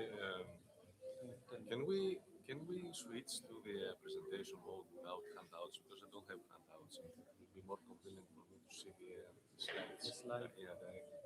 Um, can we switch to the presentation mode without handouts because I don't have handouts. It will be more convenient for me to see the slides. The slide. Yeah, directly.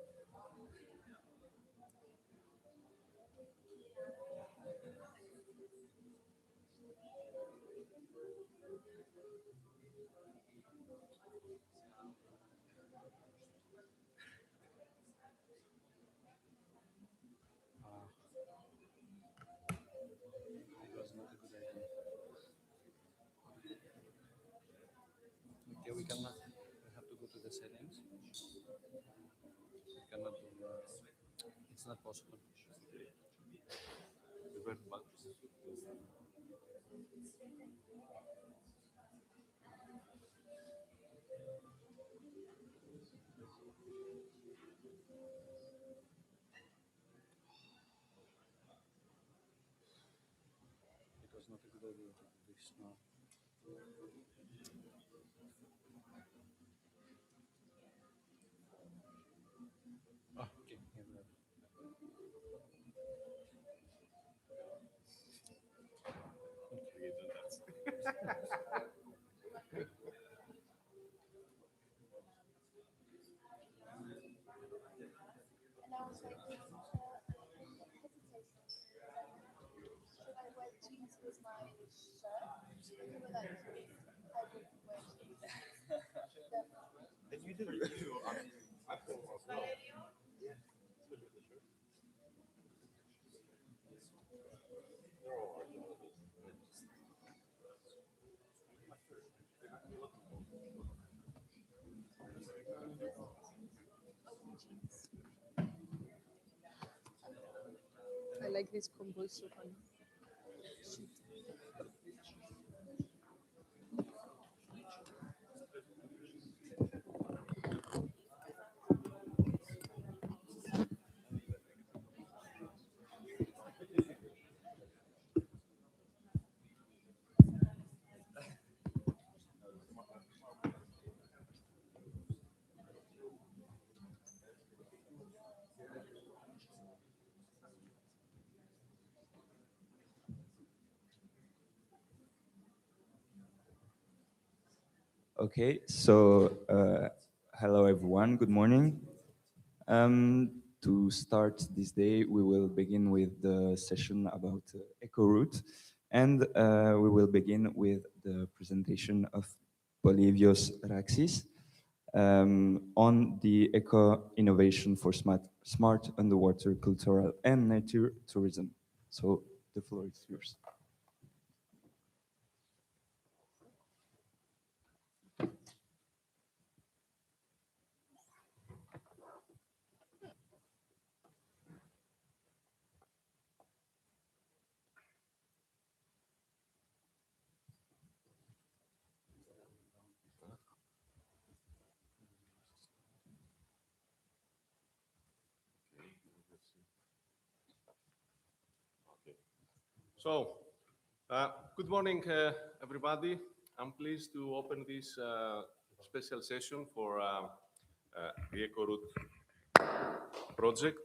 It was not a good idea. Okay, we cannot. We have to go to the settings. We cannot do. It's not possible. Revert back. It was not a good idea to do this now. Ah, okay, here we are. Okay, that's. And I was like, hesitating. Should I wear jeans with my shirt? And you were like, I wouldn't wear jeans. And you did. I thought as well. Yeah. Especially the shirt. I like this combo, it's so funny. Okay, so hello everyone, good morning. To start this day, we will begin with the session about EcoRoute, and we will begin with the presentation of Polyvios Raxis on the eco-innovation for smart underwater cultural and nature tourism. So the floor is yours. So, good morning, everybody. I'm pleased to open this special session for the EcoRoute project.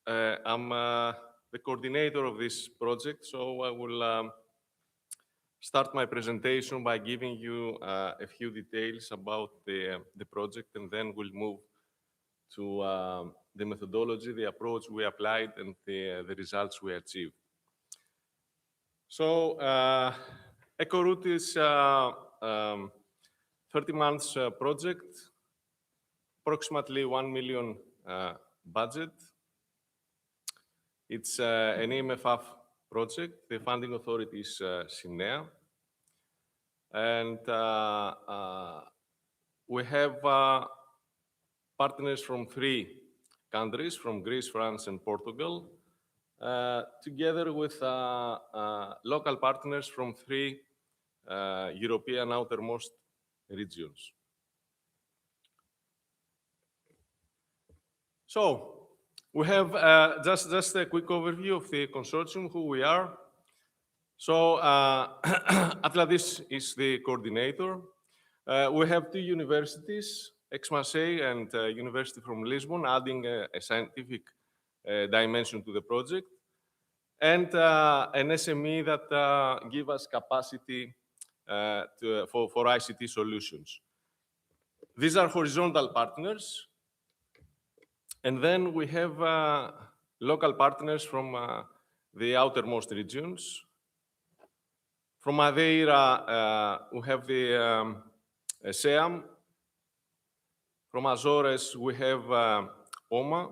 I'm the coordinator of this project, so I will start my presentation by giving you a few details about the project, and then we'll move to the methodology, the approach we applied, and the results we achieved. So, EcoRoute is 30 months project, approximately 1 million budget. It's an EMFF project. The funding authority is SINEA. And we have partners from 3 countries, from Greece, France, and Portugal, together with local partners from 3 European outermost regions. So, we have just a quick overview of the consortium, who we are. So, Atlantis is the coordinator. We have 2 universities, Aix-Marseille and University from Lisbon, adding a scientific dimension to the project, and an SME that give us capacity for ICT solutions. These are horizontal partners. And then we have local partners from the outermost regions. From Madeira, we have the SEAM. From Azores, we have OMA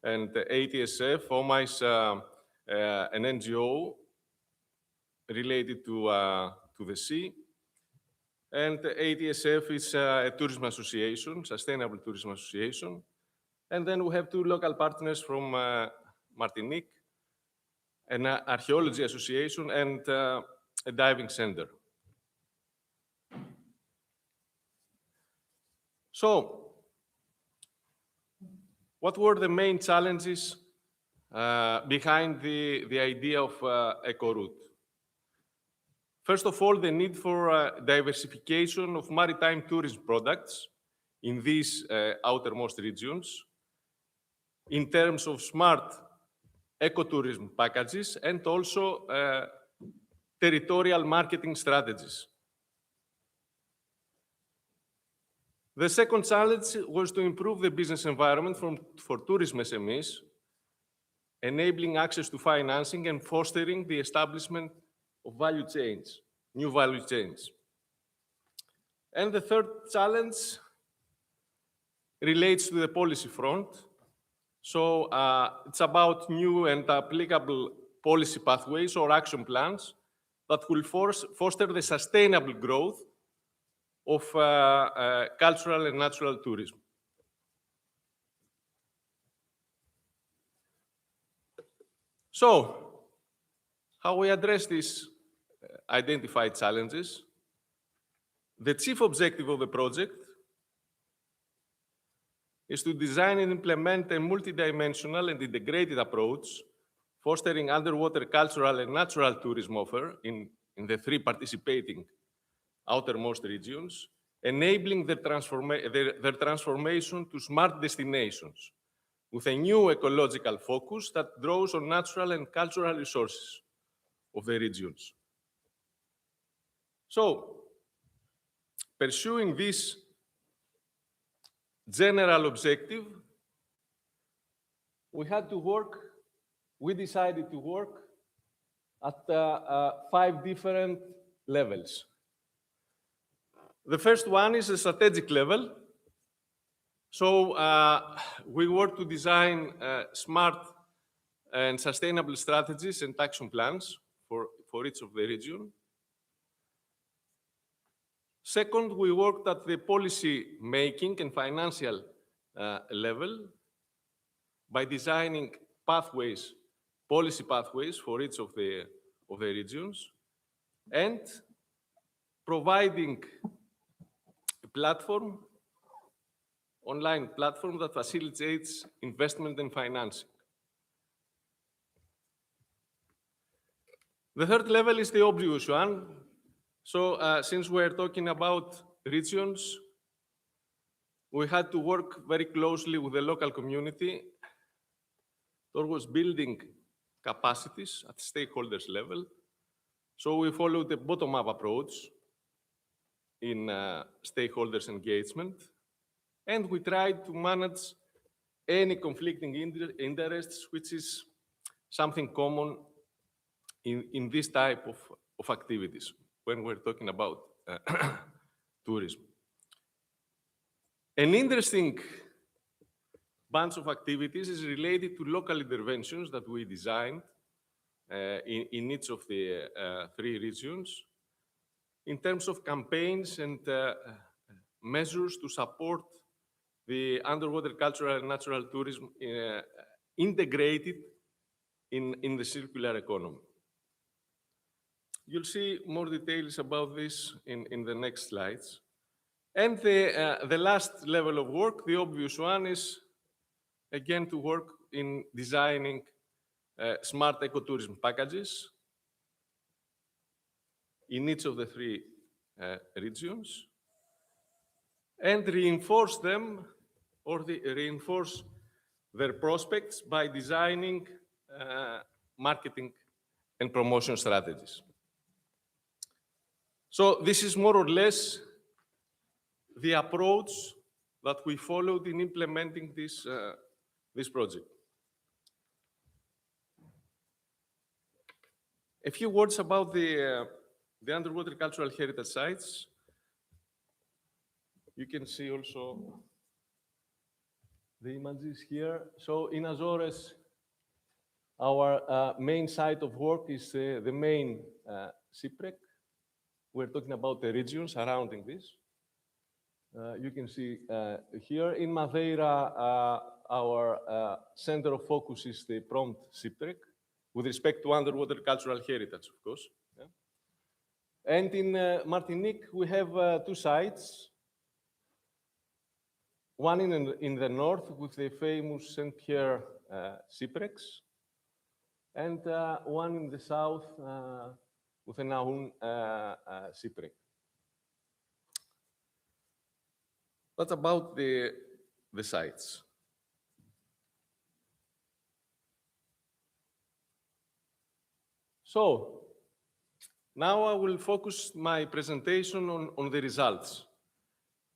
and the ATSF. OMA is an NGO related to the sea. And the ATSF is a tourism association, sustainable tourism association. And then we have two local partners from Martinique, an archaeology association, and a diving center. So, what were the main challenges behind the idea of EcoRoute? First of all, the need for diversification of maritime tourism products in these outermost regions, in terms of smart ecotourism packages and also territorial marketing strategies. The second challenge was to improve the business environment for tourism SMEs, enabling access to financing and fostering the establishment of value chains, new value chains. And the third challenge relates to the policy front. So it's about new and applicable policy pathways or action plans that will foster the sustainable growth of cultural and natural tourism. So, how we address these identified challenges? The chief objective of the project is to design and implement a multidimensional and integrated approach, fostering underwater cultural and natural tourism offer in the three participating outermost regions, enabling their transformation to smart destinations with a new ecological focus that draws on natural and cultural resources of the regions. So, pursuing this general objective, we decided to work at 5 different levels. The first one is a strategic level. So we work to design smart and sustainable strategies and action plans for each of the region. Second, we worked at the policy making and financial level by designing pathways, policy pathways for each of the regions, and providing a platform, online platform that facilitates investment and financing. The third level is the obvious one. So since we're talking about regions, we had to work very closely with the local community towards building capacities at stakeholders level. So we followed the bottom-up approach in stakeholders engagement, and we tried to manage any conflicting interests, which is something common in this type of activities when we're talking about tourism. An interesting bunch of activities is related to local interventions that we designed in each of the 3 regions in terms of campaigns and measures to support the underwater cultural and natural tourism integrated in the circular economy. You'll see more details about this in the next slides. And the last level of work, the obvious one, is again to work in designing smart ecotourism packages in each of the 3 regions and reinforce them or reinforce their prospects by designing marketing and promotion strategies. So this is more or less the approach that we followed in implementing this project. A few words about the underwater cultural heritage sites. You can see also the images here. So in Azores, our main site of work is the main shipwreck. We're talking about the regions surrounding this. You can see here in Madeira, our center of focus is the prompt shipwreck with respect to underwater cultural heritage, of course. Yeah. And in Martinique, we have two sites. One in the north with the famous Saint-Pierre shipwrecks, and one in the south with the Naun shipwreck. That's about the sites. So now I will focus my presentation on the results.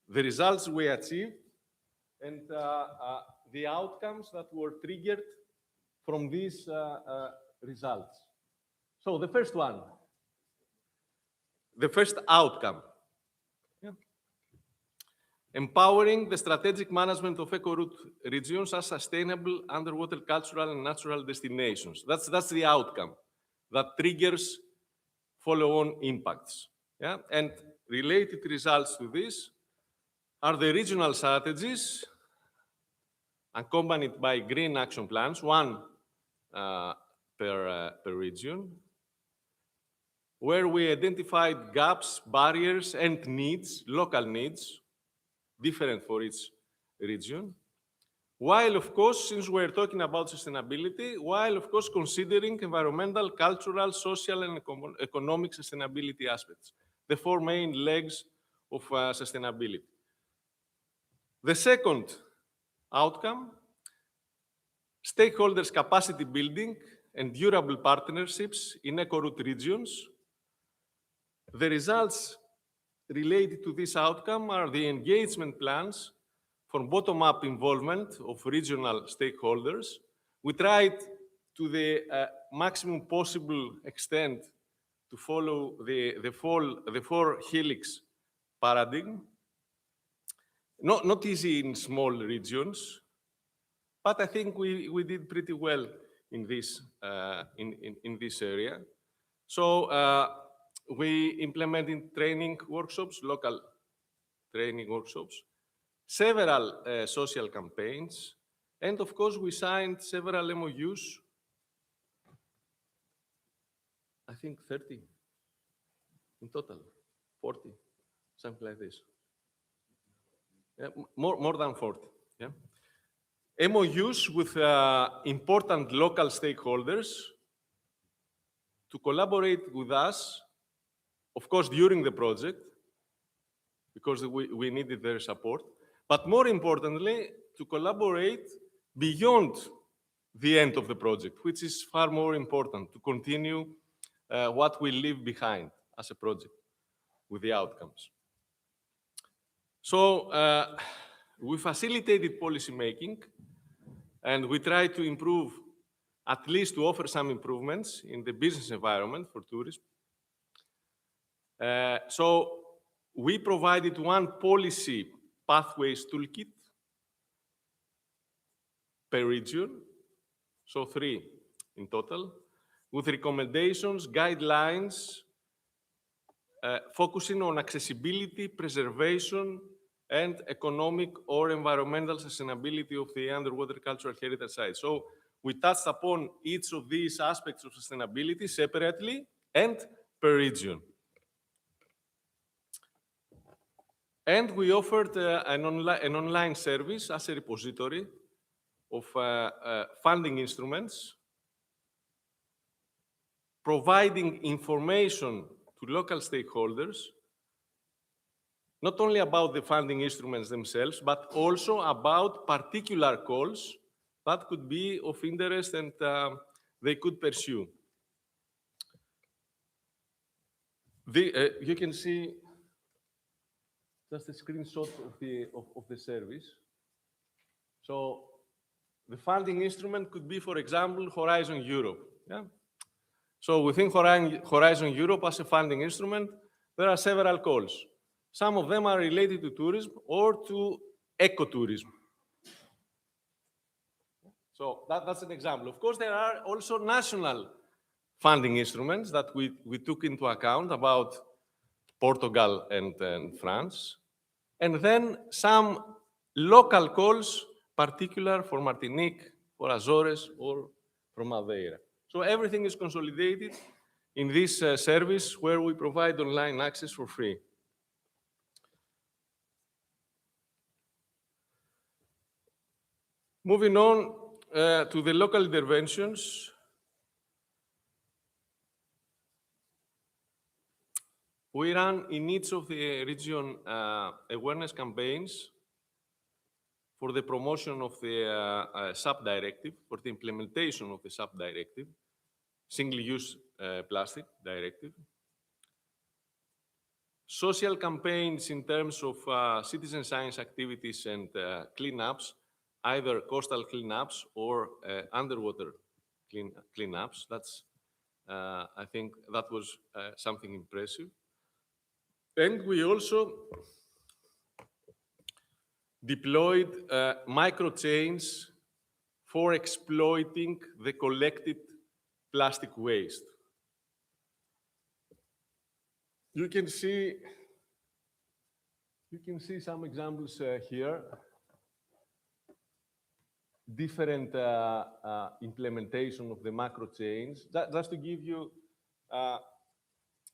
The results we achieved and the outcomes that were triggered from these results. So the first one, the first outcome. Yeah. Empowering the strategic management of eco-route regions as sustainable underwater cultural and natural destinations. That's the outcome that triggers follow-on impacts. Yeah? And related results to this are the regional strategies accompanied by green action plans, one per region, where we identified gaps, barriers, and needs, local needs, different for each region, while, of course, since we're talking about sustainability, while, of course, considering environmental, cultural, social, and economic sustainability aspects, the four main legs of sustainability. The second outcome, stakeholders' capacity building and durable partnerships in eco-route regions. The results related to this outcome are the engagement plans for bottom-up involvement of regional stakeholders. We tried to the maximum possible extent to follow the four helix paradigm. Not easy in small regions, but I think we did pretty well in this area. So we implemented training workshops, local training workshops, several social campaigns, and of course we signed several MOUs, I think 30 in total, 40, something like this. Yeah, more than 40, yeah. MOUs with important local stakeholders to collaborate with us, of course, during the project, because we needed their support, but more importantly, to collaborate beyond the end of the project, which is far more important, to continue what we leave behind as a project with the outcomes. So we facilitated policy making, and we tried to improve, at least to offer some improvements in the business environment for tourism. So we provided one policy pathways toolkit per region, so 3 in total, with recommendations, guidelines, focusing on accessibility, preservation, and economic or environmental sustainability of the underwater cultural heritage site. So we touched upon each of these aspects of sustainability separately and per region. And we offered an online service as a repository of funding instruments, providing information to local stakeholders, not only about the funding instruments themselves, but also about particular calls that could be of interest and they could pursue. You can see just a screenshot of the service. So the funding instrument could be, for example, Horizon Europe. Yeah? So within Horizon Europe as a funding instrument, there are several calls. Some of them are related to tourism or to ecotourism. So that's an example. Of course, there are also national funding instruments that we took into account about Portugal and France. And then some local calls, particular for Martinique, for Azores, or from Madeira. So everything is consolidated in this service where we provide online access for free. Moving on to the local interventions. We ran in each of the region awareness campaigns for the promotion of the sub-directive, for the implementation of the sub-directive, single-use plastic directive. Social campaigns in terms of citizen science activities and cleanups, either coastal cleanups or underwater cleanups. That's, I think that was something impressive. And we also deployed microchains for exploiting the collected plastic waste. You can see some examples here. Different implementation of the macro chains. Just to give you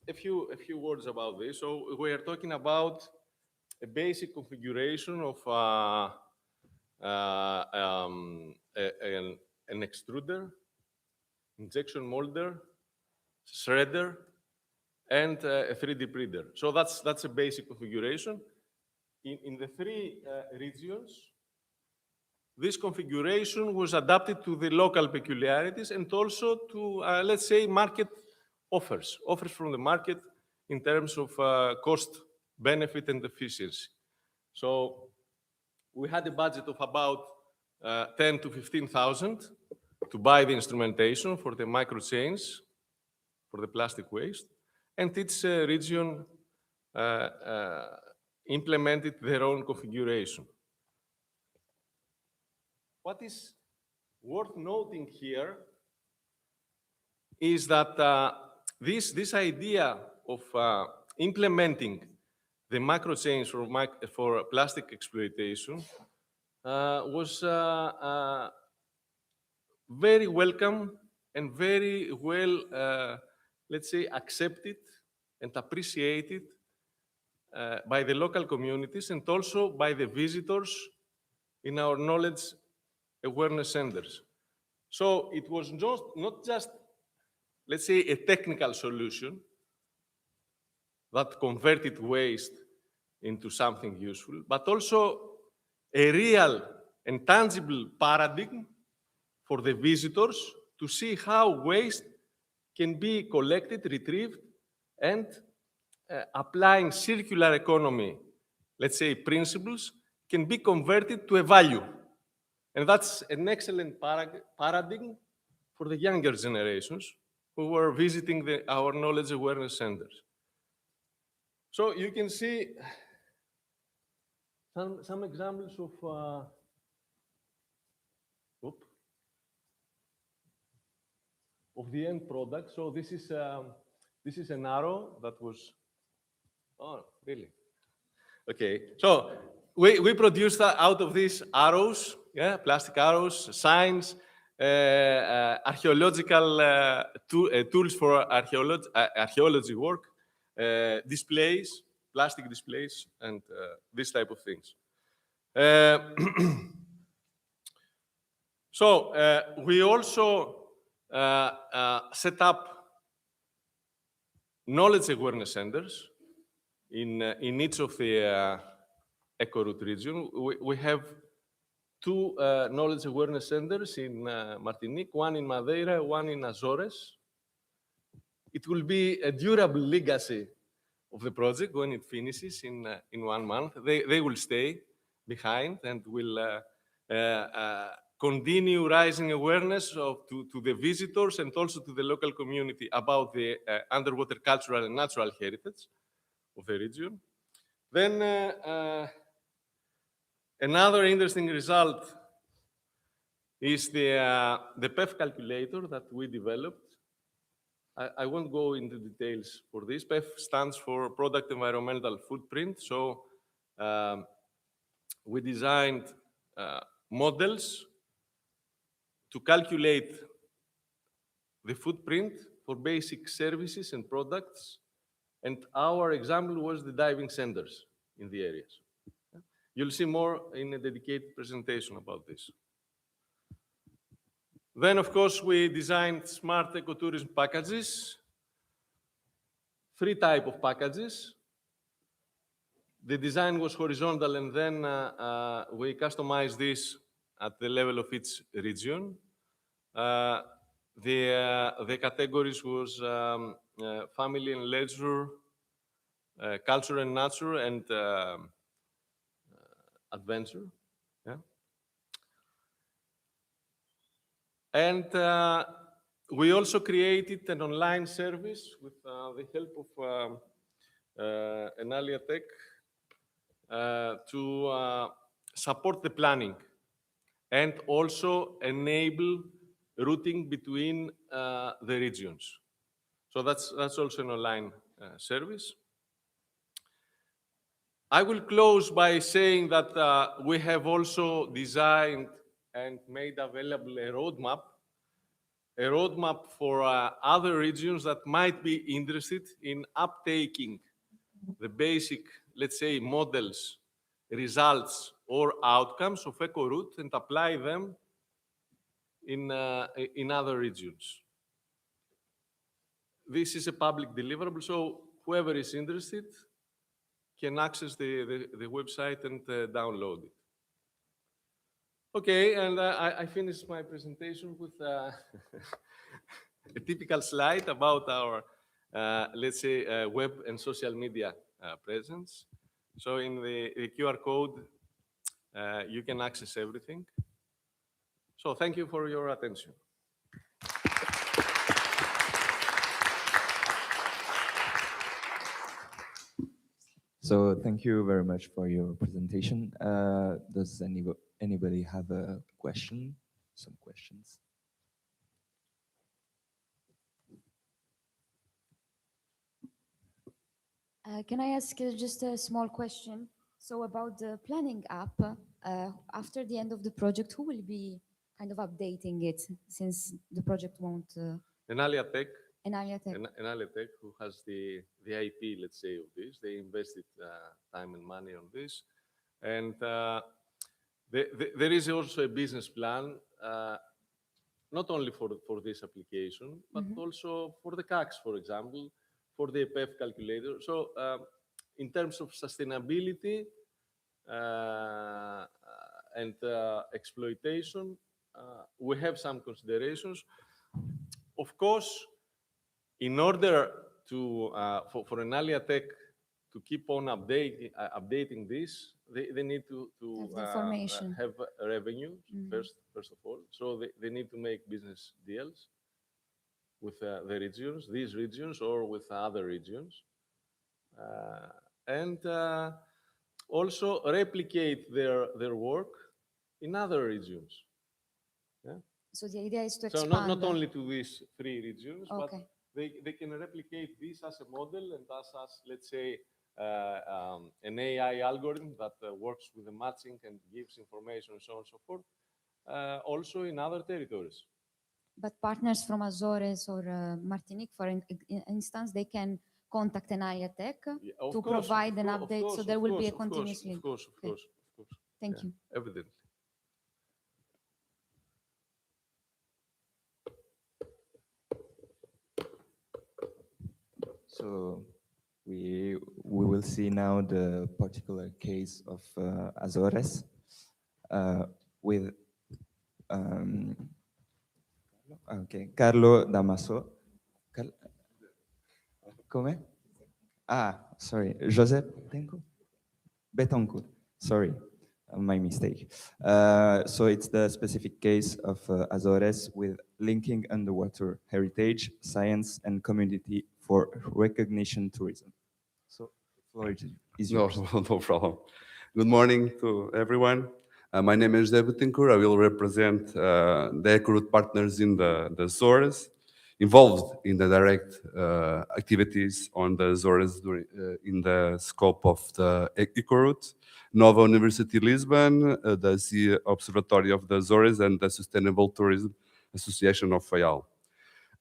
a few words about this. So we are talking about a basic configuration of an extruder, injection molder, shredder, and a 3D printer. So that's a basic configuration. In the three regions, this configuration was adapted to the local peculiarities and also to, let's say, market offers from the market in terms of cost, benefit, and efficiency. So we had a budget of about 10 to 15,000 to buy the instrumentation for the microchains, for the plastic waste, and each region implemented their own configuration. What is worth noting here is that this idea of implementing the microchains for plastic exploitation was very welcome and very well, let's say, accepted and appreciated by the local communities and also by the visitors in our knowledge awareness centers. So it was not just, let's say, a technical solution that converted waste into something useful, but also a real and tangible paradigm for the visitors to see how waste can be collected, retrieved, and applying circular economy, let's say, principles, can be converted to a value. And that's an excellent paradigm for the younger generations who were visiting our knowledge awareness centers. So you can see some examples of the end product. So this is an arrow that was, oh, really? Okay, so we produced out of these arrows, yeah, plastic arrows, signs, archaeological tools for archaeology work, displays, plastic displays, and this type of things. So we also set up knowledge awareness centers in each of the EcoRoute region. We have two knowledge awareness centers in Martinique, one in Madeira, one in Azores. It will be a durable legacy of the project when it finishes in 1 month. They will stay behind and will continue raising awareness to the visitors and also to the local community about the underwater cultural and natural heritage of the region. Then another interesting result is the PEF calculator that we developed. I won't go into details for this. PEF stands for Product Environmental Footprint. So we designed models to calculate the footprint for basic services and products. And our example was the diving centers in the areas. You'll see more in a dedicated presentation about this. Then, of course, we designed smart ecotourism packages, 3 types of packages. The design was horizontal, and then we customized this at the level of each region. The categories was family and leisure, culture and nature, and adventure. Yeah. And we also created an online service with the help of Enalia Tech to support the planning and also enable routing between the regions. So that's also an online service. I will close by saying that we have also designed and made available a roadmap for other regions that might be interested in uptaking the basic, let's say, models, results, or outcomes of EcoRoute and apply them in other regions. This is a public deliverable, so whoever is interested can access the website and download it. Okay, and I finished my presentation with a typical slide about our, let's say, web and social media presence. So in the QR code, you can access everything. So thank you for your attention. So thank you very much for your presentation. Does anybody have a question? Some questions? Can I ask just a small question? So about the planning app, after the end of the project, who will be kind of updating it since the project won't? Enalia Tech, Enalia Tech. Enalia Tech, who has the IP, let's say, of this. They invested time and money on this. And there is also a business plan, not only for this application, but also for the CACs, for example, for the PEF calculator. So in terms of sustainability and exploitation, we have some considerations. Of course, in order to for Enalia Tech to keep on updating this, they need to have revenue first of all. So they need to make business deals with the regions, these regions, or with other regions, and also replicate their work in other regions. Yeah? So the idea is to So expand. not only to these 3 regions, Okay. but they can replicate this as a model and as let's say, an AI algorithm that works with the matching and gives information and so on and so forth, also in other territories. But partners from Azores or Martinique, for instance, they can contact Enalia Tech to provide an update, so there will be a continuous link. Of course. Thank you. Evidently. So we will see now the particular case of Azores. with Carlo Damaso. Come? Sorry, Joseph Betancourt. Sorry, my mistake. So it's the specific case of Azores with linking underwater heritage, science, and community for recognition tourism. So the floor is No, yours. no problem. Good morning to everyone. My name is José Betancourt. I will represent the EcoRoute partners in the Azores, involved in the direct activities on the Azores in the scope of the EcoRoute, Nova University Lisbon, the Sea Observatory of the Azores, and the Sustainable Tourism Association of Fayal.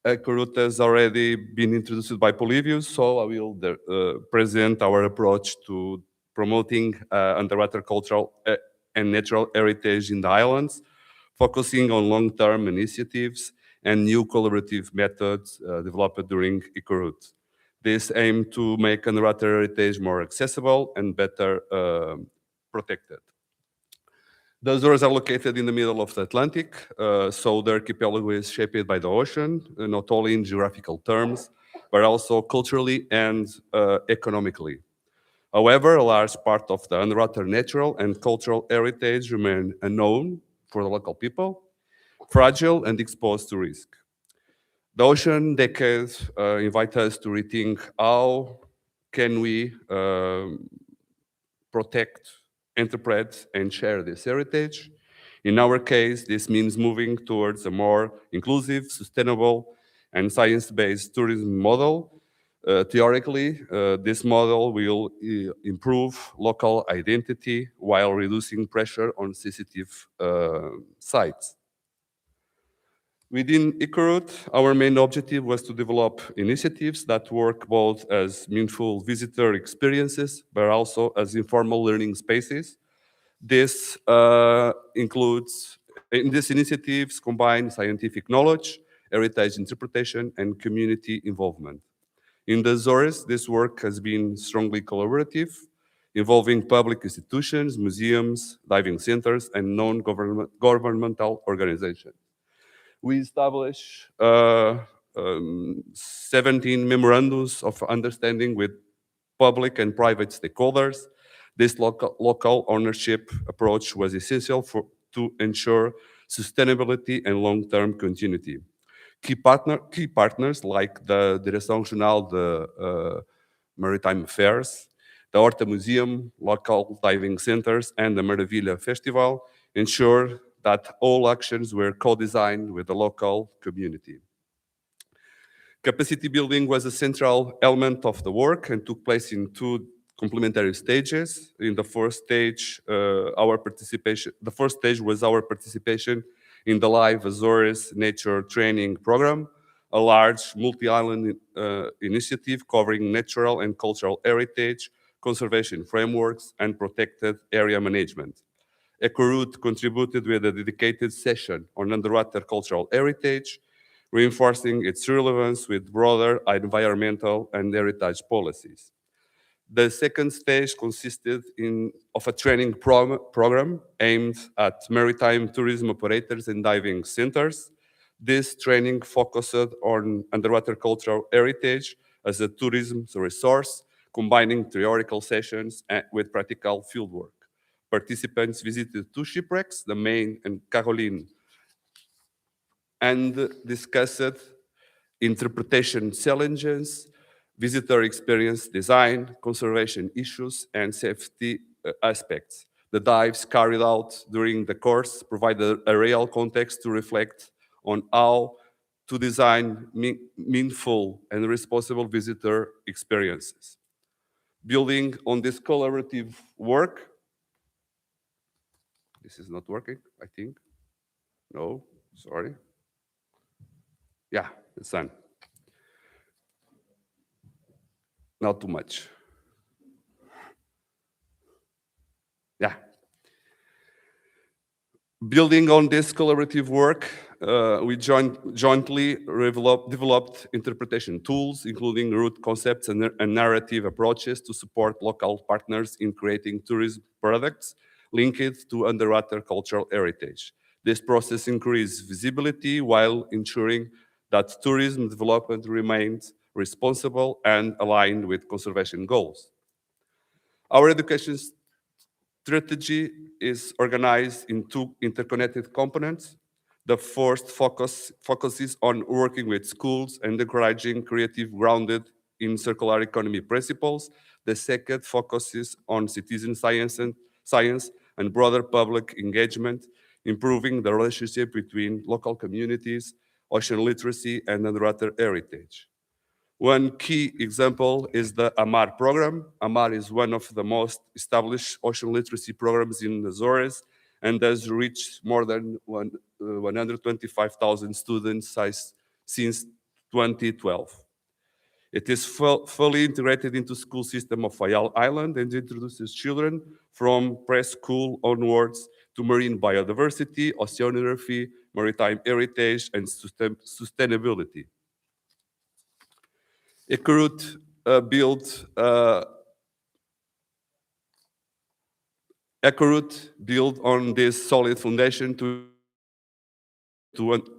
EcoRoute has already been introduced by Polybius, so I will present our approach to promoting underwater cultural and natural heritage in the islands, focusing on long-term initiatives and new collaborative methods developed during EcoRoute. This aim to make underwater heritage more accessible and better protected. The Azores are located in the middle of the Atlantic, so the archipelago is shaped by the ocean, not only in geographical terms, but also culturally and economically. However, a large part of the underwater natural and cultural heritage remain unknown for the local people, fragile and exposed to risk. The ocean decades invite us to rethink how can we protect, interpret, and share this heritage. In our case, this means moving towards a more inclusive, sustainable, and science-based tourism model. Theoretically, this model will improve local identity while reducing pressure on sensitive sites. Within EcoRoute, our main objective was to develop initiatives that work both as meaningful visitor experiences, but also as informal learning spaces. This in these initiatives combine scientific knowledge, heritage interpretation, and community involvement. In the Azores, this work has been strongly collaborative, involving public institutions, museums, diving centers, and non-governmental organizations. We established 17 memorandums of understanding with public and private stakeholders. This local ownership approach was essential to ensure sustainability and long-term continuity. Key partners like the Direção Regional de Maritime Affairs, the Horta Museum, local diving centers, and the Maravilha Festival ensure that all actions were co-designed with the local community. Capacity building was a central element of the work and took place in two complementary stages. In the first stage, the first stage was our participation in the Live Azores Nature Training Program, a large multi-island initiative covering natural and cultural heritage, conservation frameworks, and protected area management. EcoRoute contributed with a dedicated session on underwater cultural heritage, reinforcing its relevance with broader environmental and heritage policies. The second stage consisted of a training program aimed at maritime tourism operators and diving centers. This training focused on underwater cultural heritage as a tourism resource, combining theoretical sessions with practical fieldwork. Participants visited two shipwrecks, the Maine and Caroline, and discussed interpretation challenges, visitor experience design, conservation issues, and safety aspects. The dives carried out during the course provided a real context to reflect on how to design meaningful and responsible visitor experiences. Building on this collaborative work, this is not working, I think. No, sorry. Yeah, it's done. Not too much. Yeah. Building on this collaborative work, we jointly developed interpretation tools, including route concepts and narrative approaches to support local partners in creating tourism products, linked to underwater cultural heritage. This process increases visibility while ensuring that tourism development remains responsible and aligned with conservation goals. Our education strategy is organized in two interconnected components. The first focuses on working with schools and encouraging creative grounded in circular economy principles. The second focuses on citizen science and broader public engagement, improving the relationship between local communities, ocean literacy, and underwater heritage. One key example is the AMAR program. AMAR is one of the most established ocean literacy programs in the Azores and has reached more than 125,000 students since 2012. It is fully integrated into school system of Fayal Island and introduces children from preschool onwards to marine biodiversity, oceanography, maritime heritage, and sustainability. Ecoroute built on this solid foundation to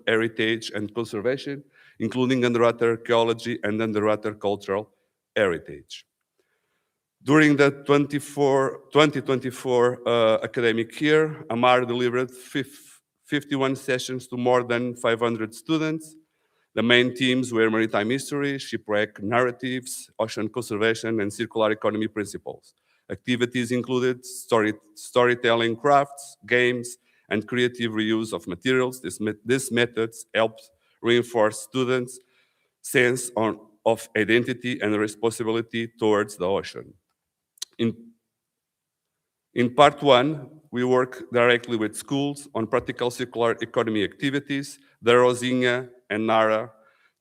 heritage and conservation, including underwater archaeology and underwater cultural heritage. During the 2024 academic year, AMAR delivered 51 sessions to more than 500 students. The main themes were maritime history, shipwreck narratives, ocean conservation, and circular economy principles. Activities included storytelling crafts, games, and creative reuse of materials. These methods helped reinforce students' sense of identity and responsibility towards the ocean. In part one, we work directly with schools on practical circular economy activities. The Rosinha and Nara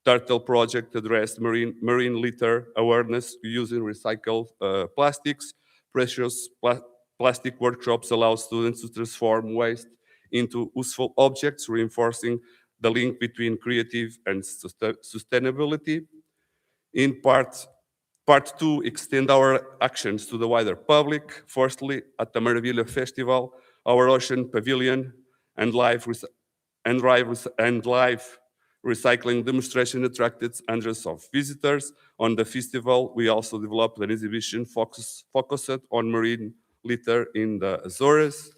Turtle project addressed marine litter awareness using recycled plastics. Precious plastic workshops allow students to transform waste into useful objects, reinforcing the link between creative and sustainability. In part two, extend our actions to the wider public. Firstly, at the Maravilha Festival, our ocean pavilion and live recycling demonstration attracted hundreds of visitors. On the festival, we also developed an exhibition focused on marine litter in the Azores.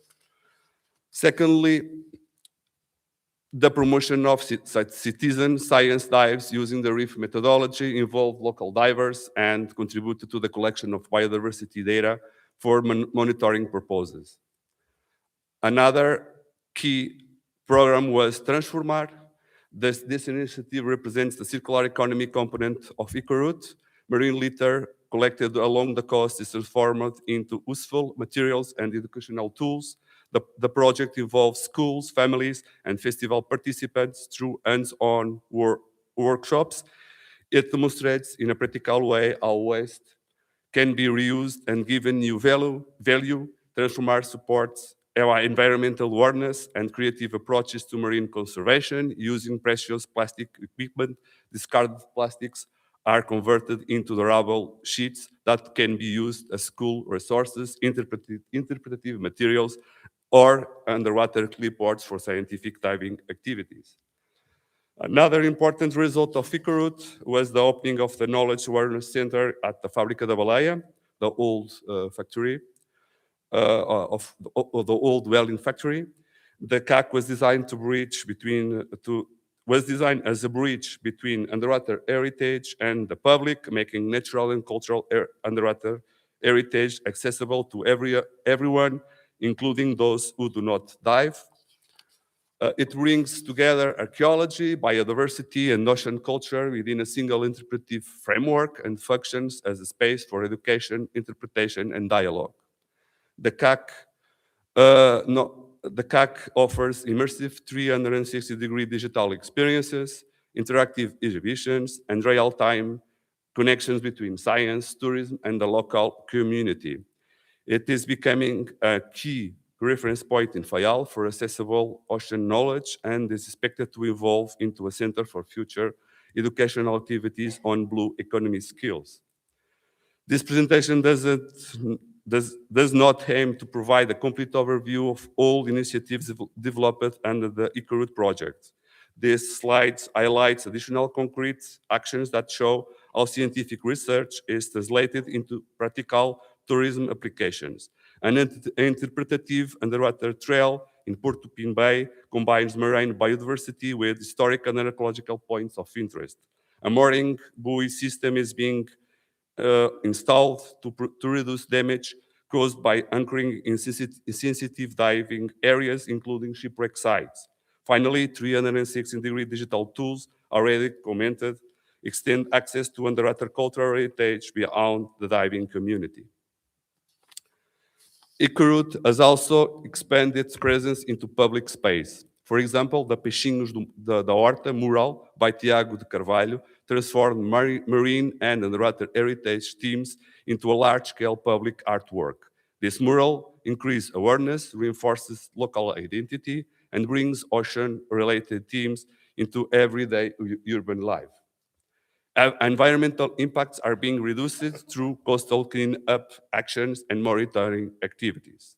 Secondly, the promotion of citizen science dives using the reef methodology involved local divers and contributed to the collection of biodiversity data for monitoring purposes. Another key program was Transformar. This initiative represents the circular economy component of Ecoroute. Marine litter collected along the coast is transformed into useful materials and educational tools. The project involves schools, families, and festival participants through hands-on workshops. It demonstrates in a practical way how waste can be reused and given new value. Transformar supports our environmental awareness and creative approaches to marine conservation. Using precious plastic equipment, discarded plastics are converted into durable sheets that can be used as school resources, interpretive materials, or underwater clipboards for scientific diving activities. Another important result of Ecoroute was the opening of the Knowledge Awareness Center at the Fábrica da Baleia, the old factory, of the old whaling factory. The CAC was designed as a bridge between underwater heritage and the public, making natural and cultural underwater heritage accessible to everyone, including those who do not dive. It brings together archaeology, biodiversity, and ocean culture within a single interpretive framework and functions as a space for education, interpretation, and dialogue. The CAC offers immersive 360-degree digital experiences, interactive exhibitions, and real-time connections between science, tourism, and the local community. It is becoming a key reference point in Fayal for accessible ocean knowledge and is expected to evolve into a center for future educational activities on blue economy skills. This presentation does not aim to provide a complete overview of all initiatives developed under the EcoRoute project. This slide highlights additional concrete actions that show how scientific research is translated into practical tourism applications. An interpretative underwater trail in Portupin Bay combines marine biodiversity with historic and archaeological points of interest. A mooring buoy system is being installed to reduce damage caused by anchoring in sensitive diving areas, including shipwreck sites. Finally, 360-degree digital tools already commented extend access to underwater cultural heritage beyond the diving community. EcoRoute has also expanded its presence into public space. For example, the Peixinhos da Horta mural by Tiago de Carvalho transformed marine and underwater heritage themes into a large-scale public artwork. This mural increases awareness, reinforces local identity, and brings ocean-related themes into everyday urban life. Environmental impacts are being reduced through coastal cleanup actions and monitoring activities.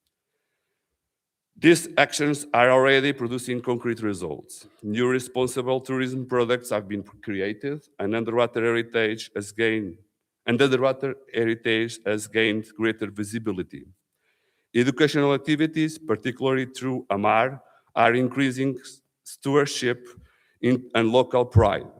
These actions are already producing concrete results. New responsible tourism products have been created, and underwater heritage has gained greater visibility. Educational activities, particularly through AMAR, are increasing stewardship and local pride.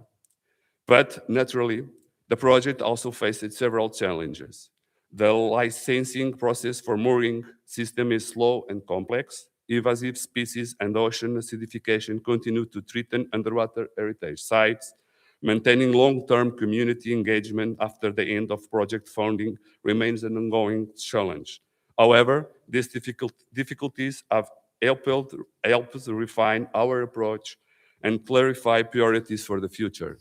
But naturally, the project also faced several challenges. The licensing process for mooring system is slow and complex. Invasive species and ocean acidification continue to threaten underwater heritage sites. Maintaining long-term community engagement after the end of project funding remains an ongoing challenge. However, these difficulties have helped us refine our approach and clarify priorities for the future.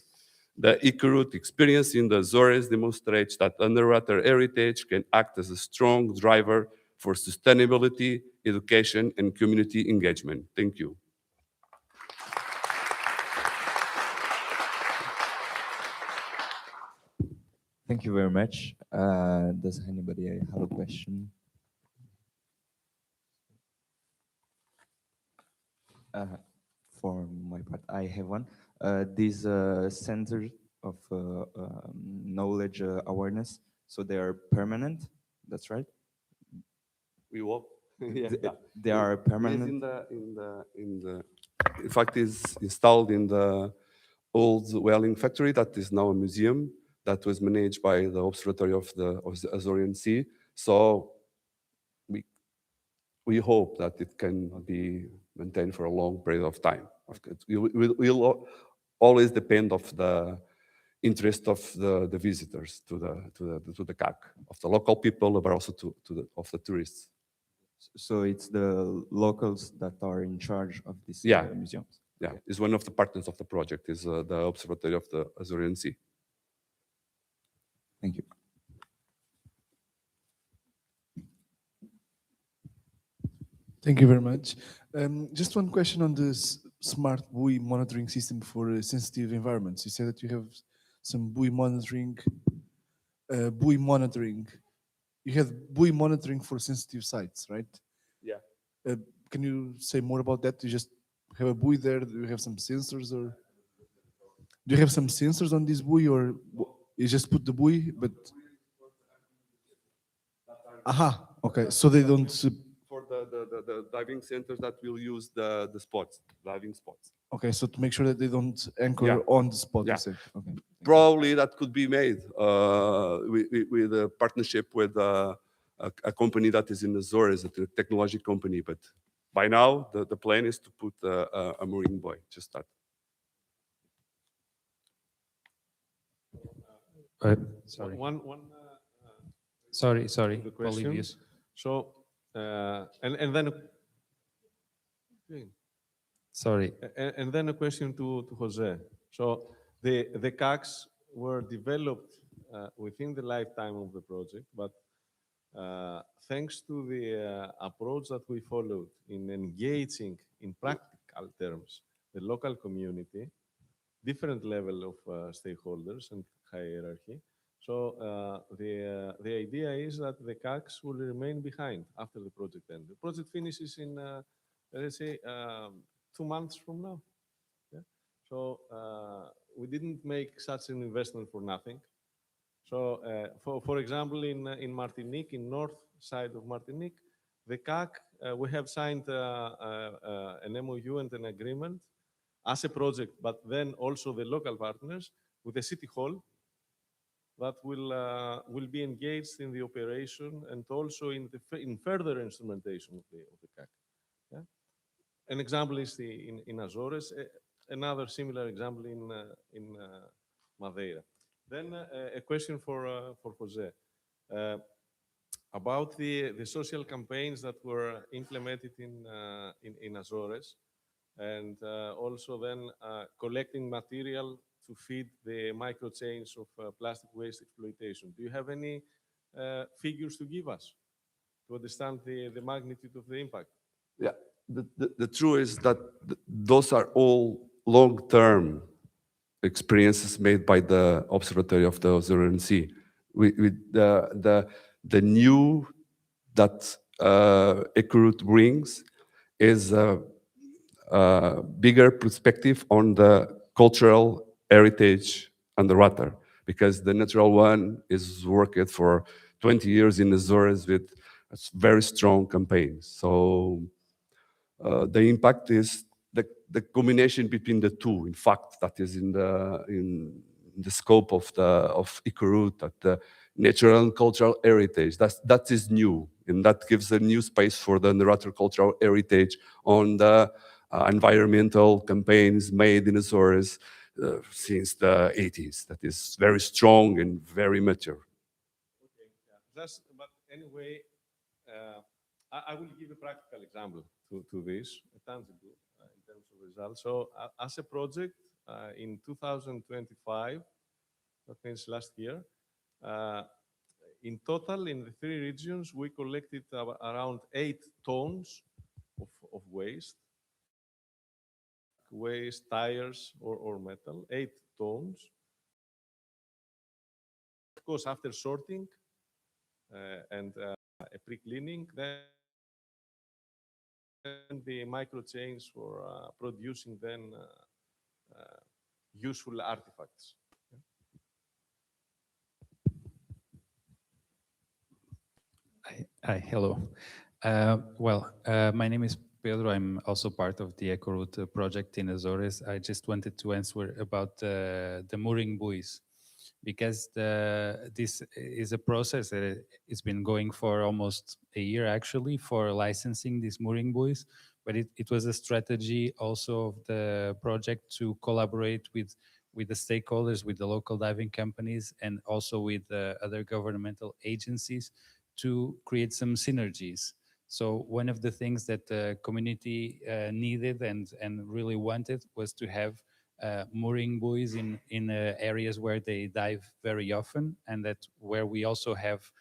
The EcoRoute experience in the Azores demonstrates that underwater heritage can act as a strong driver for sustainability, education, and community engagement. Thank you. Thank you very much. Does anybody have a question? For my part, I have one. These centers of knowledge awareness, so they are permanent. That's right. We will. They are permanent. In fact, is installed in the old whaling factory that is now a museum that was managed by the Observatory of the Azorean Sea. So we hope that it can be maintained for a long period of time. We'll always depend of the interest of the visitors to the CAC, of the local people, but also of the tourists. So it's the locals that are in charge of these museums. Yeah, it's one of the partners of the project, is the Observatory of the Azorean Sea. Thank you. Thank you very much. Just one question on this smart buoy monitoring system for sensitive environments. You said that you have some buoy monitoring. You have buoy monitoring for sensitive sites, right? Yeah. Can you say more about that? You just have a buoy there? Do you have some sensors, or do you have some sensors on this buoy, or you just put the buoy? But okay. So they don't. For the diving centers that will use the diving spots. Okay, so to make sure that they don't anchor on the spot. Yeah. You said. Okay. Probably that could be made with a partnership with a company that is in the Azores, a technology company. But by now, the plan is to put a mooring buoy, just that. Sorry. One Sorry. the question. Polybius. So, and then Sorry. and then a question to Jose. So the CACs were developed within the lifetime of the project, but thanks to the approach that we followed in engaging in practical terms the local community, different level of stakeholders and hierarchy, So the idea is that the CACs will remain behind after the project ends. The project finishes in, let's say, 2 months from now. Yeah? So we didn't make such an investment for nothing. So, for example, in Martinique, in north side of Martinique, the CAC, we have signed an MOU and an agreement as a project, but then also the local partners with the city hall that will be engaged in the operation and also in further instrumentation of the CAC. Yeah? An example is in Azores, another similar example in Madeira. Then a question for Jose about the social campaigns that were implemented in Azores, and also then collecting material to feed the micro chains of plastic waste exploitation. Do you have any figures to give us to understand the magnitude of the impact? Yeah, the truth is that those are all long-term experiences made by the Observatory of the Azorean Sea. With the new that EcoRoute brings is a bigger perspective on the cultural heritage underwater, because the natural one is worked for 20 years in Azores with very strong campaigns. So the impact is the combination between the two. In fact, that is in the scope of EcoRoute, that the natural and cultural heritage. That is new, and that gives a new space for the underwater cultural heritage on the environmental campaigns made in Azores since the 80s. That is very strong and very mature. Okay, yeah. But anyway, I will give a practical example to this, tangible in terms of results. So, as a project in 2025, that means last year, in total, in the 3 regions, we collected around 8 tons of waste, tires, or metal, 8 tons. Of course, after sorting and a pre-cleaning, then the micro chains for producing then useful artifacts. Hi, hello. My name is Pedro. I'm also part of the EcoRoute project in Azores. I just wanted to answer about the mooring buoys, because this is a process that it's been going for almost a year, actually, for licensing these mooring buoys. But it was a strategy also of the project to collaborate with the stakeholders, with the local diving companies, and also with other governmental agencies to create some synergies. So one of the things that the community needed and really wanted was to have mooring buoys in areas where they dive very often, and that where we also have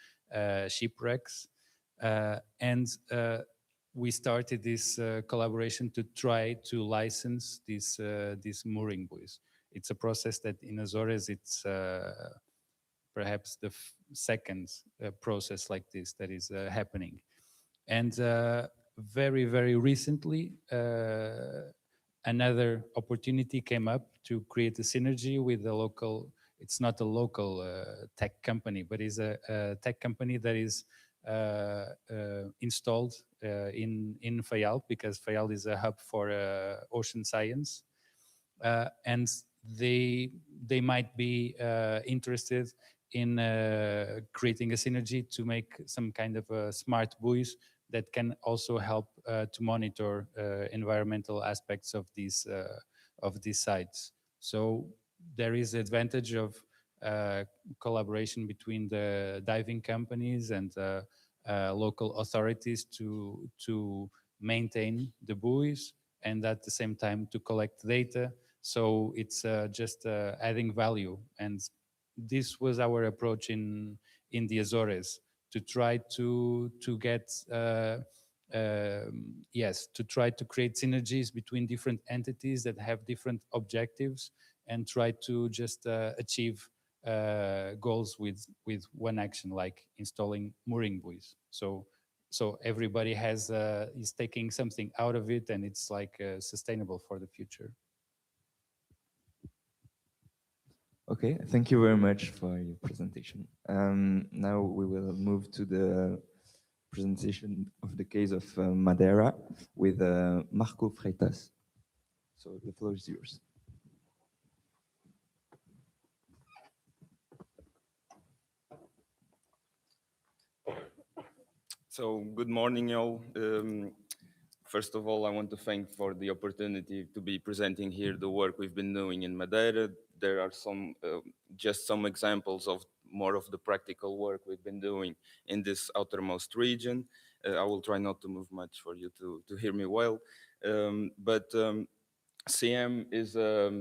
shipwrecks. We started this collaboration to try to license these mooring buoys. It's a process that in Azores, it's perhaps the second process like this that is happening. And very, very recently, another opportunity came up to create a synergy with the local, it's not a local tech company, but is a tech company that is installed in Fayal, because Fayal is a hub for ocean science. And they might be interested in creating a synergy to make some kind of smart buoys that can also help to monitor environmental aspects of these sites. So there is advantage of collaboration between the diving companies and local authorities to maintain the buoys, and at the same time to collect data. So it's just adding value. And this was our approach in the Azores, to try to get to try to create synergies between different entities that have different objectives, and try to just achieve goals with one action, like installing mooring buoys. So everybody is taking something out of it, and it's like sustainable for the future. Okay, thank you very much for your presentation. Now we will move to the presentation of the case of Madeira with Marco Freitas. So the floor is yours. So good morning, y'all. First of all, I want to thank for the opportunity to be presenting here the work we've been doing in Madeira. There are just some examples of more of the practical work we've been doing in this outermost region. I will try not to move much for you to hear me well. But CM is a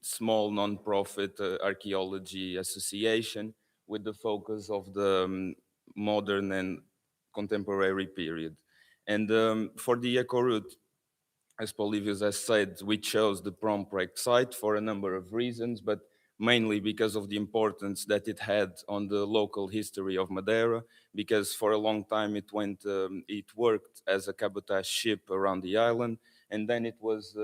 small non-profit archaeology association with the focus of the modern and contemporary period. And for the eco route, as Polyvius has said, we chose the Promprect site for a number of reasons, but mainly because of the importance that it had on the local history of Madeira, because for a long time it worked as a cabotage ship around the island, and then it was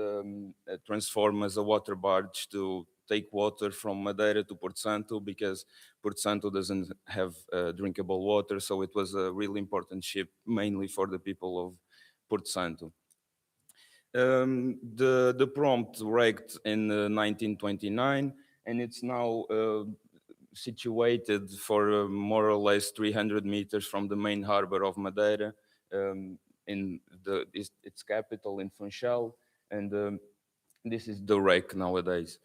transformed as a water barge to take water from Madeira to Porto Santo, because Porto Santo doesn't have drinkable water, so it was a really important ship, mainly for the people of Porto Santo. The prompt wrecked in 1929, and it's now situated for more or less 300 meters from the main harbor of Madeira, in its capital in Funchal, and this is the wreck nowadays.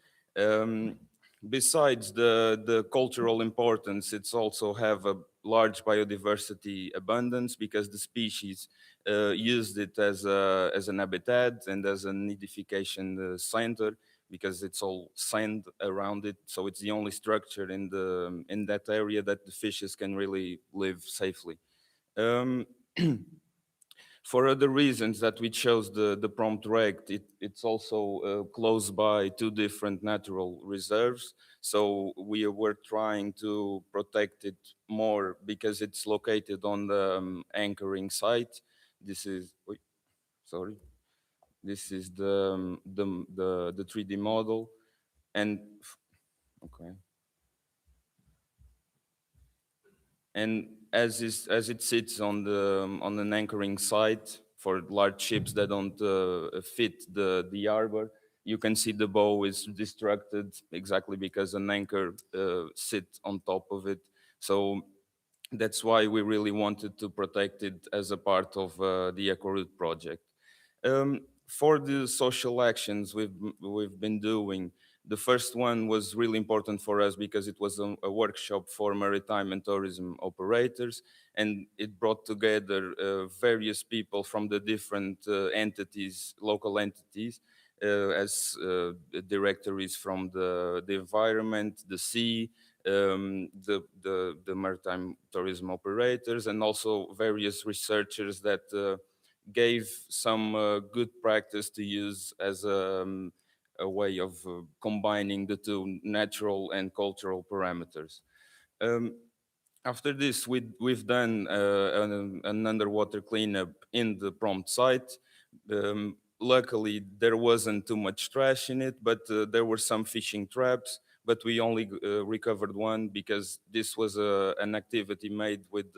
Besides the cultural importance, it's also have a large biodiversity abundance, because the species used it as an habitat and as a nidification center, because it's all sand around it. So it's the only structure in that area that the fishes can really live safely. Um, For other reasons that we chose the prompt rect, it's also close by two different natural reserves. So we were trying to protect it more because it's located on the anchoring site. This is, sorry, this is the 3D model, and okay. And as it sits on an anchoring site for large ships that don't fit the harbor, you can see the bow is destructed exactly because an anchor sits on top of it. So that's why we really wanted to protect it as a part of the EcoRoute project. For the social actions we've been doing, the first one was really important for us because it was a workshop for maritime and tourism operators, and it brought together various people from the different entities, local entities, as directories from the environment, the sea, the maritime tourism operators, and also various researchers that gave some good practice to use as a way of combining the two natural and cultural parameters. Um, After this, we've done an underwater cleanup in the prompt site. Luckily, there wasn't too much trash in it, but there were some fishing traps, but we only recovered one because this was an activity made with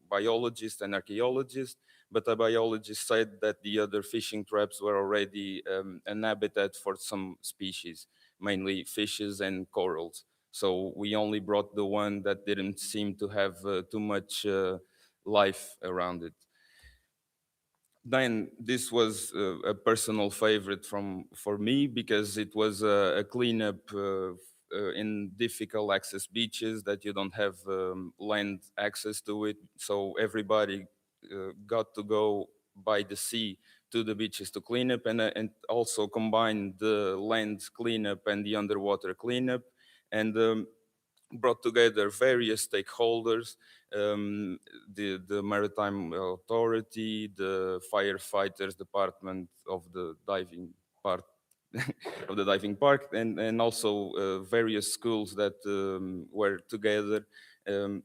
biologists and archaeologists, but the biologist said that the other fishing traps were already an habitat for some species, mainly fishes and corals. So we only brought the one that didn't seem to have too much life around it. Then this was a personal favorite for me because it was a cleanup in difficult access beaches that you don't have land access to it. So everybody got to go by the sea to the beaches to clean up, and also combine the land cleanup and the underwater cleanup, and brought together various stakeholders, the Maritime Authority, the firefighters department of the diving part, of the diving park, and also various schools that were together. Um,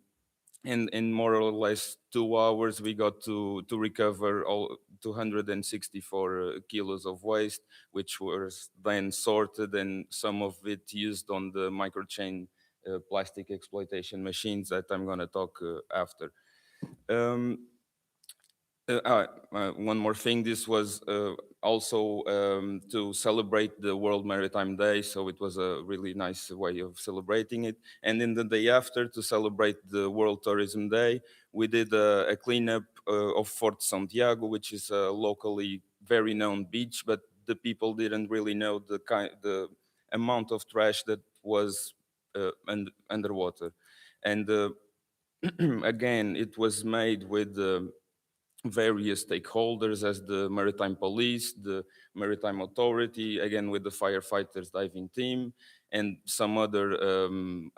and in more or less 2 hours, we got to recover all 264 kilos of waste, which was then sorted and some of it used on the microchain plastic exploitation machines that I'm going to talk after. Um, One more thing, this was also to celebrate the World Maritime Day, so it was a really nice way of celebrating it. And in the day after, to celebrate the World Tourism Day, we did a cleanup of Fort Santiago, which is a locally very known beach, but the people didn't really know the amount of trash that was underwater. And again, it was made with various stakeholders as the Maritime Police, the Maritime Authority, again with the firefighters diving team, and some other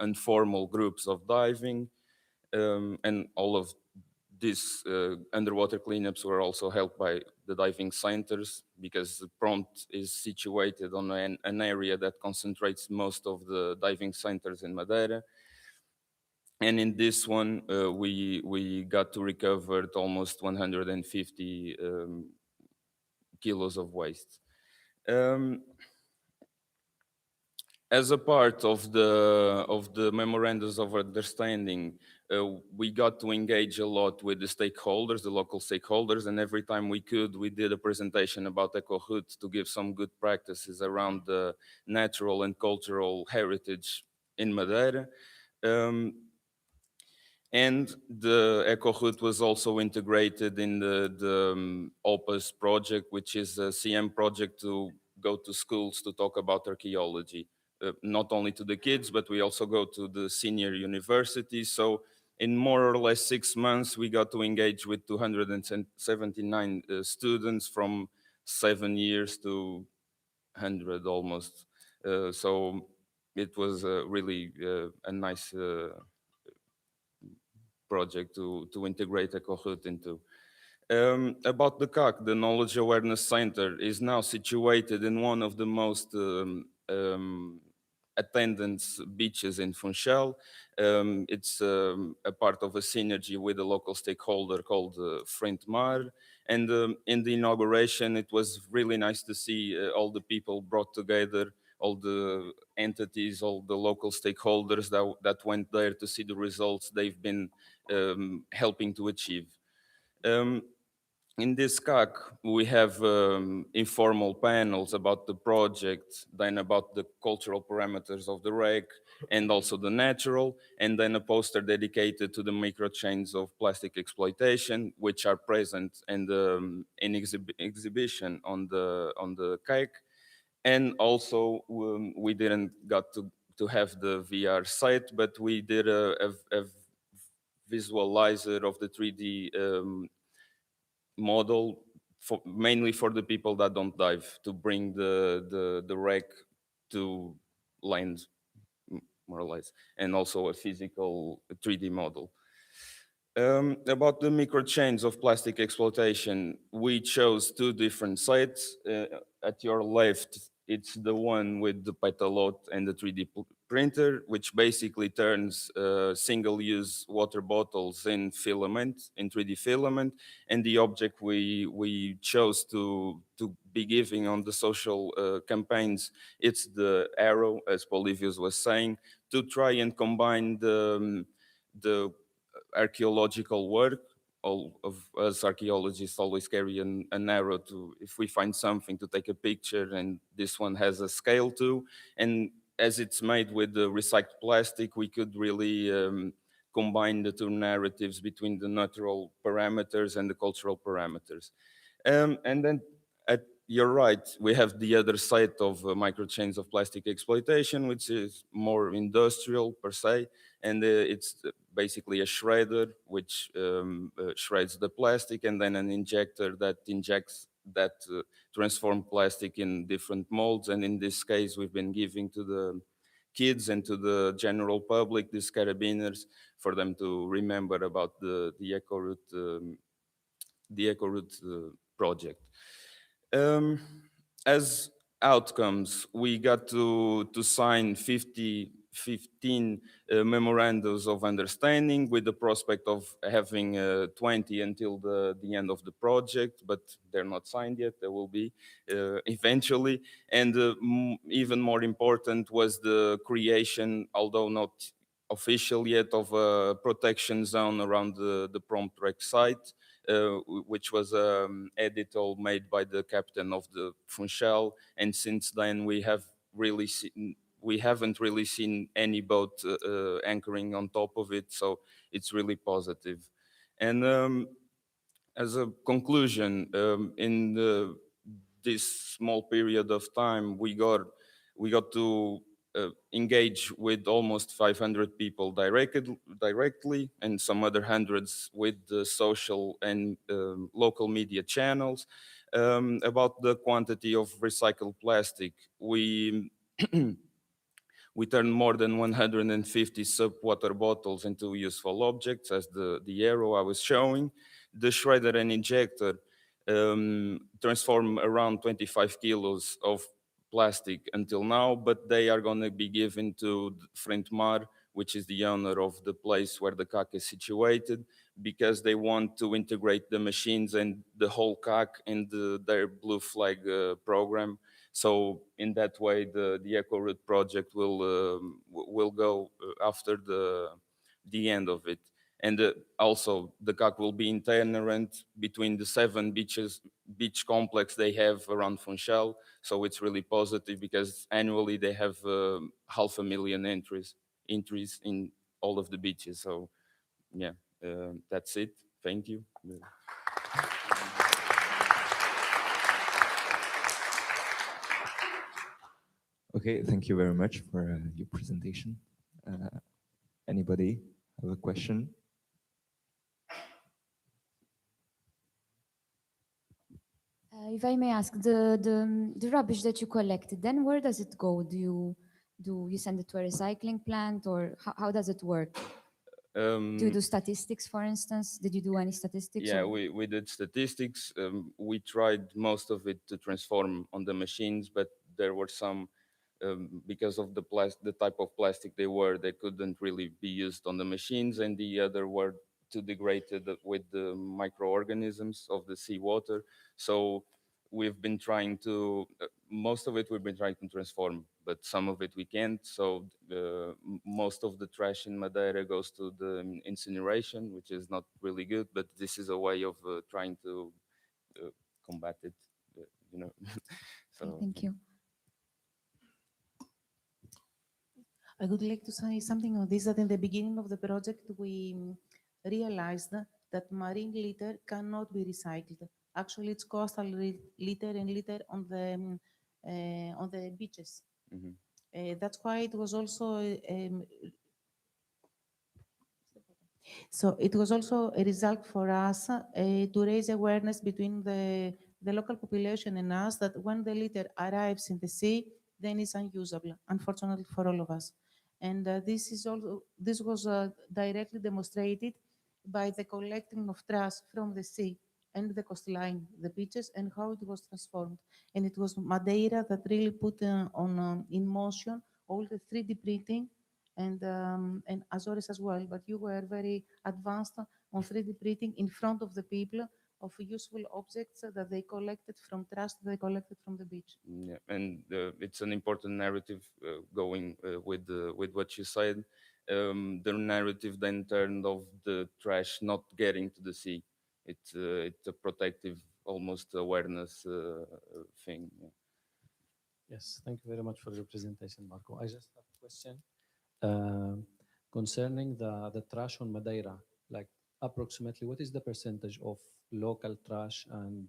informal groups of diving. And all of these underwater cleanups were also helped by the diving centers, because the prompt is situated on an area that concentrates most of the diving centers in Madeira. And in this one, we got to recover almost 150 kilos of waste. Um, as a part of the memorandums of understanding, we got to engage a lot with the stakeholders, the local stakeholders, and every time we could, we did a presentation about EcoHood to give some good practices around the natural and cultural heritage in Madeira. And the EcoHood was also integrated in the OPUS project, which is a CM project to go to schools to talk about archaeology, not only to the kids, but we also go to the senior universities. So in more or less 6 months, we got to engage with 279 students from 7 years to 100 almost. So it was really a nice project to integrate EcoHood into. About the CAC, the Knowledge Awareness Center is now situated in one of the most attendance beaches in Funchal. It's a part of a synergy with a local stakeholder called Frente Mar. And in the inauguration, it was really nice to see all the people brought together, all the entities, all the local stakeholders that went there to see the results they've been helping to achieve. In this CAC, we have informal panels about the project, then about the cultural parameters of the wreck, and also the natural, and then a poster dedicated to the microchains of plastic exploitation, which are present in exhibition on the CAC. And also, we didn't got to have the VR site, but we did a visualizer of the 3D model, mainly for the people that don't dive, to bring the wreck to land, more or less, and also a physical 3D model. About the microchains of plastic exploitation, we chose 2 different sites. At your left, it's the one with the petalot and the 3D printer, which basically turns single-use water bottles in filament, in 3D filament. And the object we chose to be giving on the social campaigns, it's the arrow, as Polyvius was saying, to try and combine the archaeological work. All of us archaeologists always carry an arrow to, if we find something, to take a picture, and this one has a scale too. And as it's made with the recycled plastic, we could really combine the 2 narratives between the natural parameters and the cultural parameters. And then at your right, we have the other side of microchains of plastic exploitation, which is more industrial per se, and it's basically a shredder which shreds the plastic, and then an injector that injects that transformed plastic in different molds. And in this case, we've been giving to the kids and to the general public these carabiners for them to remember about the EcoRoute project. As outcomes, we got to sign 15 memorandums of understanding with the prospect of having 20 until the end of the project, but they're not signed yet. They will be eventually. And even more important was the creation, although not official yet, of a protection zone around the prompt wreck site, which was editorial made by the captain of the Funchal. And since then, we haven't really seen any boat anchoring on top of it. So it's really positive. And as a conclusion, in this small period of time, we got to engage with almost 500 people directly, and some other hundreds with the social and local media channels. About the quantity of recycled plastic, we turned more than 150 sub-water bottles into useful objects, as the arrow I was showing. The shredder and injector transform around 25 kilos of plastic until now, but they are going to be given to Frentmar, which is the owner of the place where the CAC is situated, because they want to integrate the machines and the whole CAC in their Blue Flag program. So in that way, the EcoRoute project will go after the end of it. And also, the CAC will be itinerant between the 7 beach complex they have around Funchal. So it's really positive because annually they have 500,000 entries in all of the beaches. So yeah, that's it. Thank you. Okay, thank you very much for your presentation. Anybody have a question? If I may ask, the rubbish that you collected, then where does it go? Do you send it to a recycling plant, or how does it work? Do you do statistics, for instance? Did you do any statistics? Yeah, or- we did statistics. We tried most of it to transform on the machines, but there were some, because of the type of plastic they couldn't really be used on the machines, and the other were too degraded with the microorganisms of the seawater. So we've been trying to, most of it we've been trying to transform, but some of it we can't. So most of the trash in Madeira goes to the incineration, which is not really good, but this is a way of trying to combat it, you know. Okay, So thank you. I would like to say something on this, that in the beginning of the project, we realized that marine litter cannot be recycled. Actually, it's coastal litter and litter on the beaches. mhm. That's why it was also so it was also a result for us to raise awareness between the local population and us, that when the litter arrives in the sea, then it's unusable, unfortunately for all of us. And this was directly demonstrated by the collecting of trash from the sea and the coastline, the beaches, and how it was transformed. And it was Madeira that really put in motion all the 3D printing and Azores as well. But you were very advanced on 3D printing in front of the people of useful objects that they collected from trash that they collected from the beach. Yeah, and it's an important narrative going with what you said. The narrative then turned of the trash not getting to the sea. It's a protective, almost awareness thing. Yeah. Yes, thank you very much for your presentation, Marco. I just have a question concerning the trash on Madeira. Like, approximately, what is the percentage of local trash and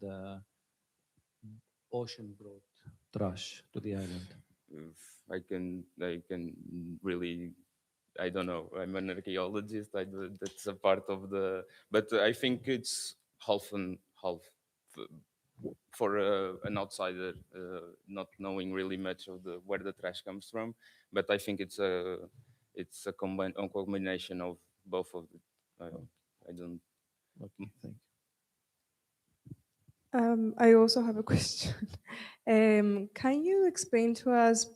ocean brought trash to the island? I can really, I don't know. I'm an archaeologist. That's a part of the, but I think it's half and half for an outsider, not knowing really much of where the trash comes from. But I think it's a combination of both of it. I don't. Okay, thank you. I also have a question. Can you explain to us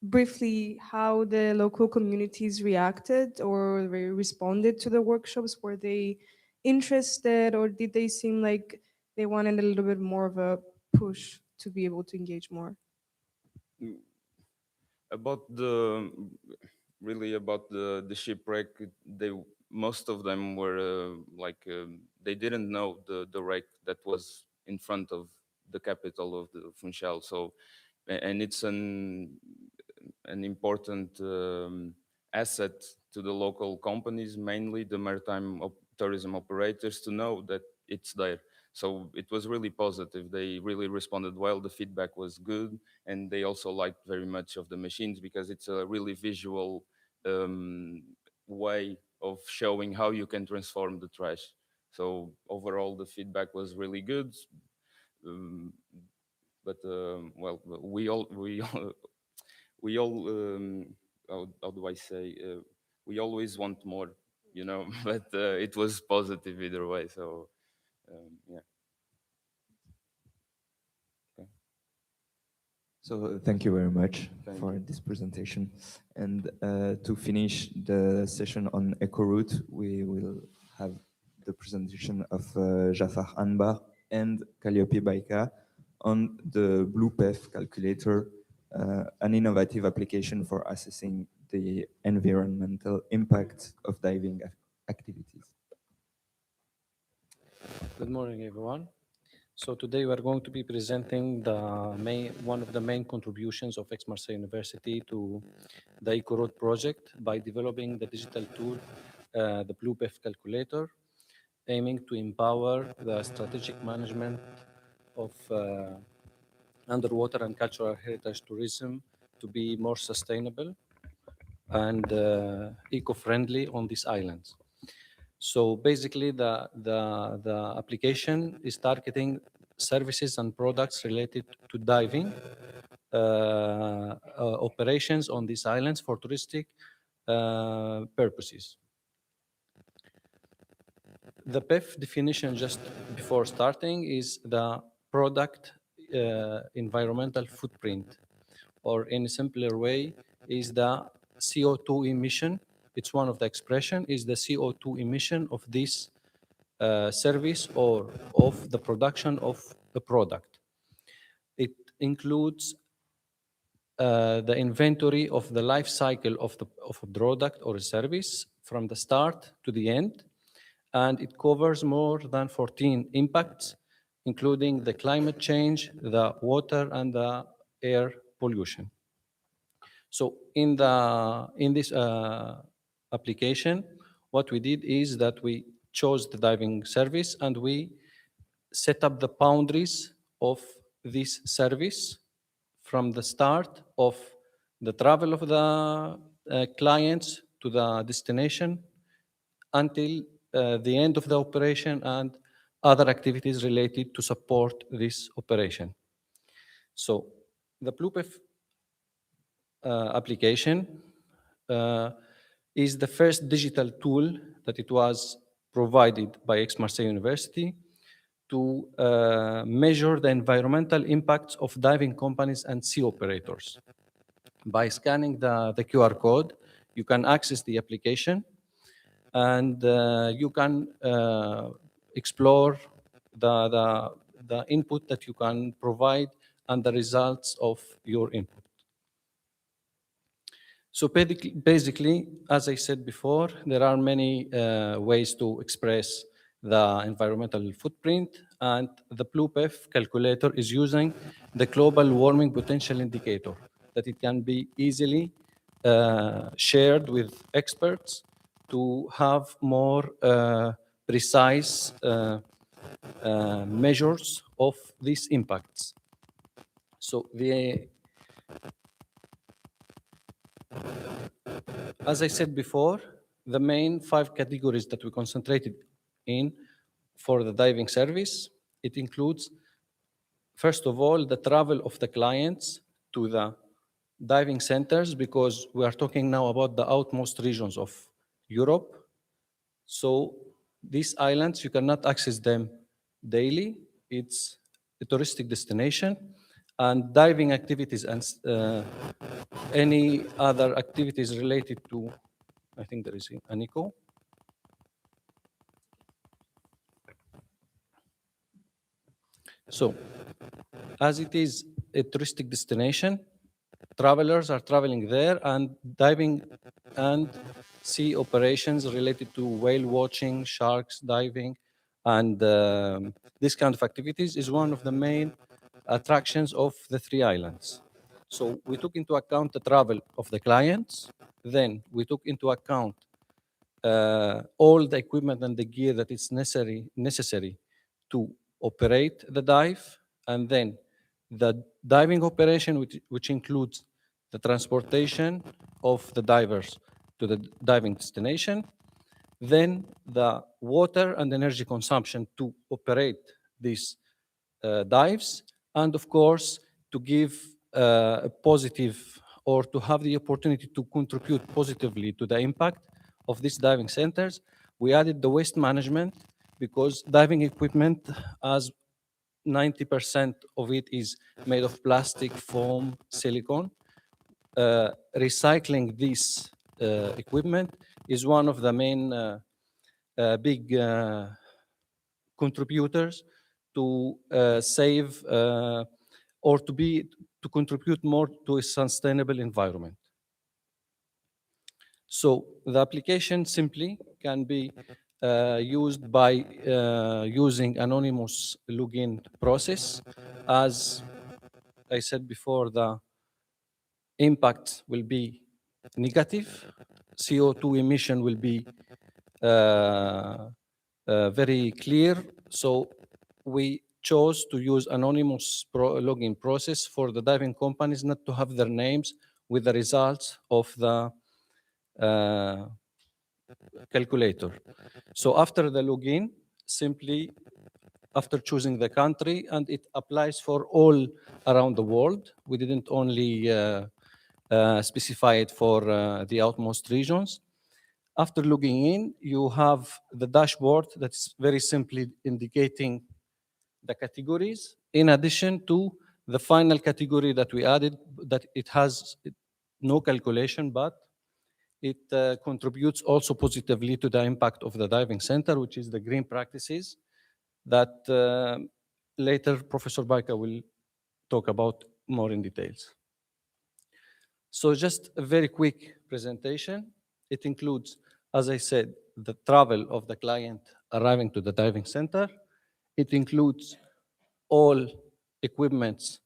briefly how the local communities reacted or they responded to the workshops? Were they interested, or did they seem like they wanted a little bit more of a push to be able to engage more? About the really about the shipwreck, they most of them were they didn't know the wreck that was in front of the capital of the Funchal. So and it's an important asset to the local companies, mainly the maritime tourism operators, to know that it's there. So it was really positive. They really responded well. The feedback was good, and they also liked very much of the machines because it's a really visual way of showing how you can transform the trash. So overall, the feedback was really good. Um, but well, we all how do I say we always want more, you know. But it was positive either way. So yeah. Okay. So thank you very much Thank for you. this presentation. And to finish the session on EcoRoute, we will have the presentation of Jafar Anbar and Calliope Baika on the BluePef calculator, an innovative application for assessing the environmental impact of diving activities. Good morning, everyone. So today we are going to be presenting one of the main contributions of Aix-Marseille University to the EcoRoad project by developing the digital tool, the BluePef calculator, aiming to empower the strategic management of underwater and cultural heritage tourism to be more sustainable and eco-friendly on these islands. So basically, the application is targeting services and products related to diving operations on these islands for touristic purposes. The PEF definition just before starting is the product environmental footprint, or in a simpler way, is the CO2 emission. It's one of the expression is the CO2 emission of this service or of the production of the product. It includes the inventory of the life cycle of a product or a service from the start to the end, and it covers more than 14 impacts, including the climate change, the water, and the air pollution. So in this application, what we did is that we chose the diving service and we set up the boundaries of this service from the start of the travel of the clients to the destination until the end of the operation and other activities related to support this operation. So the BluePef application is the first digital tool that it was provided by Aix-Marseille University to measure the environmental impacts of diving companies and sea operators. By scanning the QR code, you can access the application and you can explore the input that you can provide and the results of your input. So basically, as I said before, there are many ways to express the environmental footprint, and the BluePef calculator is using the global warming potential indicator, that it can be easily shared with experts to have more precise measures of these impacts. So as I said before, the main 5 categories that we concentrated in for the diving service, it includes, first of all, the travel of the clients to the diving centers, because we are talking now about the outmost regions of Europe. So these islands, you cannot access them daily. It's a touristic destination, and diving activities and any other activities related to, I think there is an echo. So, as it is a touristic destination, travelers are traveling there, and diving and sea operations related to whale watching, sharks, diving, and this kind of activities is one of the main attractions of the three islands. So we took into account the travel of the clients, then we took into account all the equipment and the gear that is necessary to operate the dive, and then the diving operation, which includes the transportation of the divers to the diving destination, then the water and energy consumption to operate these dives, and of course, to give a positive or to have the opportunity to contribute positively to the impact of these diving centers. We added the waste management because diving equipment, as 90% of it is made of plastic, foam, silicone. Recycling this equipment is one of the main big contributors to save or to contribute more to a sustainable environment. So the application simply can be used by using anonymous login process. As I said before, the impact will be negative. CO2 emission will be very clear. So we chose to use anonymous login process for the diving companies not to have their names with the results of the calculator. So after the login, simply after choosing the country, and it applies for all around the world. We didn't only specify it for the outmost regions. After logging in, you have the dashboard that's very simply indicating the categories, in addition to the final category that we added, that it has no calculation, but it contributes also positively to the impact of the diving center, which is the green practices that later Professor Baika will talk about more in details. So just a very quick presentation. It includes, as I said, the travel of the client arriving to the diving center. It includes all equipments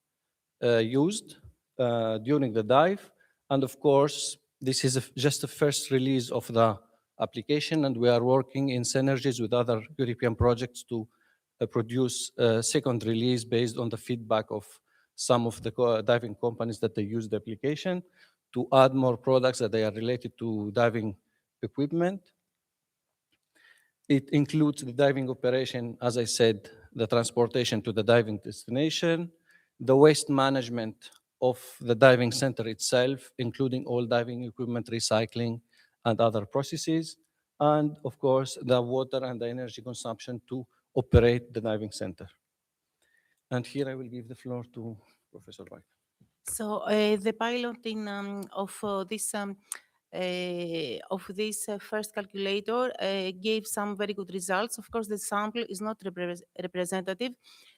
used during the dive. And of course, this is just the first release of the application, and we are working in synergies with other European projects to produce a second release based on the feedback of some of the diving companies that they use the application to add more products that they are related to diving equipment. It includes the diving operation, as I said, the transportation to the diving destination, the waste management of the diving center itself, including all diving equipment recycling and other processes, and of course, the water and the energy consumption to operate the diving center. And here I will give the floor to Professor Baik. So the piloting of this first calculator gave some very good results. Of course, the sample is not representative,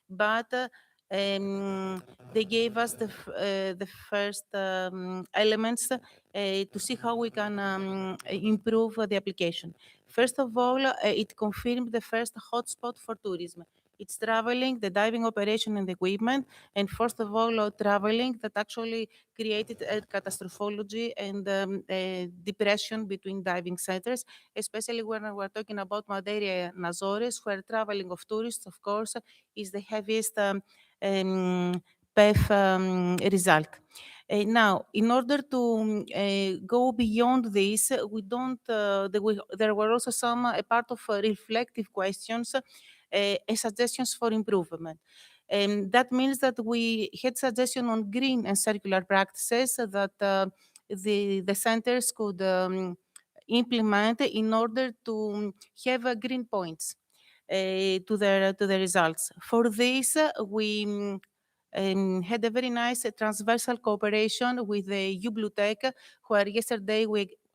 but they gave us the first elements to see how we can improve the application. First of all, it confirmed the first hotspot for tourism. It's traveling, the diving operation and the equipment, and first of all, traveling that actually created a catastrophology and depression between diving centers, especially when we're talking about Madeira and Azores, where traveling of tourists, of course, is the heaviest PEF result. Now, in order to go beyond this, there were also some a part of reflective questions, suggestions for improvement. That means that we had suggestions on green and circular practices that the centers could implement in order to have green points. to the results. For this, we had a very nice transversal cooperation with the UBlueTech, where yesterday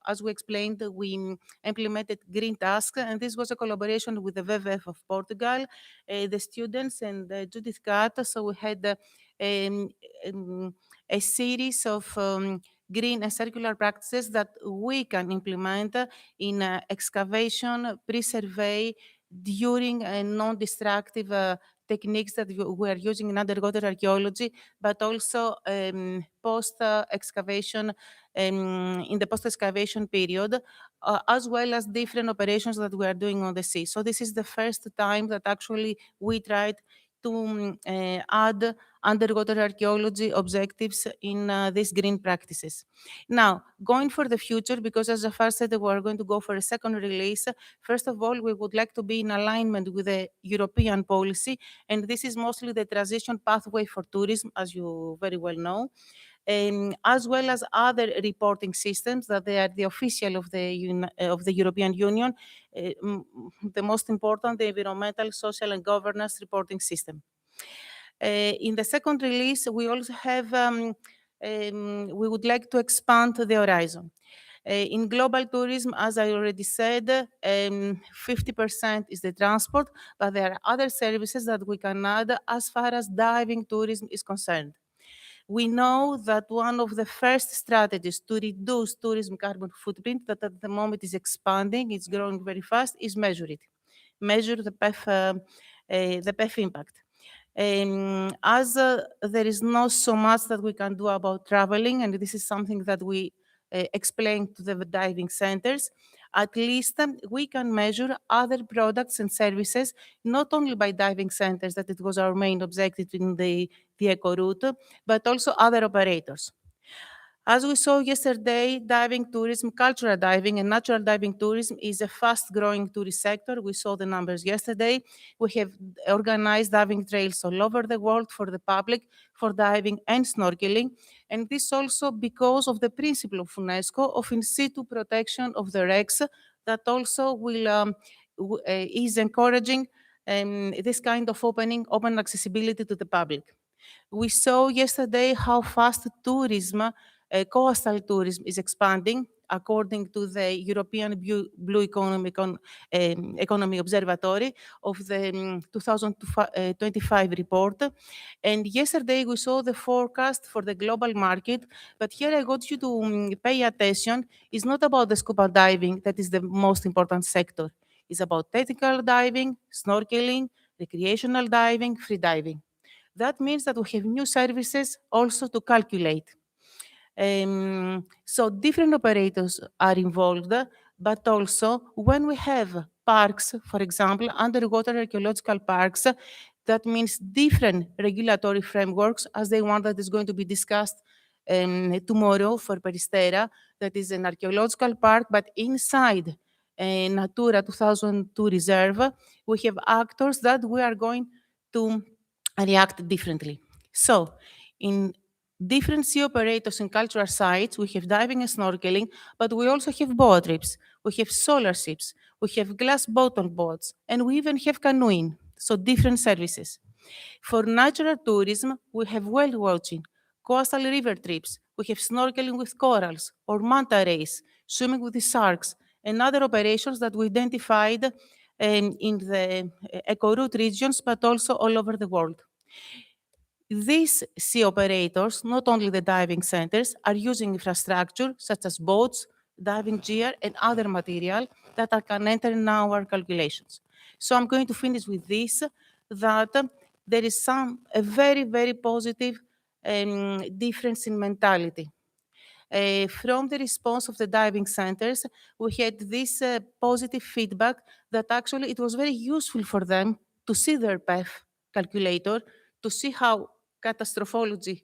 as we explained, we implemented green tasks, and this was a collaboration with the WWF of Portugal, the students, and Judith Cat. So we had a series of green and circular practices that we can implement in excavation, pre-survey, during non-destructive techniques that we are using in underwater archaeology, but also post-excavation, in the post-excavation period, as well as different operations that we are doing on the sea. So this is the first time that actually we tried to add underwater archaeology objectives in these green practices. Now, going for the future, because as Jafar said, we are going to go for a second release. First of all, we would like to be in alignment with the European policy, and this is mostly the transition pathway for tourism, as you very well know, as well as other reporting systems that they are the official of the European Union, the most important, the environmental, social, and governance reporting system. In the second release, we also have, we would like to expand the horizon. In global tourism, as I already said, 50% is the transport, but there are other services that we can add as far as diving tourism is concerned. We know that one of the first strategies to reduce tourism carbon footprint that at the moment is expanding, it's growing very fast, is measure it. Measure the PEF impact. As there is not so much that we can do about traveling, and this is something that we explain to the diving centers, at least we can measure other products and services, not only by diving centers, that it was our main objective in the eco route, but also other operators. As we saw yesterday, diving tourism, cultural diving and natural diving tourism is a fast-growing tourist sector. We saw the numbers yesterday. We have organized diving trails all over the world for the public, for diving and snorkeling. And this also because of the principle of UNESCO of in situ protection of the wrecks that also will is encouraging this kind of open accessibility to the public. We saw yesterday how fast tourism, coastal tourism is expanding according to the European Blue Economy Observatory of the 2025 report. And yesterday we saw the forecast for the global market, but here I got you to pay attention. It's not about the scuba diving that is the most important sector. It's about technical diving, snorkeling, recreational diving, free diving. That means that we have new services also to calculate. So different operators are involved, but also when we have parks, for example, underwater archaeological parks, that means different regulatory frameworks as the one that is going to be discussed tomorrow for Peristera, that is an archaeological park, but inside a Natura 2002 reserve, we have actors that we are going to react differently. So in different sea operators and cultural sites, we have diving and snorkeling, but we also have boat trips, we have solar ships, we have glass bottom boats, and we even have canoeing, so different services. For natural tourism, we have whale watching, coastal river trips, we have snorkeling with corals or manta rays, swimming with the sharks, and other operations that we identified in the eco-route regions, but also all over the world. These sea operators, not only the diving centers, are using infrastructure such as boats, diving gear, and other material that can enter in our calculations. So I'm going to finish with this, that there is a very, very positive difference in mentality. From the response of the diving centers, we had this positive feedback that actually it was very useful for them to see their PEF calculator, to see how catastrophology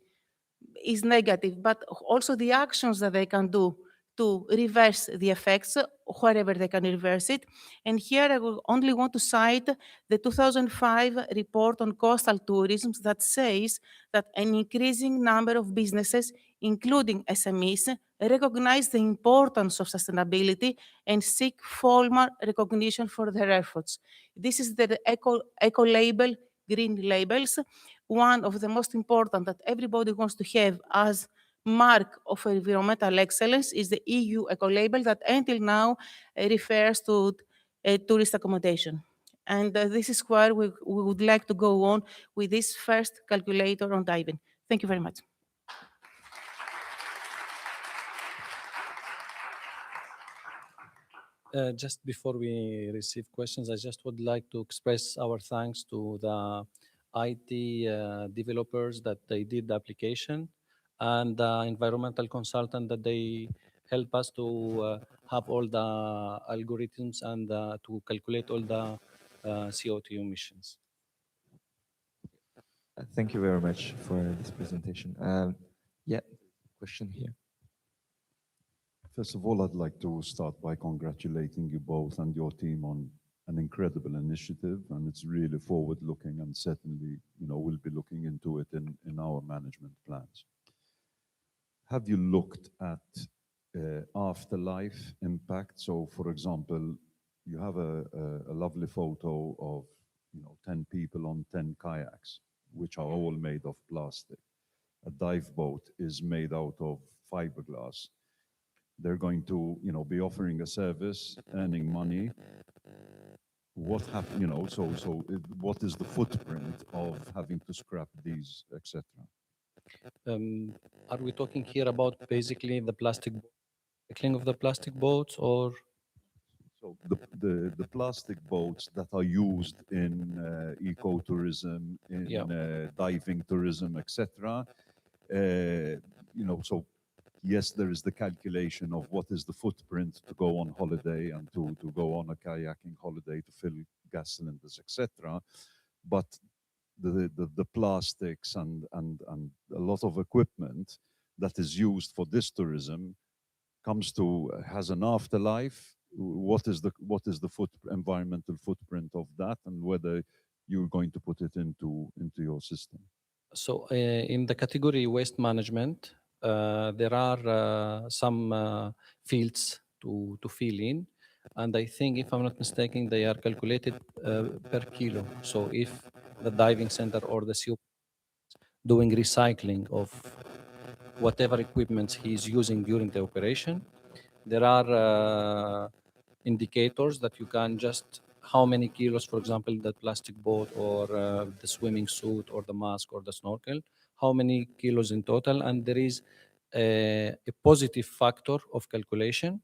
is negative, but also the actions that they can do to reverse the effects wherever they can reverse it. And here I will only want to cite the 2005 report on coastal tourism that says that an increasing number of businesses, including SMEs, recognize the importance of sustainability and seek formal recognition for their efforts. This is the eco label, green labels, one of the most important that everybody wants to have as mark of environmental excellence is the EU eco label that until now refers to tourist accommodation. And this is where we would like to go on with this first calculator on diving. Thank you very much. Just before we receive questions, I just would like to express our thanks to the IT developers that they did the application and the environmental consultant that they help us to have all the algorithms and to calculate all the CO2 emissions. Thank you very much for this presentation. Yeah, question here. First of all, I'd like to start by congratulating you both and your team on an incredible initiative, and it's really forward-looking, and certainly, we'll be looking into it in our management plans. Have you looked at afterlife impact? So, for example, you have a lovely photo of 10 people on 10 kayaks, which are all made of plastic. A dive boat is made out of fiberglass. They're going to, be offering a service, earning money. What happened, what is the footprint of having to scrap these, etc.? Are we talking here about basically the recycling of the plastic boats, or? So the plastic boats that are used in ecotourism, in diving tourism, etc. So yes, there is the calculation of what is the footprint to go on holiday and to go on a kayaking holiday to fill gas cylinders, etc. But the plastics and a lot of equipment that is used for this tourism has an afterlife. What is the environmental footprint of that, and whether you're going to put it into your system? So in the category waste management, there are some fields to fill in. And I think, if I'm not mistaken, they are calculated per kilo. So if the diving center or the CO doing recycling of whatever equipment he is using during the operation, there are indicators that you can just how many kilos, for example, the plastic boat or the swimming suit or the mask or the snorkel, how many kilos in total. And there is a positive factor of calculation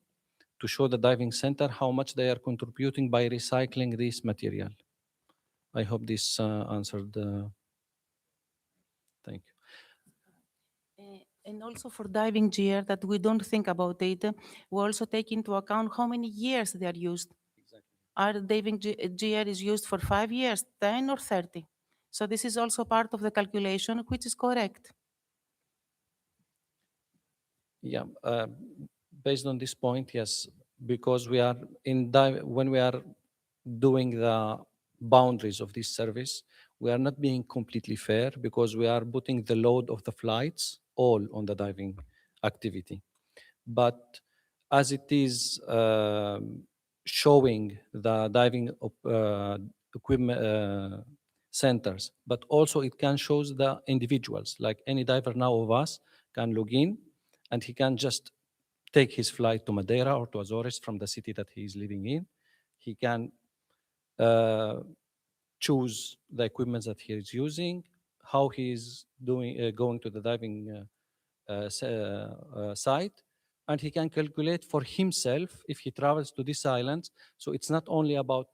to show the diving center how much they are contributing by recycling this material. I hope this answered. Thank you. And also for diving gear, that we don't think about it, we also take into account how many years they are used. Exactly. Our diving gear is used for 5 years, 10 or 30. So this is also part of the calculation, which is correct. Yeah, based on this point, yes, because we are when we are doing the boundaries of this service, we are not being completely fair because we are putting the load of the flights all on the diving activity. But as it is showing the diving equipment centers, but also it can show the individuals, like any diver now of us can log in and he can just take his flight to Madeira or to Azores from the city that he is living in. He can choose the equipment that he is using, how he is going to the diving site, and he can calculate for himself if he travels to these islands. So it's not only about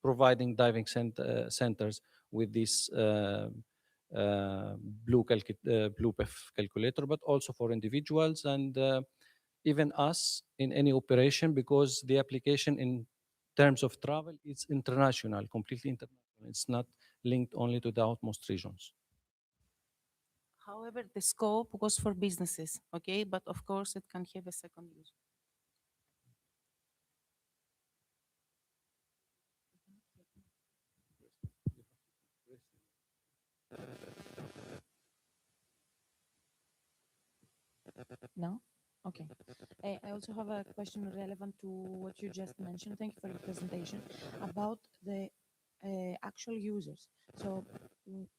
providing diving centers with this BluePEF calculator, but also for individuals and even us in any operation, because the application in terms of travel is international, completely international. It's not linked only to the outmost regions. However, the scope was for businesses, okay? But of course, it can have a second use. No? Okay. I also have a question relevant to what you just mentioned. Thank you for your presentation about the actual users. So,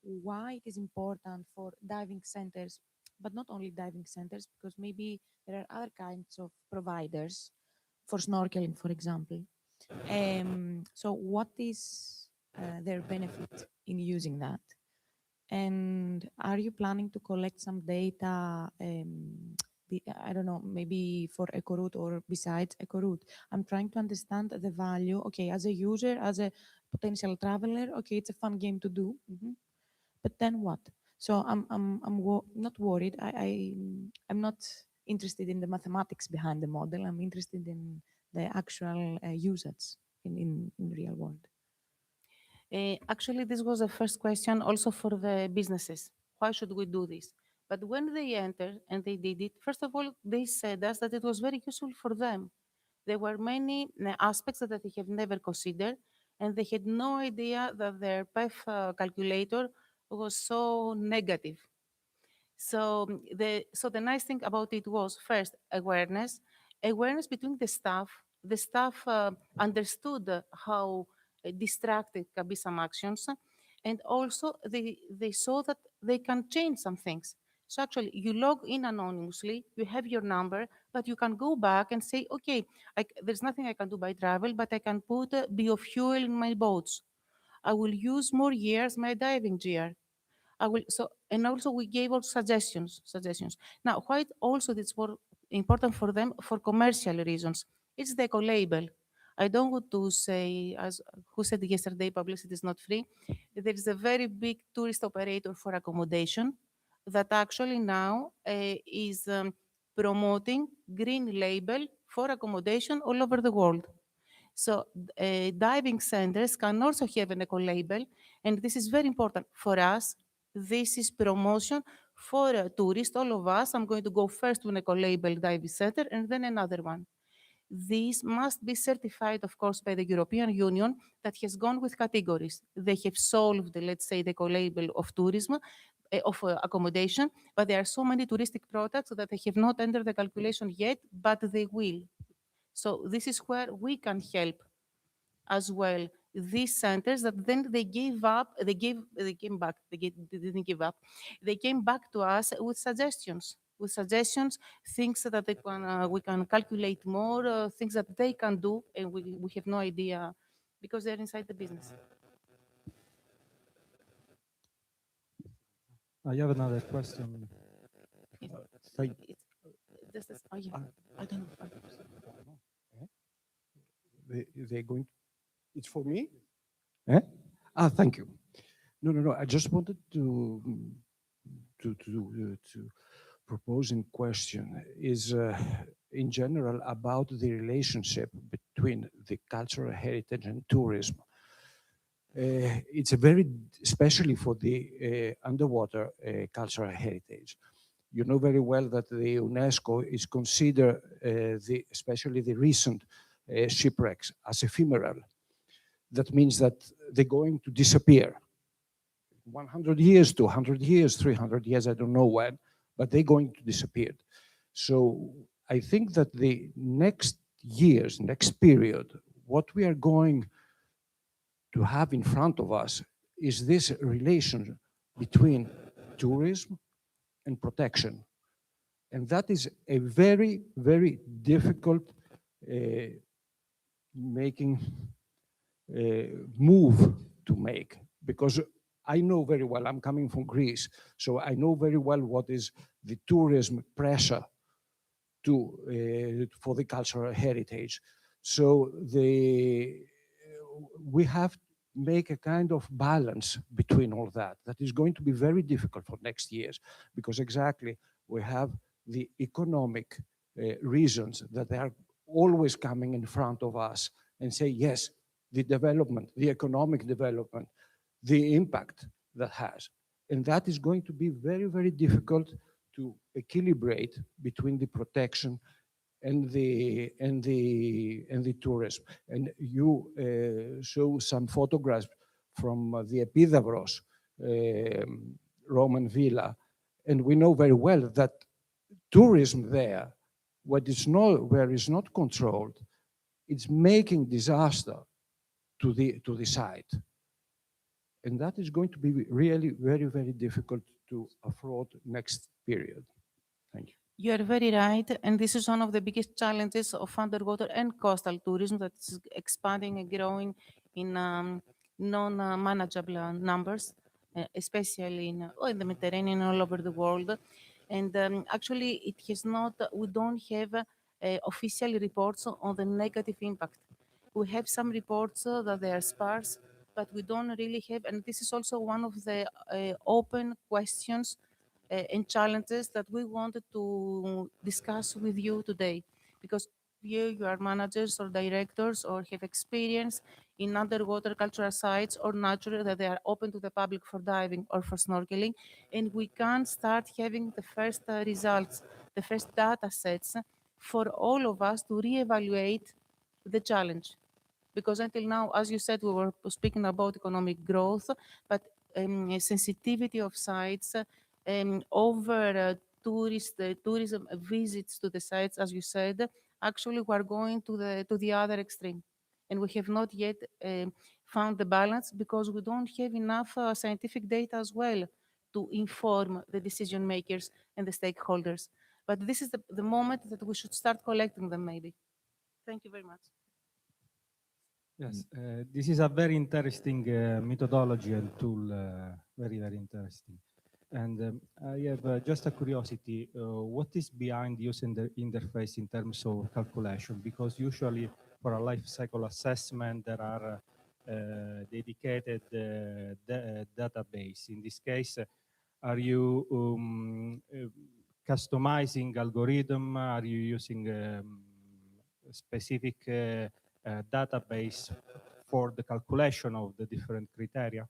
why it is important for diving centers, but not only diving centers, because maybe there are other kinds of providers for snorkeling, for example. So, what is their benefit in using that? And are you planning to collect some data, I don't know, maybe for EcoRoute or besides EcoRoute? I'm trying to understand the value. Okay, as a user, as a potential traveler, okay, it's a fun game to do. But then what? So not worried. I'm not interested in the mathematics behind the model. I'm interested in the actual usage in real world. Actually, this was the first question also for the businesses. Why should we do this? But when they entered and they did it, first of all, they said us that it was very useful for them. There were many aspects that they have never considered, and they had no idea that their PEF calculator was so negative. So the nice thing about it was first awareness between the staff. The staff understood how distracted can be some actions, and also they saw that they can change some things. So actually, you log in anonymously, you have your number, but you can go back and say, okay, there's nothing I can do by travel, but I can put biofuel in my boats. I will use more years my diving gear. I will and also we gave all suggestions. Now, why also it's more important for them for commercial reasons. It's the eco-label. I don't want to say, as who said yesterday, publicity is not free. There is a very big tourist operator for accommodation that actually now is promoting green label for accommodation all over the world. So diving centers can also have an eco label, and this is very important for us. This is promotion for tourists, all of us. I'm going to go first to an eco label diving center and then another one. This must be certified, of course, by the European Union that has gone with categories. They have solved, let's say, the eco label of tourism, of accommodation, but there are so many touristic products that they have not entered the calculation yet, but they will. So this is where we can help as well these centers that then they gave up, they came back, they didn't give up. They came back to us with suggestions, things that we can calculate more, things that they can do, and we have no idea because they're inside the business. I have another question. Thank- Oh, yeah. I don't know. they're going. It's for me. Eh? Thank you. No. I just wanted to propose in question is in general about the relationship between the cultural heritage and tourism. It's a very, especially for the underwater cultural heritage. You know very well that the UNESCO is considered, especially the recent shipwrecks, as ephemeral. That means that they're going to disappear. 100 years, 200 years, 300 years, I don't know when, but they're going to disappear. So I think that the next years, next period, what we are going to have in front of us is this relation between tourism and protection. And that is a very, very difficult move to make, because I know very well, I'm coming from Greece, so I know very well what is the tourism pressure for the cultural heritage. So we have to make a kind of balance between all that. That is going to be very difficult for next years, because exactly we have the economic reasons that they are always coming in front of us and say, yes, the development, the economic development, the impact that has. And that is going to be very, very difficult to equilibrate between the protection and the tourism. And you show some photographs from the Epidavros Roman villa, and we know very well that tourism there where it's not controlled, it's making disaster to the site. And that is going to be really very, very difficult to afford next period. Thank you. You are very right, and this is one of the biggest challenges of underwater and coastal tourism that is expanding and growing in non-manageable numbers, especially in the Mediterranean, all over the world. And actually, it has not. We don't have official reports on the negative impact. We have some reports that they are sparse, but we don't really have. And this is also one of the open questions and challenges that we wanted to discuss with you today, because you are managers or directors or have experience in underwater cultural sites or naturally that they are open to the public for diving or for snorkeling, and we can start having the first results, the first data sets for all of us to reevaluate the challenge. Because until now, as you said, we were speaking about economic growth, but sensitivity of sites over tourism visits to the sites, as you said, actually we are going to the other extreme, and we have not yet found the balance because we don't have enough scientific data as well to inform the decision makers and the stakeholders. But this is the moment that we should start collecting them, maybe. Thank you very much. Yes, this is a very interesting methodology and tool, very, very interesting. And I have just a curiosity, what is behind using the interface in terms of calculation? Because usually for a life cycle assessment, there are dedicated database. In this case, are you customizing algorithm? Are you using specific database for the calculation of the different criteria?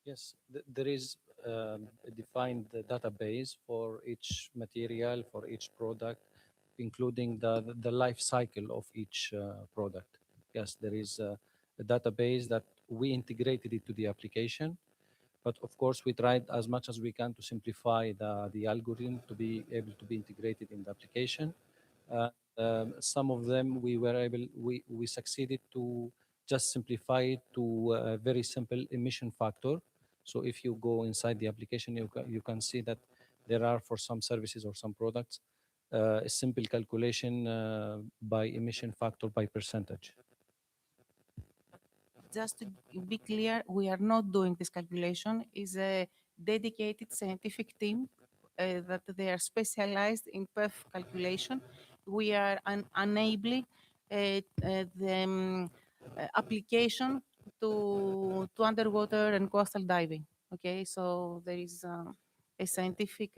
Yes, there is a defined database for each material, for each product, including the life cycle of each product. Yes, there is a database that we integrated into the application, but of course we tried as much as we can to simplify the algorithm to be able to be integrated in the application. Some of them we succeeded to just simplify it to a very simple emission factor. So if you go inside the application, you can see that there are, for some services or some products, a simple calculation by emission factor by percentage. Just to be clear, we are not doing this calculation. It's a dedicated scientific team that they are specialized in PEF calculation. We are enabling the application to underwater and coastal diving. Okay, so there is a scientific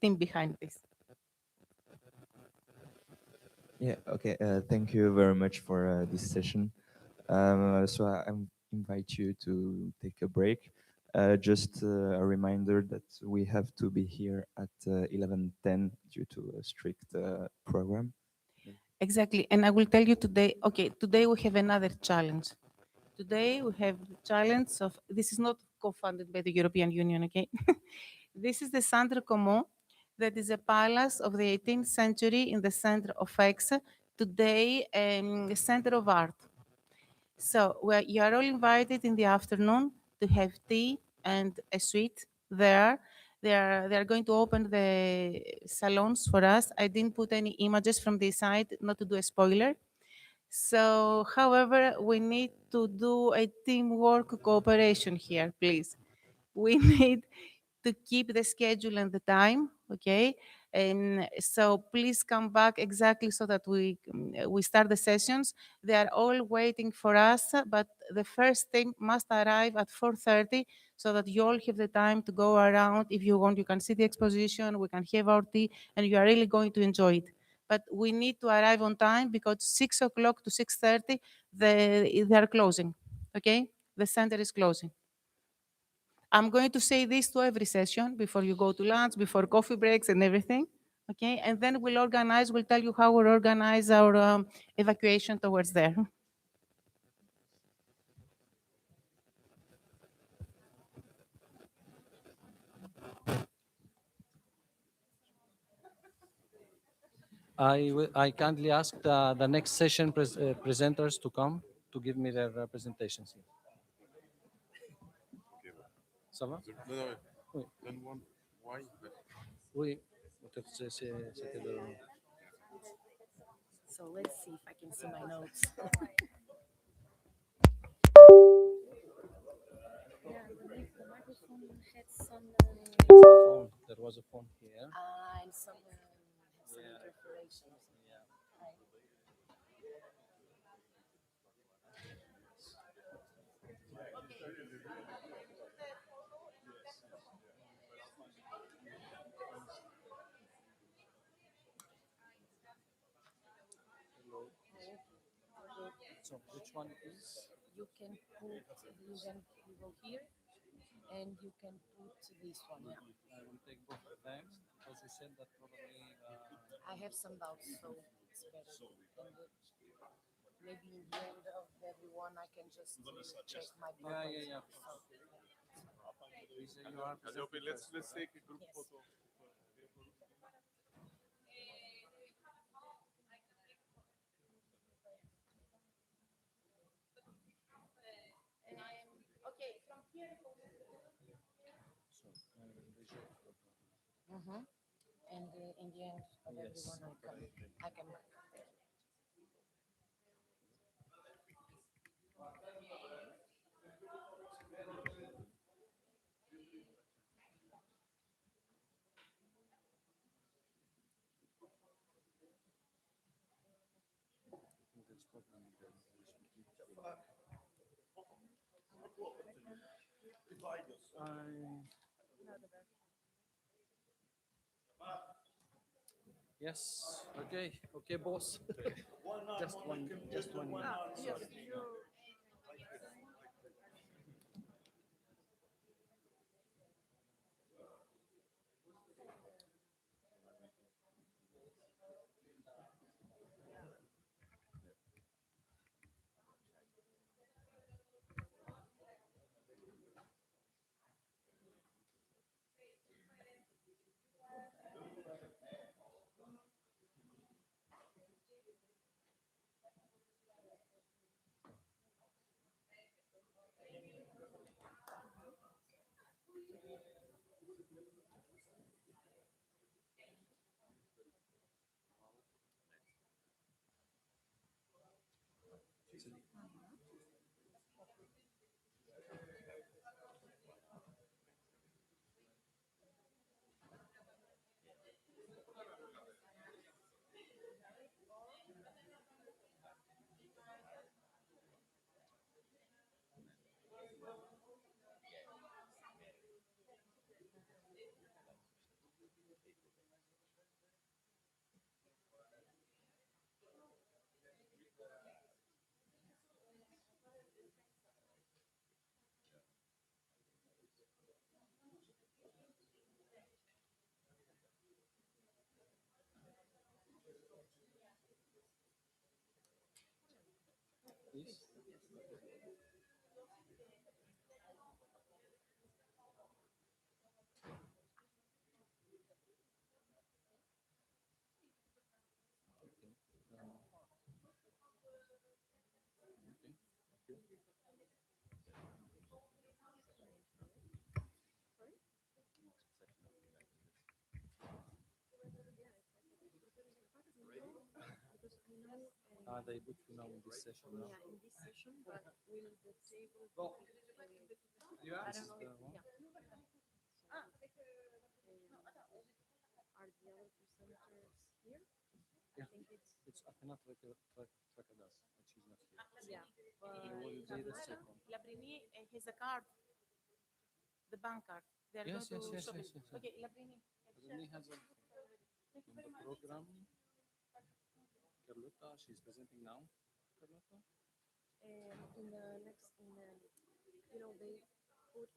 team behind this. Yeah, okay. Thank you very much for this session. So I invite you to take a break. Just a reminder that we have to be here at 11:10 due to a strict program. Exactly. And I will tell you today, okay, today we have another challenge. Today we have the challenge of, this is not co-funded by the European Union, okay? This is the Centre Commun, that is a palace of the 18th century in the center of Aix, today a center of art. So you are all invited in the afternoon to have tea and a sweet there. They are going to open the salons for us. I didn't put any images from the side, not to do a spoiler. So, however, we need to do a teamwork cooperation here, please. We need to keep the schedule and the time, okay? And so please come back exactly so that we start the sessions. They are all waiting for us, but the first thing must arrive at 4:30 so that you all have the time to go around. If you want, you can see the exposition, we can have our tea, and you are really going to enjoy it. But we need to arrive on time because 6 o'clock to 6:30, they are closing, okay? The center is closing. I'm going to say this to every session before you go to lunch, before coffee breaks and everything, okay? And then we'll tell you how we'll organize our evacuation towards there. I kindly ask the next session presenters to come to give me their presentations. Ça va? Oui. Oui. Peut-être c'était le... So let's see if I can see my notes. Yeah, I believe the microphone had some. There was a phone here. And some interference. Yeah. So which one is? You can put you go here, and you can put this one. Yeah. I will take both of them because you said that probably. I have some doubts, so it's better. And maybe in the end of everyone, I can just check my Yeah, buttons. yeah. So, You are Calliope, let's take a group yes. photo. And I am okay from here. And in the end of Yes. everyone, I can. Yes. Okay. Okay, boss. Just one. Just one. Sorry. Please. They put you now in this session. Yeah, in this session, but will the table? Yeah. I This don't is know. the one. Are the other presenters here? Yeah. I think It's Athena Trakadas, but she's not here. yeah. You will be the second. Labrini has a card, the bank card. They are Yes, going to yes, show yes, it. yes, yes. Okay, Labrini. Really has a in the program. Carlota, she's presenting now. Carlota? In the next, they put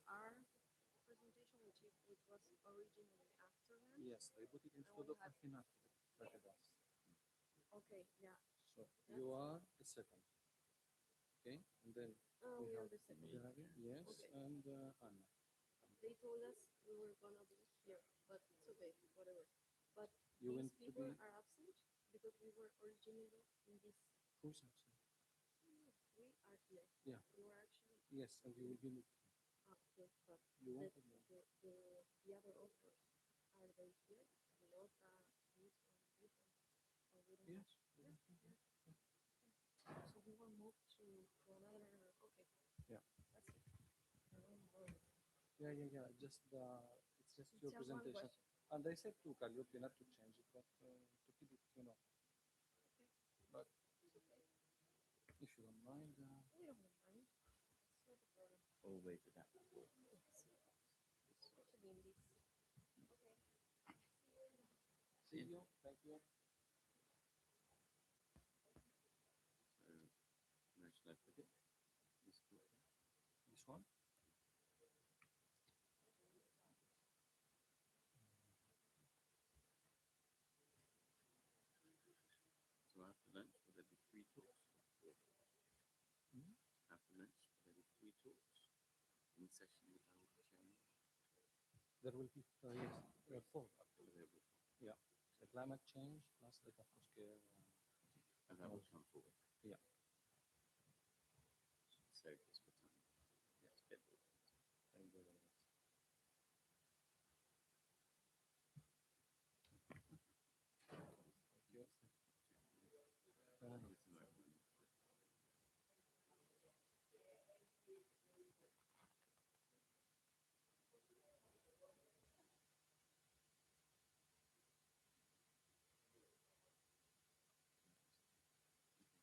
our presentation, which was originally after them. Yes, they put it instead of Athena Trakadas. Okay, yeah. So you are the second. Okay, and then We are have the second. Gary, yes, Okay. and Anna. They told us we were gonna be here, but it's okay, whatever. But You these want to people be are absent Full subsidy. We are here. Yeah. You are actually. Yes, and you will be moved. Yes, but You wanted me. the other offers, are they here? Lota, this one, or we don't Yes. know? Yes. So we will move to another, okay. Yeah. That's it. I don't worry. Yeah. Just it's just your Just one presentation. question. And I said to Calliope not to change it, but to keep it, But if you don't mind. We don't mind. It's not a problem. All the way to that. Especially in this. Okay. See you. Thank you. This one? So after lunch, will there be 3 talks? After lunch, will there be 3 talks? In session with our chairman? There will be yes, 4 actually. There will be. Yeah. The climate change plus the atmosphere. And that will come forward. Yeah. Save this for time. Yes, get it. Thank you very much.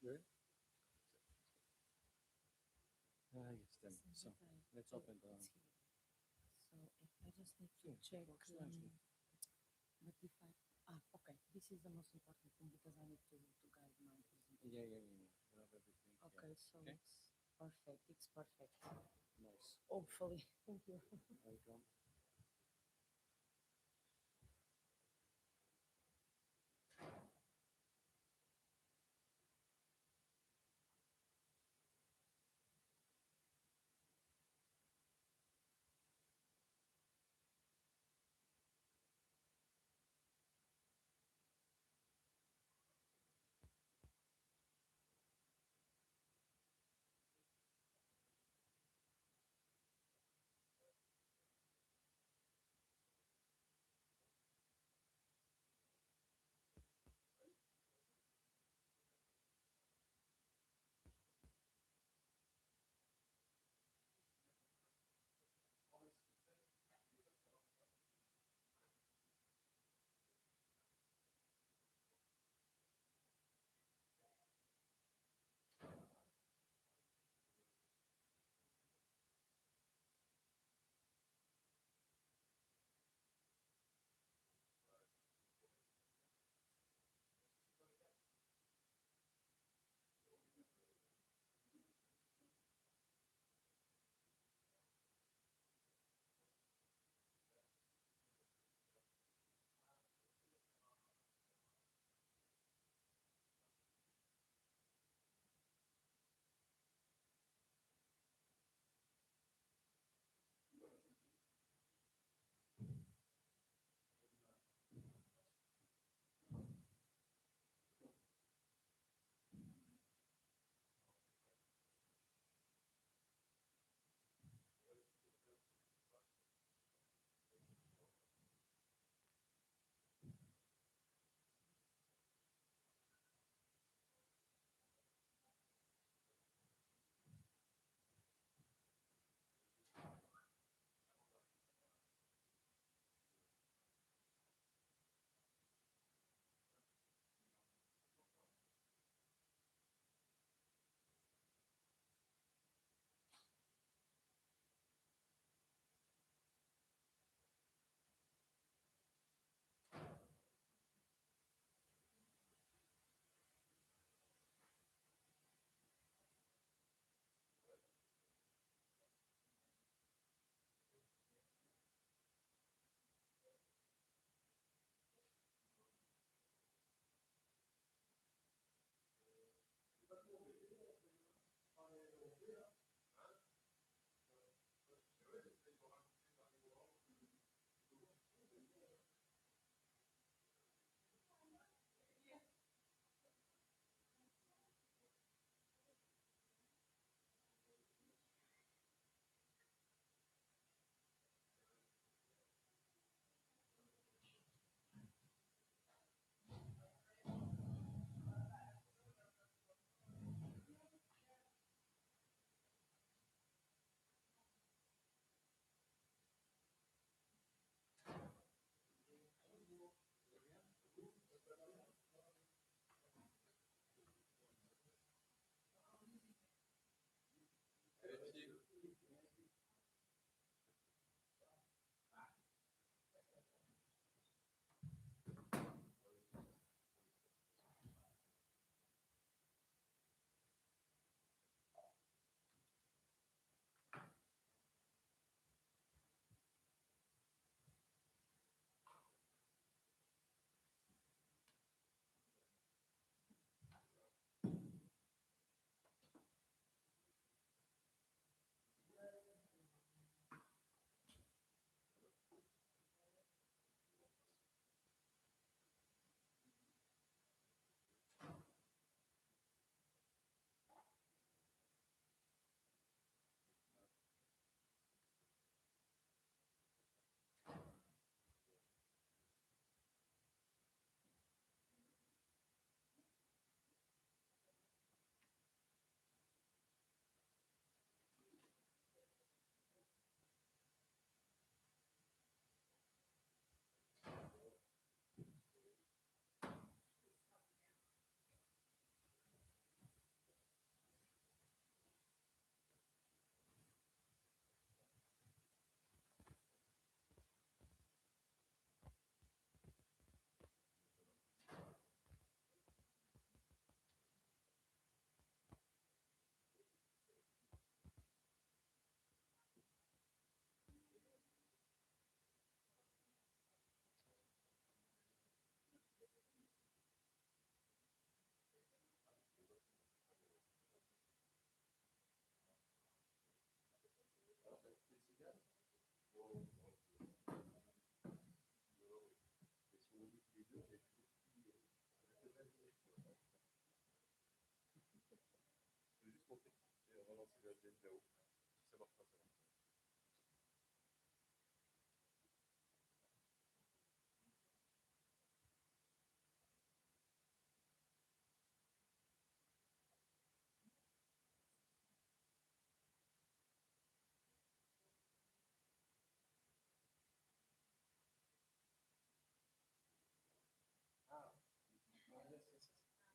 Good. Yes, then. So let's open the. So I just need to Yeah, check. works nicely. But if okay, this is the most important thing because I need to guide my presentation. Yeah. You have everything. Okay, so Okay. it's perfect. It's perfect. Nice. Hopefully. Thank you. Welcome.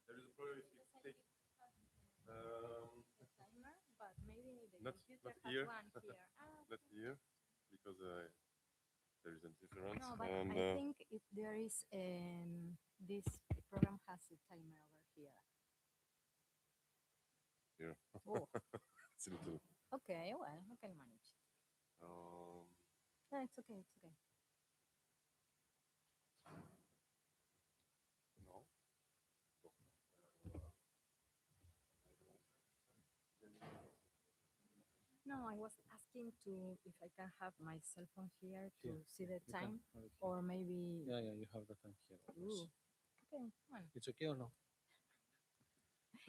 There is a problem if you take Timer, but maybe the not computer has here, one here. not here, because there is a difference. No, but and I think there is this program has a timer over here. here. Oh. It's a little. Okay, well, I can manage. No, it's okay, it's okay. No. No, I was asking to if I can have my cell phone here to Yeah, see the you can time, have it here. or maybe. Yeah, you have the time here. Ooh. Okay, well. It's okay or no?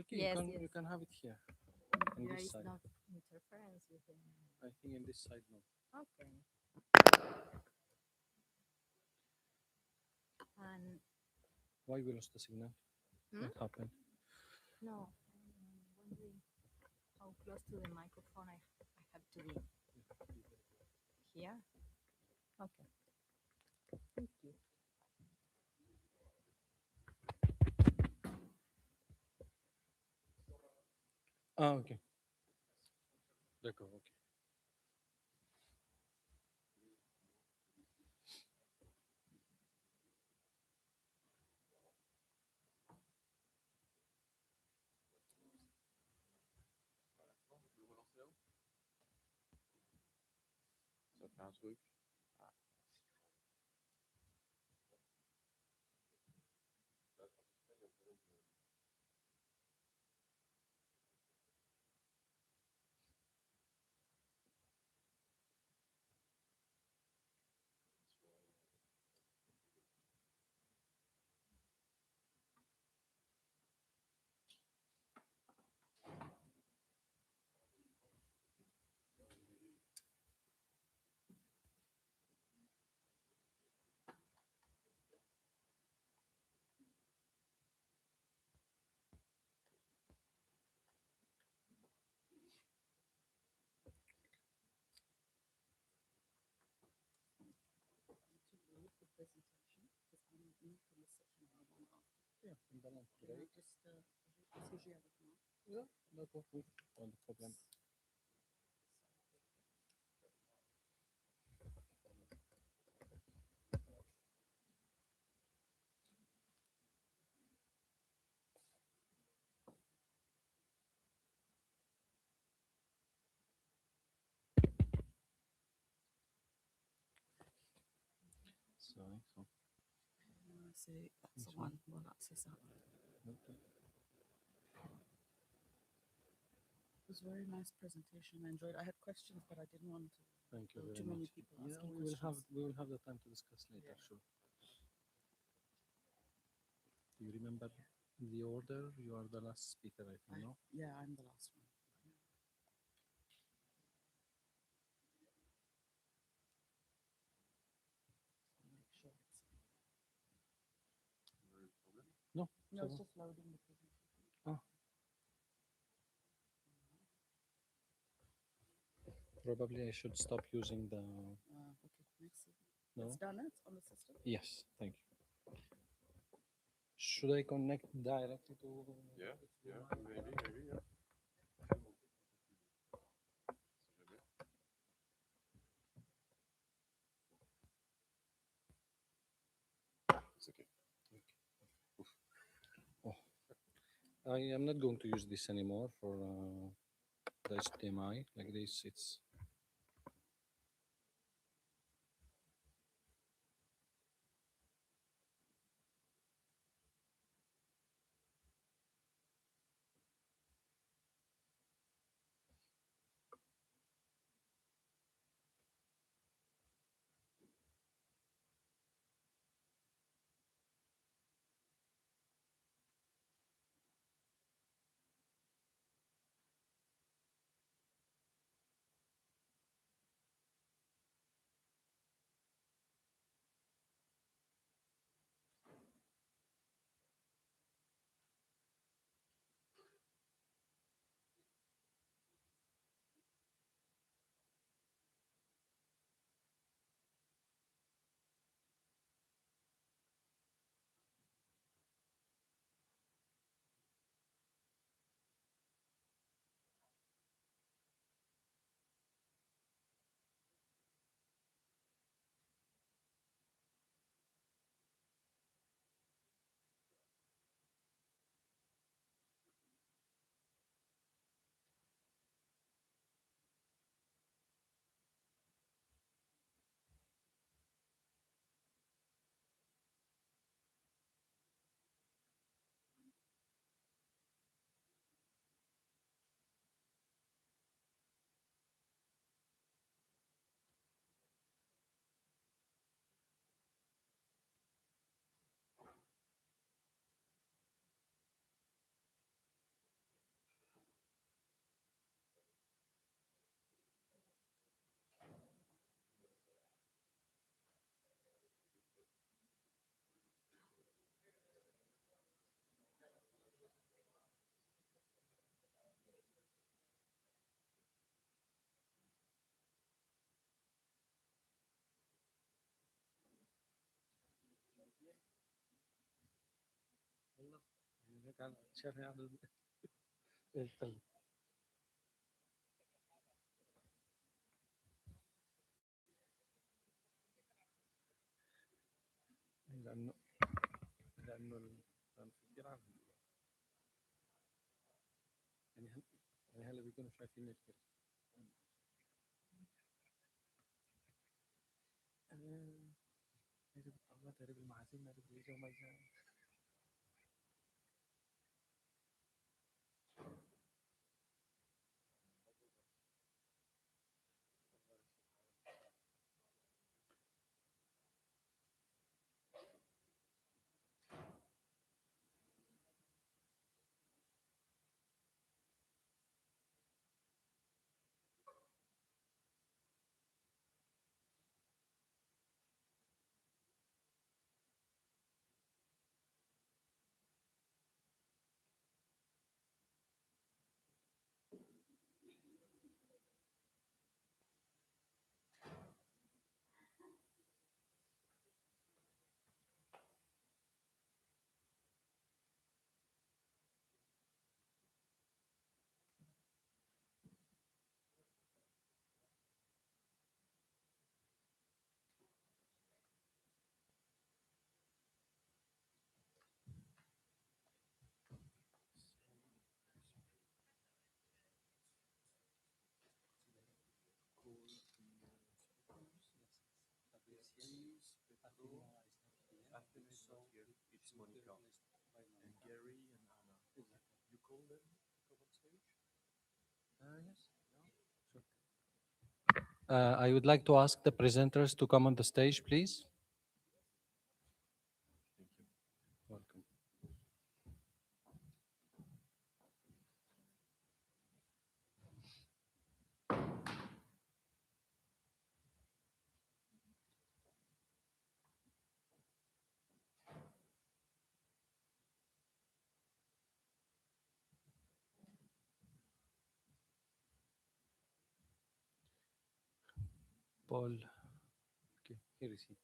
Okay, Yes, you yes. can have it here. On There this is side. not interference with the. I think in this side, no. Okay. And Why we lost the signal? What happened? no, I'm wondering how close to the microphone I have to be. Here? Okay. Thank you. Ah, okay. D'accord, okay. Ça fait un truc. Yeah, in the lunch break. Siéger avec moi. Yeah, d'accord, oui, pas de problème. Sorry, so. C'est one, voilà, c'est ça. Okay. It was a very nice presentation. I enjoyed. I had questions, but I didn't want to. Thank you very too many much. people Yeah, asking we will have questions. the time to discuss later, Yeah. sure. Do you remember the order? You are the last speaker, I think, no? Yeah, I'm the last one. Make sure it's. No, No, c'est it's bon. just loading the presentation. Ah. Probably I should stop using the. Okay, next. No? It's done. It's on the system. Yes, thank you. Should I connect directly to? Yeah, maybe, yeah. It's okay. Oh. I am not going to use this anymore for the HDMI like this. It's. الانفجار يعني هلا بيكونوا شايفين الكل. الله تقريبا المحاسين ما تقريبا ما It's Monica and Gary and Anna. You call them to come on stage? Yes. I would like to ask the presenters to come on the stage, please. Thank you. Welcome. Paul. Okay, here is it.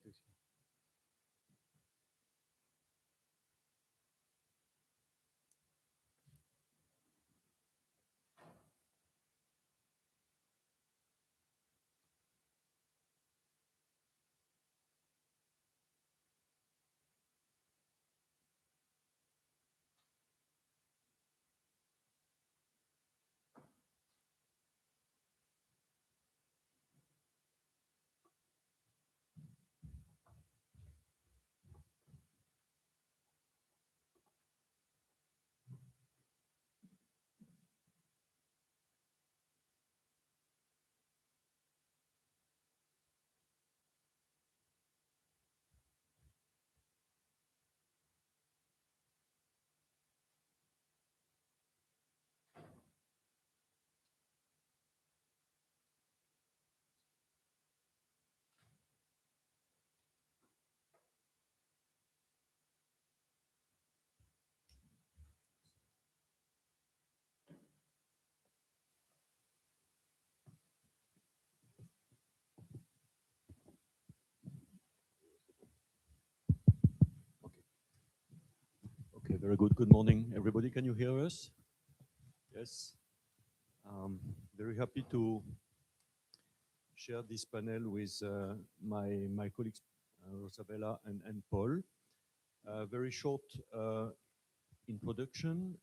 Okay, very good. Good morning, everybody. Can you hear us? Yes. Very happy to share this panel with my colleagues, Rosabella and Paul. Very short introduction.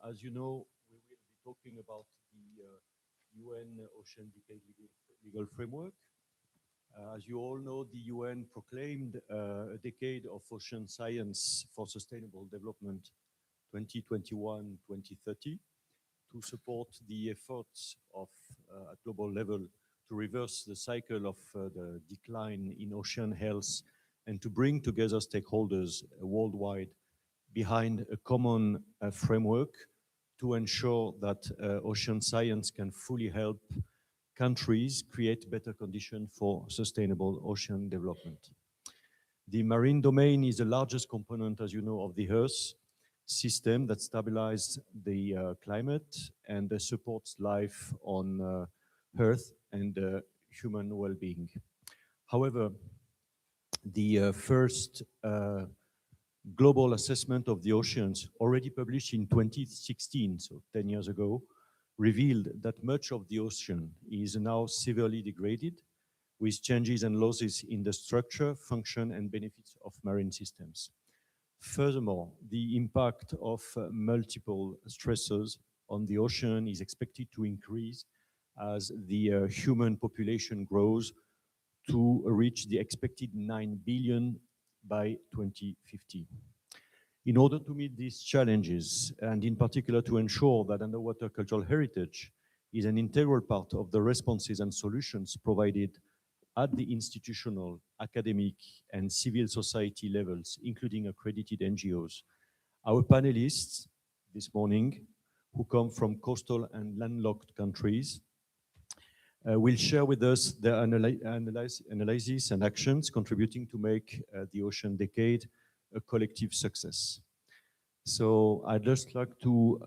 As you know, we will be talking about the UN Ocean Decade legal framework. As you all know, the UN proclaimed a decade of ocean science for sustainable development 2021-2030 to support the efforts of at global level to reverse the cycle of the decline in ocean health and to bring together stakeholders worldwide behind a common framework to ensure that ocean science can fully help countries create better conditions for sustainable ocean development. The marine domain is the largest component, as you know, of the Earth system that stabilizes the climate and supports life on Earth and human well-being. However, the first global assessment of the oceans, already published in 2016, so 10 years ago, revealed that much of the ocean is now severely degraded, with changes and losses in the structure, function, and benefits of marine systems. Furthermore, the impact of multiple stressors on the ocean is expected to increase as the human population grows to reach the expected 9 billion by 2050. In order to meet these challenges, and in particular to ensure that underwater cultural heritage is an integral part of the responses and solutions provided at the institutional, academic, and civil society levels, including accredited NGOs, our panelists this morning, who come from coastal and landlocked countries, will share with us their analysis and actions contributing to make the Ocean Decade a collective success. So I'd just like to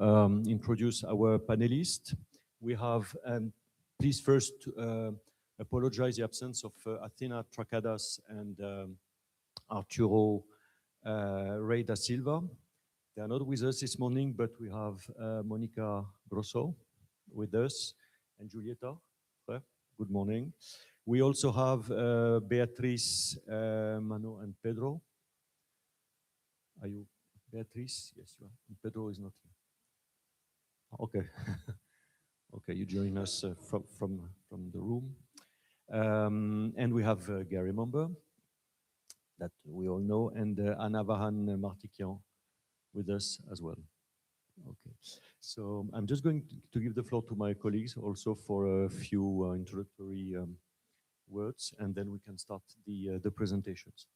introduce our panelists. We have, please first apologize the absence of Athena Trakadas and Arturo Rey da Silva. They are not with us this morning, but we have Monica Grosso with us and Julieta. Good morning. We also have Beatriz, Mano, and Pedro. Are you Beatriz? Yes, you are. And Pedro is not here. Okay. Okay, you join us from the room. And we have Gary Momber, that we all know, and Anna Vahan Martikian with us as well. Okay, so I'm just going to give the floor to my colleagues also for a few introductory words, and then we can start the presentations.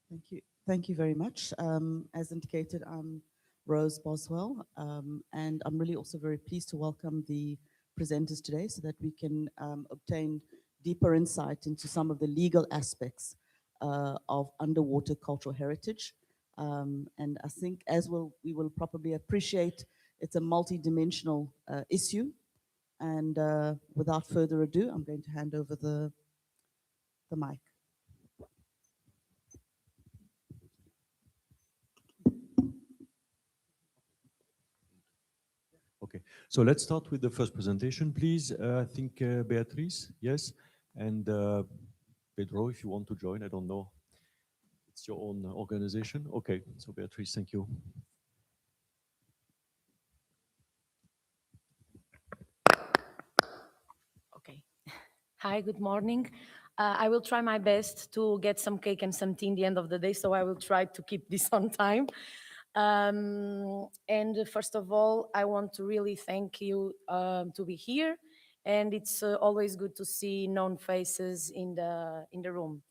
Thank you. Thank you very much. As indicated, I'm Rose Boswell, and I'm really also very pleased to welcome the presenters today so that we can obtain deeper insight into some of the legal aspects of underwater cultural heritage. And I think we will probably appreciate, it's a multi-dimensional issue. And without further ado, I'm going to hand over the mic. Okay, so let's start with the first presentation, please. I think Beatriz, yes, and Pedro, if you want to join, I don't know. It's your own organization. Okay, so Beatriz, thank you. Okay. Hi, good morning. I will try my best to get some cake and some tea in the end of the day, so I will try to keep this on time. And first of all, I want to really thank you to be here, and it's always good to see known faces in the room.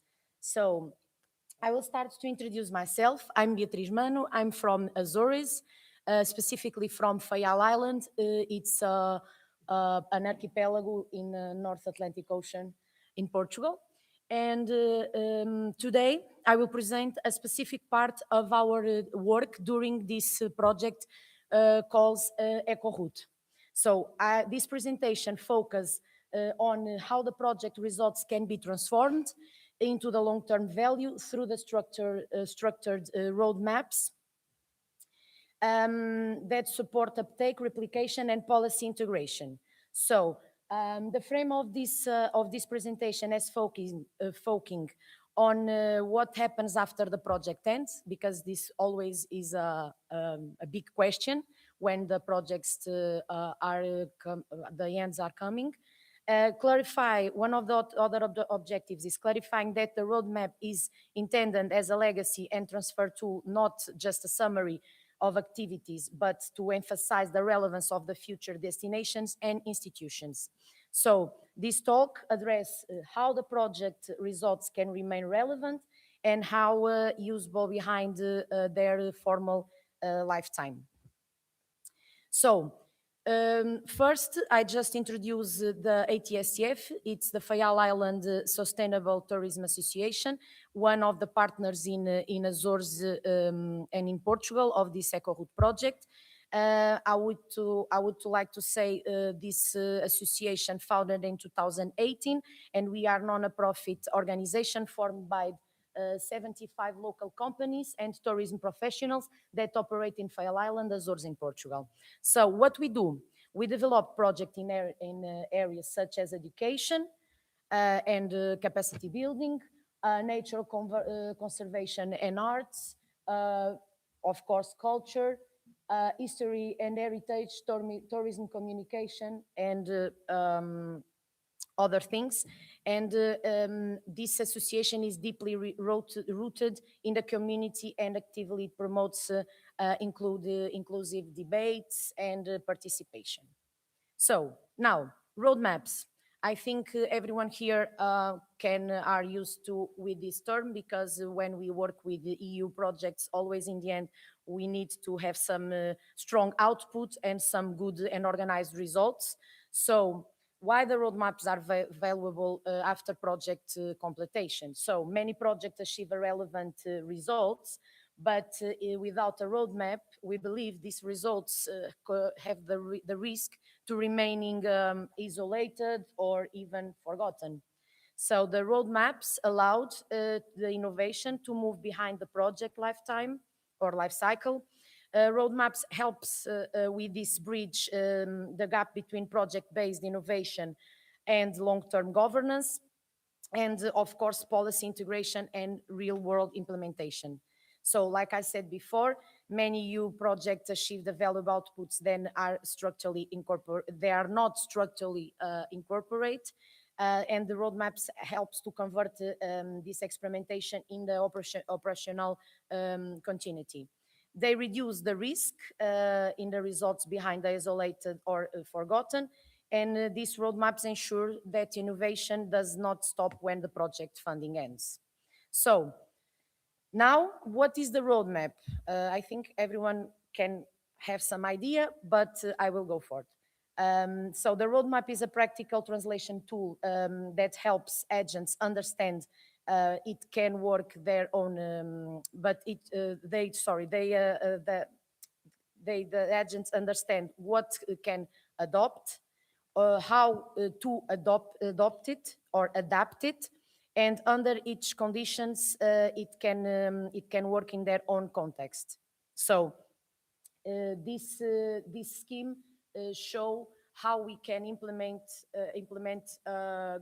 So I will start to introduce myself. I'm Beatriz Mano. I'm from Azores, specifically from Faial Island. It's an archipelago in the North Atlantic Ocean in Portugal. And today I will present a specific part of our work during this project called EcoRoute. So this presentation focuses on how the project results can be transformed into the long-term value through the structured roadmaps that support uptake, replication, and policy integration. So the frame of this presentation is focusing on what happens after the project ends, because this always is a big question when the projects the ends are coming. Clarify, one of the other objectives is clarifying that the roadmap is intended as a legacy and transfer to not just a summary of activities, but to emphasize the relevance of the future destinations and institutions. So this talk addresses how the project results can remain relevant and how usable behind their formal lifetime. So first, I just introduced the ATSCF. It's the Faial Island Sustainable Tourism Association, one of the partners in Azores and in Portugal of this EcoRoute project. I would like to say this association founded in 2018, and we are non-profit organization formed by 75 local companies and tourism professionals that operate in Fail Island, Azores in Portugal. So what we do, we develop projects in areas such as education and capacity building, nature conservation and arts, of course culture, history and heritage, tourism communication, and other things. And this association is deeply rooted in the community and actively promotes inclusive debates and participation. So now, roadmaps. I think everyone here are used to with this term, because when we work with the EU projects, always in the end, we need to have some strong output and some good and organized results. So why the roadmaps are valuable after project completion? So many projects achieve relevant results, but without a roadmap, we believe these results have the risk to remaining isolated or even forgotten. So the roadmaps allowed the innovation to move behind the project lifetime or life cycle. Roadmaps helps with this bridge the gap between project-based innovation and long-term governance, and of course policy integration and real-world implementation. So like I said before, many EU projects achieve the valuable outputs then are structurally incorporated. They are not structurally incorporated, and the roadmaps helps to convert this experimentation in the operational continuity. They reduce the risk in the results behind the isolated or forgotten, and these roadmaps ensure that innovation does not stop when the project funding ends. So now, what is the roadmap? I think everyone can have some idea, but I will go for it. So the roadmap is a practical translation tool that helps agents understand it can work their own, but the agents understand what can adopt, how to adopt it or adapt it, and under each conditions it can work in their own context. So this scheme show how we can implement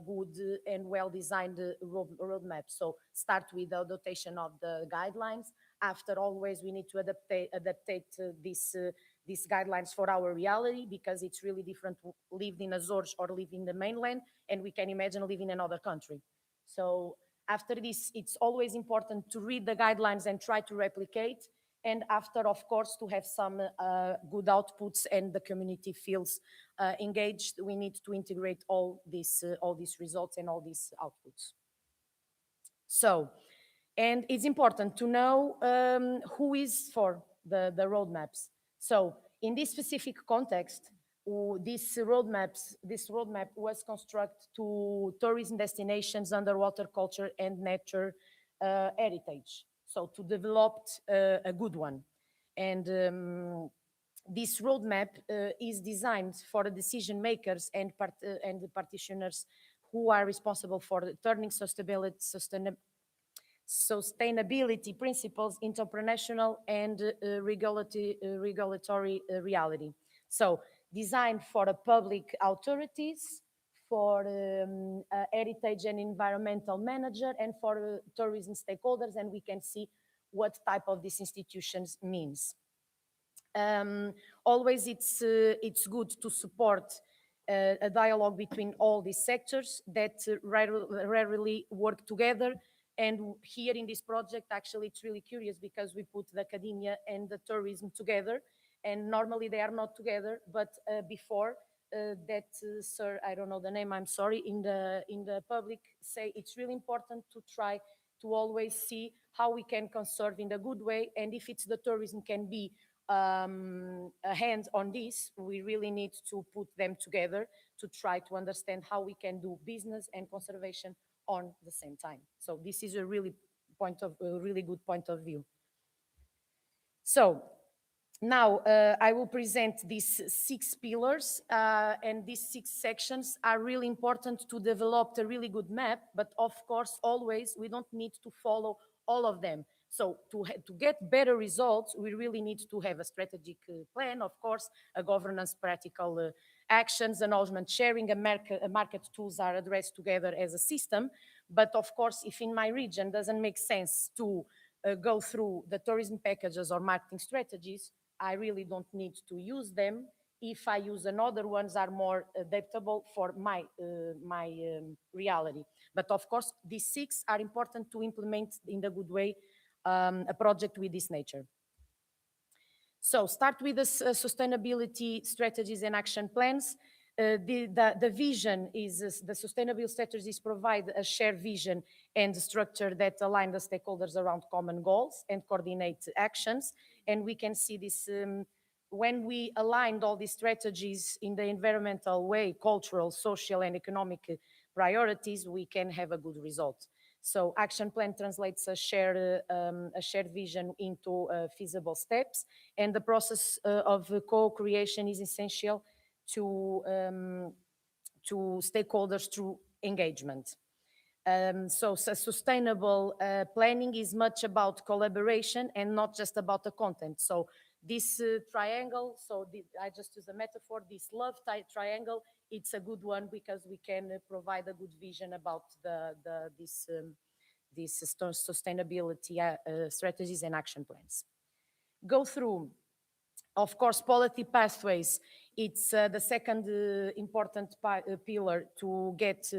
good and well-designed roadmap. So start with the adaptation of the guidelines. After, always we need to adaptate these guidelines for our reality, because it's really different to live in Azores or live in the mainland, and we can imagine living in another country. So after this, it's always important to read the guidelines and try to replicate. And after, of course, to have some good outputs and the community feels engaged, we need to integrate all these results and all these outputs. So, and it's important to know who is for the roadmaps. So in this specific context, this roadmap was constructed to tourism destinations, underwater culture and nature heritage. So to develop a good one. And this roadmap is designed for the decision makers and the practitioners who are responsible for turning sustainability principles into operational and regulatory reality. So designed for the public authorities, for heritage and environmental manager, and for tourism stakeholders, and we can see what type of these institutions means. Always it's good to support a dialogue between all these sectors that rarely work together. And here in this project, actually, it's really curious because we put the academia and the tourism together, and normally they are not together. But before that, sir, I don't know the name, I'm sorry, in the public say it's really important to try to always see how we can conserve in a good way, and if it's the tourism can be a hand on this, we really need to put them together to try to understand how we can do business and conservation on the same time. So this is a really good point of view. So Now, I will present these 6 pillars, and these 6 sections are really important to develop a really good map, but of course, always, we don't need to follow all of them. So to get better results, we really need to have a strategic plan, of course, a governance, practical actions, acknowledgement sharing, a market tools are addressed together as a system. But of course, if in my region doesn't make sense to go through the tourism packages or marketing strategies, I really don't need to use them. If I use another ones are more adaptable for my reality. But of course, these 6 are important to implement in the good way a project with this nature. So start with the sustainability strategies and action plans. The vision is the sustainable strategies provide a shared vision and structure that align the stakeholders around common goals and coordinate actions. And we can see this when we aligned all these strategies in the environmental way, cultural, social, and economic priorities, we can have a good result. So action plan translates a shared vision into feasible steps, and the process of co-creation is essential to stakeholders through engagement. So sustainable planning is much about collaboration and not just about the content. So this triangle, I just use a metaphor, this love triangle, it's a good one because we can provide a good vision about these sustainability strategies and action plans. Go through, of course, quality pathways. It's the second important pillar to get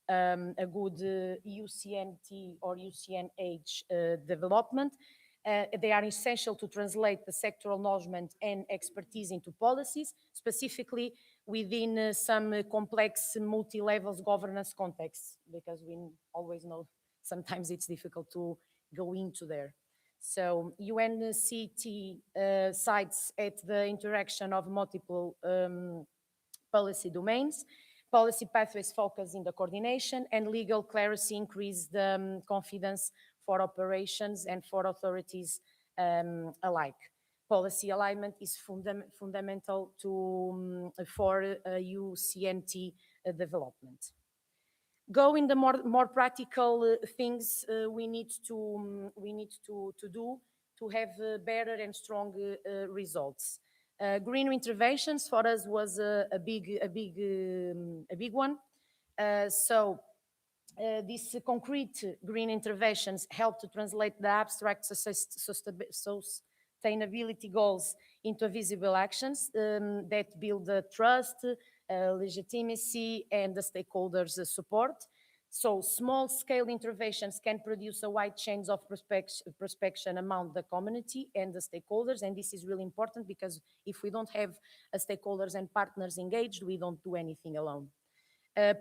a good UCNT or UCNH development. They are essential to translate the sectoral knowledge and expertise into policies, specifically within some complex multi-levels governance contexts, because we always know sometimes it's difficult to go into there. So UNCT cites at the interaction of multiple policy domains. Policy pathways focus in the coordination, and legal clarity increase the confidence for operations and for authorities alike. Policy alignment is fundamental for UCNT development. Go in the more practical things we need to do to have better and strong results. Green interventions for us was a big one. These concrete green interventions help to translate the abstract sustainability goals into visible actions that build the trust, legitimacy, and the stakeholders' support. So small-scale interventions can produce a wide change of prospection among the community and the stakeholders, and this is really important because if we don't have stakeholders and partners engaged, we don't do anything alone.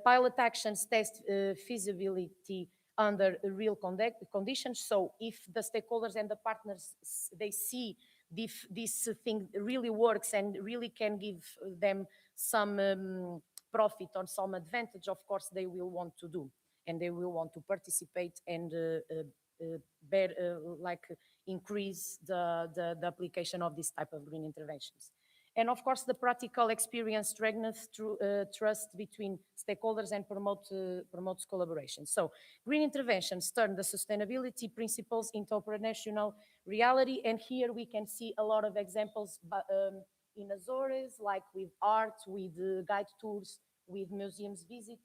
Pilot actions test feasibility under real conditions. So if the stakeholders and the partners, they see this thing really works and really can give them some profit or some advantage, of course, they will want to do, and they will want to participate and increase the application of this type of green interventions. And of course, the practical experience strengthens trust between stakeholders and promotes collaboration. So green interventions turn the sustainability principles into operational reality. And here we can see a lot of examples in Azores, like with art, with guide tours, with museums visits.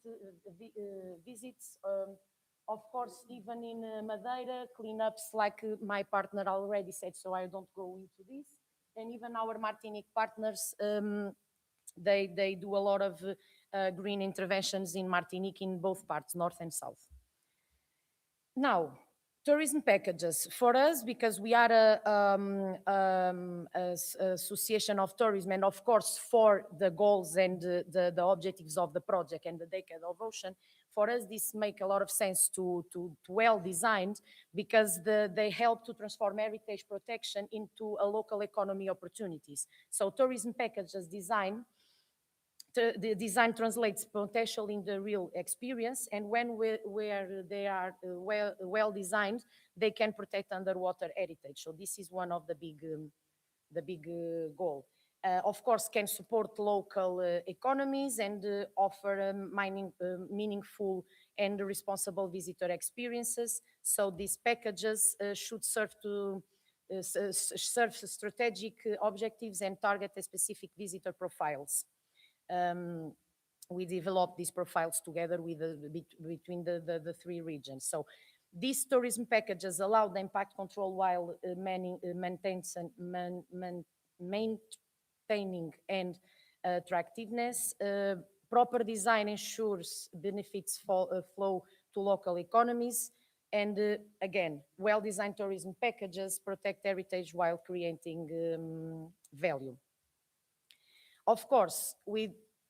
Of course, even in Madeira, cleanups like my partner already said, so I don't go into this. And even our Martinique partners, they do a lot of green interventions in Martinique in both parts, north and south. Now, tourism packages for us, because we are a association of tourism, and of course for the goals and the objectives of the project and the Decade of Ocean, for us this make a lot of sense to well designed, because they help to transform heritage protection into a local economy opportunities. So tourism packages design. The design translates potential in the real experience, and where they are well designed, they can protect underwater heritage. So this is one of the big goal. Of course, can support local economies and offer meaningful and responsible visitor experiences. So these packages should serve to serve strategic objectives and target a specific visitor profiles. We developed these profiles together with between the three regions. So these tourism packages allow the impact control while maintaining and attractiveness. Proper design ensures benefits flow to local economies. And again, well-designed tourism packages protect heritage while creating value. Of course,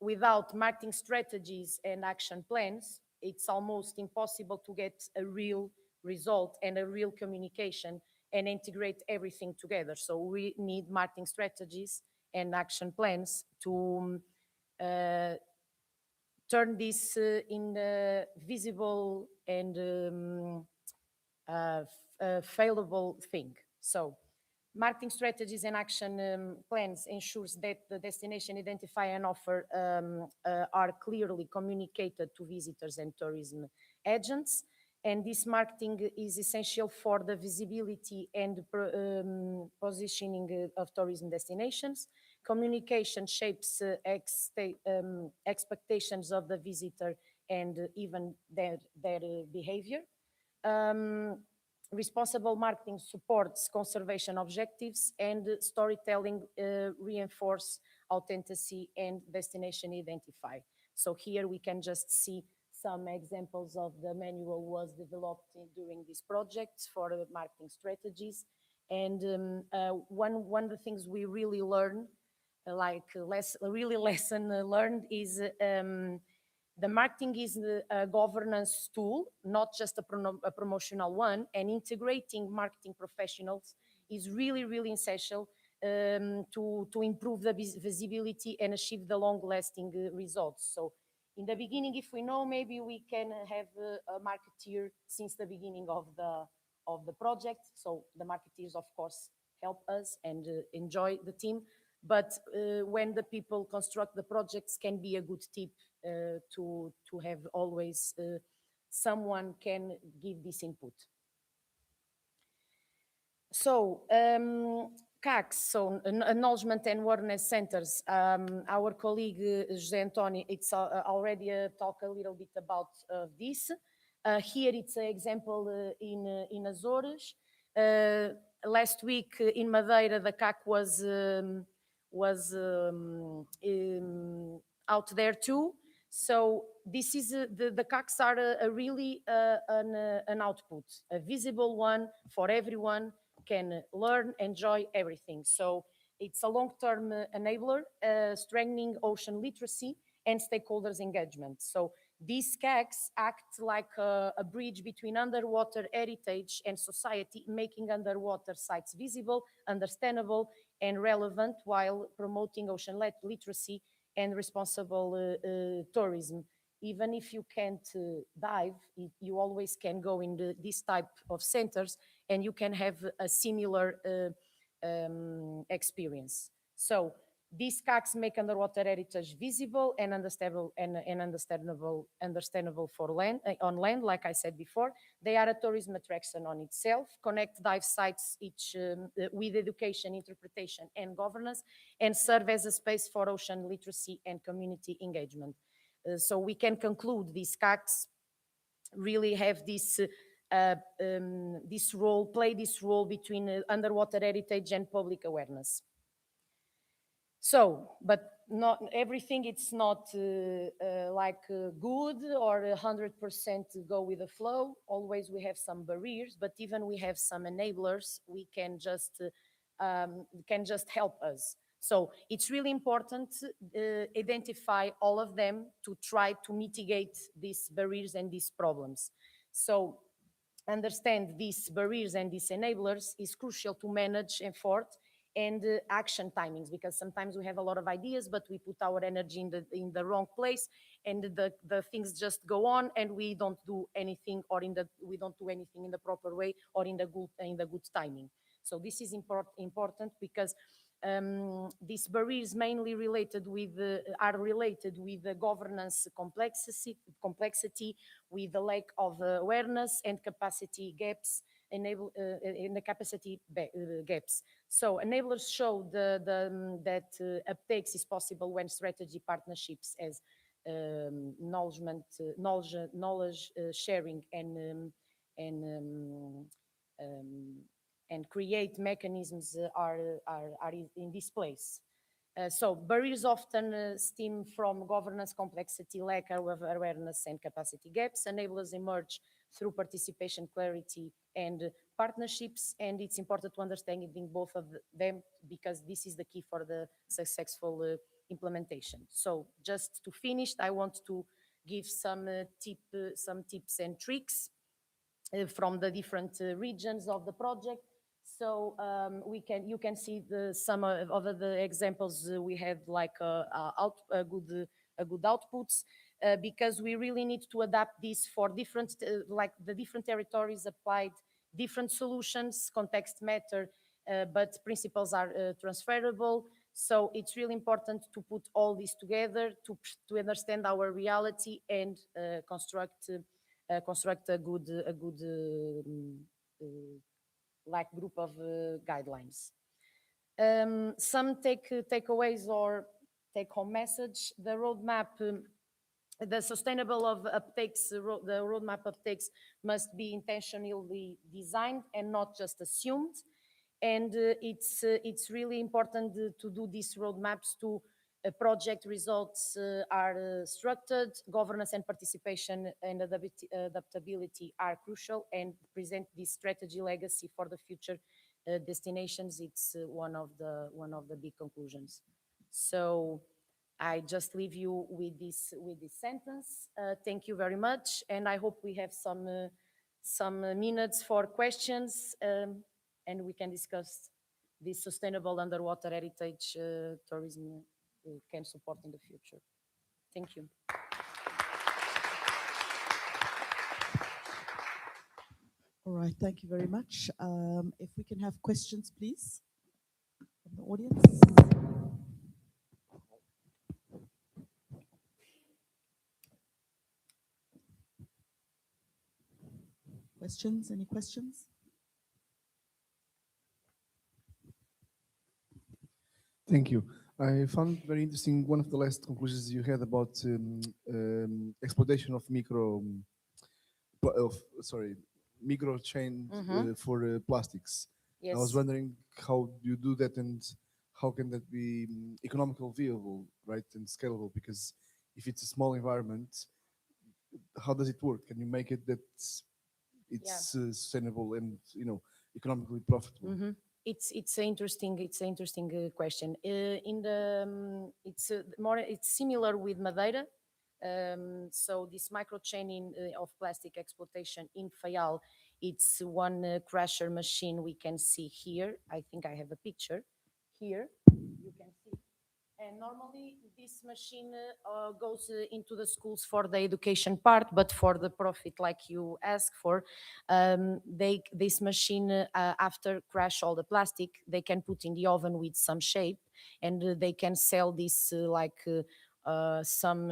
without marketing strategies and action plans, it's almost impossible to get a real result and a real communication and integrate everything together. So we need marketing strategies and action plans to turn this in a visible and failable thing. So marketing strategies and action plans ensures that the destination identify and offer are clearly communicated to visitors and tourism agents. And this marketing is essential for the visibility and positioning of tourism destinations. Communication shapes expectations of the visitor and even their behavior. Responsible marketing supports conservation objectives, and storytelling reinforce authenticity and destination identify. So here we can just see some examples of the manual was developed during this project for marketing strategies. And one of the things we really learn, lesson learned is the marketing is a governance tool, not just a promotional one, and integrating marketing professionals is really, really essential to improve the visibility and achieve the long-lasting results. So in the beginning, if we know, maybe we can have a marketeer since the beginning of the project. So the marketeers, of course, help us and enjoy the team. But when the people construct the projects, can be a good tip to have always someone can give this input. So CACs, so Acknowledgement and Awareness Centers. Our colleague José António, it's already talked a little bit about this. Here it's an example in Azores. Last week in Madeira, the CAC was out there too. So this is the CACs are really an output, a visible one for everyone, can learn, enjoy everything. So it's a long-term enabler, strengthening ocean literacy and stakeholders engagement. So these CACs act like a bridge between underwater heritage and society, making underwater sites visible, understandable, and relevant while promoting ocean literacy and responsible tourism. Even if you can't dive, you always can go in this type of centers and you can have a similar experience. So these CACs make underwater heritage visible and understandable for land, on land, like I said before. They are a tourism attraction on itself, connect dive sites each with education, interpretation, and governance, and serve as a space for ocean literacy and community engagement. So we can conclude these CACs really have this role, play this role between underwater heritage and public awareness. So, but not everything, it's not good or 100% go with the flow. Always we have some barriers, but even we have some enablers, we can just help us. So it's really important to identify all of them to try to mitigate these barriers and these problems. So understand these barriers and these enablers is crucial to manage effort and action timings, because sometimes we have a lot of ideas, but we put our energy in the wrong place, and the things just go on, and we don't do anything, or we don't do anything in the proper way or in the good timing. So this is important because These barriers mainly are related with the governance complexity, with the lack of awareness and capacity gaps, in the capacity gaps. So enablers show that uptakes is possible when strategy partnerships as knowledge sharing and create mechanisms are in this place. So barriers often stem from governance complexity, lack of awareness and capacity gaps. Enablers emerge through participation, clarity, and partnerships, and it's important to understand both of them because this is the key for the successful implementation. So just to finish, I want to give some tips and tricks from the different regions of the project. So you can see some of the examples we had, like good outputs, because we really need to adapt this for different, like the different territories applied different solutions, context matter, but principles are transferable. So it's really important to put all this together to understand our reality and construct a good like group of guidelines. Some takeaways or take-home message: the roadmap. The sustainable of uptakes, the roadmap uptakes must be intentionally designed and not just assumed. And it's really important to do these roadmaps to project results are structured, governance and participation and adaptability are crucial, and present this strategy legacy for the future destinations. It's one of the big conclusions. So I just leave you with this sentence. Thank you very much, and I hope we have some minutes for questions, and we can discuss this sustainable underwater heritage tourism can support in the future. Thank you. All right, thank you very much. If we can have questions, please, from the audience. Questions? Any questions? Thank you. I found very interesting one of the last conclusions you had about exploitation of micro chain for plastics. Yes. I was wondering how you do that and how can that be economical viable, right, and scalable? Because if it's a small environment, how does it work? Can you make it that it's sustainable and economically profitable? Mm-hmm. It's an interesting question. It's similar with Madeira. So this microchaining of plastic exploitation in Faial, it's one crusher machine we can see here. I think I have a picture here. You can see. And normally this machine goes into the schools for the education part, but for the profit, like you ask for, this machine, after crush all the plastic, they can put in the oven with some shape, and they can sell this some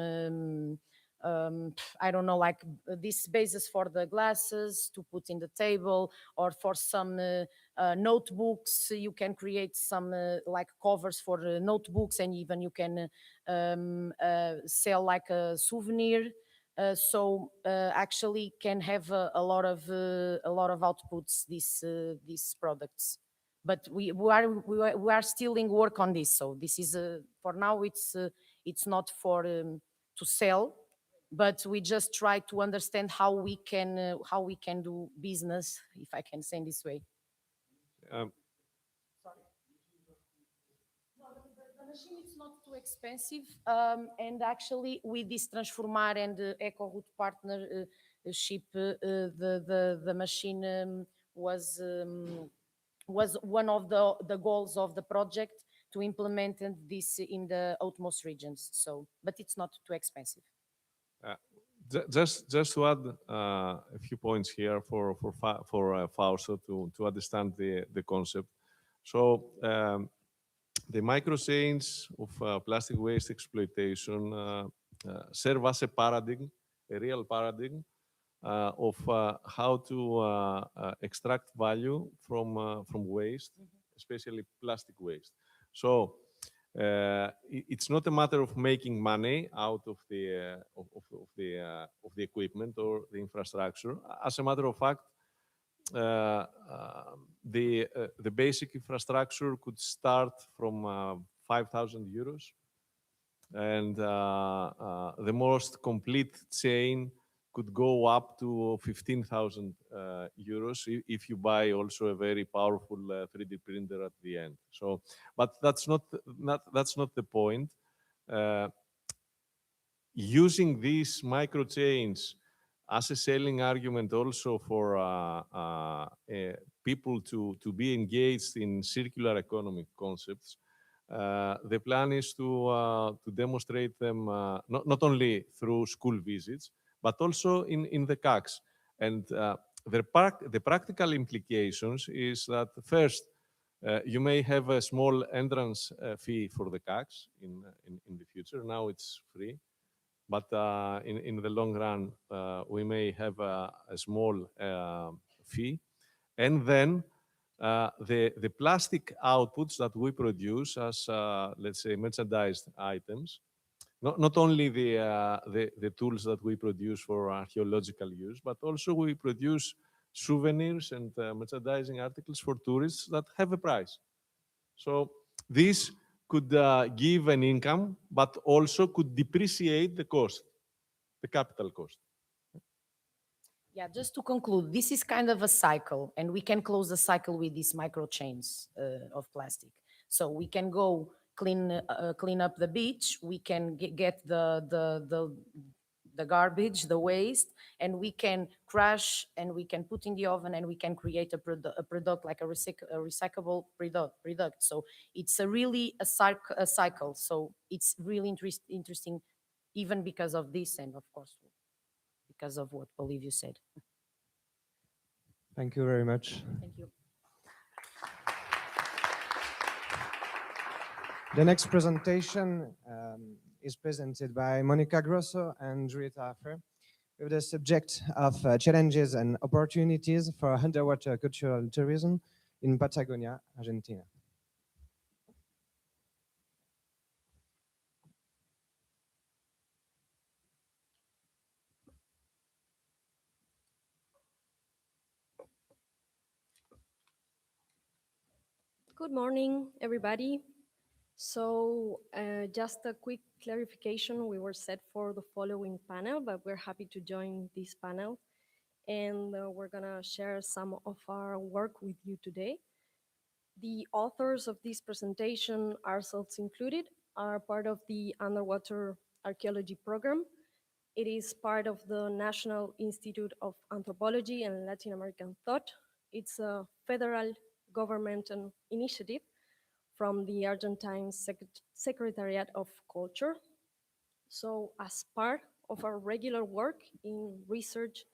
I don't know, like these bases for the glasses to put in the table, or for some notebooks. You can create some like covers for notebooks, and even you can sell like a souvenir. So actually can have a lot of outputs, these products. But we are still in work on this. So this is for now it's not for to sell, but we just try to understand how we can do business, if I can say in this way. Um, The machine is not too expensive, and actually with this Transformar and EcoRoute partnership, the machine was one of the goals of the project, to implement this in the outmost regions. So, but it's not too expensive. Just to add a few points here for Fausto to understand the concept. So the micro chains of plastic waste exploitation serve as a paradigm, a real paradigm of how to extract value from waste, especially plastic waste. So it's not a matter of making money out of the equipment or the infrastructure. As a matter of fact, the basic infrastructure could start from 5,000 euros, and the most complete chain could go up to 15,000 euros if you buy also a very powerful 3D printer at the end. So, but that's not the point. Using these micro chains as a selling argument also for people to be engaged in circular economic concepts. The plan is to demonstrate them not only through school visits, but also in the CACs. And the practical implications is that first, you may have a small entrance fee for the CACs in the future. Now it's free. But in the long run, we may have a small fee. And then the plastic outputs that we produce as, let's say, merchandised items, not only the tools that we produce for archaeological use, but also we produce souvenirs and merchandising articles for tourists that have a price. So this could give an income, but also could depreciate the cost, the capital cost. Yeah, just to conclude, this is kind of a cycle, and we can close the cycle with these micro chains of plastic. So we can go clean up the beach, we can get the garbage, the waste, and we can crush and we can put in the oven and we can create a product like a recyclable product. So it's really a cycle. So it's really interesting, even because of this, and of course, because of what Bolivia said. Thank you very much. Thank you. The next presentation is presented by Monica Grosso and Rita Affer with the subject of challenges and opportunities for underwater cultural tourism in Patagonia, Argentina. Good morning, everybody. So just a quick clarification, we were set for the following panel, but we're happy to join this panel. And we're gonna share some of our work with you today. The authors of this presentation, ourselves included, are part of the Underwater Archaeology Program. It is part of the National Institute of Anthropology and Latin American Thought. It's a federal government initiative from the Argentine Secretariat of Culture. So as part of our regular work in research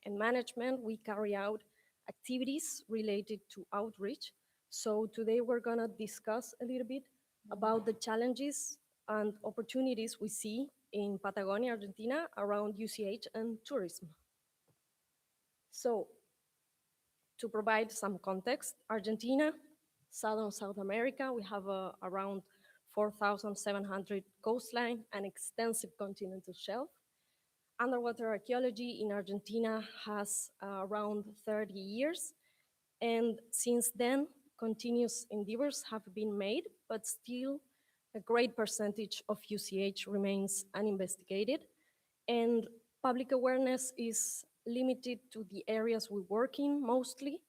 and management, we carry out activities related to outreach. So today we're gonna discuss a little bit about the challenges and opportunities we see in Patagonia, Argentina, around UCH and tourism. So to provide some context, Argentina, Southern South America, we have around 4,700 coastline and extensive continental shelf. Underwater archaeology in Argentina has around 30 years. And since then, continuous endeavors have been made, but still a great percentage of UCH remains uninvestigated. And public awareness is limited to the areas we work in mostly.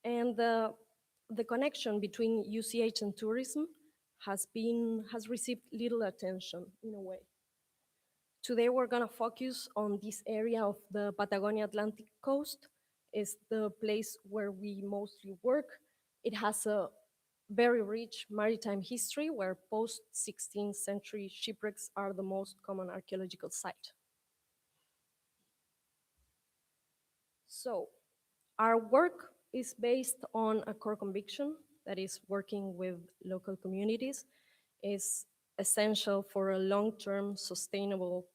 And the connection between UCH and tourism has received little attention in a way. Today we're gonna focus on this area of the Patagonia Atlantic coast. It's the place where we mostly work. It has a very rich maritime history where post-16th century shipwrecks are the most common archaeological site. So our work is based on a core conviction that is working with local communities, is essential for a long-term sustainable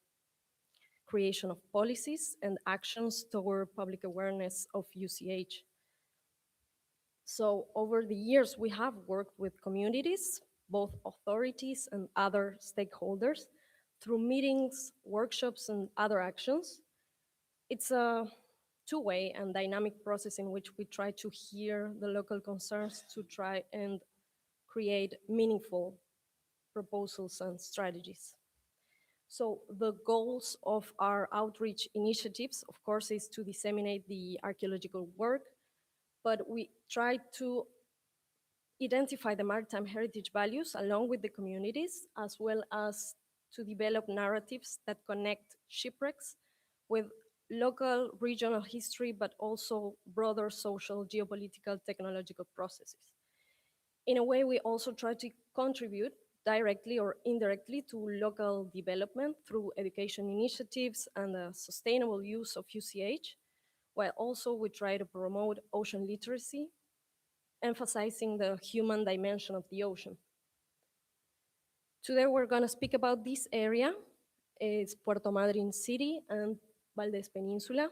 creation of policies and actions toward public awareness of UCH. So over the years, we have worked with communities, both authorities and other stakeholders, through meetings, workshops, and other actions. It's a two-way and dynamic process in which we try to hear the local concerns to try and create meaningful proposals and strategies. So the goals of our outreach initiatives, of course, is to disseminate the archaeological work, but we try to identify the maritime heritage values along with the communities, as well as to develop narratives that connect shipwrecks with local, regional history, but also broader social, geopolitical, technological processes. In a way, we also try to contribute directly or indirectly to local development through education initiatives and the sustainable use of UCH, while also we try to promote ocean literacy, emphasizing the human dimension of the ocean. Today we're going to speak about this area. It's Puerto Madryn City and Valdez Peninsula.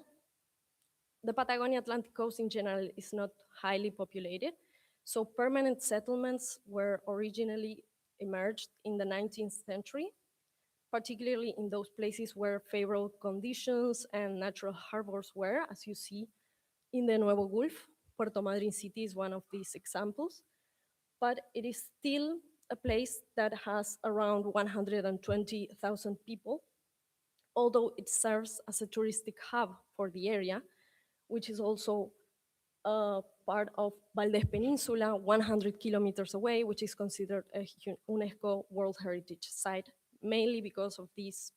The Patagonia Atlantic coast in general is not highly populated, so permanent settlements were originally emerged in the 19th century, particularly in those places where favorable conditions and natural harbors were, as you see in the Nuevo Gulf. Puerto Madryn City is one of these examples, but it is still a place that has around 120,000 people, although it serves as a touristic hub for the area, which is also part of Valdez Peninsula, 100 kilometers away, which is considered a UNESCO World Heritage Site, mainly because of these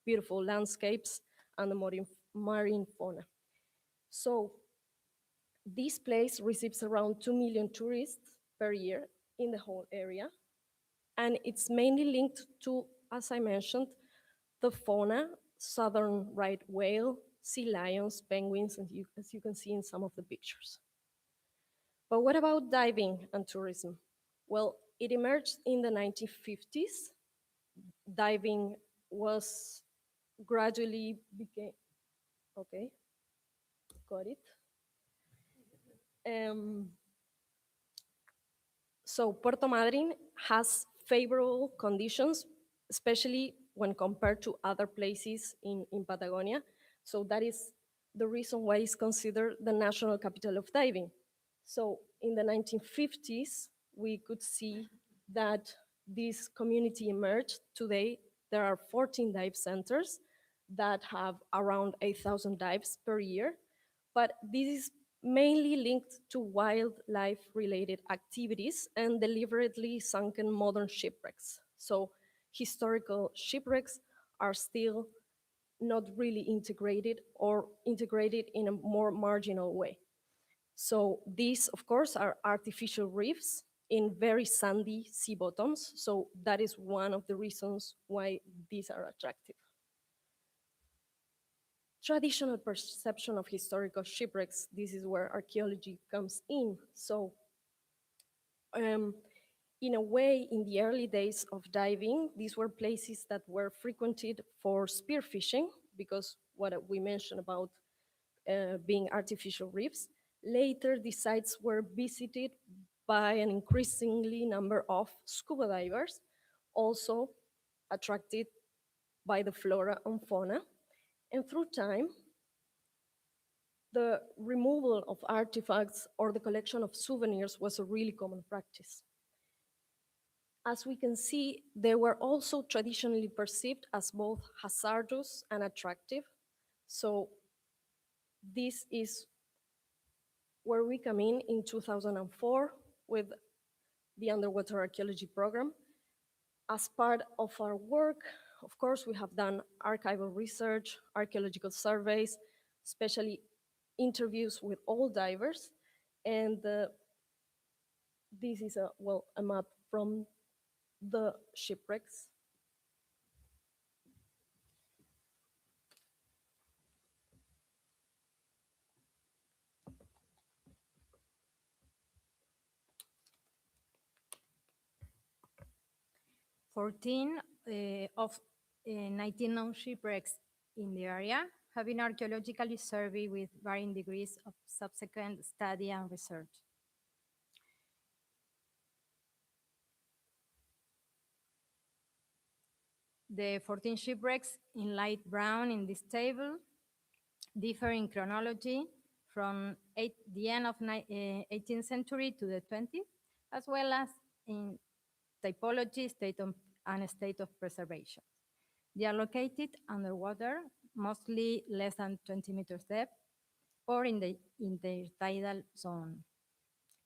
beautiful landscapes and the marine fauna. So this place receives around 2 million tourists per year in the whole area. And it's mainly linked to, as I mentioned, the fauna, southern right whale, sea lions, penguins, and as you can see in some of the pictures. But what about diving and tourism? Well, it emerged in the 1950s. Diving was gradually became, okay, got it. So Puerto Madryn has favorable conditions, especially when compared to other places in Patagonia. So that is the reason why it's considered the national capital of diving. So in the 1950s, we could see that this community emerged. Today, there are 14 dive centers that have around 8,000 dives per year. But this is mainly linked to wildlife-related activities and deliberately sunken modern shipwrecks. So historical shipwrecks are still not really integrated or integrated in a more marginal way. So these, of course, are artificial reefs in very sandy sea bottoms. So that is one of the reasons why these are attractive. Traditional perception of historical shipwrecks, this is where archaeology comes in. So in a way, in the early days of diving, these were places that were frequented for spearfishing, because what we mentioned about being artificial reefs. Later, these sites were visited by an increasingly number of scuba divers, also attracted by the flora and fauna. And through time, the removal of artifacts or the collection of souvenirs was a really common practice. As we can see, they were also traditionally perceived as both hazardous and attractive. So this is where we come in 2004 with the underwater archaeology program. As part of our work, of course, we have done archival research, archaeological surveys, especially interviews with all divers, and this is a map from the shipwrecks. 14 of 19 known shipwrecks in the area have been archaeologically surveyed with varying degrees of subsequent study and research. The 14 shipwrecks in light brown in this table differ in chronology from the end of 18th century to the 20th, as well as in typology, and state of preservation. They are located underwater, mostly less than 20 meters depth, or in the intertidal zone.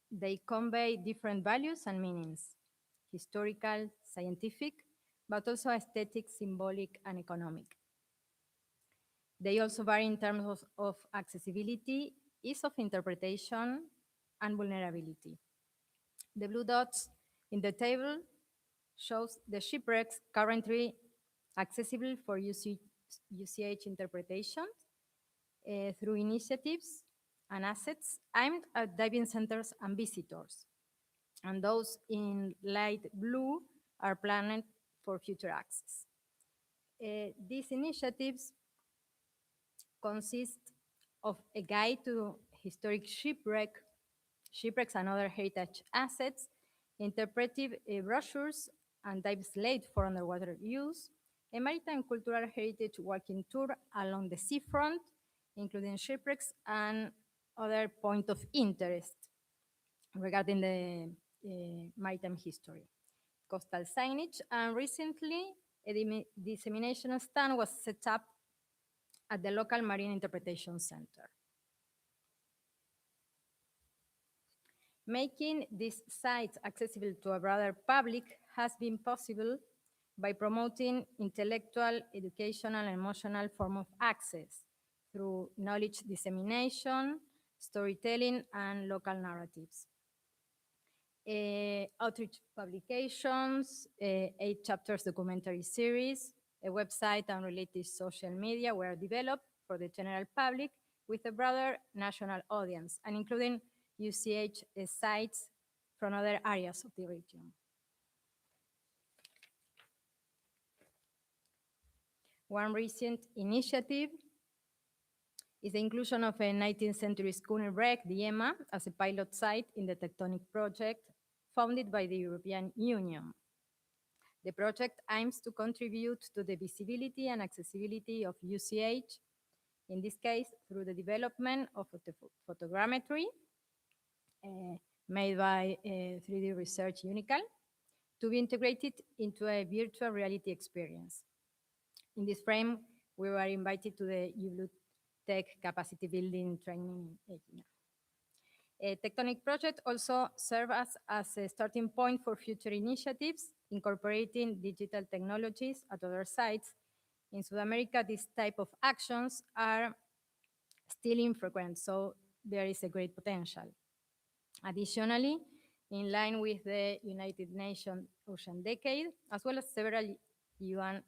They convey different values and meanings: historical, scientific, but also aesthetic, symbolic, and economic. They also vary in terms of accessibility, ease of interpretation, and vulnerability. The blue dots in the table shows the shipwrecks currently accessible for UCH interpretation through initiatives and assets aimed at diving centers and visitors. And those in light blue are planned for future access. These initiatives consist of a guide to historic shipwrecks and other heritage assets, interpretive brochures and dive slate for underwater use, a maritime cultural heritage walking tour along the seafront, including shipwrecks and other points of interest regarding the maritime history, coastal signage, and recently a dissemination stand was set up at the local Marine Interpretation Center. Making these sites accessible to a broader public has been possible by promoting intellectual, educational, and emotional form of access through knowledge dissemination, storytelling, and local narratives. Outreach publications, 8 chapters documentary series, a website and related social media were developed for the general public with a broader national audience, and including UCH sites from other areas of the region. One recent initiative is the inclusion of a 19th century schooner wreck, the Emma, as a pilot site in the Tectonic project funded by the European Union. The project aims to contribute to the visibility and accessibility of UCH, in this case through the development of photogrammetry made by 3D Research Unical to be integrated into a virtual reality experience. In this frame, we were invited to the UBLU Tech Capacity Building Training in Egina. A Tectonic project also serves as a starting point for future initiatives incorporating digital technologies at other sites. In South America, this type of actions are still infrequent, so there is a great potential. Additionally, in line with the United Nations Ocean Decade, as well as several UN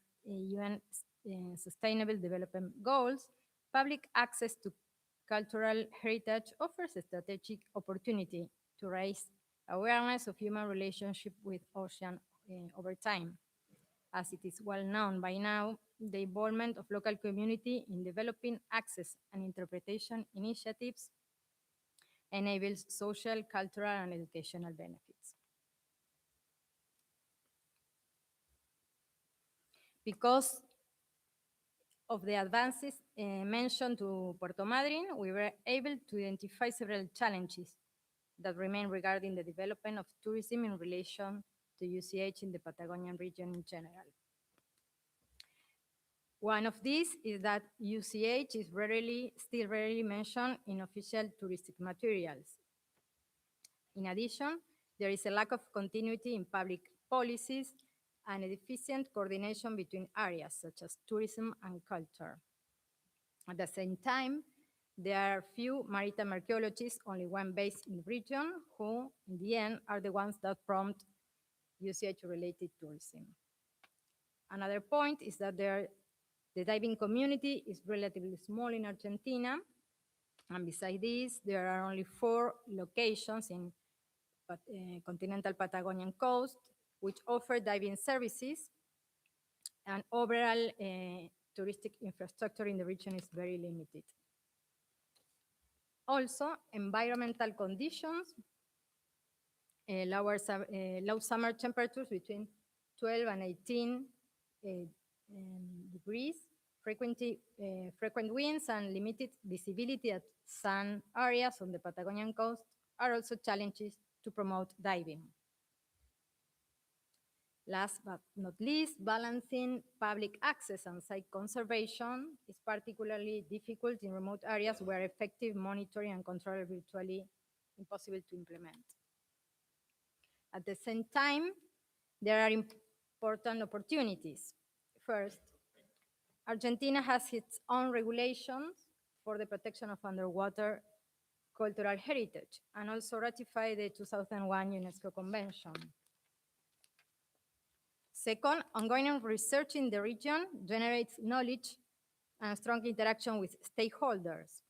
Sustainable Development Goals, public access to cultural heritage offers a strategic opportunity to raise awareness of human relationship with ocean over time. As it is well known by now, the involvement of local community in developing access and interpretation initiatives enables social, cultural, and educational benefits. Because of the advances mentioned to Puerto Madryn, we were able to identify several challenges that remain regarding the development of tourism in relation to UCH in the Patagonian region in general. One of these is that UCH is still rarely mentioned in official touristic materials. In addition, there is a lack of continuity in public policies and a deficient coordination between areas such as tourism and culture. At the same time, there are few maritime archaeologists, only one based in the region, who, in the end, are the ones that prompt UCH-related tourism. Another point is that the diving community is relatively small in Argentina, and besides this, there are only 4 locations in continental Patagonian coast which offer diving services, and overall touristic infrastructure in the region is very limited. Also, environmental conditions, low summer temperatures between 12 and 18 degrees, frequent winds, and limited visibility at some areas on the Patagonian coast are also challenges to promote diving. Last but not least, balancing public access and site conservation is particularly difficult in remote areas where effective monitoring and control are virtually impossible to implement. At the same time, there are important opportunities. First, Argentina has its own regulations for the protection of underwater cultural heritage and also ratified the 2001 UNESCO Convention. Second, ongoing research in the region generates knowledge and strong interaction with stakeholders.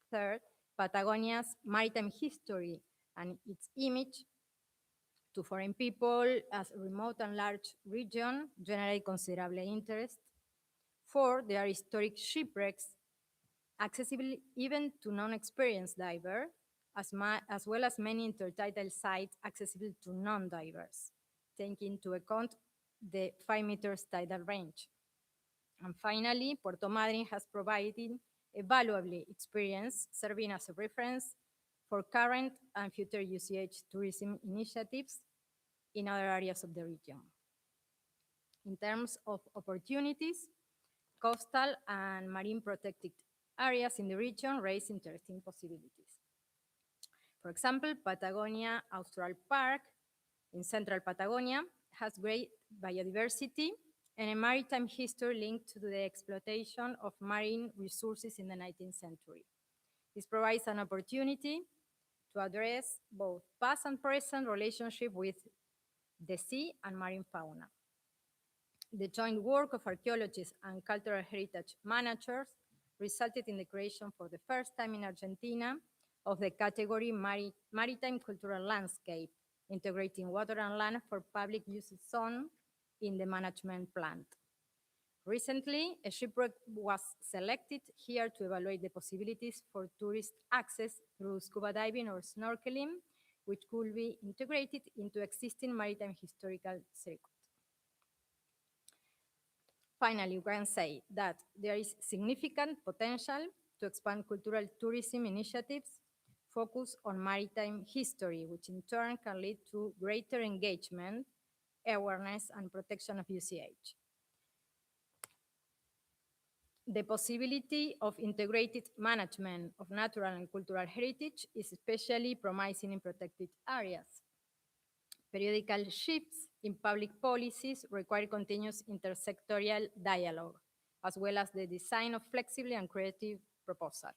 Third, Patagonia's maritime history and its image to foreign people as a remote and large region generate considerable interest. Fourth, there are historic shipwrecks accessible even to non-experienced divers, as well as many intertidal sites accessible to non-divers, taking into account the 5 meters tidal range. And finally, Puerto Madryn has provided a valuable experience serving as a reference for current and future UCH tourism initiatives in other areas of the region. In terms of opportunities, coastal and marine protected areas in the region raise interesting possibilities. For example, Patagonia Austral Park in central Patagonia has great biodiversity and a maritime history linked to the exploitation of marine resources in the 19th century. This provides an opportunity to address both past and present relationship with the sea and marine fauna. The joint work of archaeologists and cultural heritage managers resulted in the creation for the first time in Argentina of the category Maritime Cultural Landscape, integrating water and land for public use zone in the management plant. Recently, a shipwreck was selected here to evaluate the possibilities for tourist access through scuba diving or snorkeling, which could be integrated into existing maritime historical circuit. Finally, we can say that there is significant potential to expand cultural tourism initiatives focused on maritime history, which in turn can lead to greater engagement, awareness, and protection of UCH. The possibility of integrated management of natural and cultural heritage is especially promising in protected areas. Periodical shifts in public policies require continuous intersectorial dialogue, as well as the design of flexible and creative proposals.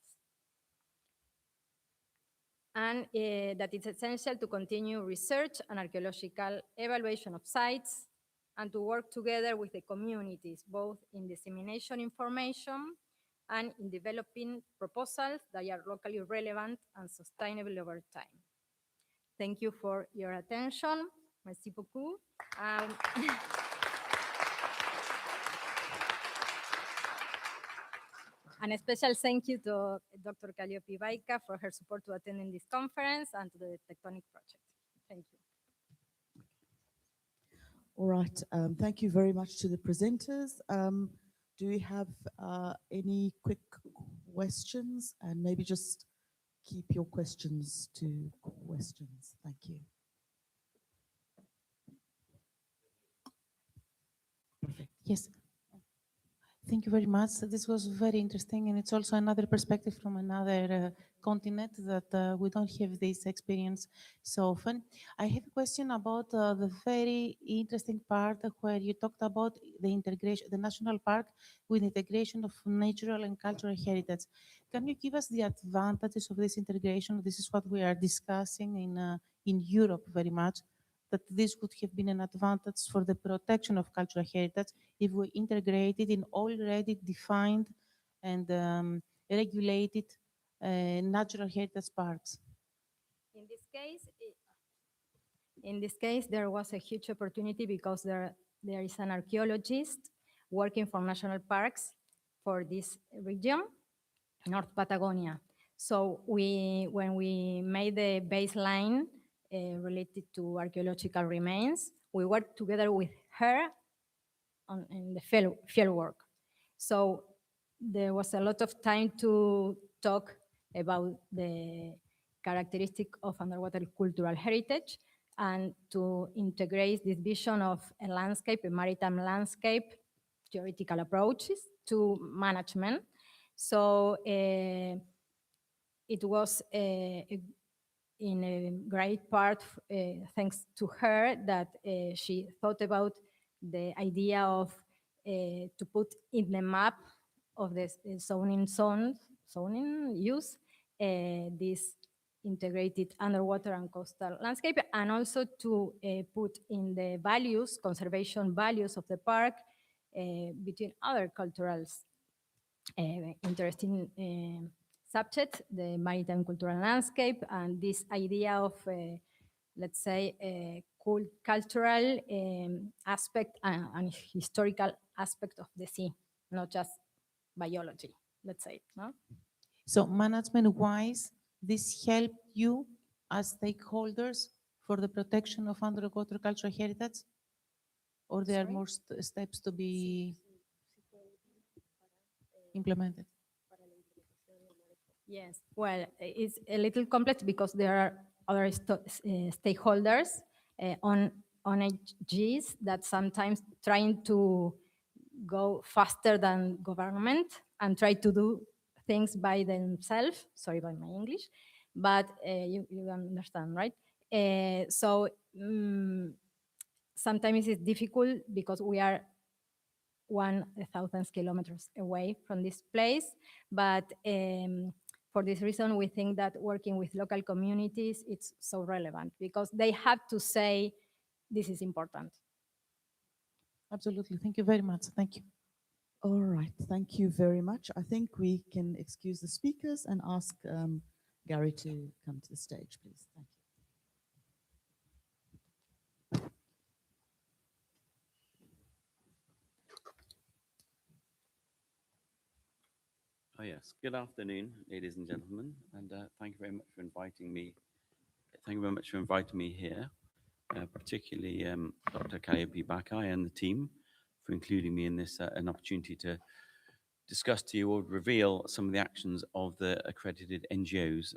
And that it's essential to continue research and archaeological evaluation of sites and to work together with the communities, both in dissemination information and in developing proposals that are locally relevant and sustainable over time. Thank you for your attention. Merci beaucoup. And a special thank you to Dr. Calliope Baika for her support to attending this conference and to the Tectonic Project. Thank you. All right, thank you very much to the presenters. Do we have any quick questions? And maybe just keep your questions to questions. Thank you. Perfect. Yes. Thank you very much. This was very interesting, and it's also another perspective from another continent that we don't have this experience so often. I have a question about the very interesting part where you talked about the integration, the national park with integration of natural and cultural heritage. Can you give us the advantages of this integration? This is what we are discussing in Europe very much, that this would have been an advantage for the protection of cultural heritage if we integrated in already defined and regulated natural heritage parks. In this case, In this case, there was a huge opportunity because there is an archaeologist working for national parks for this region, North Patagonia. So when we made the baseline related to archaeological remains, we worked together with her in the field work. So there was a lot of time to talk about the characteristic of underwater cultural heritage and to integrate this vision of a landscape, a maritime landscape, theoretical approaches to management. So it was in a great part thanks to her that she thought about the idea of to put in the map of the zoning use this integrated underwater and coastal landscape, and also to put in the values, conservation values of the park between other cultural interesting subjects, the maritime cultural landscape, and this idea of, let's say, a cultural aspect and historical aspect of the sea, not just biology, let's say, no? So management-wise, this helped you as stakeholders for the protection of underwater cultural heritage? Or there are more steps to be implemented? Yes, well, it's a little complex because there are other stakeholders on ONGs that sometimes trying to go faster than government and try to do things by themselves. Sorry about my English, but you understand, right? So sometimes it's difficult because we are 1,000 kilometers away from this place, but for this reason, we think that working with local communities, it's so relevant because they have to say, this is important. Absolutely. Thank you very much. Thank you. All right, thank you very much. I think we can excuse the speakers and ask Gary to come to the stage, please. Thank you. Oh yes, good afternoon, ladies and gentlemen, and thank you very much for inviting me. Thank you very much for inviting me here, particularly Dr. Kayopi Bakai and the team for including me in this, an opportunity to discuss to you or reveal some of the actions of the accredited NGOs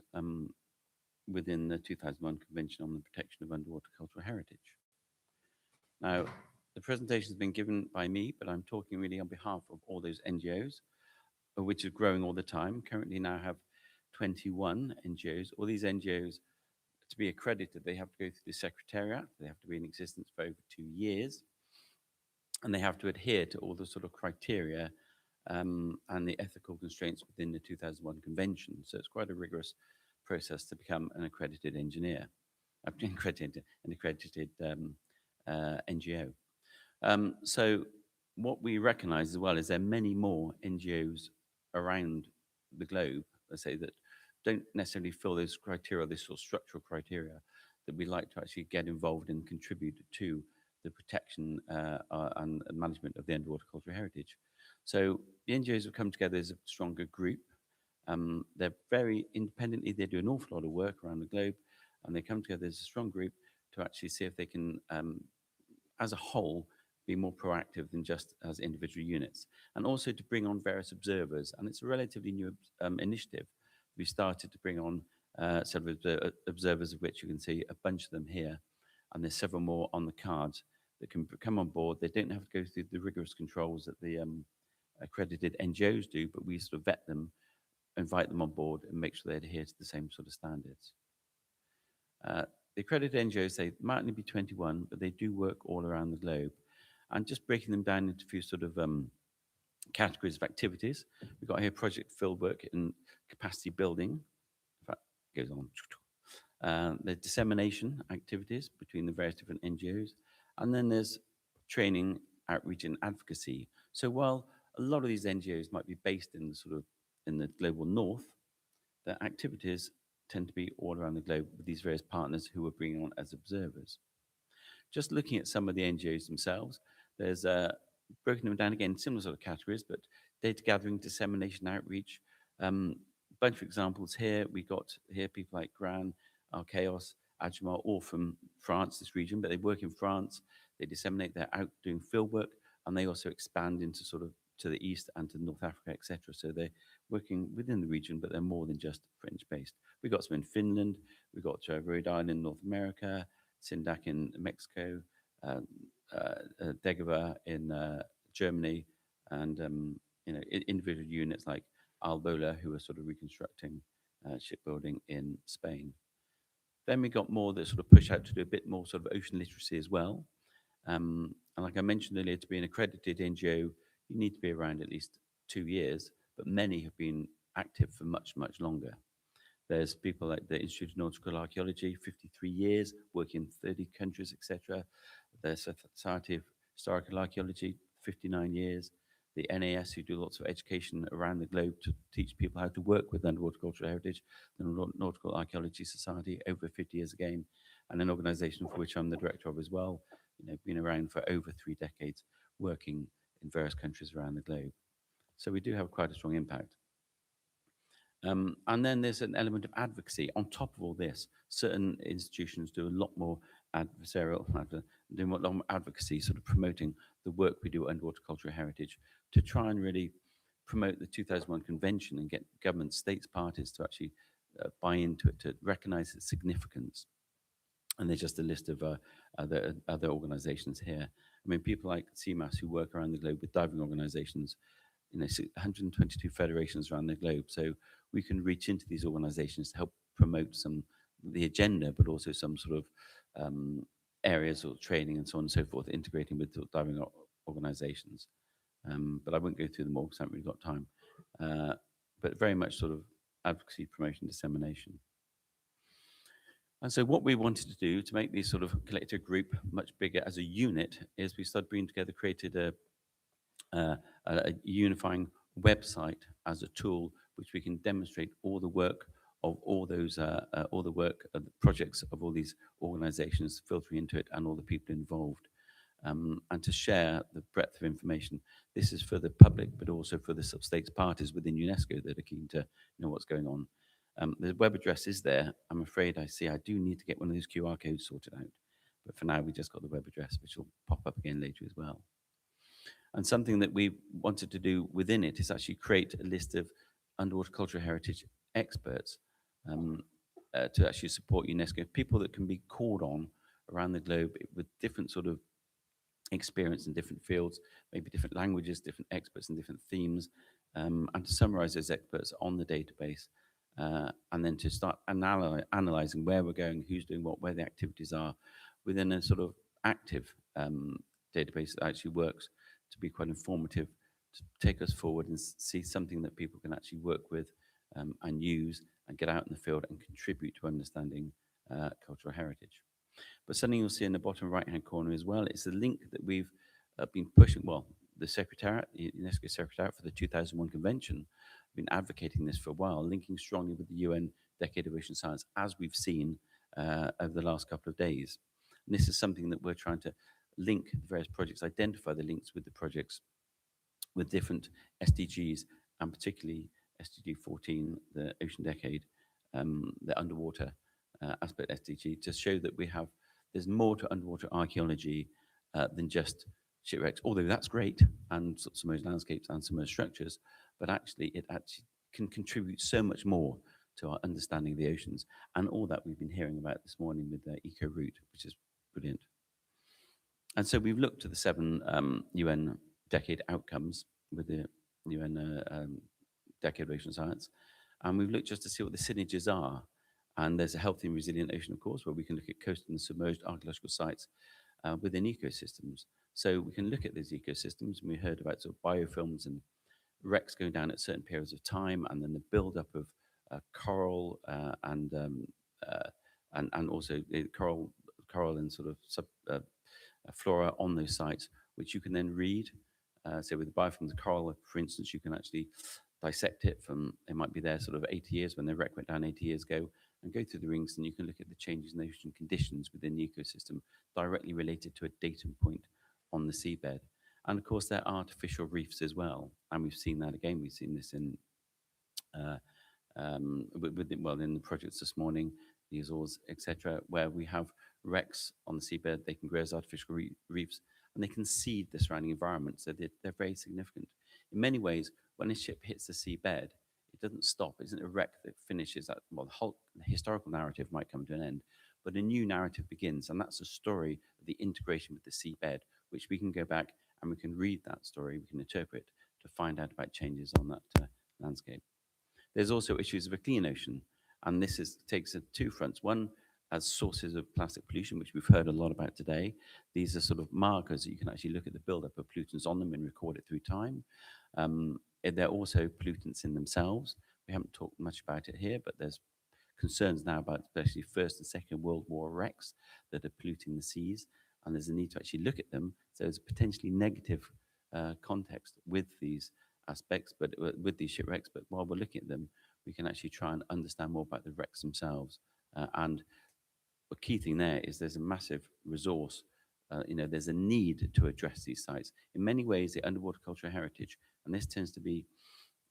within the 2001 Convention on the Protection of Underwater Cultural Heritage. Now, the presentation has been given by me, but I'm talking really on behalf of all those NGOs, which is growing all the time. Currently now have 21 NGOs. All these NGOs, to be accredited, they have to go through the Secretariat. They have to be in existence for over 2 years. And they have to adhere to all the sort of criteria and the ethical constraints within the 2001 Convention. So it's quite a rigorous process to become an accredited engineer, an accredited NGO. So what we recognize as well is there are many more NGOs around the globe, let's say, that don't necessarily fill those criteria, this sort of structural criteria, that we like to actually get involved and contribute to the protection and management of the underwater cultural heritage. So the NGOs have come together as a stronger group. They're very independently, they do an awful lot of work around the globe, and they come together as a strong group to actually see if they can, as a whole, be more proactive than just as individual units, and also to bring on various observers. And it's a relatively new initiative. We started to bring on several observers, of which you can see a bunch of them here, and there's several more on the cards that can come on board. They don't have to go through the rigorous controls that the accredited NGOs do, but we sort of vet them, invite them on board, and make sure they adhere to the same sort of standards. The accredited NGOs, they might only be 21, but they do work all around the globe. And just breaking them down into a few sort of categories of activities. We've got here project field work and capacity building. In fact, it goes on. The dissemination activities between the various different NGOs. And then there's training, outreach, and advocacy. So while a lot of these NGOs might be based in the sort of in the global north, their activities tend to be all around the globe with these various partners who we're bringing on as observers. just looking at some of the NGOs themselves, there's broken them down again, similar sort of categories, but data gathering, dissemination, outreach. Bunch of examples here. We got here people like Gran, Archaeos, Ajumar, all from France, this region, but they work in France. They disseminate, they're out doing field work, and they also expand into sort of to the east and to North Africa, etc. So they're working within the region, but they're more than just French-based. We got some in Finland. We got Rhode Island in North America, Sindac in Mexico, Degova in Germany, and individual units like Albola, who are sort of reconstructing shipbuilding in Spain. Then we got more that sort of push out to do a bit more sort of ocean literacy as well. And like I mentioned earlier, to be an accredited NGO, you need to be around at least 2 years, but many have been active for much, much longer. There's people like the Institute of Nautical Archaeology, 53 years, working in 30 countries, etc. The Society of Historical Archaeology, 59 years. The NAS, who do lots of education around the globe to teach people how to work with underwater cultural heritage. The Nautical Archaeology Society, over 50 years again. And an organization for which I'm the director of as well, been around for over 3 decades, working in various countries around the globe. So we do have quite a strong impact. And then there's an element of advocacy. On top of all this, certain institutions do a lot more doing a lot more advocacy, sort of promoting the work we do at Underwater Cultural Heritage to try and really promote the 2001 Convention and get government, states, parties to actually buy into it, to recognize its significance. And there's just a list of other organizations here. I mean, people like CMAS who work around the globe with diving organizations, 122 federations around the globe. So we can reach into these organizations to help promote the agenda, but also some sort of areas or training and so on and so forth, integrating with diving organizations. But I won't go through them all because I haven't really got time. But very much sort of advocacy, promotion, dissemination. And so what we wanted to do to make this sort of collective group much bigger as a unit is we started bringing together, created a unifying website as a tool which we can demonstrate all the work of all the work of the projects of all these organizations, filtering into it, and all the people involved, and to share the breadth of information. This is for the public, but also for the sub-states parties within UNESCO that are keen to know what's going on. The web address is there. I'm afraid I do need to get one of those QR codes sorted out. But for now, we just got the web address, which will pop up again later as well. And something that we wanted to do within it is actually create a list of underwater cultural heritage experts to actually support UNESCO, people that can be called on around the globe with different sort of experience in different fields, maybe different languages, different experts in different themes, and to summarize those experts on the database, and then to start analyzing where we're going, who's doing what, where the activities are, within a sort of active database that actually works to be quite informative, to take us forward and see something that people can actually work with and use and get out in the field and contribute to understanding cultural heritage. But something you'll see in the bottom right-hand corner as well is the link that we've been pushing, well, the Secretariat, the UNESCO Secretariat for the 2001 Convention, been advocating this for a while, linking strongly with the UN Decade of Ocean Science, as we've seen over the last couple of days. And this is something that we're trying to link the various projects, identify the links with the projects with different SDGs, and particularly SDG 14, the Ocean Decade, the underwater aspect SDG, to show that there's more to underwater archaeology than just shipwrecks, although that's great, and submerged landscapes and submerged structures, but actually it actually can contribute so much more to our understanding of the oceans, and all that we've been hearing about this morning with the Eco Route, which is brilliant. And so we've looked at the 7 UN Decade outcomes with the UN Decade of Ocean Science, and we've looked just to see what the synergies are. And there's a healthy and resilient ocean, of course, where we can look at coastal and submerged archaeological sites within ecosystems. So we can look at these ecosystems, and we heard about sort of biofilms and wrecks going down at certain periods of time, and then the buildup of coral and also the coral and sort of flora on those sites, which you can then read. So with the biofilms of coral, for instance, you can actually dissect it from, it might be there sort of 80 years when the wreck went down 80 years ago, and go through the rings, and you can look at the changes in ocean conditions within the ecosystem directly related to a datum point on the seabed. And of course, there are artificial reefs as well. And we've seen that again. We've seen this in in the projects this morning, the Azores, etc., where we have wrecks on the seabed. They can grow as artificial reefs, and they can seed the surrounding environment. So they're very significant. In many ways, when a ship hits the seabed, it doesn't stop. It isn't a wreck that finishes. Well, the whole historical narrative might come to an end, but a new narrative begins, and that's the story of the integration with the seabed, which we can go back and we can read that story, we can interpret to find out about changes on that landscape. There's also issues of a clean ocean, and this takes two fronts. One, as sources of plastic pollution, which we've heard a lot about today. These are sort of markers that you can actually look at the buildup of pollutants on them and record it through time. They're also pollutants in themselves. We haven't talked much about it here, but there's concerns now about especially First and Second World War wrecks that are polluting the seas, and there's a need to actually look at them. So there's a potentially negative context with these aspects, but with these shipwrecks. But while we're looking at them, we can actually try and understand more about the wrecks themselves. And the key thing there is there's a massive resource. There's a need to address these sites. In many ways, the underwater cultural heritage, and this tends to be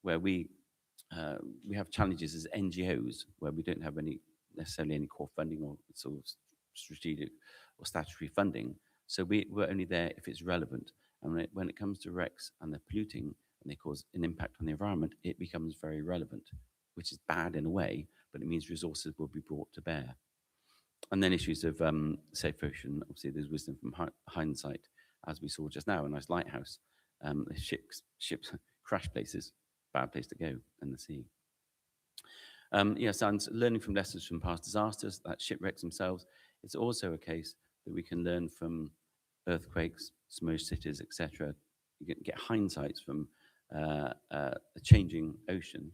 where we have challenges as NGOs, where we don't have necessarily any core funding or sort of strategic or statutory funding. So we're only there if it's relevant. And when it comes to wrecks and they're polluting and they cause an impact on the environment, it becomes very relevant, which is bad in a way, but it means resources will be brought to bear. And then issues of safe ocean. Obviously, there's wisdom from hindsight, as we saw just now, a nice lighthouse. Ships crash places, bad place to go in the sea. Yes, and learning from lessons from past disasters, that shipwrecks themselves. It's also a case that we can learn from earthquakes, submerged cities, etc. You get hindsights from a changing ocean,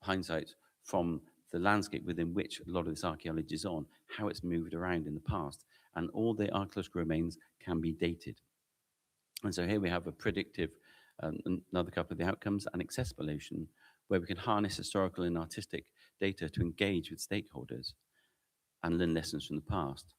hindsight from the landscape within which a lot of this archaeology is on, how it's moved around in the past, and all the archaeological remains can be dated. And so here we have a predictive, another couple of the outcomes, an accessible ocean, where we can harness historical and artistic data to engage with stakeholders and learn lessons from the past.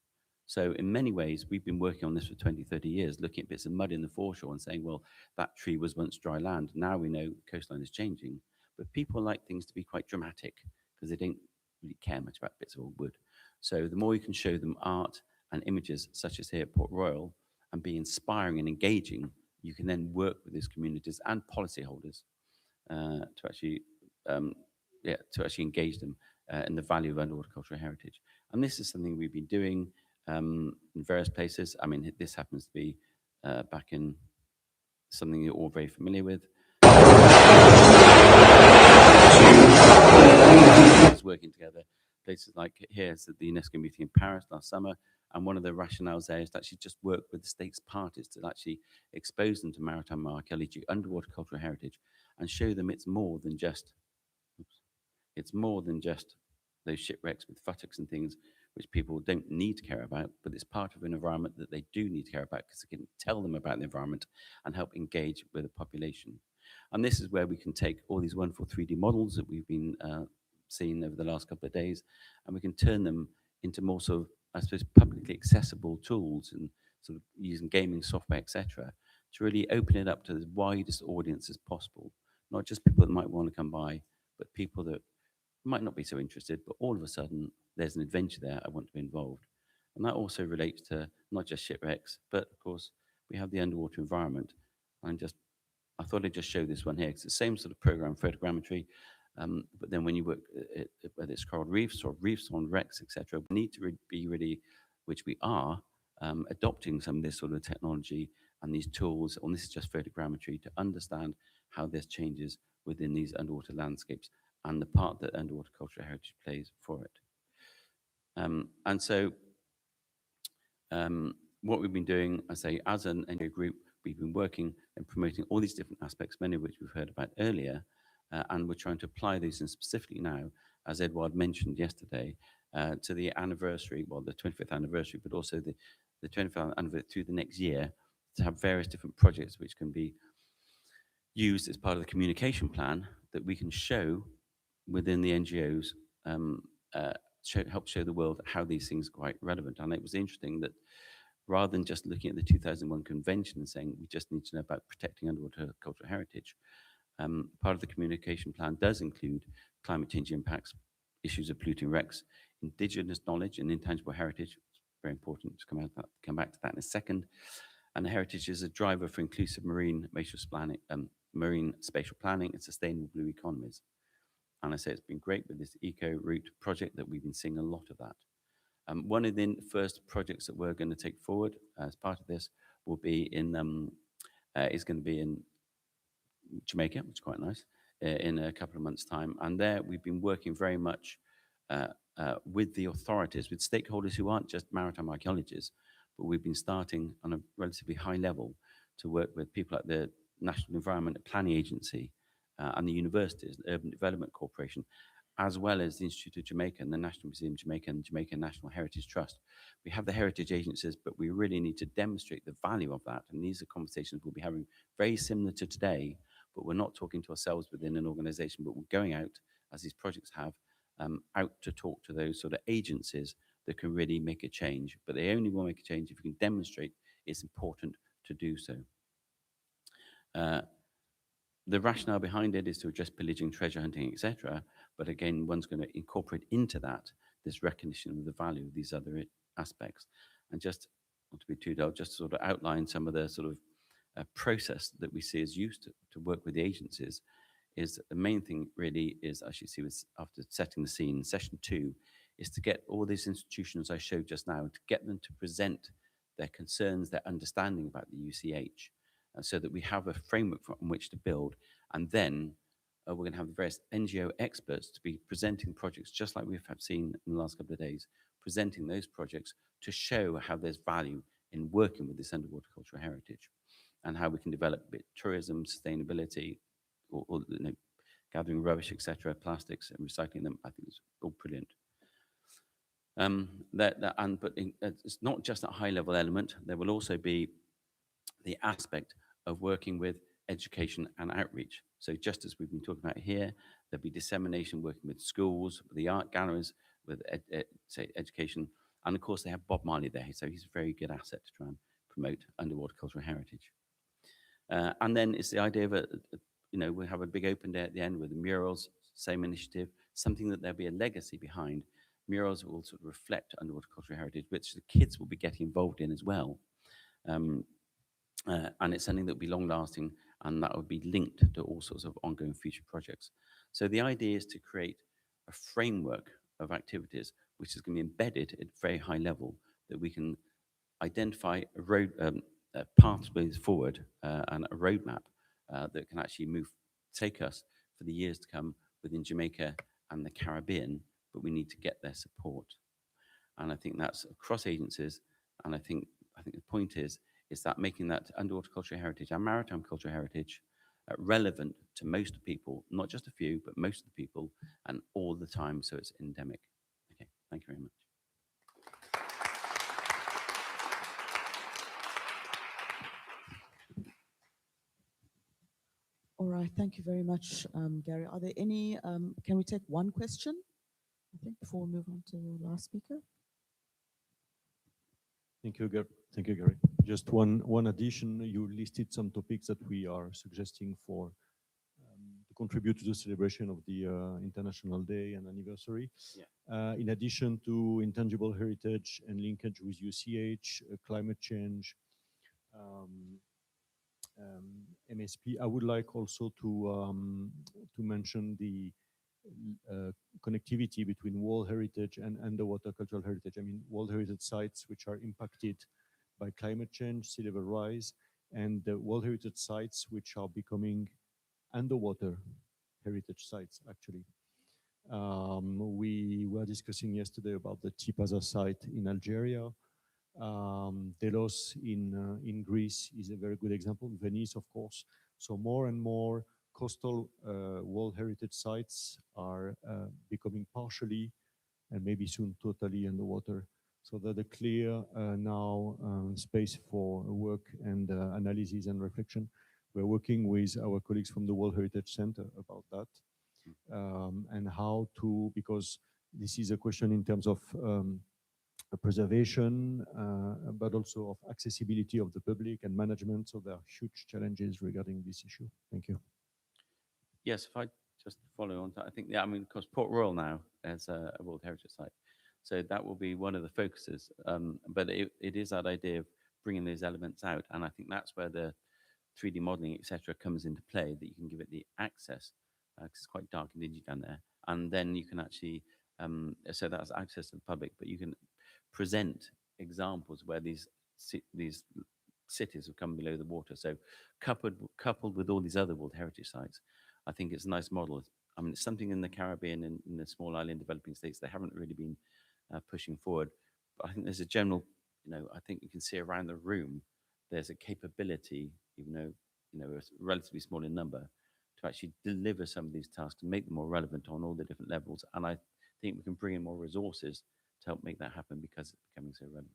So in many ways, we've been working on this for 20, 30 years, looking at bits of mud in the foreshore and saying, well, that tree was once dry land. Now we know the coastline is changing. But people like things to be quite dramatic because they don't really care much about bits of old wood. So the more you can show them art and images, such as here at Port Royal, and be inspiring and engaging, you can then work with these communities and policyholders to actually engage them in the value of underwater cultural heritage. And this is something we've been doing in various places. I mean, this happens to be back in something you're all very familiar with. Working together, places like here is at the UNESCO meeting in Paris last summer, and one of the rationales there is to actually just work with the state's parties to actually expose them to maritime archaeology, underwater cultural heritage, and show them it's more than just those shipwrecks with futtocks and things which people don't need to care about, but it's part of an environment that they do need to care about because it can tell them about the environment and help engage with the population. And this is where we can take all these wonderful 3D models that we've been seen over the last couple of days, and we can turn them into more sort of, I suppose, publicly accessible tools and sort of using gaming software, etc., to really open it up to the widest audience as possible. Not just people that might want to come by, but people that might not be so interested, but all of a sudden there's an adventure there, I want to be involved. And that also relates to not just shipwrecks, but of course we have the underwater environment. I thought I'd just show this one here. It's the same sort of program, photogrammetry, but then when you work, whether it's coral reefs or reefs on wrecks, etc., we need to be really, which we are, adopting some of this sort of technology and these tools, and this is just photogrammetry, to understand how there's changes within these underwater landscapes and the part that underwater cultural heritage plays for it. And so what we've been doing, I say, as an NGO group, we've been working and promoting all these different aspects, many of which we've heard about earlier, and we're trying to apply these, and specifically now, as Edward mentioned yesterday, to the anniversary, well, the 25th anniversary, but also the 25th anniversary through the next year, to have various different projects which can be used as part of the communication plan that we can show within the NGOs help show the world how these things are quite relevant. And it was interesting that rather than just looking at the 2001 convention and saying we just need to know about protecting underwater cultural heritage, part of the communication plan does include climate change impacts, issues of polluting wrecks, indigenous knowledge and intangible heritage. It's very important to come back to that in a second. And heritage is a driver for inclusive marine spatial planning and sustainable blue economies. And I say it's been great with this eco route project that we've been seeing a lot of that. One of the first projects that we're going to take forward as part of this will be is going to be in Jamaica, which is quite nice, in a couple of months' time. And there we've been working very much with the authorities, with stakeholders who aren't just maritime archaeologists, but we've been starting on a relatively high level to work with people like the National Environment Planning Agency and the universities, the Urban Development Corporation, as well as the Institute of Jamaica and the National Museum of Jamaica and Jamaica National Heritage Trust. We have the heritage agencies, but we really need to demonstrate the value of that. And these are conversations we'll be having very similar to today, but we're not talking to ourselves within an organization, but we're going out, as these projects have, out to talk to those sort of agencies that can really make a change. But they only will make a change if you can demonstrate it's important to do so. The rationale behind it is to address pillaging, treasure hunting, etc. But again, one's going to incorporate into that this recognition of the value of these other aspects. And just, not to be too dull, just to sort of outline some of the sort of process that we see as used to work with the agencies, is that the main thing really is, as you see with, after setting the scene, session 2, is to get all these institutions I showed just now, to get them to present their concerns, their understanding about the UCH, so that we have a framework from which to build. And then we're going to have the various NGO experts to be presenting projects, just like we've seen in the last couple of days, presenting those projects to show how there's value in working with this underwater cultural heritage and how we can develop a bit tourism, sustainability, or gathering rubbish, etc., plastics and recycling them. I think it's all brilliant. It's not just a high-level element. There will also be the aspect of working with education and outreach. So just as we've been talking about here, there'll be dissemination working with schools, with the art galleries, with say education. And of course, they have Bob Marley there, so he's a very good asset to try and promote underwater cultural heritage. And then it's the idea of we have a big open day at the end with the murals, same initiative, something that there'll be a legacy behind. Murals will sort of reflect underwater cultural heritage, which the kids will be getting involved in as well. And it's something that will be long-lasting, and that will be linked to all sorts of ongoing future projects. So the idea is to create a framework of activities which is going to be embedded at very high level, that we can identify pathways forward and a roadmap that can actually take us for the years to come within Jamaica and the Caribbean, but we need to get their support. And I think that's across agencies, and I think the point is that making that underwater cultural heritage and maritime cultural heritage relevant to most people, not just a few, but most of the people, and all the time, so it's endemic. Okay, thank you very much. All right, thank you very much, Gary. Are there any, can we take one question, I think, before we move on to the last speaker? Thank you, Gary. Thank you, Gary. Just one addition. You listed some topics that we are suggesting for to contribute to the celebration of the International Day and anniversary. Yeah. In addition to intangible heritage and linkage with UCH, climate change, MSP, I would like also to mention the connectivity between World Heritage and underwater cultural heritage. I mean, World Heritage sites which are impacted by climate change, sea level rise, and the World Heritage sites which are becoming underwater heritage sites, actually. We were discussing yesterday about the Tipaza site in Algeria. Delos in Greece is a very good example. Venice, of course. So more and more coastal World Heritage sites are becoming partially and maybe soon totally underwater. So that a clear now space for work and analysis and reflection. We're working with our colleagues from the World Heritage Center about that and how to, because This is a question in terms of preservation, but also of accessibility of the public and management. So there are huge challenges regarding this issue. Thank you. Yes, if I just follow on, I think, yeah, I mean, of course, Port Royal now as a World Heritage Site. So that will be one of the focuses. But it is that idea of bringing those elements out. And I think that's where the 3D modeling, etc., comes into play, that you can give it the access, because it's quite dark and dingy down there. And then you can actually, so that's access to the public, but you can present examples where these cities have come below the water. So coupled with all these other World Heritage Sites, I think it's a nice model. I mean, it's something in the Caribbean and in the small island developing states they haven't really been pushing forward. But I think there's a general, I think you can see around the room, there's a capability, even though, it's relatively small in number, to actually deliver some of these tasks and make them more relevant on all the different levels. And I think we can bring in more resources to help make that happen because it's becoming so relevant.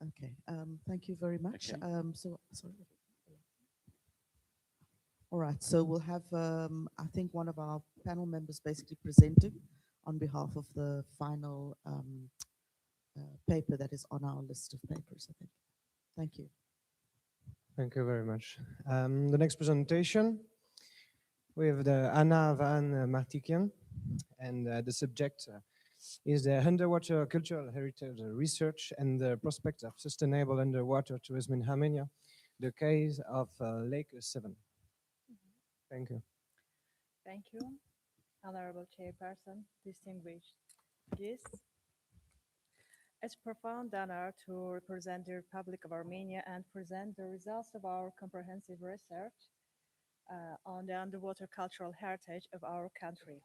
Okay, thank you very much. Okay. Sorry. All right, so we'll have, I think, one of our panel members basically presenting on behalf of the final paper that is on our list of papers, I think. Thank you. Thank you very much. The next presentation, we have the Anna van Martikian, and the subject is the underwater cultural heritage research and the prospects of sustainable underwater tourism in Armenia, the case of Lake Sevan. Thank you. Thank you, Honorable Chairperson, distinguished guests. It's a profound honor to represent the Republic of Armenia and present the results of our comprehensive research on the underwater cultural heritage of our country.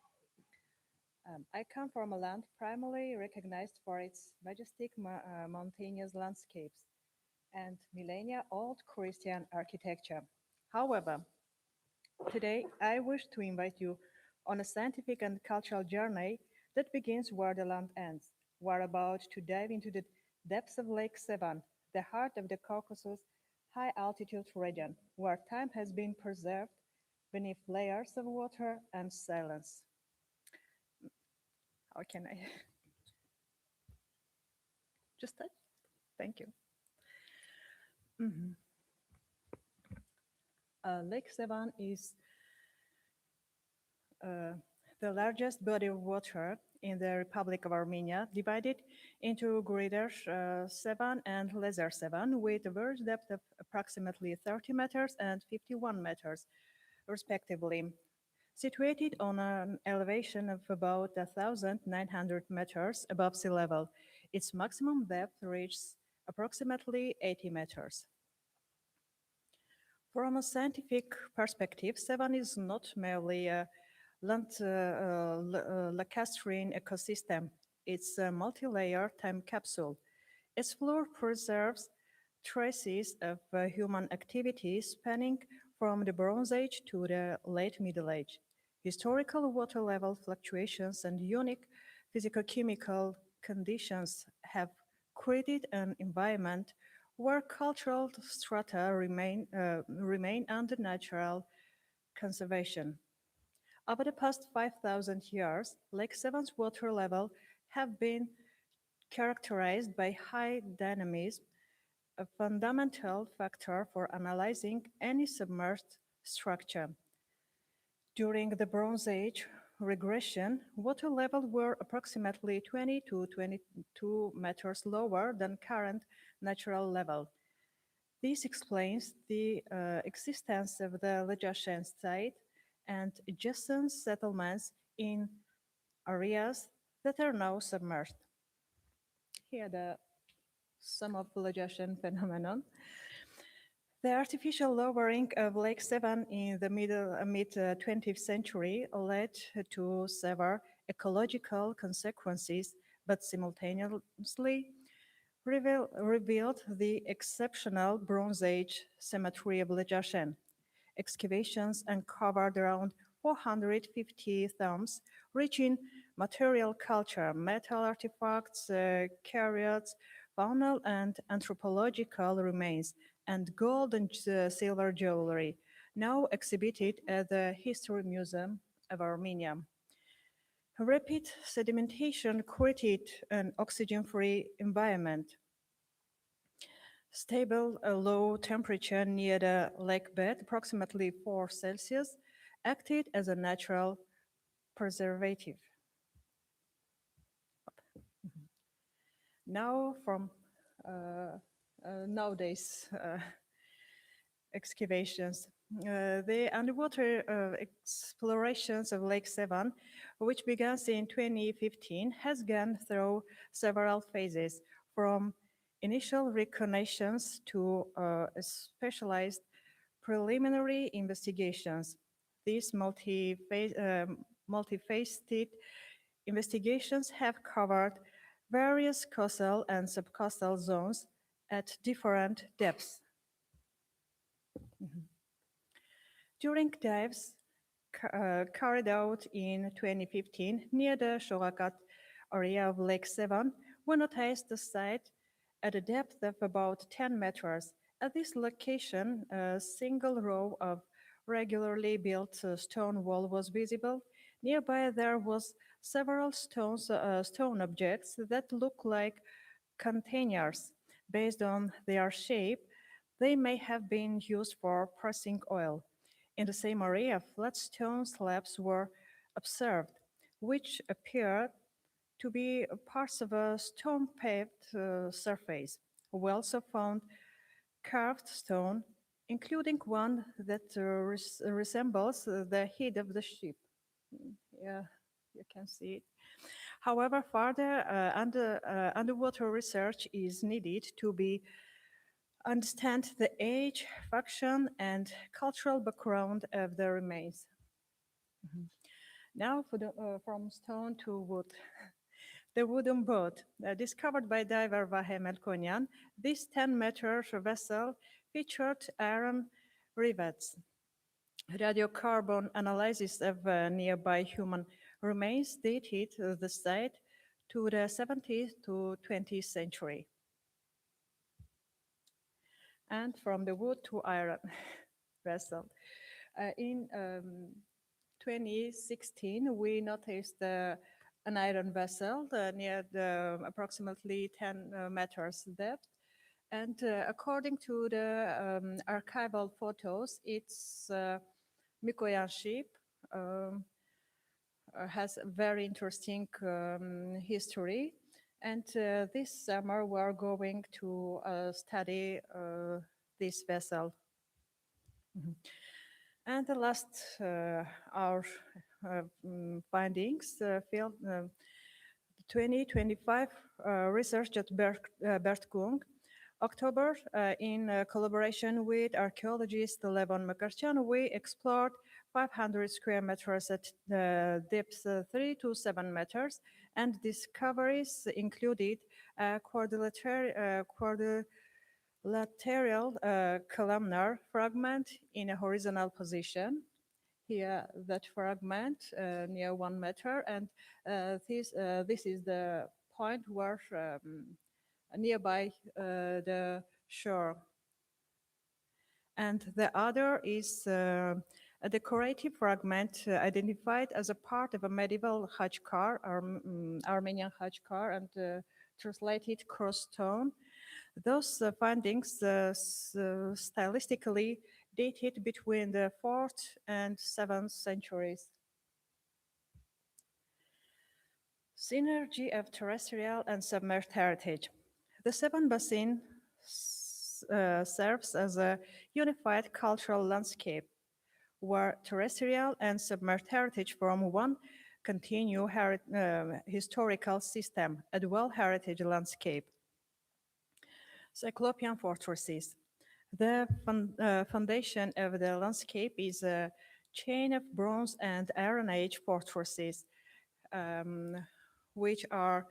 I come from a land primarily recognized for its majestic mountainous landscapes and millennia-old Christian architecture. However, today I wish to invite you on a scientific and cultural journey that begins where the land ends. We're about to dive into the depths of Lake Sevan, the heart of the Caucasus high-altitude region, where time has been preserved beneath layers of water and silence. How can I? Just touch? Thank you. Lake Sevan is the largest body of water in the Republic of Armenia, divided into Greater Sevan and Lesser Sevan, with a verge depth of approximately 30 meters and 51 meters, respectively. Situated on an elevation of about 1,900 meters above sea level, its maximum depth reaches approximately 80 meters. From a scientific perspective, Sevan is not merely a lacustrine ecosystem. It's a multi-layer time capsule. Its floor preserves traces of human activity spanning from the Bronze Age to the late Middle Age. Historical water level fluctuations and unique physicochemical conditions have created an environment where cultural strata remain under natural conservation. Over the past 5,000 years, Lake Sevan's water level have been characterized by high dynamism, a fundamental factor for analyzing any submerged structure. During the Bronze Age regression, water levels were approximately 20 to 22 meters lower than current natural level. This explains the existence of the Lajashan site and adjacent settlements in areas that are now submerged. Here the some of the Lajashan phenomenon. The artificial lowering of Lake Sevan in the mid-20th century led to severe ecological consequences, but simultaneously revealed the exceptional Bronze Age cemetery of Lajashan. Excavations uncovered around 450 tombs, rich in material culture, metal artifacts, chariots, faunal and anthropological remains, and gold and silver jewelry. now exhibited at the History Museum of Armenia. Rapid sedimentation created an oxygen-free environment. Stable, low temperature near the lake bed, approximately 4 Celsius, acted as a natural preservative. Now from nowadays excavations. The underwater explorations of Lake Sevan, which began in 2015, has gone through several phases, from initial reconnaissance to specialized preliminary investigations. These multifaceted investigations have covered various coastal and subcoastal zones at different depths. During dives carried out in 2015 near the Shorakat area of Lake Sevan, we noticed the site at a depth of about 10 meters. At this location, a single row of regularly built stone wall was visible. Nearby there was several stone objects that look like containers. Based on their shape, they may have been used for pressing oil. In the same area, flat stone slabs were observed, which appeared to be parts of a stone-paved surface. We also found carved stone, including one that resembles the head of the ship. Yeah, you can see it. However, further underwater research is needed to understand the age, function, and cultural background of the remains. Now, from stone to wood. The wooden boat, discovered by diver Vahe Melkonian, this 10-meter vessel featured iron rivets. Radiocarbon analysis of nearby human remains dated the site to the 17th to 20th century. And from the wood to iron vessel. In 2016, we noticed an iron vessel near the approximately 10 meters depth. And according to the archival photos, it's Mikoyan ship, has a very interesting history. And this summer we're going to study this vessel. And the last, our findings, 2025 research at Bertkung. October, in collaboration with archaeologist Levon Makarchan, we explored 500 square meters at depth 3 to 7 meters, and discoveries included a quadrilateral columnar fragment in a horizontal position. Here, that fragment near 1 meter, and this is the point where nearby the shore. And the other is a decorative fragment identified as a part of a medieval Khachkar, Armenian Khachkar, and translated cross stone. Those findings stylistically dated between the 4th and 7th centuries. Synergy of terrestrial and submerged heritage. The Sevan Basin serves as a unified cultural landscape where terrestrial and submerged heritage form one continuous historical system, a dual heritage landscape. Cyclopean fortresses. The foundation of the landscape is a chain of Bronze and Iron Age fortresses, which are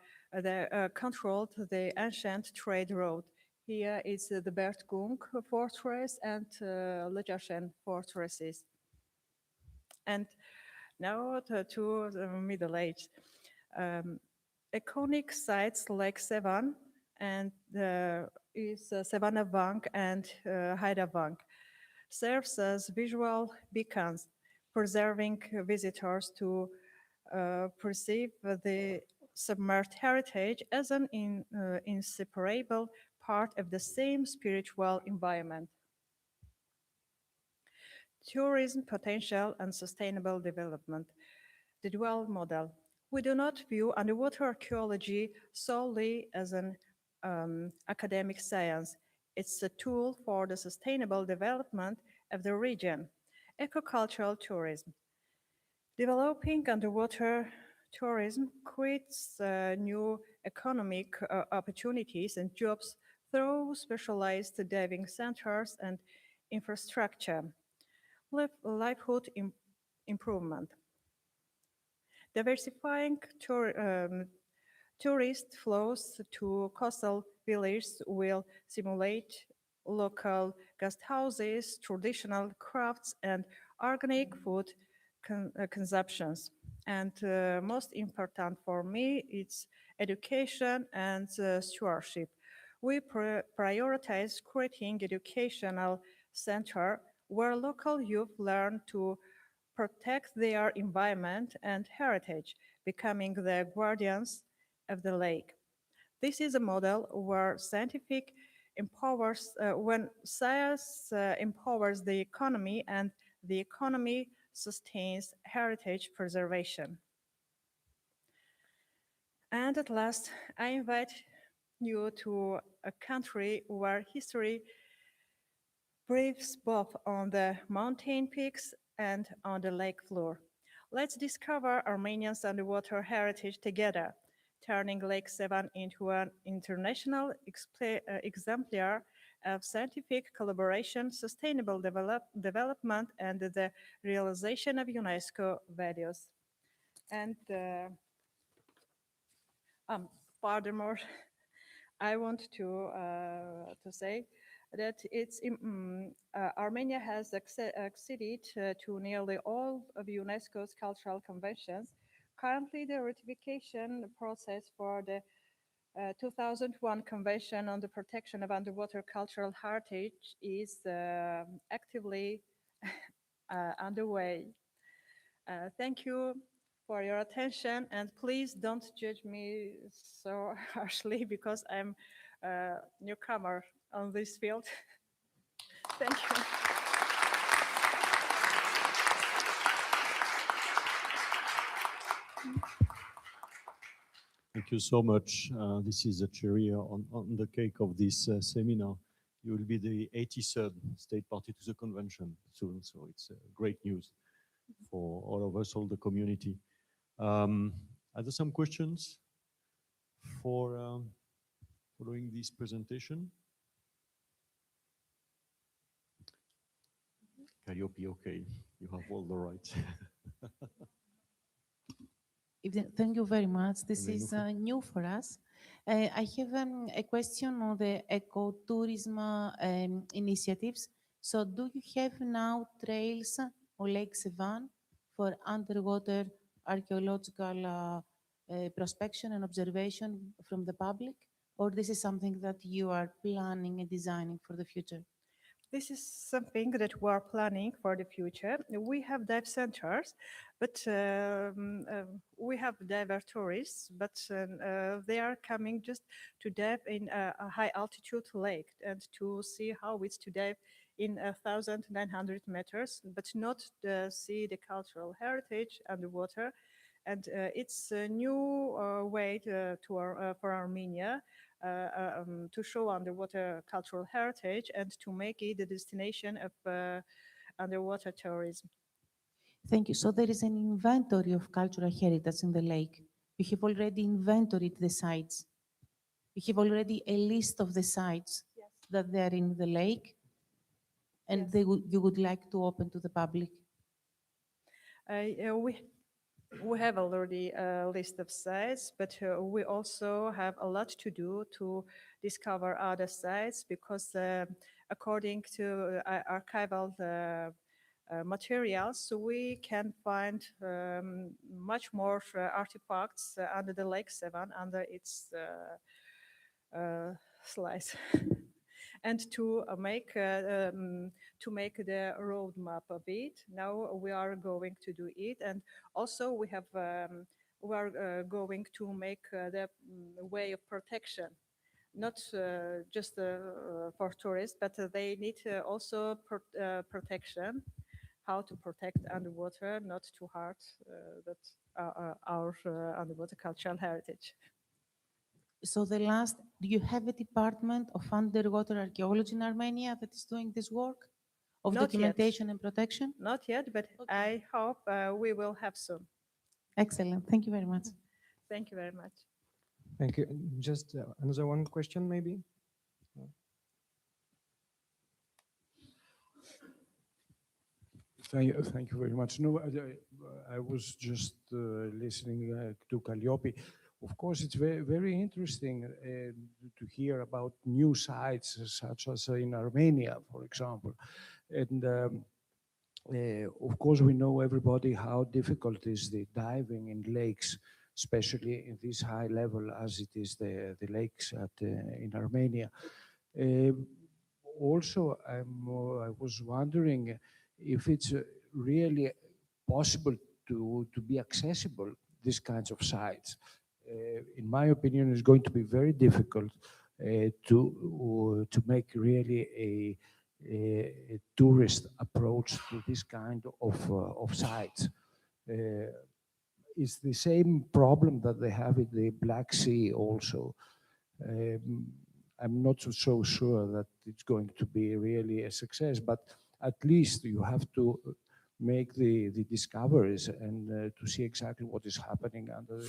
controlled the ancient trade route. Here is the Bertkung fortress and Lejasen fortresses. And now to the Middle Age. Iconic sites like Sevan and is Sevanavang and Haidavang. serves as visual beacons, preserving visitors to perceive the submerged heritage as an inseparable part of the same spiritual environment. Tourism potential and sustainable development. The dual model. We do not view underwater archaeology solely as an academic science. It's a tool for the sustainable development of the region. Ecocultural tourism. Developing underwater tourism creates new economic opportunities and jobs through specialized diving centers and infrastructure. Livelihood improvement. Diversifying tourist flows to coastal villages will simulate local guest houses, traditional crafts, and organic food consumptions. And most important for me, it's education and stewardship. We prioritize creating educational center where local youth learn to protect their environment and heritage, becoming the guardians of the lake. This is a model where when science empowers the economy and the economy sustains heritage preservation. And at last, I invite you to a country where history breathes both on the mountain peaks and on the lake floor. Let's discover Armenia's underwater heritage together, turning Lake Sevan into an international exemplar of scientific collaboration, sustainable development, and the realization of UNESCO values. And furthermore, I want to say that Armenia has acceded to nearly all of UNESCO's cultural conventions. Currently, the ratification process for the 2001 Convention on the Protection of Underwater Cultural Heritage is actively underway. Thank you for your attention, and please don't judge me so harshly because I'm a newcomer on this field. Thank you. Thank you so much. This is a cherry on the cake of this seminar. You will be the 83rd state party to the convention soon, so it's great news for all of us, all the community. Are there some questions for following this presentation? Calliope, okay, you have all the rights. Thank you very much. This Very is good. new for us. I have a question on the ecotourism initiatives. So do you have now trails on Lake Sevan for underwater archaeological prospection and observation from the public? Or this is something that you are planning and designing for the future? This is something that we are planning for the future. We have dive centers, but we have diver tourists, but they are coming just to dive in a high altitude lake and to see how it's to dive in 1,900 meters, but not see the cultural heritage underwater. And it's a new way for Armenia to show underwater cultural heritage and to make it a destination of underwater tourism. Thank you. So there is an inventory of cultural heritage in the lake. You have already inventoried the sites. You have already a list of the sites that they are in the lake, and you would like to open to the public. We have already a list of sites, but we also have a lot to do to discover other sites because according to archival materials, we can find much more artifacts under the Lake Sevan, under its slice. and to make the roadmap of it. Now we are going to do it, and also we are going to make the way of protection, not just for tourists, but they need also protection, how to protect underwater, not to hurt our underwater cultural heritage. So the last, do you have a department of underwater archaeology in Armenia that is doing this work of Not yet. documentation and protection? Not yet, but I hope we will have soon. Excellent. Thank you very much. Thank you very much. Thank you. Just another one question, maybe? Thank you very much. No, I was just listening to Calliope. Of course, it's very, very interesting to hear about new sites, such as in Armenia, for example. And of course, we know everybody how difficult is the diving in lakes, especially in this high level as it is the lakes in Armenia. Also, I was wondering if it's really possible to be accessible, these kinds of sites. In my opinion, it's going to be very difficult to make really a tourist approach to this kind of sites. It's the same problem that they have in the Black Sea also. I'm not so sure that it's going to be really a success, but at least you have to make the discoveries and to see exactly what is happening under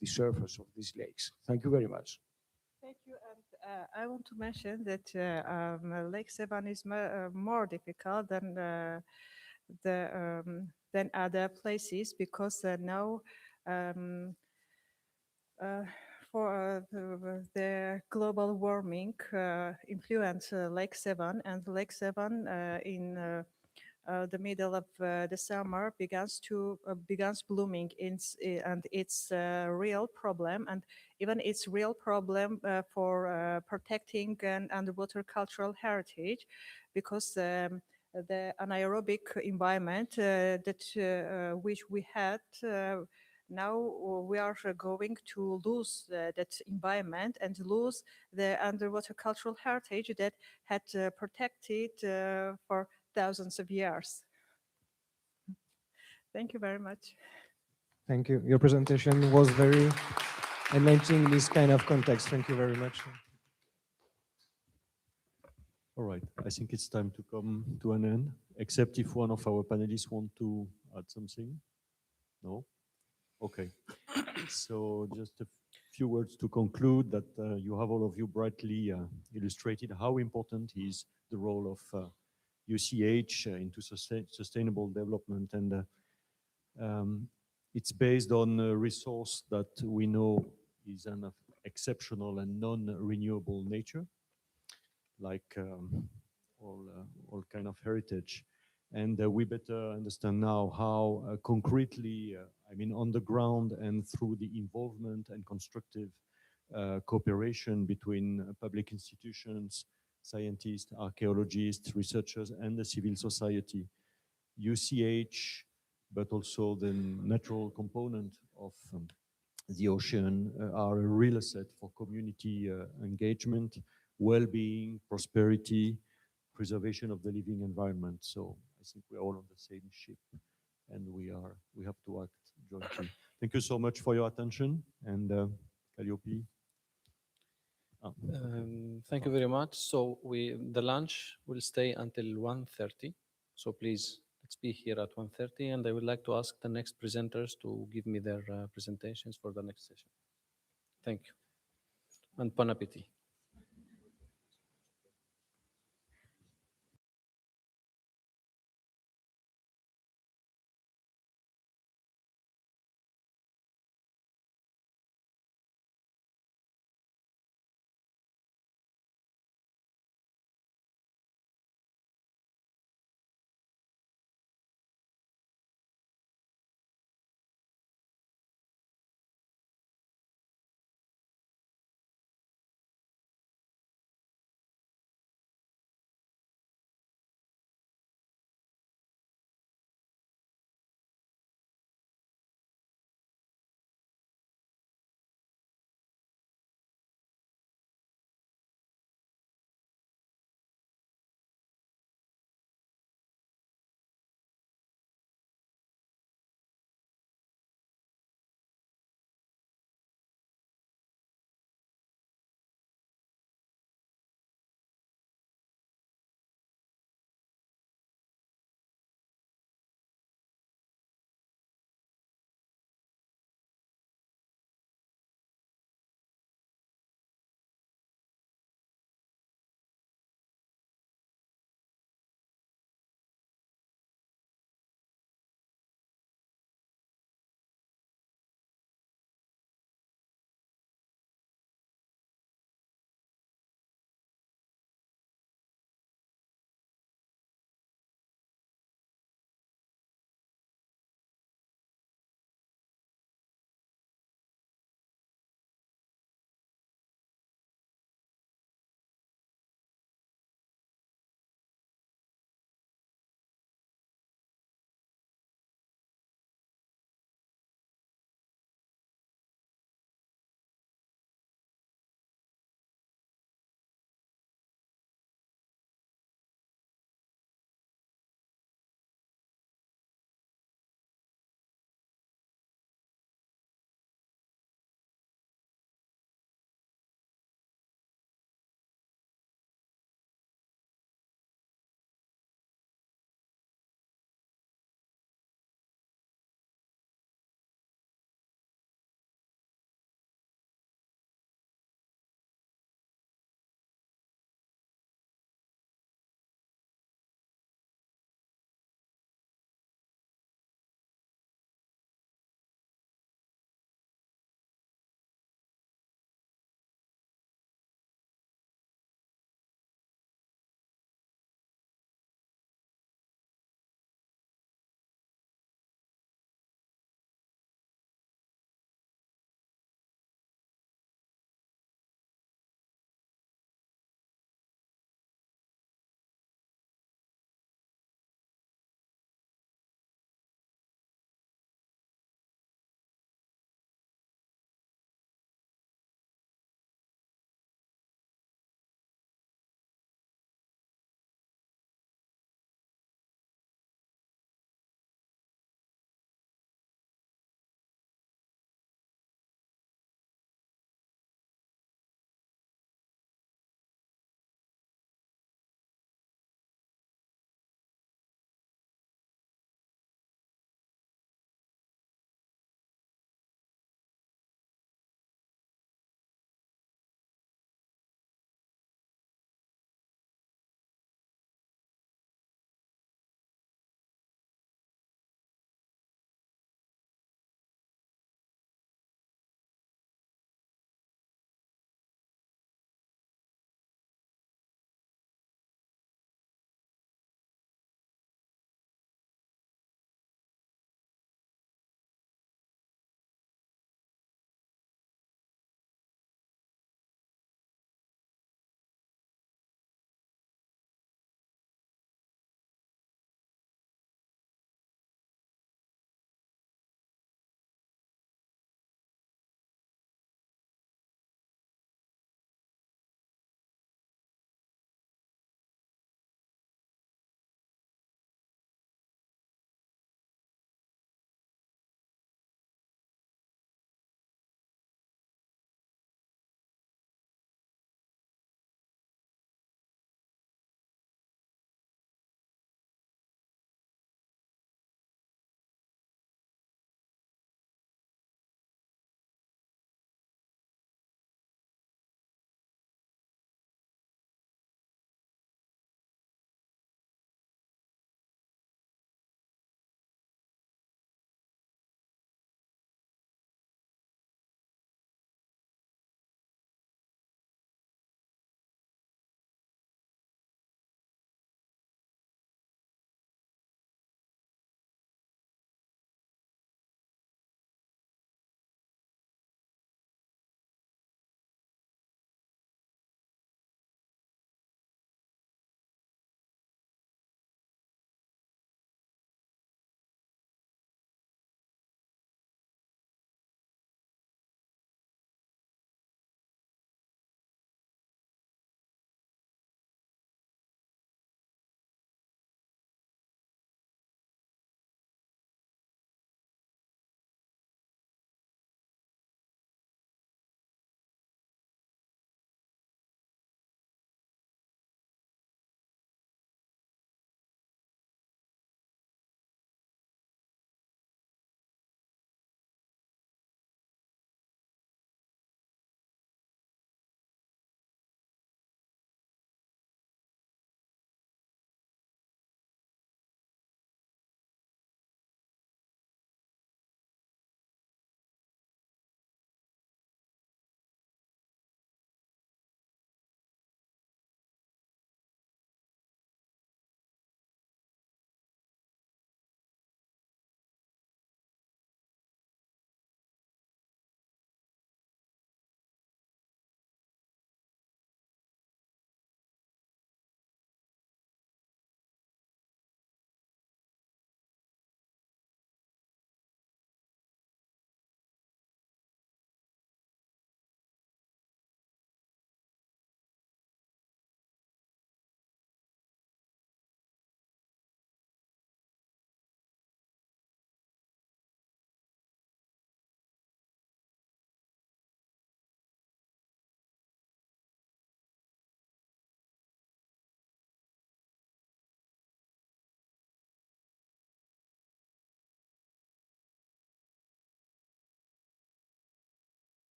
the surface of these lakes. Thank you very much. Thank you. And I want to mention that Lake Sevan is more difficult than other places because now for the global warming influence Lake Sevan, and Lake Sevan in the middle of the summer begins blooming, and it's a real problem, and even it's real problem for protecting an underwater cultural heritage, because the anaerobic environment which we had. Now we are going to lose that environment and lose the underwater cultural heritage that had protected for thousands of years. Thank you very much. Thank you. Your presentation was very enlightening in this kind of context. Thank you very much. All right, I think it's time to come to an end, except if one of our panelists want to add something. No? Okay. So just a few words to conclude that you have all of you brightly illustrated how important is the role of UCH into sustainable development, and it's based on a resource that we know is an exceptional and non-renewable nature, like all kind of heritage. And we better understand now how concretely, I mean, on the ground and through the involvement and constructive cooperation between public institutions, scientists, archaeologists, researchers, and the civil society, UCH, but also the natural component of the ocean are a real asset for community engagement, well-being, prosperity, preservation of the living environment. So I think we're all on the same ship, and we have to act jointly. Thank you so much for your attention, and Calliope. Thank you very much. So the lunch will stay until 1:30. So please, let's be here at 1:30, and I would like to ask the next presenters to give me their presentations for the next session. Thank you, and bon appetit.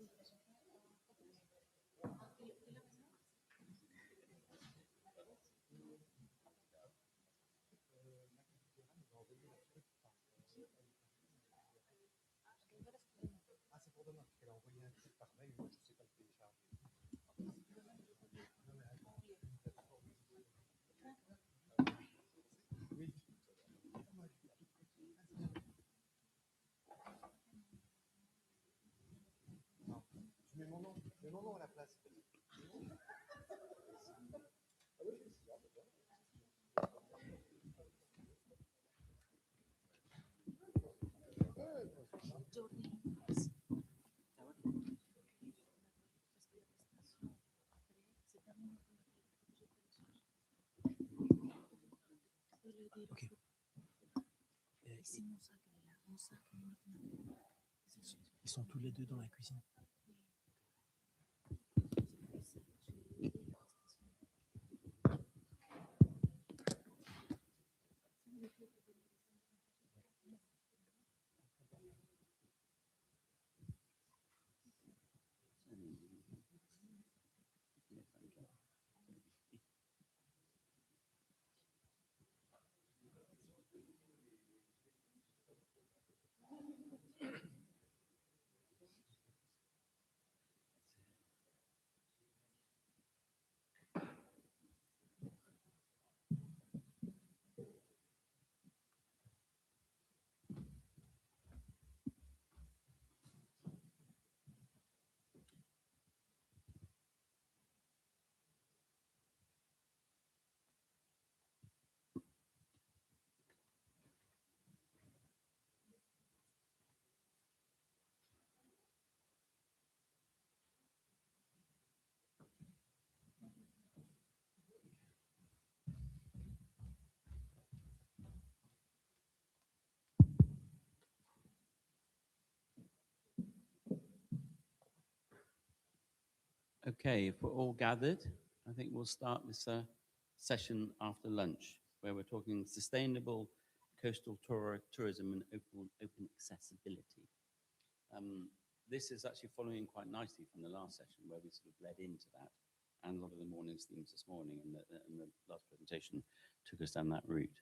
Ils sont tous les deux dans la cuisine. Okay, if we're all gathered, I think we'll start this session after lunch, where we're talking sustainable coastal tourism and open accessibility. This is actually following quite nicely from the last session, where we sort of led into that, and a lot of the morning's themes this morning, and the last presentation took us down that route.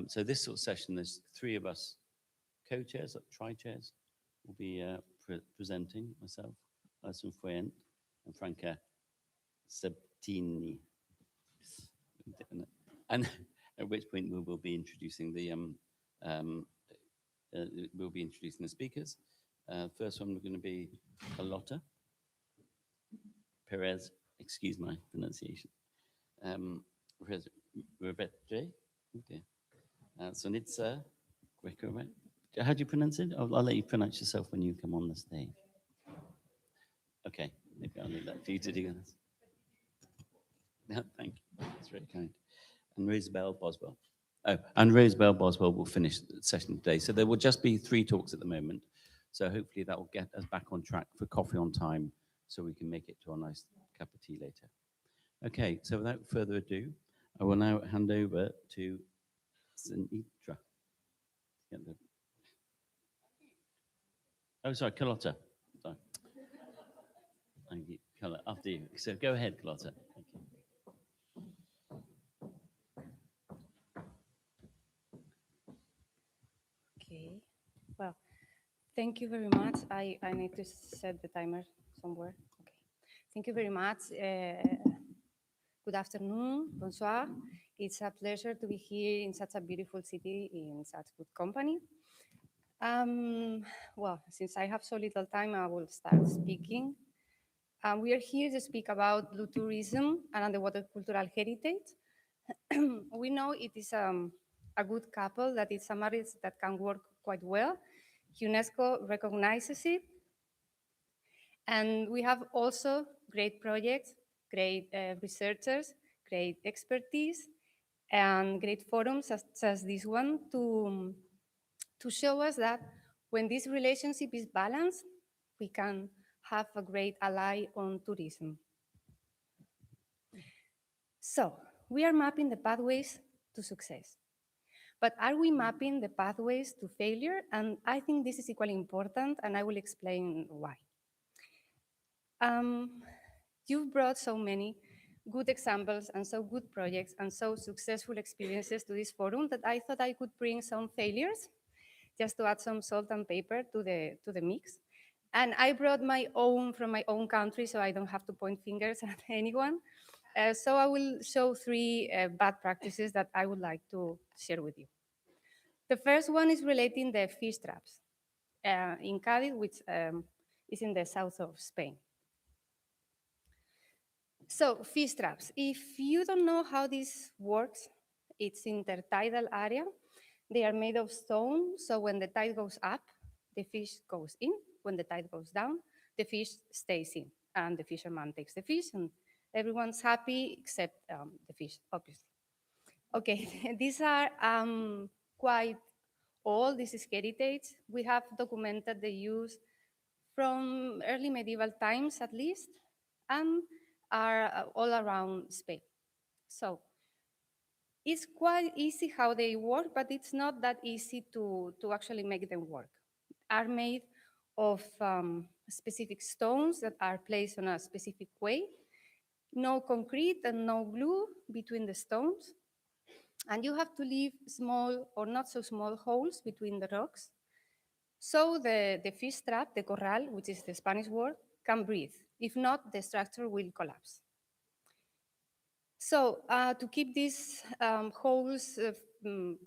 So this sort of session, there's three of us co-chairs, tri-chairs, will be presenting, myself, Alison Fuent, and Franca Sabtini. And at which point we will be introducing the speakers. First one, we're going to be Carlotta Perez, excuse my pronunciation. Rebecca, okay. Sonitsa Greco, how do you pronounce it? I'll let you pronounce yourself when you come on the stage. Okay, maybe I'll leave that for you to do this. No, thank you. That's very kind. And Rosabelle Boswell. Oh, and Rosabelle Boswell will finish the session today. So there will just be 3 talks at the moment. So hopefully that will get us back on track for coffee on time so we can make it to our nice cup of tea later. Okay, so without further ado, I will now hand over to Sinitra. Oh, sorry, Carlotta. Sorry. Thank you, Carlotta. After you. So go ahead, Carlotta. Thank you. Okay, well, thank you very much. I need to set the timer somewhere. Okay, thank you very much. Good afternoon, bonsoir. It's a pleasure to be here in such a beautiful city in such good company. Well, since I have so little time, I will start speaking. We are here to speak about blue tourism and underwater cultural heritage. We know it is a good couple, that it's a marriage that can work quite well. UNESCO recognizes it. And we have also great projects, great researchers, great expertise, and great forums such as this one to show us that when this relationship is balanced, we can have a great ally on tourism. So we are mapping the pathways to success. But are we mapping the pathways to failure? And I think this is equally important, and I will explain why. You've brought so many good examples and so good projects and so successful experiences to this forum that I thought I could bring some failures just to add some salt and pepper to the mix. And I brought my own from my own country, so I don't have to point fingers at anyone. So I will show three bad practices that I would like to share with you. The first one is relating the fish traps in Cádiz, which is in the south of Spain. So fish traps, if you don't know how this works, it's intertidal area. They are made of stone, so when the tide goes up, the fish goes in. When the tide goes down, the fish stays in, and the fisherman takes the fish, and everyone's happy except the fish, obviously. Okay, these are quite old. This is heritage. We have documented the use from early medieval times at least, and are all around Spain. So it's quite easy how they work, but it's not that easy to actually make them work. Are made of specific stones that are placed on a specific way, no concrete and no glue between the stones. And you have to leave small or not so small holes between the rocks. So the fish trap, the corral, which is the Spanish word, can breathe. If not, the structure will collapse. So to keep these holes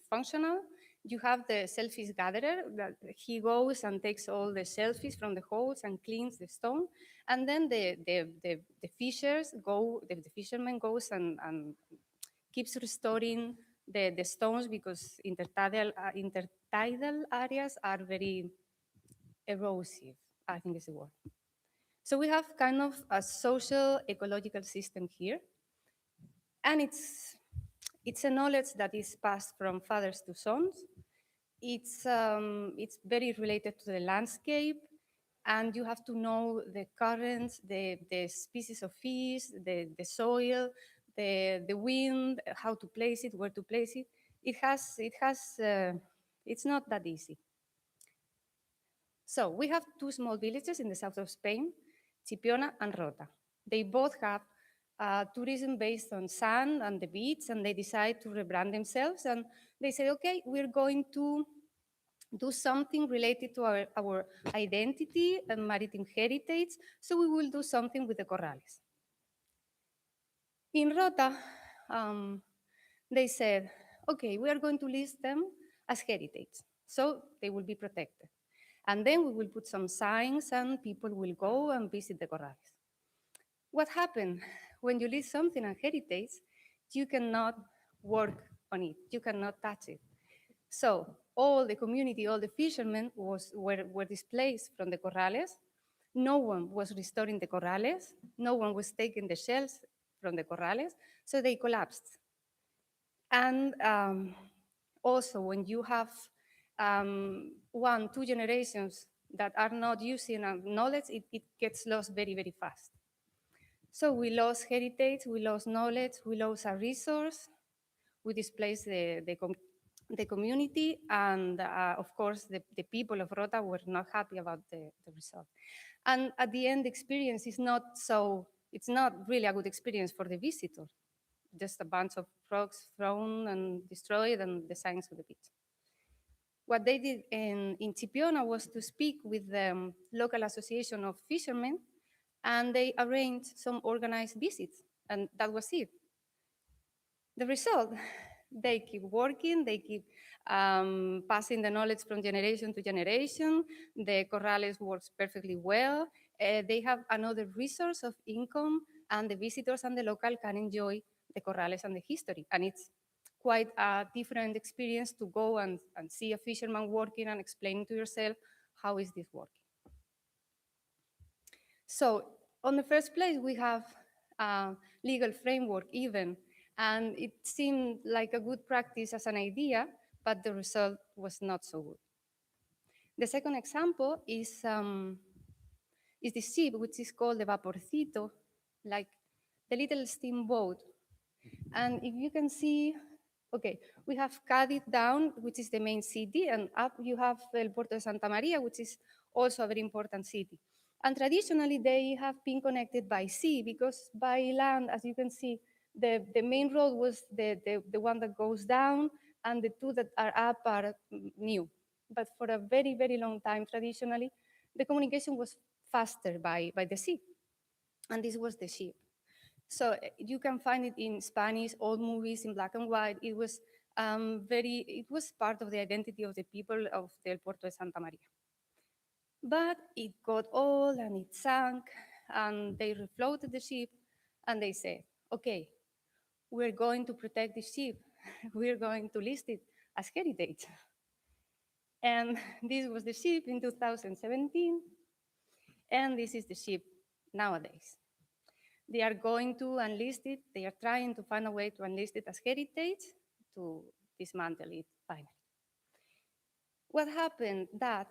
functional, you have the shellfish gatherer that he goes and takes all the shellfish from the holes and cleans the stone. And then the fisherman goes and keeps restoring the stones because intertidal areas are very erosive, I think is the word. So we have kind of a social ecological system here. And it's a knowledge that is passed from fathers to sons. It's very related to the landscape, and you have to know the currents, the species of fish, the soil, the wind, how to place it, where to place it. It's not that easy. So we have two small villages in the south of Spain, Chipiona and Rota. They both have tourism based on sand and the beach, and they decide to rebrand themselves. And they say, okay, we're going to do something related to our identity and maritime heritage, so we will do something with the corrales. In Rota, they said, okay, we are going to list them as heritage, so they will be protected. And then we will put some signs and people will go and visit the corrales. What happened? When you list something as heritage, you cannot work on it. You cannot touch it. So all the community, all the fishermen were displaced from the corrales. No one was restoring the corrales. No one was taking the shells from the corrales. So they collapsed. And also when you have 1-2 generations that are not using knowledge, it gets lost very, very fast. So we lost heritage, we lost knowledge, we lost a resource, we displaced the community, and of course the people of Rota were not happy about the result. And at the end, the experience is it's not really a good experience for the visitor, just a bunch of rocks thrown and destroyed and the signs of the beach. What they did in Chipiona was to speak with the local association of fishermen, and they arranged some organized visits, and that was it. The result, they keep working, they keep passing the knowledge from generation to generation. The corrales works perfectly well. They have another resource of income, and the visitors and the local can enjoy the corrales and the history. And it's quite a different experience to go and see a fisherman working and explaining to yourself, how is this working? So on the first place, we have a legal framework even, and it seemed like a good practice as an idea, but the result was not so good. The second example is the ship, which is called the vaporcito, like the little steamboat. And if you can see, okay, we have Cádiz down, which is the main city, and up you have El Puerto de Santa Maria, which is also a very important city. And traditionally, they have been connected by sea, because by land, as you can see, the main road was the one that goes down, and the two that are up are new. But for a very, very long time, traditionally, the communication was faster by the sea. And this was the ship. So you can find it in Spanish, old movies in black and white. It was it was part of the identity of the people of Del Puerto de Santa Maria. But it got old and it sank, and they refloated the ship, and they said, okay, we're going to protect the ship. We're going to list it as heritage. And this was the ship in 2017, and this is the ship nowadays. They are going to enlist it. They are trying to find a way to enlist it as heritage to dismantle it finally. What happened that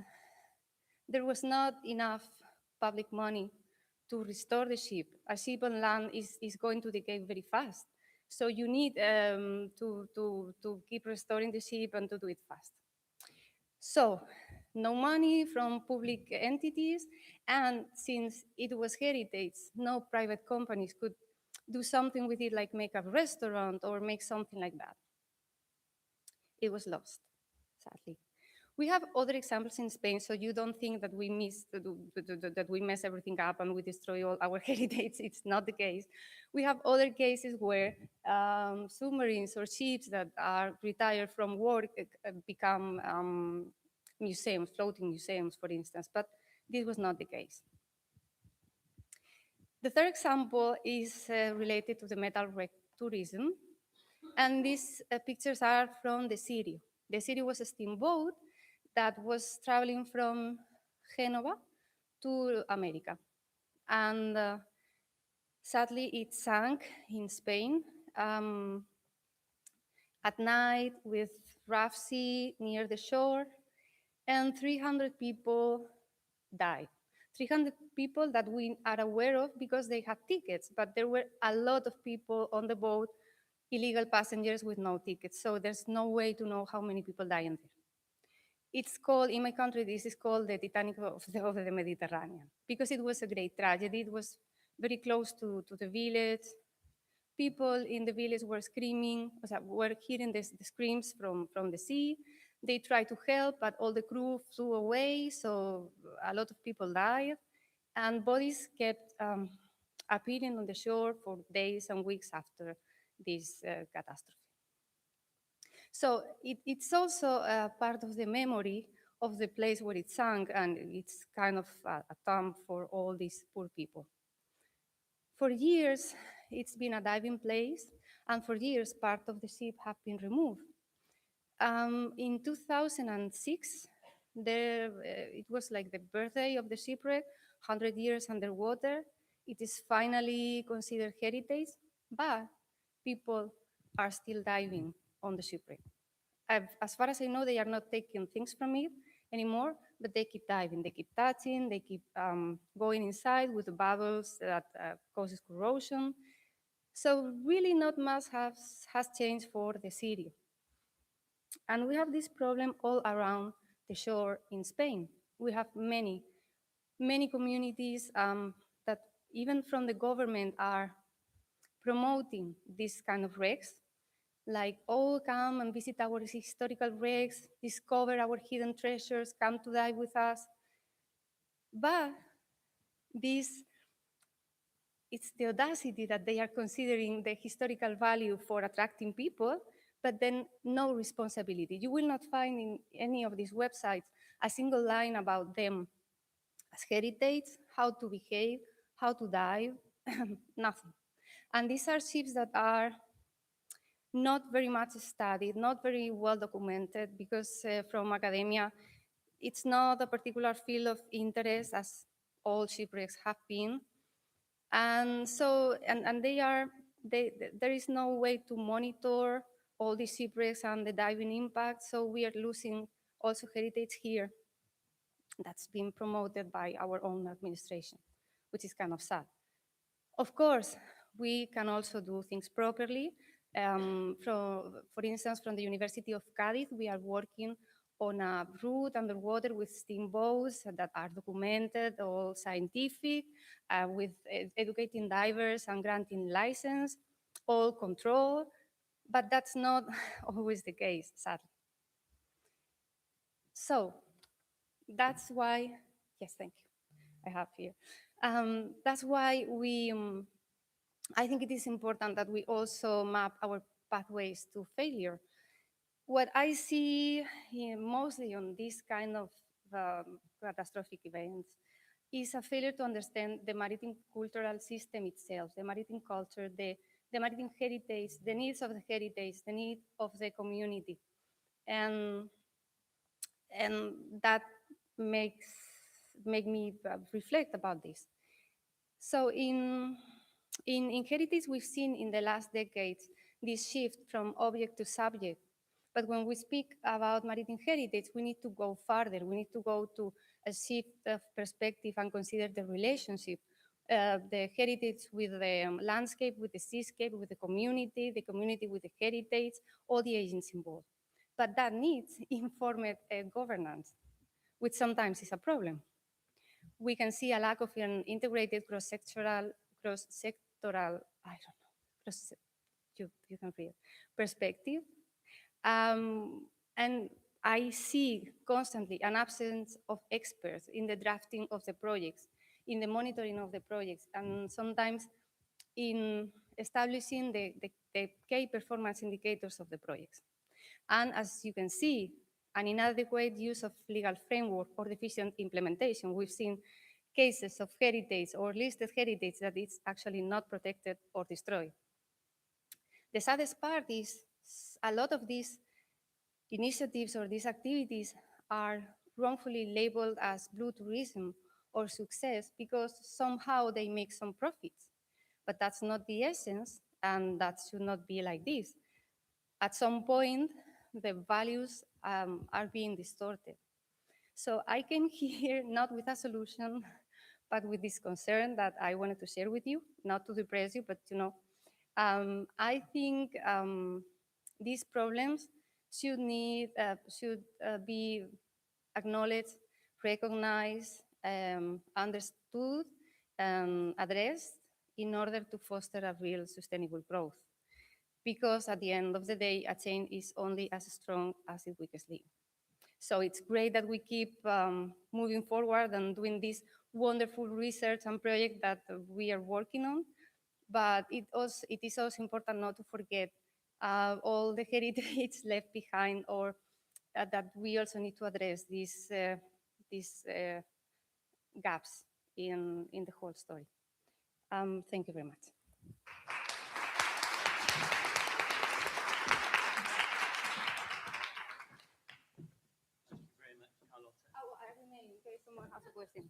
there was not enough public money to restore the ship. A ship on land is going to decay very fast. So you need to keep restoring the ship and to do it fast. So no money from public entities, and since it was heritage, no private companies could do something with it, like make a restaurant or make something like that. It was lost, sadly. We have other examples in Spain, so you don't think that we that we mess everything up and we destroy all our heritage. It's not the case. We have other cases where submarines or ships that are retired from work become museums, floating museums, for instance, but this was not the case. The third example is related to the metal wreck tourism, and these pictures are from the city. The city was a steamboat that was traveling from Genova to America. And sadly, it sank in Spain at night with rough sea near the shore, and 300 people died. 300 people that we are aware of because they had tickets, but there were a lot of people on the boat, illegal passengers with no tickets, so there's no way to know how many people died in there. It's called, in my country, this is called the Titanic of the Mediterranean, because it was a great tragedy. It was very close to the village. People in the village were screaming, were hearing the screams from the sea. They tried to help, but all the crew flew away, so a lot of people died. And bodies kept appearing on the shore for days and weeks after this catastrophe. So it's also a part of the memory of the place where it sank, and it's kind of a tomb for all these poor people. For years, it's been a diving place, and for years, part of the ship have been removed. In 2006, it was like the birthday of the shipwreck, 100 years underwater. It is finally considered heritage, but people are still diving on the shipwreck. As far as I know, they are not taking things from it anymore, but they keep diving, they keep touching, they keep going inside with the bubbles that causes corrosion. So really not much has changed for the city. And we have this problem all around the shore in Spain. We have many communities that even from the government are promoting this kind of wrecks, like, oh, come and visit our historical wrecks, discover our hidden treasures, come to dive with us. But it's the audacity that they are considering the historical value for attracting people, but then no responsibility. You will not find in any of these websites a single line about them as heritage, how to behave, how to dive, nothing. And these are ships that are not very much studied, not very well documented, because from academia, it's not a particular field of interest, as all shipwrecks have been. And so, there is no way to monitor all these shipwrecks and the diving impact, so we are losing also heritage here that's been promoted by our own administration, which is kind of sad. Of course, we can also do things properly. For instance, from the University of Cádiz, we are working on a route underwater with steamboats that are documented, all scientific, with educating divers and granting license, all controlled, but that's not always the case, sadly. So that's why, yes, thank you, I have here. That's why I think it is important that we also map our pathways to failure. What I see mostly on this kind of catastrophic events is a failure to understand the maritime cultural system itself, the maritime culture, the maritime heritage, the needs of the heritage, the need of the community. And that make me reflect about this. So in heritage, we've seen in the last decades this shift from object to subject. But when we speak about maritime heritage, we need to go farther. We need to go to a shift of perspective and consider the relationship, the heritage with the landscape, with the seascape, with the community with the heritage, all the agents involved. But that needs informed governance, which sometimes is a problem. We can see a lack of an integrated cross-sectoral, I don't know, you can read, perspective. And I see constantly an absence of experts in the drafting of the projects, in the monitoring of the projects, and sometimes in establishing the key performance indicators of the projects. And as you can see, an inadequate use of legal framework or deficient implementation. We've seen cases of heritage or listed heritage that is actually not protected or destroyed. The saddest part is a lot of these initiatives or these activities are wrongfully labeled as blue tourism or success because somehow they make some profits. But that's not the essence, and that should not be like this. At some point, the values are being distorted. So I came here not with a solution, but with this concern that I wanted to share with you, not to depress you, but I think these problems should be acknowledged, recognized, understood, and addressed in order to foster a real sustainable growth. Because at the end of the day, a chain is only as strong as its weakest link. So it's great that we keep moving forward and doing this wonderful research and project that we are working on. But it is also important not to forget all the heritage left behind, or that we also need to address these gaps in the whole story. Thank you very much.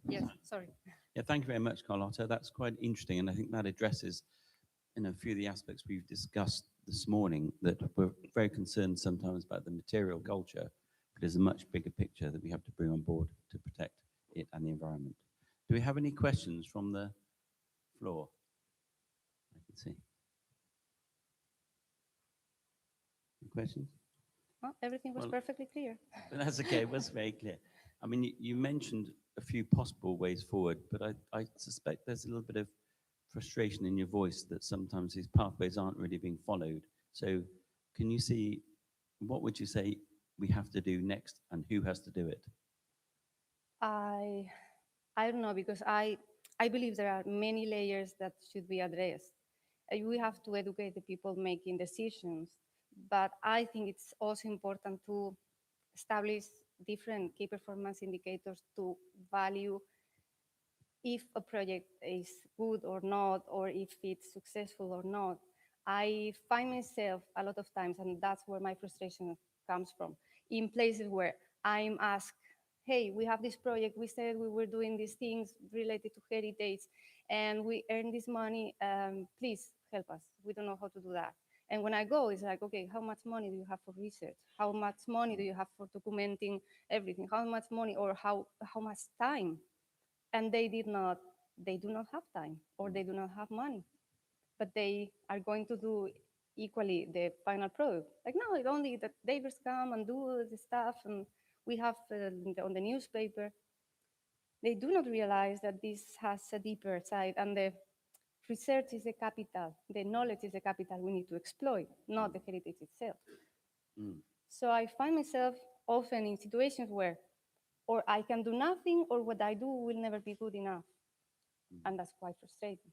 Yes, sorry. Yeah, thank you very much, Carlotta. That's quite interesting, and I think that addresses a few of the aspects we've discussed this morning, that we're very concerned sometimes about the material culture, but there's a much bigger picture that we have to bring on board to protect it and the environment. Do we have any questions from the floor? I can see. Any questions? Well, everything was perfectly clear. That's okay, it was very clear. I mean, you mentioned a few possible ways forward, but I suspect there's a little bit of frustration in your voice that sometimes these pathways aren't really being followed. So can you see, what would you say we have to do next, and who has to do it? I don't know, because I believe there are many layers that should be addressed. We have to educate the people making decisions, but I think it's also important to establish different key performance indicators to value if a project is good or not, or if it's successful or not. I find myself a lot of times, and that's where my frustration comes from, in places where I'm asked, hey, we have this project, we said we were doing these things related to heritage, and we earn this money, please help us. We don't know how to do that. And when I go, it's like, okay, how much money do you have for research? How much money do you have for documenting everything? How much money, or how much time? And they do not have time, or they do not have money, but they are going to do equally the final product. Like, no, it only that divers come and do the stuff, and we have on the newspaper, they do not realize that this has a deeper side, and the research is the capital, the knowledge is the capital we need to exploit, not the heritage itself. So I find myself often in situations where or I can do nothing or what I do will never be good enough. And that's quite frustrating.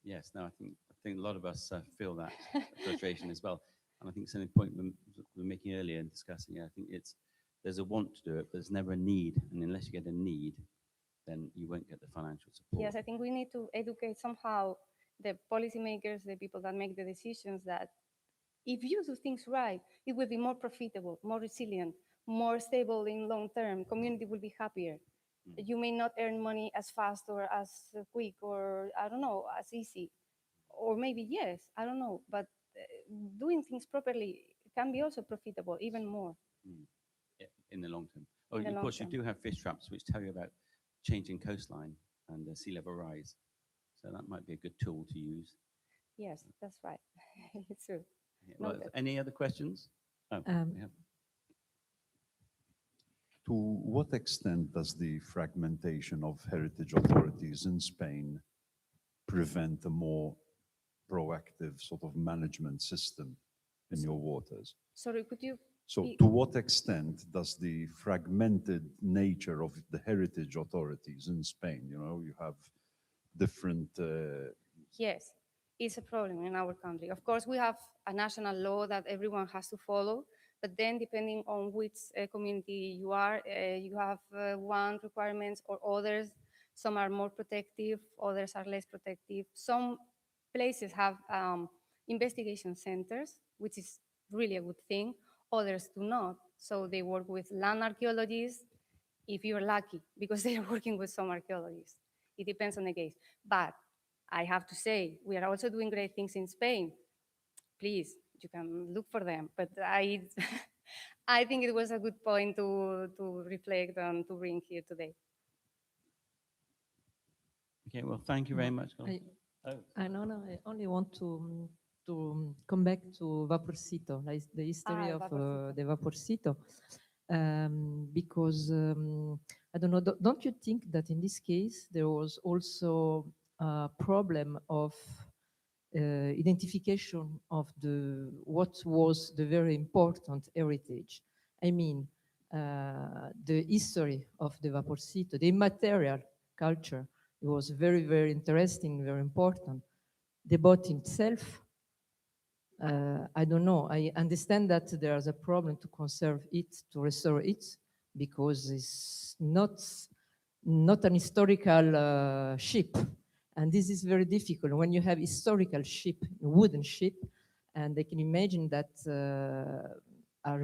Yes, no, I think a lot of us feel that frustration as well. And I think it's an point we're making earlier in discussing it. I think there's a want to do it, but there's never a need. And unless you get a need, then you won't get the financial support. Yes, I think we need to educate somehow the policymakers, the people that make the decisions, that if you do things right, it will be more profitable, more resilient, more stable in long term. Community will be happier. You may not earn money as fast or as quick or, I don't know, as easy. Or maybe yes, I don't know. But doing things properly can be also profitable, even more. Yeah, in the long term. Oh, In the and of long course, term. you do have fish traps, which tell you about changing coastline and sea level rise. So that might be a good tool to use. Yes, that's right. It's true. Yeah, well, Noted. any other questions? Oh, we have. To what extent does the fragmentation of heritage authorities in Spain prevent a more proactive sort of management system in your waters? Sorry, could you? So to what extent does the fragmented nature of the heritage authorities in Spain, you have different... Yes, it's a problem in our country. Of course, we have a national law that everyone has to follow, but then depending on which community you are, you have one requirements or others. Some are more protective, others are less protective. Some places have investigation centers, which is really a good thing. Others do not. So they work with land archaeologists, if you're lucky, because they are working with some archaeologists. It depends on the case. But I have to say, we are also doing great things in Spain. Please, you can look for them. But I, I think it was a good point to reflect and to bring here today. Okay, well, thank you very much. No, I only want to come back to Vaporcito, like the history of Vaporcito. the Vaporcito, because I don't know. Don't you think that in this case there was also a problem of identification of what was the very important heritage? I mean, the history of the Vaporcito, the immaterial culture. It was very, very interesting, very important. The boat itself, I don't know. I understand that there's a problem to conserve it, to restore it, because it's not an historical ship. And this is very difficult. When you have historical ship, wooden ship, and they can imagine that a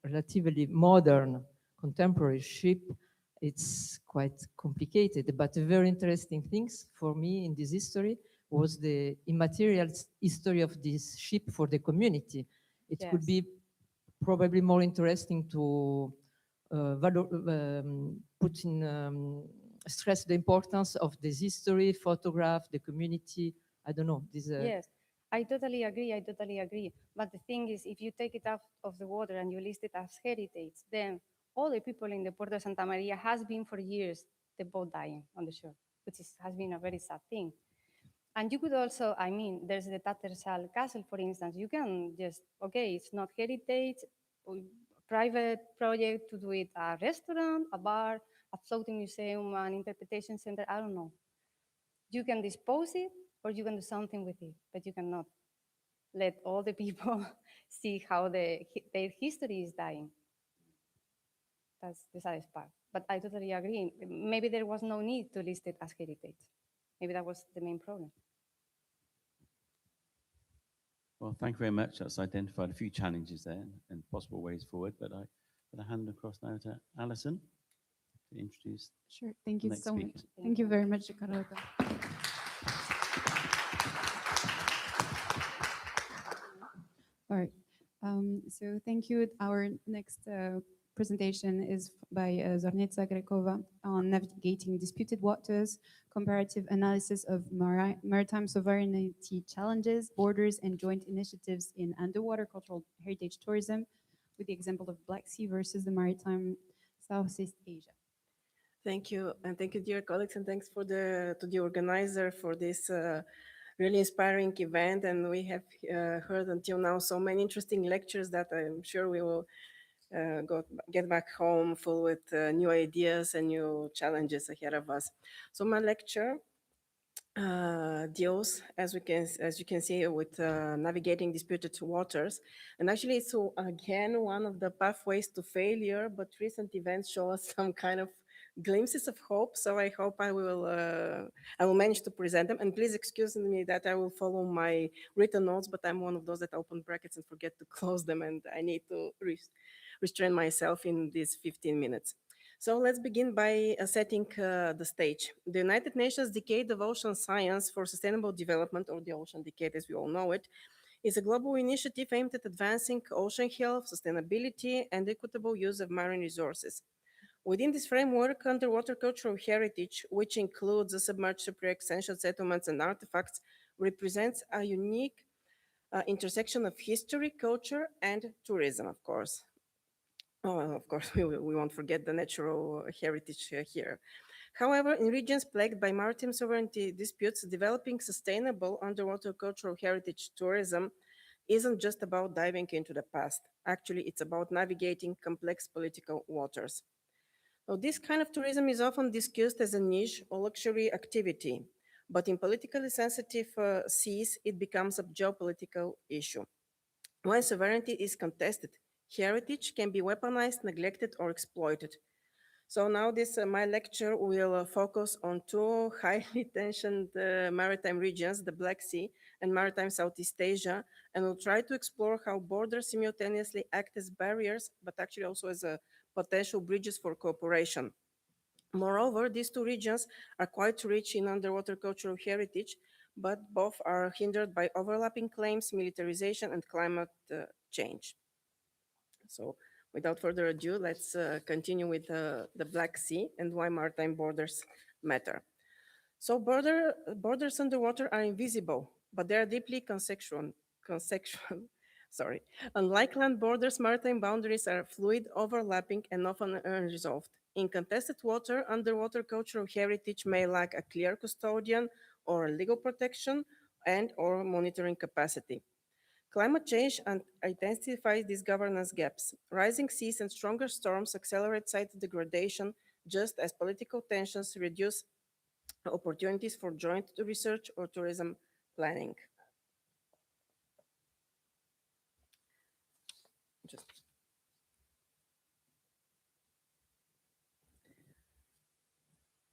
relatively modern contemporary ship, it's quite complicated. But very interesting things for me in this history was the immaterial history of this ship for the community. It could be probably more interesting to put in stress the importance of this history, photograph, the community. I don't know. Yes, I totally agree. I totally agree. But the thing is, if you take it out of the water and you list it as heritage, then all the people in the Puerto de Santa Maria has been for years the boat dying on the shore, which has been a very sad thing. And you could also, I mean, there's the Tattersall Castle, for instance. You can just, okay, it's not heritage, private project to do it a restaurant, a bar, a floating museum, an interpretation center, I don't know. You can dispose it or you can do something with it, but you cannot let all the people see how their history is dying. That's the saddest part. But I totally agree. Maybe there was no need to list it as heritage. Maybe that was the main problem. Well, thank you very much. That's identified a few challenges there and possible ways forward. But I put a hand across now to Alison to introduce. Sure. Thank the you next so much. speaker. Thank you very much, Carlota. All right. So thank you. Our next presentation is by Zornitsa Grekova on navigating disputed waters, comparative analysis of maritime sovereignty challenges, borders, and joint initiatives in underwater cultural heritage tourism. with the example of Black Sea versus the maritime Southeast Asia. Thank you, and thank you, dear colleagues, and thanks to the organizer for this really inspiring event. And we have heard until now so many interesting lectures that I'm sure we will get back home full with new ideas and new challenges ahead of us. So my lecture deals, as you can see, with navigating disputed waters. And actually, it's again one of the pathways to failure, but recent events show us some kind of glimpses of hope. So I hope I will manage to present them. And please excuse me that I will follow my written notes, but I'm one of those that open brackets and forget to close them, and I need to restrain myself in these 15 minutes. So let's begin by setting the stage. The United Nations Decade of Ocean Science for Sustainable Development, or the Ocean Decade as we all know it, is a global initiative aimed at advancing ocean health, sustainability, and equitable use of marine resources. Within this framework, underwater cultural heritage, which includes the submerged shipwrecks, ancient settlements, and artifacts, represents a unique intersection of history, culture, and tourism, of course. Oh, of course, we won't forget the natural heritage here. However, in regions plagued by maritime sovereignty disputes, developing sustainable underwater cultural heritage tourism isn't just about diving into the past. Actually, it's about navigating complex political waters. Now, this kind of tourism is often discussed as a niche or luxury activity, but in politically sensitive seas, it becomes a geopolitical issue. When sovereignty is contested, heritage can be weaponized, neglected, or exploited. So now my lecture will focus on two highly tensioned maritime regions, the Black Sea and maritime Southeast Asia, and we'll try to explore how borders simultaneously act as barriers, but actually also as potential bridges for cooperation. Moreover, these two regions are quite rich in underwater cultural heritage, but both are hindered by overlapping claims, militarization, and climate change. So without further ado, let's continue with the Black Sea and why maritime borders matter. So borders underwater are invisible, but they are deeply conceptual. Sorry. Unlike land borders, maritime boundaries are fluid, overlapping, and often unresolved. In contested water, underwater cultural heritage may lack a clear custodian or legal protection and/or monitoring capacity. Climate change intensifies these governance gaps. Rising seas and stronger storms accelerate site degradation, just as political tensions reduce opportunities for joint research or tourism planning.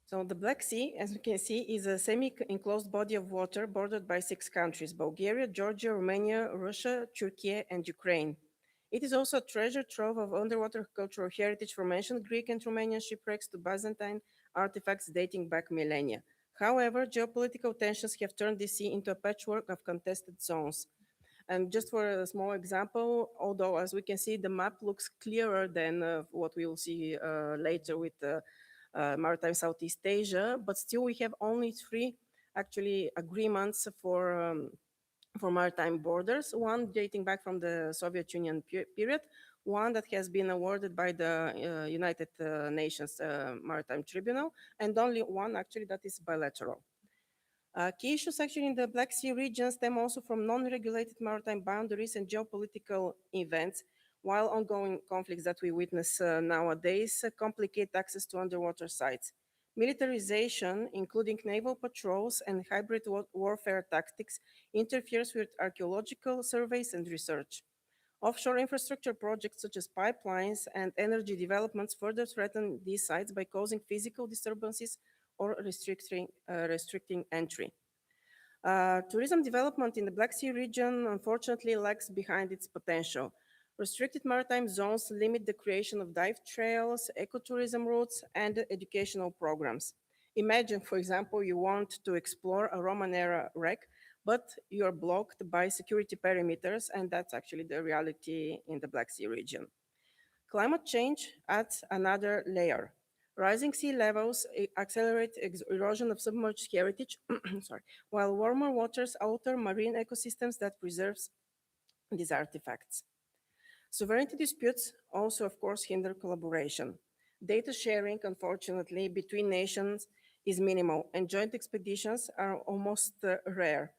So the Black Sea, as you can see, is a semi-enclosed body of water bordered by 6 countries: Bulgaria, Georgia, Romania, Russia, Turkey, and Ukraine. It is also a treasure trove of underwater cultural heritage, from ancient Greek and Romanian shipwrecks to Byzantine artifacts dating back millennia. However, geopolitical tensions have turned the sea into a patchwork of contested zones. And just for a small example, although as we can see, the map looks clearer than what we will see later with maritime Southeast Asia, but still we have only 3 actually agreements for maritime borders, one dating back from the Soviet Union period, one that has been awarded by the United Nations Maritime Tribunal, and only one actually that is bilateral. Key issues actually in the Black Sea region stem also from non-regulated maritime boundaries and geopolitical events, while ongoing conflicts that we witness nowadays complicate access to underwater sites. Militarization, including naval patrols and hybrid warfare tactics, interferes with archaeological surveys and research. Offshore infrastructure projects such as pipelines and energy developments further threaten these sites by causing physical disturbances or restricting entry. Tourism development in the Black Sea region unfortunately lags behind its potential. Restricted maritime zones limit the creation of dive trails, ecotourism routes, and educational programs. Imagine, for example, you want to explore a Roman era wreck, but you are blocked by security perimeters, and that's actually the reality in the Black Sea region. Climate change adds another layer. Rising sea levels accelerate erosion of submerged heritage, sorry, while warmer waters alter marine ecosystems that preserves these artifacts. Sovereignty disputes also, of course, hinder collaboration. Data sharing, unfortunately, between nations is minimal, and joint expeditions are almost rare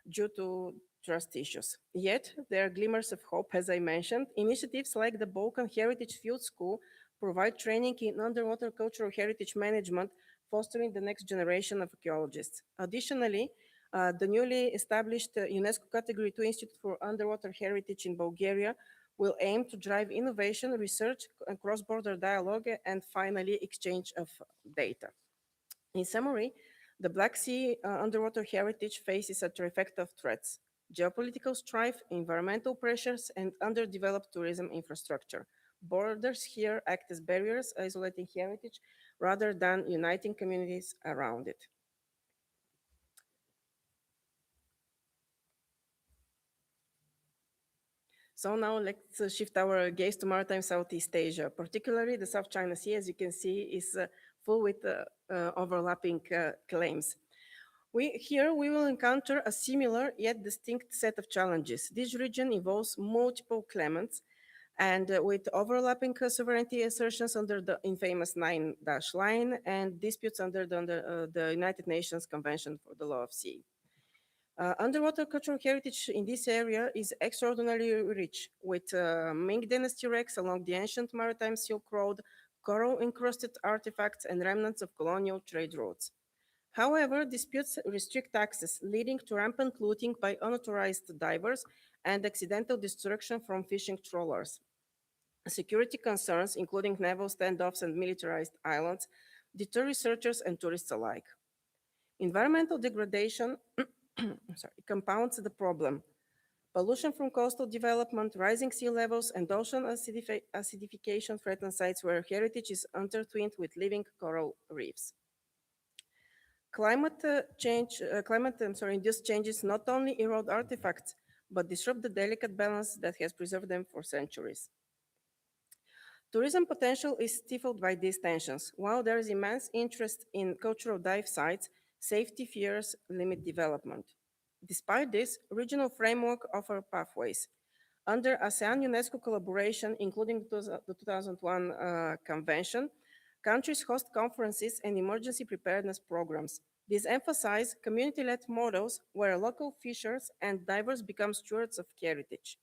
due to trust issues. Yet, there are glimmers of hope, as I mentioned. Initiatives like the Balkan Heritage Field School provide training in underwater cultural heritage management, fostering the next generation of archaeologists. Additionally, the newly established UNESCO Category 2 Institute for Underwater Heritage in Bulgaria will aim to drive innovation, research, and cross-border dialogue, and finally, exchange of data. In summary, the Black Sea underwater heritage faces a trifecta of threats: geopolitical strife, environmental pressures, and underdeveloped tourism infrastructure. Borders here act as barriers, isolating heritage rather than uniting communities around it. So now let's shift our gaze to maritime Southeast Asia, particularly the South China Sea. As you can see, is full with overlapping claims. Here we will encounter a similar yet distinct set of challenges. This region involves multiple claimants and with overlapping sovereignty assertions under the infamous nine-dash line and disputes under the United Nations Convention for the Law of Sea. Underwater cultural heritage in this area is extraordinarily rich, with Ming Dynasty wrecks along the ancient maritime Silk Road, coral-encrusted artifacts, and remnants of colonial trade routes. However, disputes restrict access, leading to rampant looting by unauthorized divers and accidental destruction from fishing trawlers. Security concerns, including naval standoffs and militarized islands, deter researchers and tourists alike. Environmental degradation compounds the problem. Pollution from coastal development, rising sea levels, and ocean acidification threaten sites where heritage is intertwined with living coral reefs. Climate-induced changes not only erode artifacts, but disrupt the delicate balance that has preserved them for centuries. Tourism potential is stifled by these tensions. While there is immense interest in cultural dive sites, safety fears limit development. Despite this, regional framework offer pathways. Under ASEAN UNESCO collaboration, including the 2001 convention, countries host conferences and emergency preparedness programs. These emphasize community-led models where local fishers and divers become stewards of heritage.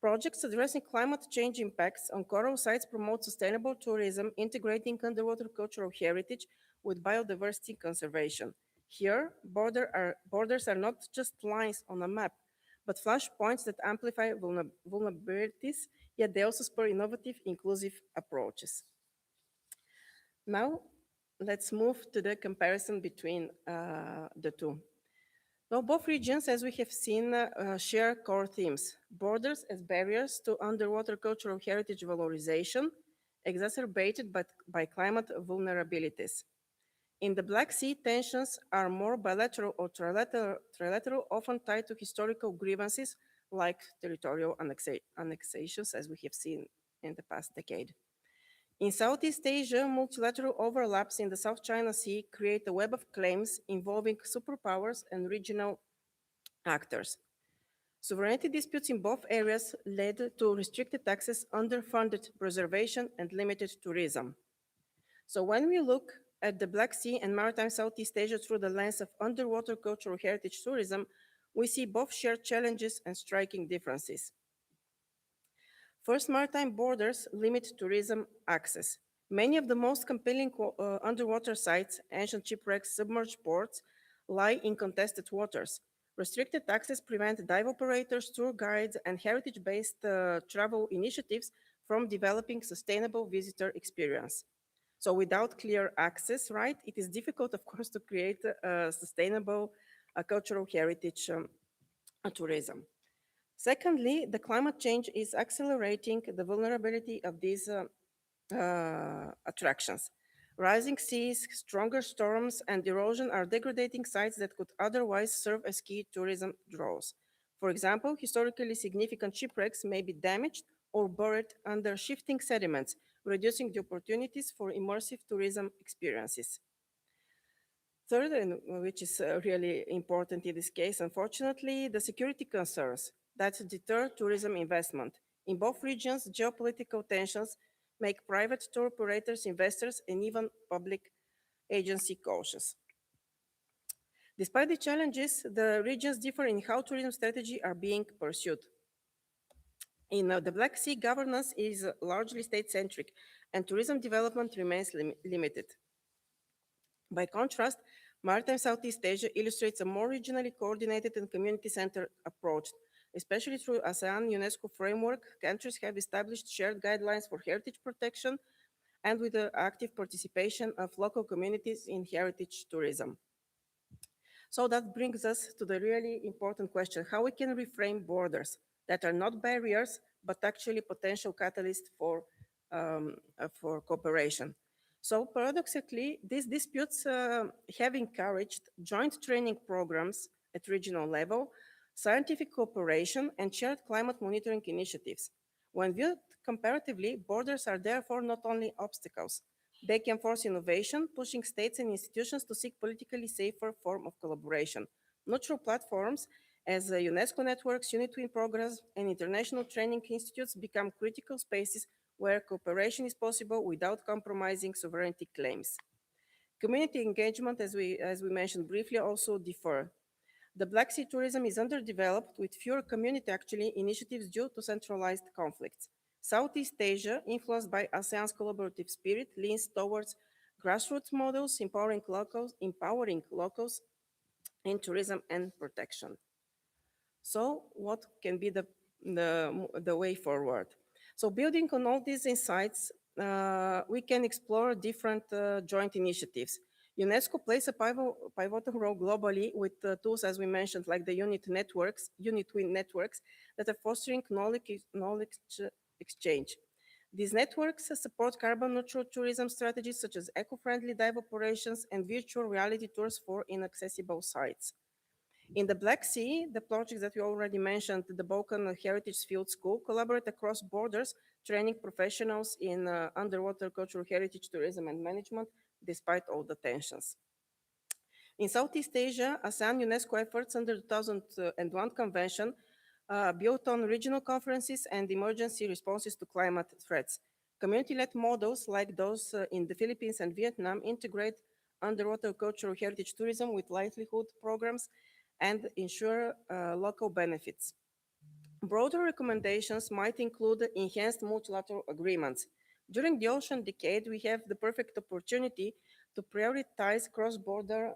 Projects addressing climate change impacts on coral sites promote sustainable tourism, integrating underwater cultural heritage with biodiversity conservation. Here, borders are not just lines on a map, but flashpoints that amplify vulnerabilities, yet they also spur innovative, inclusive approaches. Now, let's move to the comparison between the two. Now, both regions, as we have seen, share core themes: borders as barriers to underwater cultural heritage valorization, exacerbated by climate vulnerabilities. In the Black Sea, tensions are more bilateral or trilateral, often tied to historical grievances like territorial annexations, as we have seen in the past decade. In Southeast Asia, multilateral overlaps in the South China Sea create a web of claims involving superpowers and regional actors. Sovereignty disputes in both areas led to restricted access, underfunded preservation, and limited tourism. So when we look at the Black Sea and maritime Southeast Asia through the lens of underwater cultural heritage tourism, we see both shared challenges and striking differences. First, maritime borders limit tourism access. Many of the most compelling underwater sites, ancient shipwrecks, submerged ports, lie in contested waters. Restricted access prevents dive operators, tour guides, and heritage-based travel initiatives from developing sustainable visitor experience. So without clear access, right, it is difficult, of course, to create sustainable cultural heritage tourism. Secondly, the climate change is accelerating the vulnerability of these attractions. Rising seas, stronger storms, and erosion are degrading sites that could otherwise serve as key tourism draws. For example, historically significant shipwrecks may be damaged or buried under shifting sediments, reducing the opportunities for immersive tourism experiences. Third, and which is really important in this case, unfortunately, the security concerns that deter tourism investment. In both regions, geopolitical tensions make private tour operators, investors, and even public agency cautious. Despite the challenges, the regions differ in how tourism strategies are being pursued. In the Black Sea, governance is largely state-centric, and tourism development remains limited. By contrast, Maritime Southeast Asia illustrates a more regionally coordinated and community-centered approach. Especially through ASEAN UNESCO framework, countries have established shared guidelines for heritage protection and with the active participation of local communities in heritage tourism. So that brings us to the really important question, how we can reframe borders that are not barriers, but actually potential catalysts for cooperation. So paradoxically, these disputes have encouraged joint training programs at regional level, scientific cooperation, and shared climate monitoring initiatives. When viewed comparatively, borders are therefore not only obstacles. They can force innovation, pushing states and institutions to seek politically safer form of collaboration. Neutral platforms as UNESCO networks, UNITWIN programs, and international training institutes become critical spaces where cooperation is possible without compromising sovereignty claims. Community engagement, as we mentioned briefly, also differ. The Black Sea tourism is underdeveloped with fewer community initiatives due to centralized conflicts. Southeast Asia, influenced by ASEAN's collaborative spirit, leans towards grassroots models, empowering locals in tourism and protection. So what can be the way forward? So building on all these insights, we can explore different joint initiatives. UNESCO plays a pivotal role globally with tools, as we mentioned, like the UNITWIN networks that are fostering knowledge exchange. These networks support carbon neutral tourism strategies such as eco-friendly dive operations and virtual reality tours for inaccessible sites. In the Black Sea, the projects that we already mentioned, the Balkan Heritage Field School, collaborate across borders, training professionals in underwater cultural heritage tourism and management, despite all the tensions. In Southeast Asia, ASEAN UNESCO efforts under the 2001 Convention built on regional conferences and emergency responses to climate threats. Community-led models like those in the Philippines and Vietnam integrate underwater cultural heritage tourism with livelihood programs and ensure local benefits. Broader recommendations might include enhanced multilateral agreements. During the ocean decade, we have the perfect opportunity to prioritize cross-border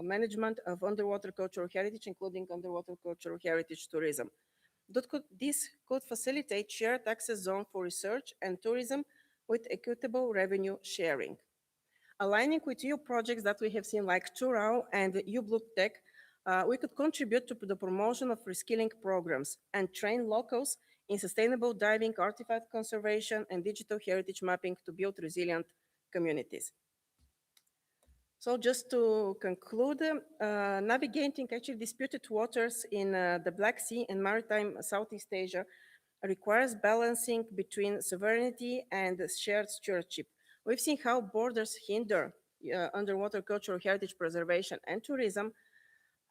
management of underwater cultural heritage, including underwater cultural heritage tourism. This could facilitate shared access zone for research and tourism with equitable revenue sharing. Aligning with EU projects that we have seen like Turao and EU Blue Tech, we could contribute to the promotion of reskilling programs and train locals in sustainable diving, artifact conservation, and digital heritage mapping to build resilient communities. So just to conclude, navigating actually disputed waters in the Black Sea and maritime Southeast Asia requires balancing between sovereignty and shared stewardship. We've seen how borders hinder underwater cultural heritage preservation and tourism,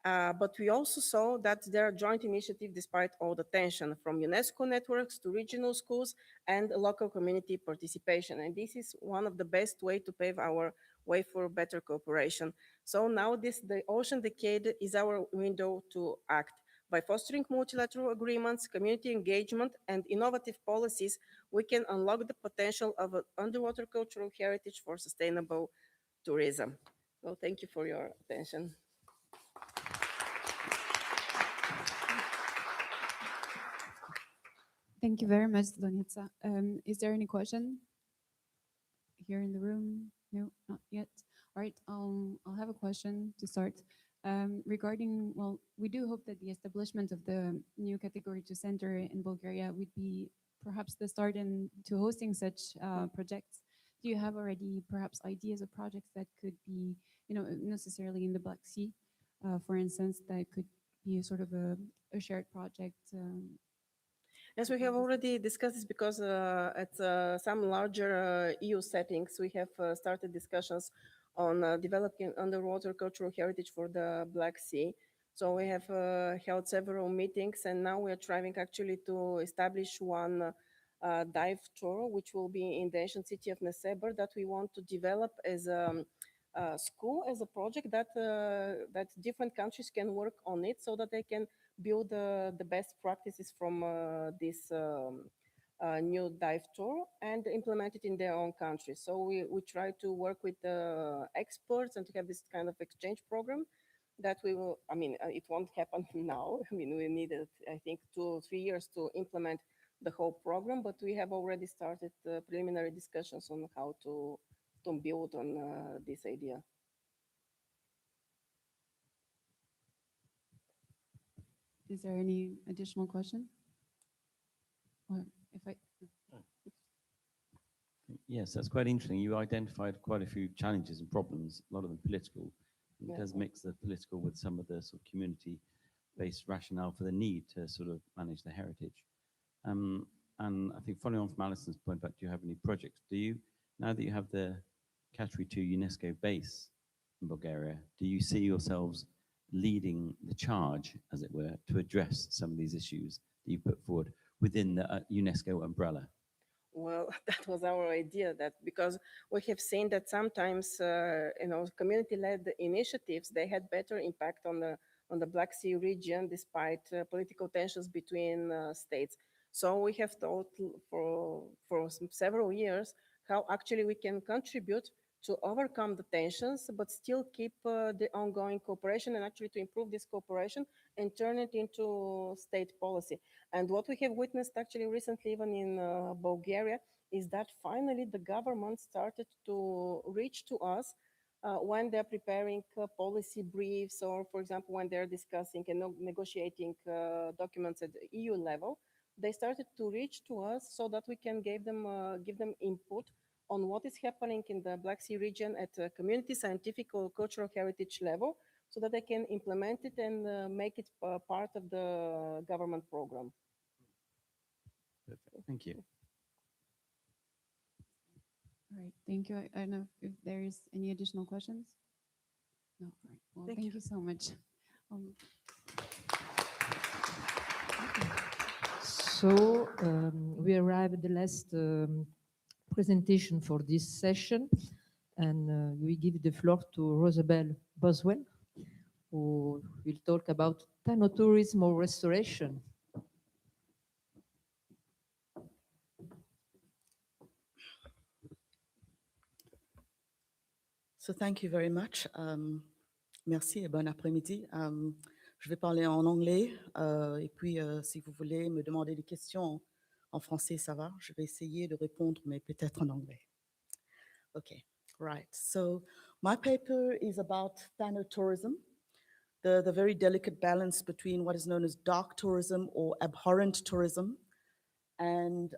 but we also saw that there are joint initiatives despite all the tension, from UNESCO networks to regional schools and local community participation. And this is one of the best ways to pave our way for better cooperation. So now the Ocean Decade is our window to act. By fostering multilateral agreements, community engagement, and innovative policies, we can unlock the potential of underwater cultural heritage for sustainable tourism. So thank you for your attention. Thank you very much, Zvonitsa. Is there any question here in the room? No, not yet. All right, I'll have a question to start. Regarding, well, we do hope that the establishment of the new Category 2 center in Bulgaria would be perhaps the start into hosting such projects. Do you have already perhaps ideas of projects that could be, necessarily in the Black Sea, for instance, that could be a sort of a shared project? Yes, we have already discussed this because at some larger EU settings, we have started discussions on developing underwater cultural heritage for the Black Sea. So we have held several meetings, and now we are trying actually to establish one dive tour, which will be in the ancient city of Neseber, that we want to develop as a school, as a project that that different countries can work on it, so that they can build the best practices from this new dive tour and implement it in their own country. So we try to work with experts and to have this kind of exchange program that we will, I mean, it won't happen now. I mean, we needed, I think, 2 or 3 years to implement the whole program, but we have already started preliminary discussions on how to build on this idea. Is there any additional question? Or if I, Yes, that's quite interesting. You identified quite a few challenges and problems, a lot of them political. And it Yeah. does mix the political with some of the sort of community-based rationale for the need to sort of manage the heritage. And I think following on from Alison's point about, do you have any projects? Do you, now that you have the Category 2 UNESCO base in Bulgaria, do you see yourselves leading the charge, as it were, to address some of these issues that you put forward within the UNESCO umbrella? Well, that was our idea, that because we have seen that sometimes, community-led initiatives, they had better impact on the Black Sea region despite political tensions between states. So we have thought for several years how actually we can contribute to overcome the tensions, but still keep the ongoing cooperation and actually to improve this cooperation and turn it into state policy. And what we have witnessed actually recently, even in Bulgaria, is that finally the government started to reach to us when they're preparing policy briefs, or, for example, when they're discussing and negotiating documents at the EU level. They started to reach to us so that we can give them input on what is happening in the Black Sea region at a community, scientific, or cultural heritage level, so that they can implement it and make it part of the government program. Perfect. Thank you. all right, thank you. I don't know if there is any additional questions. No, all right. Well, thank you so much. So we arrive at the last presentation for this session, and we give the floor to Rosabelle Boswell, who will talk about thanatourism or restoration. So thank you very much. Merci et bon après-midi. Je vais parler en anglais et puis si vous voulez me demander des questions en français, ça va. Je vais essayer de répondre, mais peut-être en anglais. Okay, right. So my paper is about thanatourism, the very delicate balance between what is known as dark tourism or abhorrent tourism and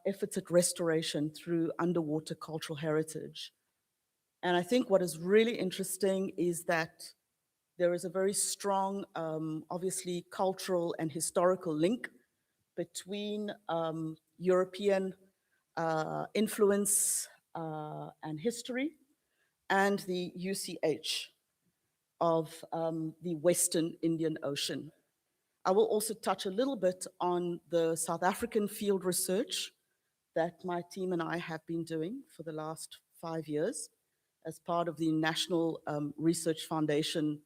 efforts at restoration through underwater cultural heritage. And I think what is really interesting is that there is a very strong, obviously, cultural and historical link between European influence and history and the UCH of the Western Indian Ocean. I will also touch a little bit on the South African field research that my team and I have been doing for the last 5 years as part of the National Research Foundation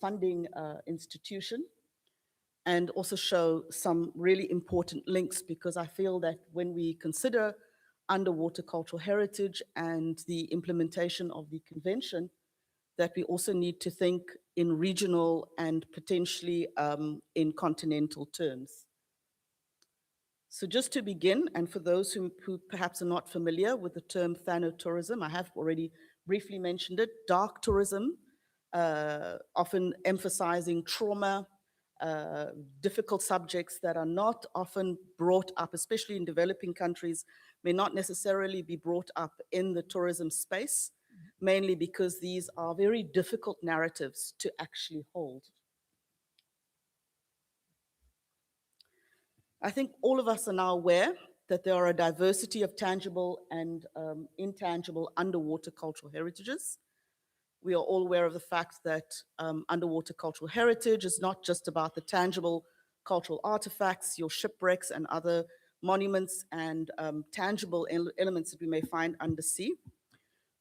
funding institution, and also show some really important links, because I feel that when we consider underwater cultural heritage and the implementation of the convention, that we also need to think in regional and potentially in continental terms. So just to begin, and for those who perhaps are not familiar with the term thanatourism, I have already briefly mentioned it. Dark tourism, often emphasizing trauma, difficult subjects that are not often brought up, especially in developing countries, may not necessarily be brought up in the tourism space, mainly because these are very difficult narratives to actually hold. I think all of us are now aware that there are a diversity of tangible and intangible underwater cultural heritages. We are all aware of the fact that underwater cultural heritage is not just about the tangible cultural artifacts, your shipwrecks and other monuments and tangible elements that we may find undersea,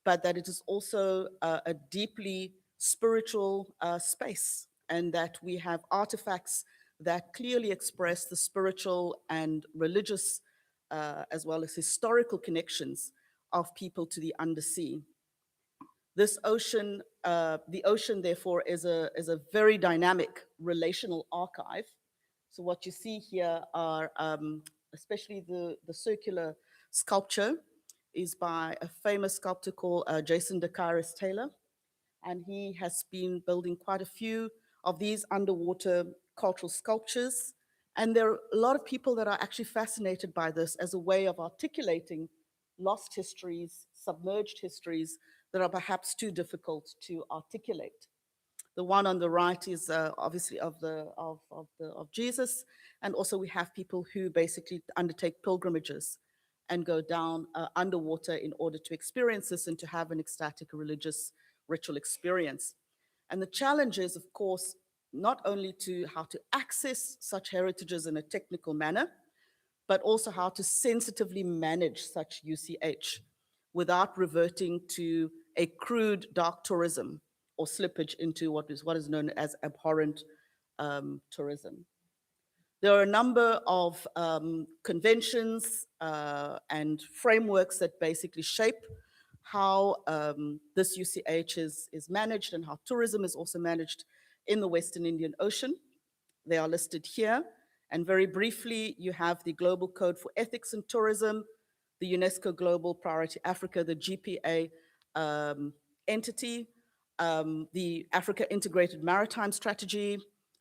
but that it is also a deeply spiritual space, and that we have artifacts that clearly express the spiritual and religious as well as historical connections of people to the undersea. This ocean, the ocean therefore is a very dynamic relational archive. So what you see here are especially the circular sculpture is by a famous sculptor called Jason DeCaris Taylor. And he has been building quite a few of these underwater cultural sculptures. And there are a lot of people that are actually fascinated by this as a way of articulating lost histories, submerged histories that are perhaps too difficult to articulate. The one on the right is obviously of Jesus, and also we have people who basically undertake pilgrimages and go down underwater in order to experience this and to have an ecstatic religious ritual experience. And the challenge is, of course, not only to how to access such heritages in a technical manner, but also how to sensitively manage such UCH without reverting to a crude dark tourism or slippage into what is known as abhorrent tourism. There are a number of conventions and frameworks that basically shape how this UCH is managed and how tourism is also managed in the Western Indian Ocean. They are listed here. And very briefly, you have the Global Code for Ethics in Tourism, the UNESCO Global Priority Africa, the GPA entity, the Africa Integrated Maritime Strategy,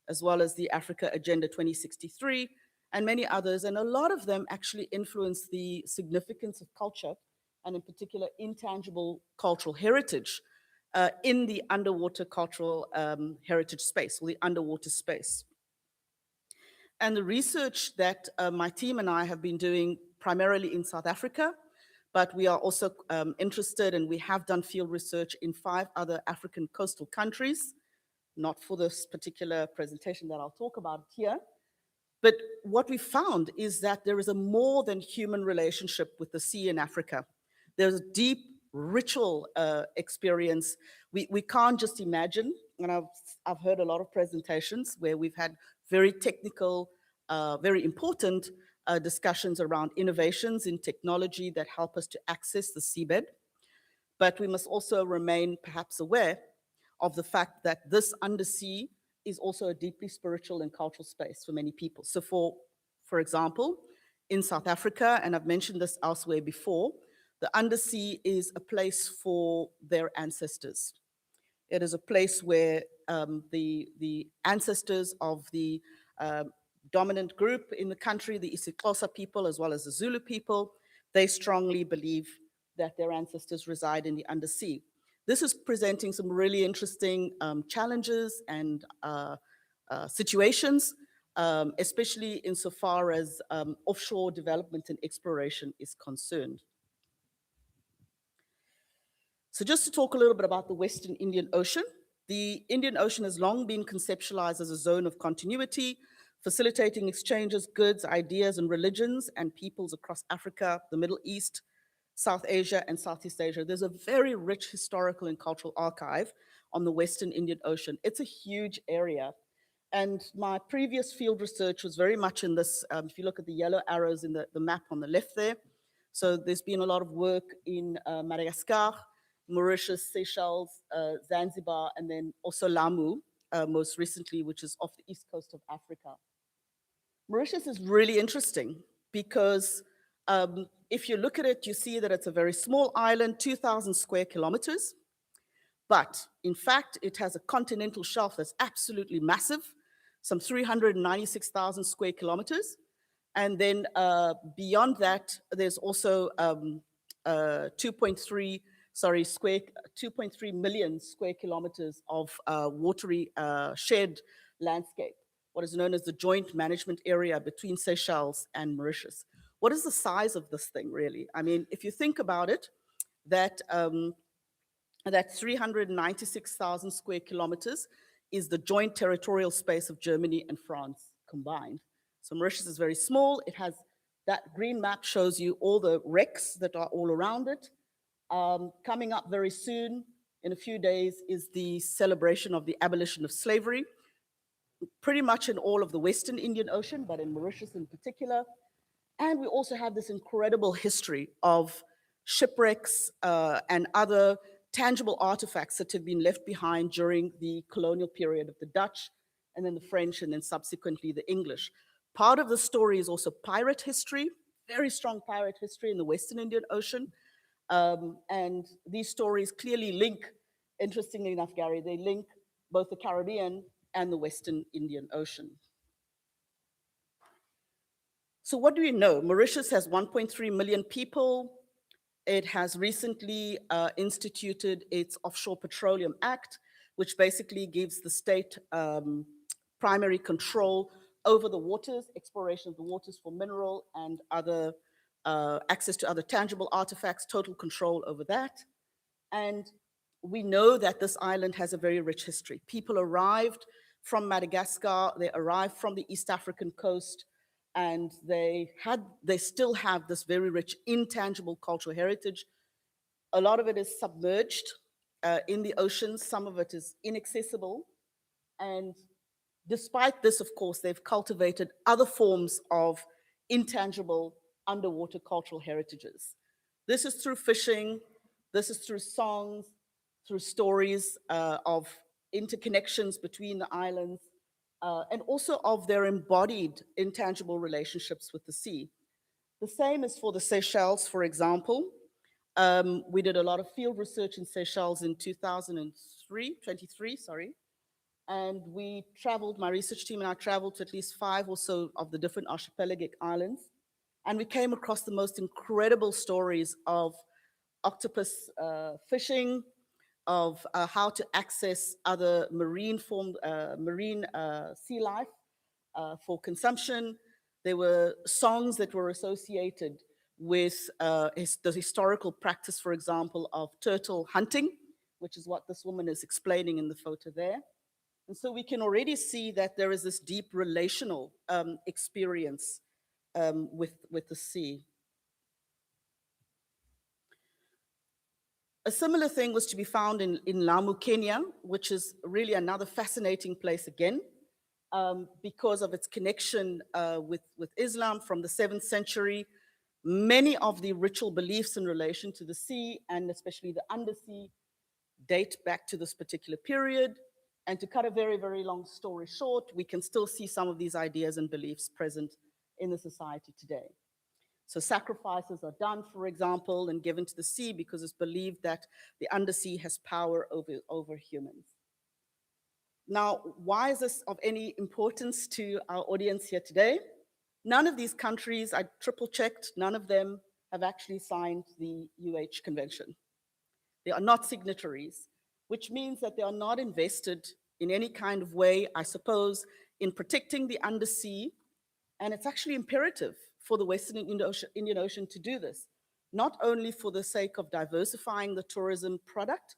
as well as the Africa Agenda 2063, and many others. And a lot of them actually influence the significance of culture, and in particular, intangible cultural heritage in the underwater cultural heritage space, or the underwater space. And the research that my team and I have been doing primarily in South Africa, but we are also interested, and we have done field research in 5 other African coastal countries, not for this particular presentation that I'll talk about here. But what we found is that there is a more than human relationship with the sea in Africa. There's a deep ritual experience. We can't just imagine, and I've heard a lot of presentations where we've had very technical, very important discussions around innovations in technology that help us to access the seabed. But we must also remain perhaps aware of the fact that this undersea is also a deeply spiritual and cultural space for many people. So for example, in South Africa, and I've mentioned this elsewhere before, the undersea is a place for their ancestors. It is a place where the ancestors of the dominant group in the country, the isiXhosa people, as well as the Zulu people, they strongly believe that their ancestors reside in the undersea. This is presenting some really interesting challenges and situations, especially insofar as offshore development and exploration is concerned. So just to talk a little bit about the Western Indian Ocean. The Indian Ocean has long been conceptualized as a zone of continuity, facilitating exchanges, goods, ideas, and religions and peoples across Africa, the Middle East, South Asia, and Southeast Asia. There's a very rich historical and cultural archive on the Western Indian Ocean. It's a huge area. And my previous field research was very much in this, if you look at the yellow arrows in the map on the left there. So there's been a lot of work in Madagascar, Mauritius, Seychelles, Zanzibar, and then also Lamu, most recently, which is off the east coast of Africa. Mauritius is really interesting because if you look at it, you see that it's a very small island, 2,000 square kilometers. But in fact, it has a continental shelf that's absolutely massive, some 396,000 square kilometers. And then beyond that, there's also 2.3 million square kilometers of watery shared landscape, what is known as the joint management area between Seychelles and Mauritius. What is the size of this thing, really? I mean, if you think about it, that that 396,000 square kilometers is the joint territorial space of Germany and France combined. So Mauritius is very small. It has, that green map shows you all the wrecks that are all around it. Coming up very soon, in a few days, is the celebration of the abolition of slavery, pretty much in all of the Western Indian Ocean, but in Mauritius in particular. And we also have this incredible history of shipwrecks and other tangible artifacts that have been left behind during the colonial period of the Dutch, and then the French, and then subsequently the English. Part of the story is also pirate history, very strong pirate history in the Western Indian Ocean. And these stories clearly link, interestingly enough, Gary, they link both the Caribbean and the Western Indian Ocean. So what do we know? Mauritius has 1.3 million people. It has recently instituted its Offshore Petroleum Act, which basically gives the state primary control over the waters, exploration of the waters for mineral and other access to other tangible artifacts, total control over that. And we know that this island has a very rich history. People arrived from Madagascar, they arrived from the East African coast, and they still have this very rich intangible cultural heritage. A lot of it is submerged in the ocean, some of it is inaccessible. And despite this, of course, they've cultivated other forms of intangible underwater cultural heritages. This is through fishing, this is through songs, through stories of interconnections between the islands, and also of their embodied intangible relationships with the sea. The same is for the Seychelles, for example. We did a lot of field research in Seychelles in 2023, and we traveled, my research team and I traveled to at least 5 or so of the different archipelagic islands, and we came across the most incredible stories of octopus fishing, of how to access other marine sea life for consumption. There were songs that were associated with the historical practice, for example, of turtle hunting, which is what this woman is explaining in the photo there. And so we can already see that there is this deep relational experience with the sea. A similar thing was to be found in Lamu, Kenya, which is really another fascinating place again, because of its connection with Islam from the 7th century. Many of the ritual beliefs in relation to the sea, and especially the undersea, date back to this particular period. And to cut a very, very long story short, we can still see some of these ideas and beliefs present in the society today. So sacrifices are done, for example, and given to the sea because it's believed that the undersea has power over humans. Now, why is this of any importance to our audience here today? None of these countries, I triple checked, none of them have actually signed the UH Convention. They are not signatories, which means that they are not invested in any kind of way, I suppose, in protecting the undersea. And it's actually imperative for the Western Indian Ocean to do this, not only for the sake of diversifying the tourism product,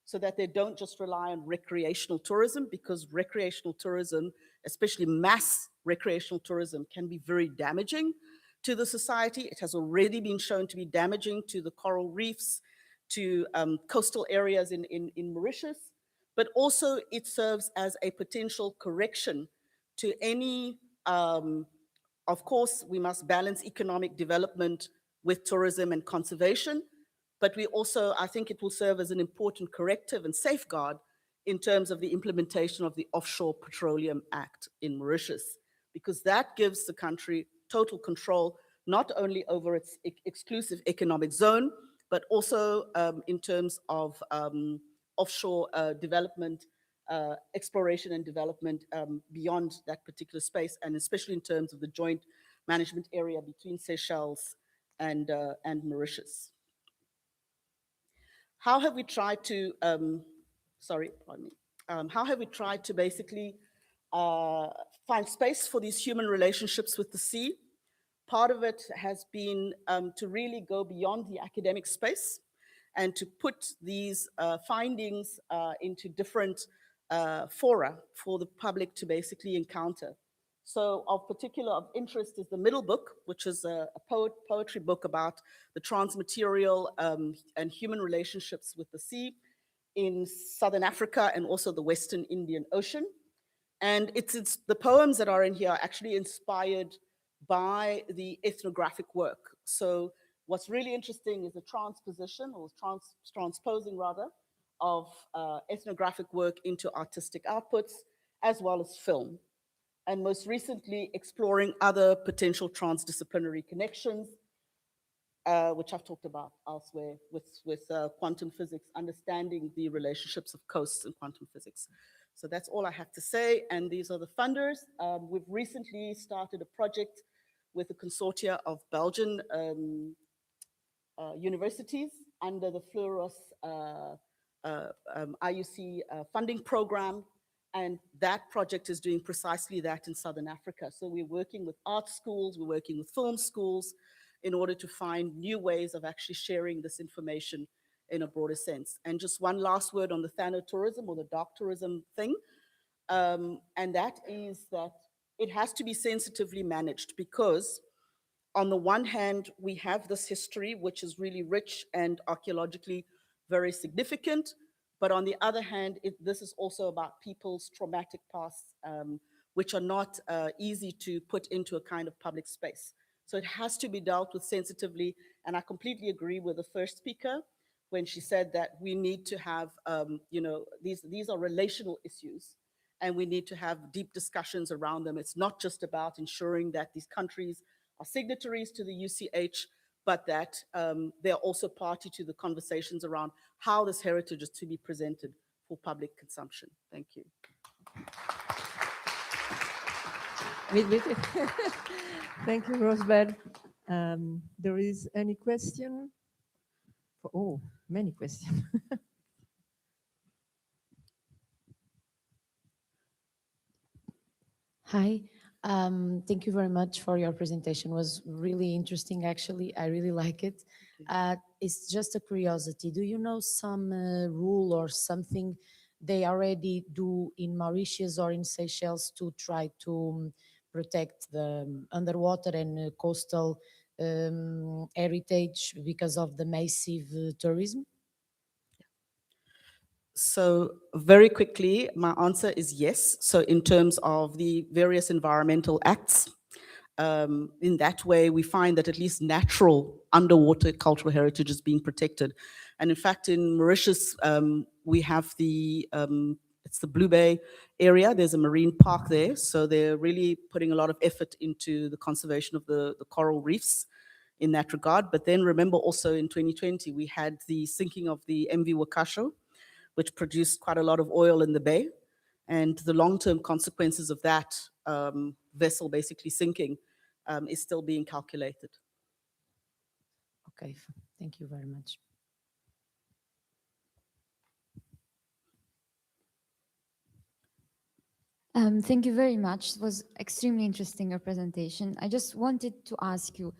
so that they don't just rely on recreational tourism, because recreational tourism, especially mass recreational tourism, can be very damaging to the society. It has already been shown to be damaging to the coral reefs, to coastal areas in Mauritius, but also it serves as a potential correction to any, of course, we must balance economic development with tourism and conservation, but we also, I think it will serve as an important corrective and safeguard in terms of the implementation of the Offshore Petroleum Act in Mauritius, because that gives the country total control, not only over its exclusive economic zone, but also in terms of offshore development, exploration and development beyond that particular space, and especially in terms of the joint management area between Seychelles and Mauritius. How have we tried to, how have we tried to basically find space for these human relationships with the sea? Part of it has been to really go beyond the academic space and to put these findings into different fora for the public to basically encounter. So of particular interest is the middle book, which is a poetry book about the transmaterial and human relationships with the sea in Southern Africa and also the Western Indian Ocean. And it's the poems that are in here are actually inspired by the ethnographic work. So what's really interesting is the transposition, or transposing rather, of ethnographic work into artistic outputs, as well as film. And most recently, exploring other potential transdisciplinary connections, which I've talked about elsewhere with quantum physics, understanding the relationships of coasts and quantum physics. So that's all I have to say, and these are the funders. We've recently started a project with a consortia of Belgian universities under the Fleuros IUC funding program, and that project is doing precisely that in Southern Africa. So we're working with art schools, we're working with film schools, in order to find new ways of actually sharing this information in a broader sense. And just one last word on the thanatourism, or the dark tourism thing, and that is that it has to be sensitively managed, because on the one hand, we have this history, which is really rich and archaeologically very significant, but on the other hand, this is also about people's traumatic pasts, which are not easy to put into a kind of public space. So it has to be dealt with sensitively, and I completely agree with the first speaker when she said that we need to have, these are relational issues, and we need to have deep discussions around them. It's not just about ensuring that these countries are signatories to the UCH, but that they're also party to the conversations around how this heritage is to be presented for public consumption. Thank you. Thank you, Rosebud. There is any question? Oh, many questions. Hi, thank you very much for your presentation. It was really interesting, actually. I really like it. It's just a curiosity. Do you know some rule or something they already do in Mauritius or in Seychelles to try to protect the underwater and coastal heritage because of the massive tourism? So very quickly, my answer is yes. So in terms of the various environmental acts, in that way, we find that at least natural underwater cultural heritage is being protected. And in fact, in Mauritius, we have it's the Blue Bay area. There's a marine park there. So they're really putting a lot of effort into the conservation of the coral reefs in that regard. But then remember also in 2020, we had the sinking of the MV Wakasho, which produced quite a lot of oil in the bay. And the long-term consequences of that vessel basically sinking is still being calculated. Okay, thank you very much. Thank you very much. It was extremely interesting, your presentation. I just wanted to ask you,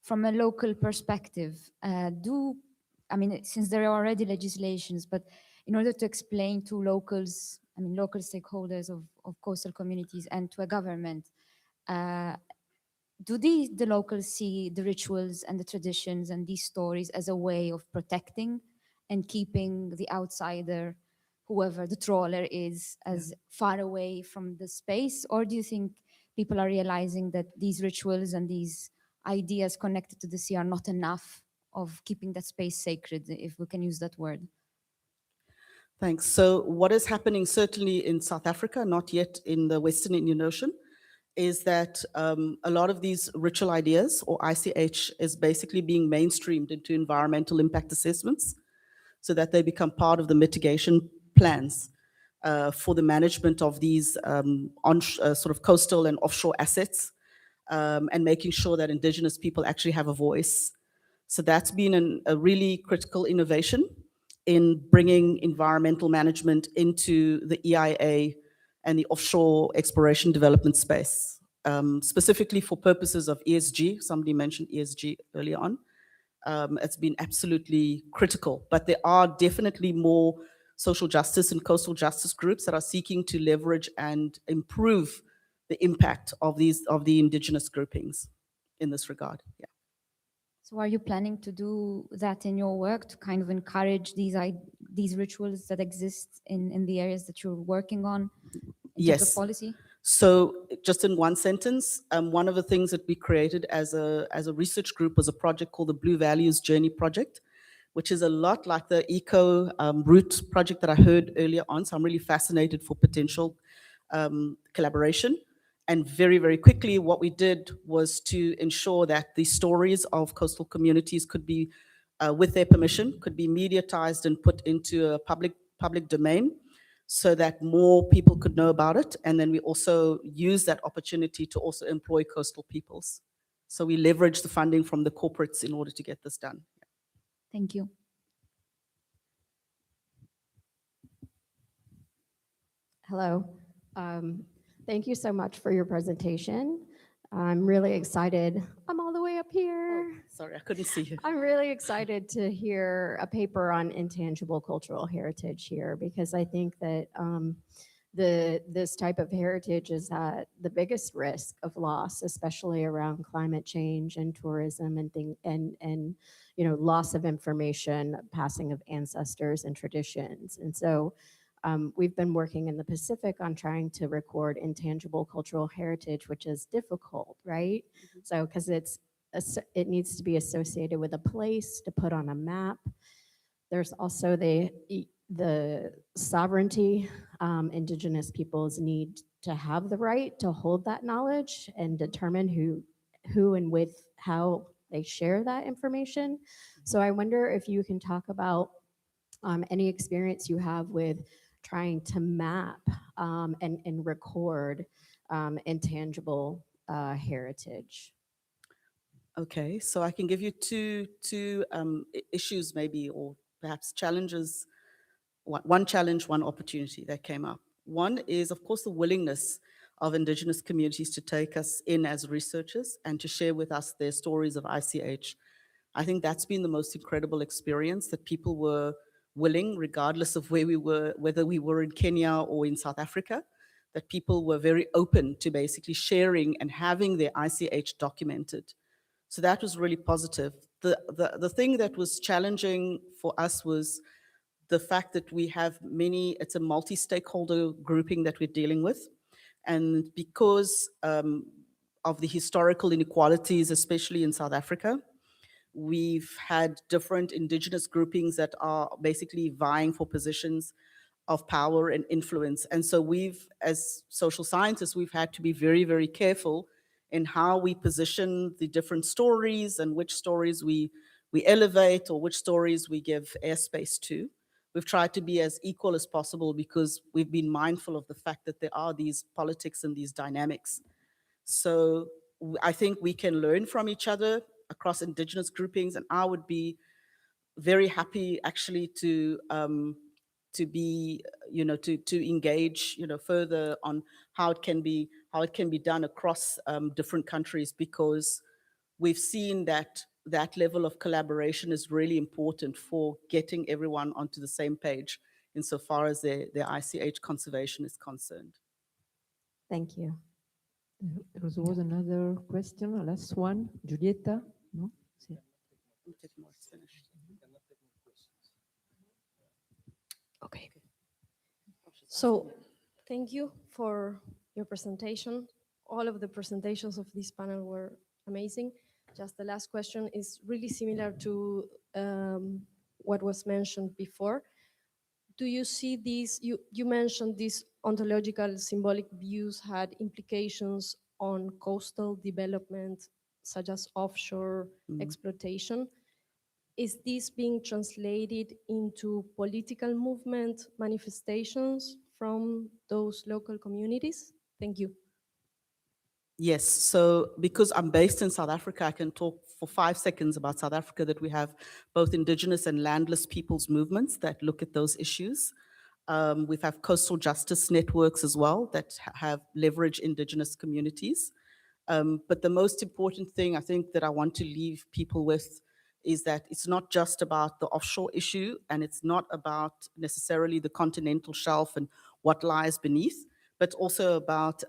from a local perspective, since there are already legislations, but in order to explain to locals, local stakeholders of coastal communities and to a government, do the locals see the rituals and the traditions and these stories as a way of protecting and keeping the outsider, whoever the trawler is, as far away from the space? Or do you think people are realizing that these rituals and these ideas connected to the sea are not enough of keeping that space sacred, if we can use that word? Thanks. So what is happening certainly in South Africa, not yet in the Western Indian Ocean, is that a lot of these ritual ideas, or ICH, is basically being mainstreamed into environmental impact assessments so that they become part of the mitigation plans for the management of these sort of coastal and offshore assets, and making sure that indigenous people actually have a voice. So that's been a really critical innovation in bringing environmental management into the EIA and the offshore exploration development space, specifically for purposes of ESG. Somebody mentioned ESG earlier on. It's been absolutely critical. But there are definitely more social justice and coastal justice groups that are seeking to leverage and improve the impact of the indigenous groupings in this regard. Yeah. So are you planning to do that in your work to kind of encourage these rituals that exist in the areas that you're working on in terms of Yes. policy? So just in one sentence, one of the things that we created as a research group was a project called the Blue Values Journey Project, which is a lot like the Eco Route project that I heard earlier on. So I'm really fascinated for potential collaboration. And very, very quickly, what we did was to ensure that the stories of coastal communities could be, with their permission, could be mediatized and put into a public domain so that more people could know about it. And then we also use that opportunity to also employ coastal peoples. So we leverage the funding from the corporates in order to get this done. Thank you. Hello. Thank you so much for your presentation. I'm really excited. I'm all the way up here. Sorry, I couldn't see you. I'm really excited to hear a paper on intangible cultural heritage here because I think that this type of heritage is at the biggest risk of loss, especially around climate change and tourism and loss of information, passing of ancestors and traditions. And so we've been working in the Pacific on trying to record intangible cultural heritage, which is difficult, right? So, because it needs to be associated with a place to put on a map. There's also the sovereignty. Indigenous peoples need to have the right to hold that knowledge and determine who and with how they share that information. So I wonder if you can talk about any experience you have with trying to map and record intangible heritage. Okay, so I can give you two issues maybe, or perhaps challenges. One challenge, one opportunity that came up. One is, of course, the willingness of Indigenous communities to take us in as researchers and to share with us their stories of ICH. I think that's been the most incredible experience, that people were willing, regardless of where we were, whether we were in Kenya or in South Africa, that people were very open to basically sharing and having their ICH documented. So that was really positive. The thing that was challenging for us was the fact that we have it's a multi-stakeholder grouping that we're dealing with. And because of the historical inequalities, especially in South Africa, we've had different indigenous groupings that are basically vying for positions of power and influence. And so as social scientists, we've had to be very, very careful in how we position the different stories and which stories we elevate or which stories we give airspace to. We've tried to be as equal as possible because we've been mindful of the fact that there are these politics and these dynamics. So I think we can learn from each other across indigenous groupings, and I would be very happy actually to be, to engage, further on how it can be done across different countries, because we've seen that level of collaboration is really important for getting everyone onto the same page insofar as their ICH conservation is concerned. Thank you. There was another question, a last one. Giulietta? No? Okay. So thank you for your presentation. All of the presentations of this panel were amazing. Just the last question is really similar to what was mentioned before. Do you see these, you mentioned these ontological symbolic views had implications on coastal development, such as offshore exploitation. Is this being translated into political movement manifestations from those local communities? Thank you. Yes, so because I'm based in South Africa, I can talk for 5 seconds about South Africa, that we have both indigenous and landless peoples movements that look at those issues. We have coastal justice networks as well that have leveraged indigenous communities. But the most important thing I think that I want to leave people with is that it's not just about the offshore issue, and it's not about necessarily the continental shelf and what lies beneath, but also about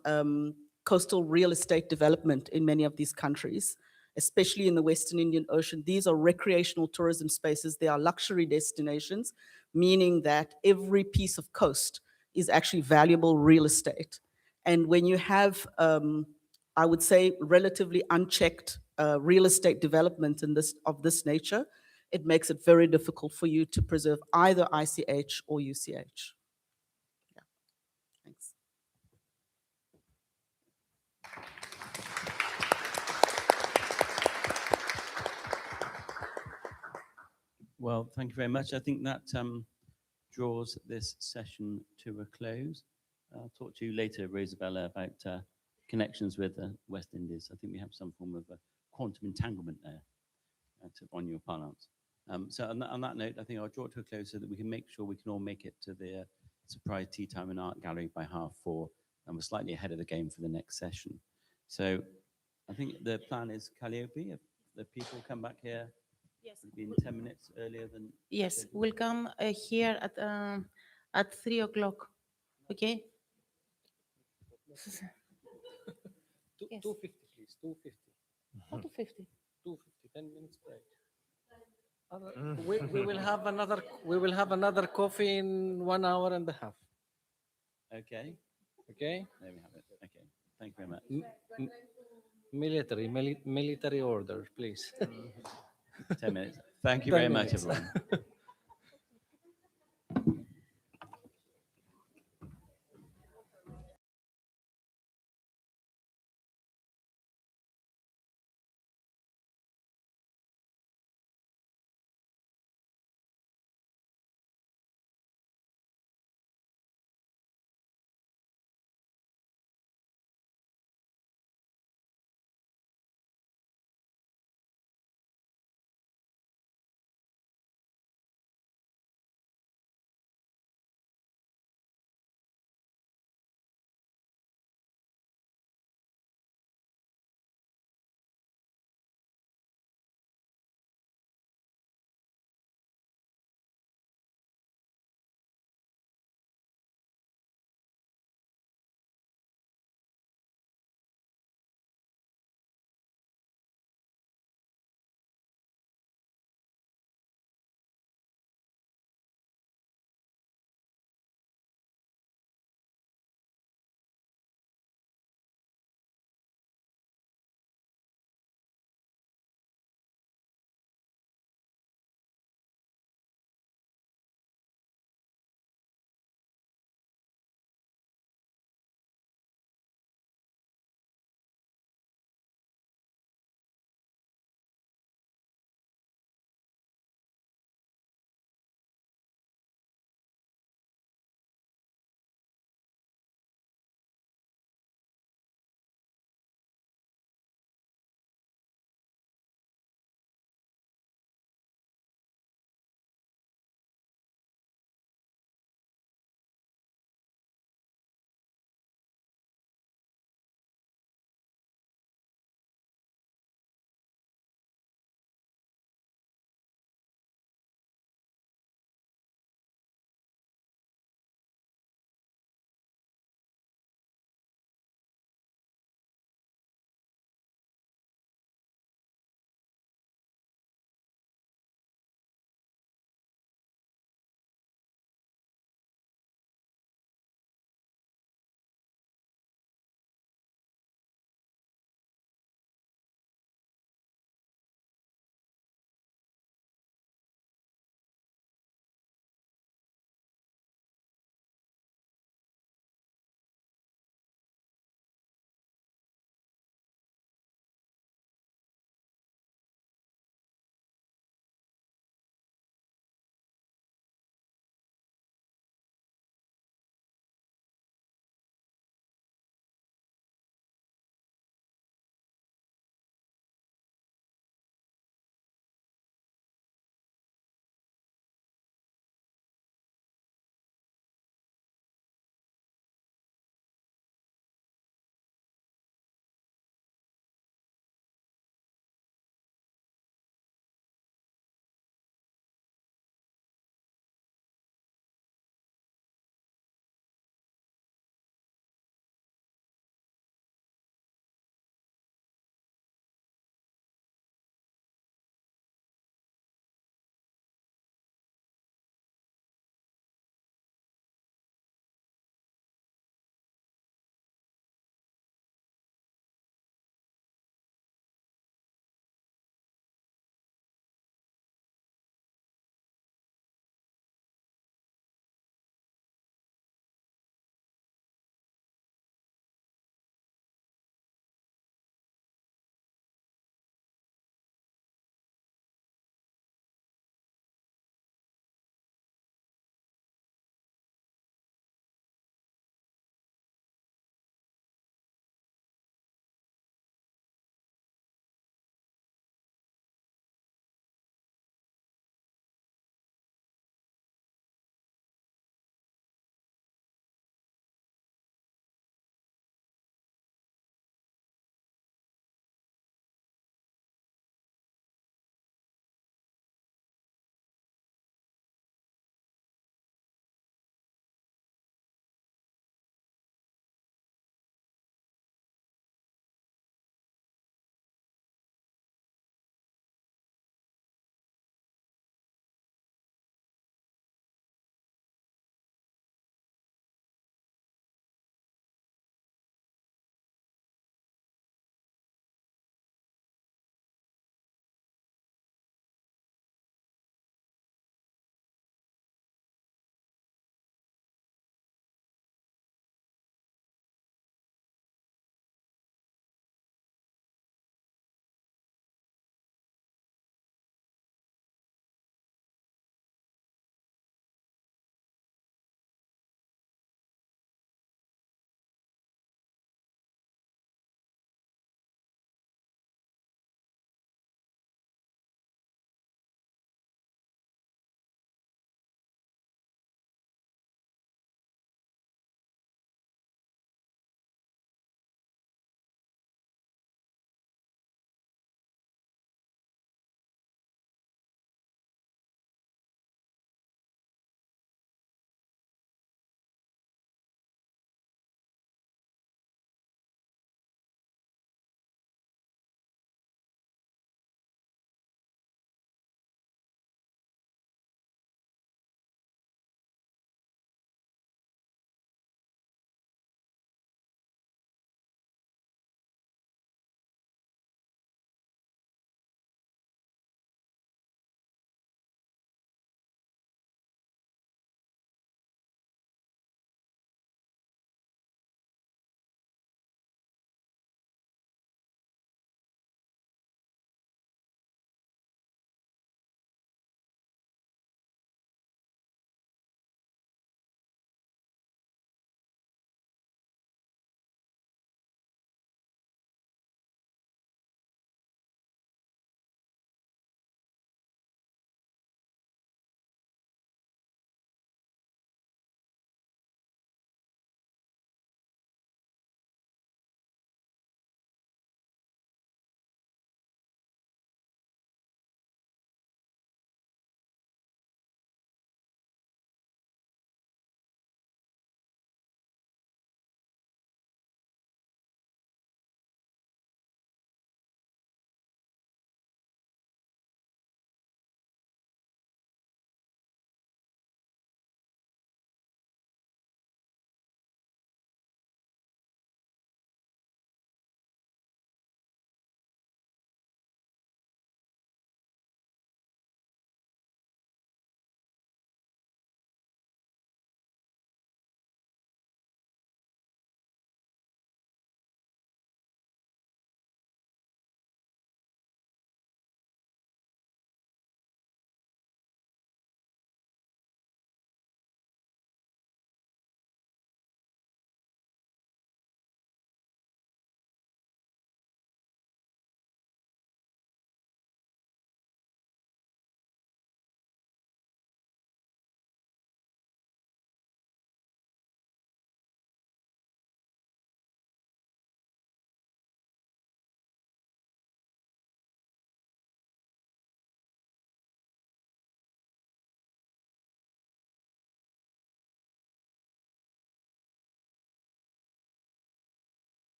coastal real estate development in many of these countries, especially in the Western Indian Ocean. These are recreational tourism spaces. They are luxury destinations, meaning that every piece of coast is actually valuable real estate. And when you have, I would say, relatively unchecked real estate development of this nature, it makes it very difficult for you to preserve either ICH or UCH. Yeah. Thanks. Well, thank you very much. I think that draws this session to a close. I'll talk to you later, Rosabella, about connections with the West Indies. I think we have some form of a quantum entanglement there, on your parlance. So on that note, I think I'll draw it to a close so that we can make sure we can all make it to the surprise tea time and art gallery by 4:30, and we're slightly ahead of the game for the next session. So I think the plan is Calliope, if the people come back here. Yes. Maybe in 10 minutes earlier than. Yes, we'll come here at 3 o'clock. Okay? Yes. 250, please. 250. How 250? 250. 10 minutes break. We will have another. We will have another coffee in 1 hour and a half. Okay. Okay. There we have it. Okay. Thank you very much. Military order, please. 10 minutes. Thank you 10 very much, minutes. everyone.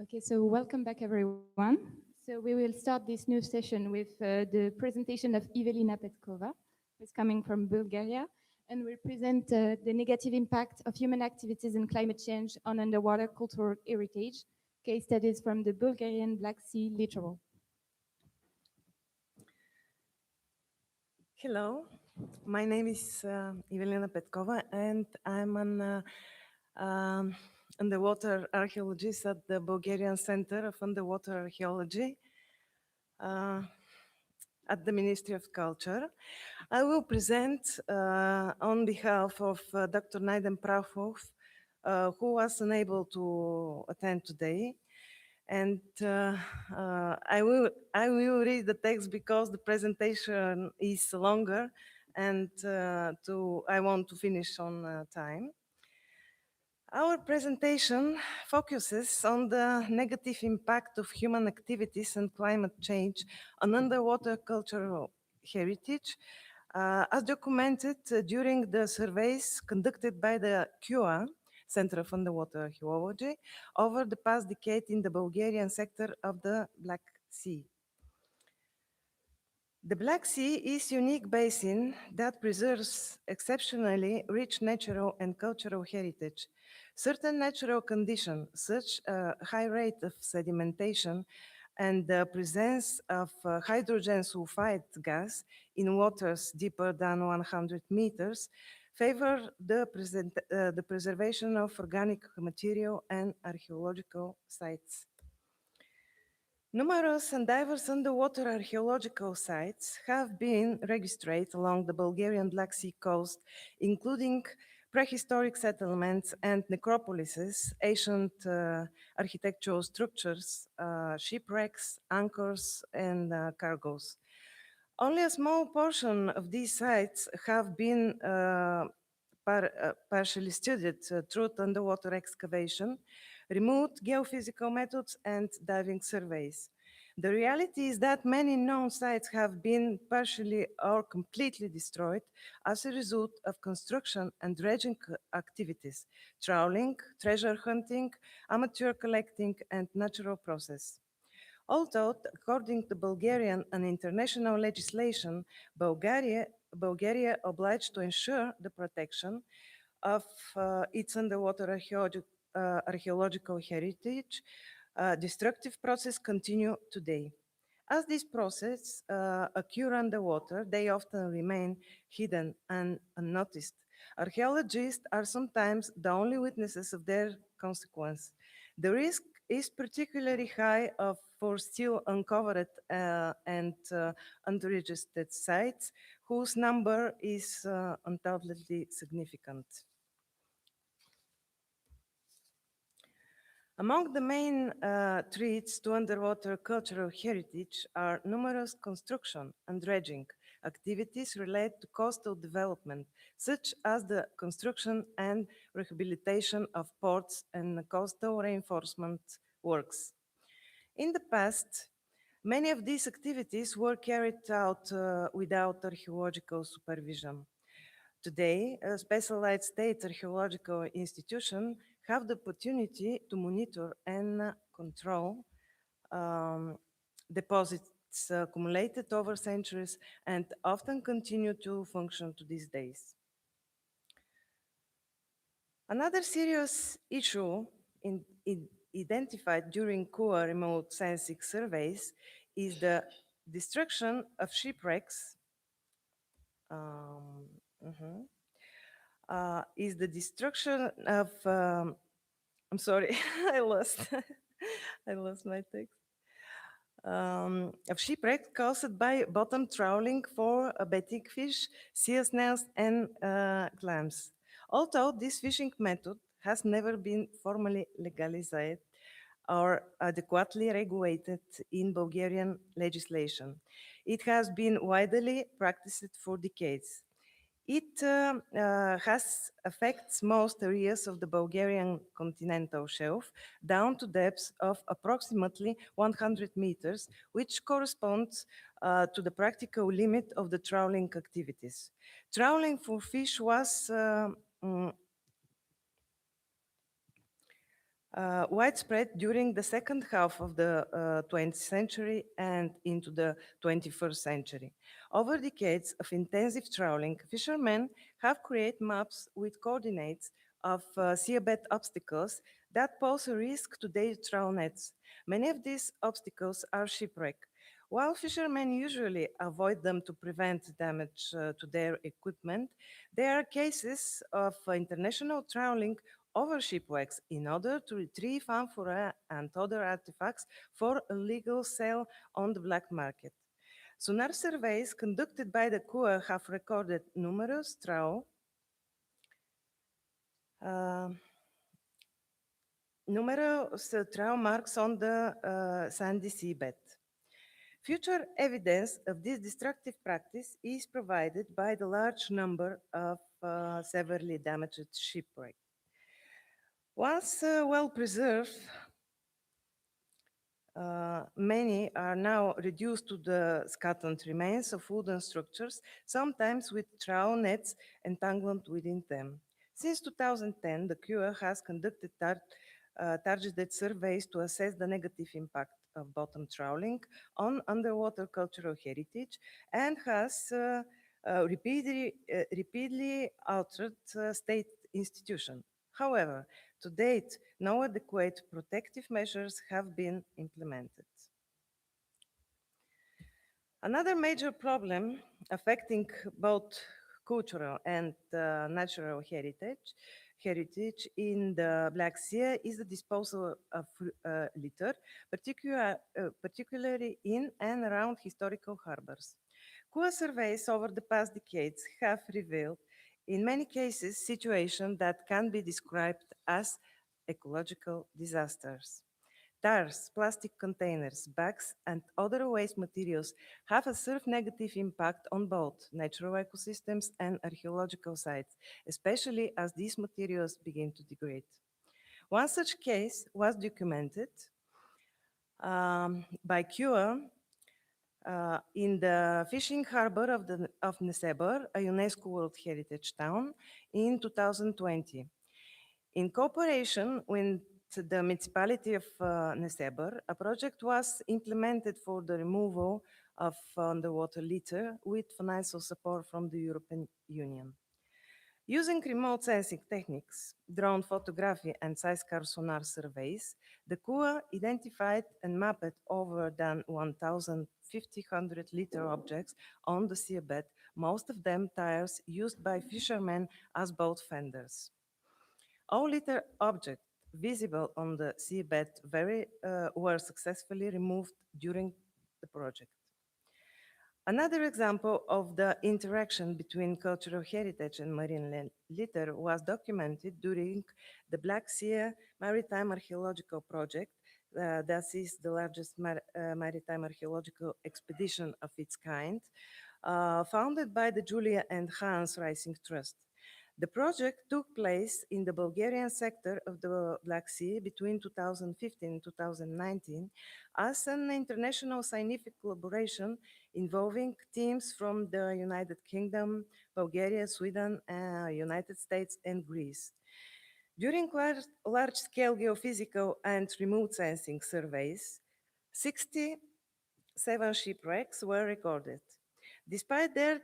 Okay, so welcome back everyone. So we will start this new session with the presentation of Evelina Petkova, who's coming from Bulgaria, and will present the negative impact of human activities and climate change on underwater cultural heritage, case studies from the Bulgarian Black Sea littoral. Hello, my name is Evelina Petkova, and I'm an underwater archaeologist at the Bulgarian Center of Underwater Archaeology at the Ministry of Culture. I will present on behalf of Dr. Naiden Prahov, who was unable to attend today. And I will read the text because the presentation is longer, and I want to finish on time. Our presentation focuses on the negative impact of human activities and climate change on underwater cultural heritage, as documented during the surveys conducted by the CUA, Center of Underwater Archaeology, over the past decade in the Bulgarian sector of the Black Sea. The Black Sea is a unique basin that preserves exceptionally rich natural and cultural heritage. Certain natural conditions, such a high rate of sedimentation and the presence of hydrogen sulfide gas in waters deeper than 100 meters, favor the preservation of organic material and archaeological sites. Numerous and diverse underwater archaeological sites have been registered along the Bulgarian Black Sea coast, including prehistoric settlements and necropolises, ancient architectural structures, shipwrecks, anchors, and cargoes. Only a small portion of these sites have been partially studied through underwater excavation, remote geophysical methods, and diving surveys. The reality is that many known sites have been partially or completely destroyed as a result of construction and dredging activities, trawling, treasure hunting, amateur collecting, and natural process. Although, according to Bulgarian and international legislation, Bulgaria obliged to ensure the protection of its underwater archaeological heritage, destructive process continue today. As this process occur underwater, they often remain hidden and unnoticed. Archaeologists are sometimes the only witnesses of their consequence. The risk is particularly high for still uncovered and unregistered sites, whose number is undoubtedly significant. Among the main threats to underwater cultural heritage are numerous construction and dredging activities related to coastal development, such as the construction and rehabilitation of ports and coastal reinforcement works. In the past, many of these activities were carried out without archaeological supervision. Today, a specialized state archaeological institution have the opportunity to monitor and control deposits accumulated over centuries and often continue to function to these days. Another serious issue identified during CUA remote sensing surveys is the destruction of shipwrecks, is the destruction of, I'm sorry, I lost my text. Of shipwrecks caused by bottom trawling for batik fish, sea snails, and clams. Although this fishing method has never been formally legalized or adequately regulated in Bulgarian legislation, it has been widely practiced for decades. It has affects most areas of the Bulgarian continental shelf down to depths of approximately 100 meters, which corresponds to the practical limit of the trawling activities. Trawling for fish was widespread during the second half of the 20th century and into the 21st century. Over decades of intensive trawling, fishermen have created maps with coordinates of seabed obstacles that pose a risk to their trawl nets. Many of these obstacles are shipwreck. While fishermen usually avoid them to prevent damage to their equipment, there are cases of international trawling over shipwrecks in order to retrieve amphora and other artifacts for illegal sale on the black market. Sonar surveys conducted by the CUA have recorded numerous trawl marks on the sandy seabed. Future evidence of this destructive practice is provided by the large number of severely damaged shipwrecks. Once well preserved, many are now reduced to the scattered remains of wooden structures, sometimes with trawl nets entangled within them. Since 2010, the CUA has conducted targeted surveys to assess the negative impact of bottom trawling on underwater cultural heritage and has repeatedly altered state institutions. However, to date, no adequate protective measures have been implemented. Another major problem affecting both cultural and natural heritage in the Black Sea is the disposal of litter, particularly in and around historical harbors. CUA surveys over the past decades have revealed, in many cases, situations that can be described as ecological disasters. Tires, plastic containers, bags, and other waste materials have a served negative impact on both natural ecosystems and archaeological sites, especially as these materials begin to degrade. One such case was documented by CUA in the fishing harbor of Nesebor, a UNESCO World Heritage Town, in 2020. In cooperation with the municipality of Nesebor, a project was implemented for the removal of underwater litter with financial support from the European Union. Using remote sensing techniques, drone photography, and size-car sonar surveys, the CUA identified and mapped over than 1,500 litter objects on the seabed, most of them tires used by fishermen as boat fenders. All litter objects visible on the seabed were successfully removed during the project. Another example of the interaction between cultural heritage and marine litter was documented during the Black Sea Maritime Archaeological Project. That is the largest maritime archaeological expedition of its kind, founded by the Julia and Hans Rising Trust. The project took place in the Bulgarian sector of the Black Sea between 2015 and 2019 as an international scientific collaboration involving teams from the United Kingdom, Bulgaria, Sweden, United States, and Greece. During large-scale geophysical and remote sensing surveys, 67 shipwrecks were recorded. Despite their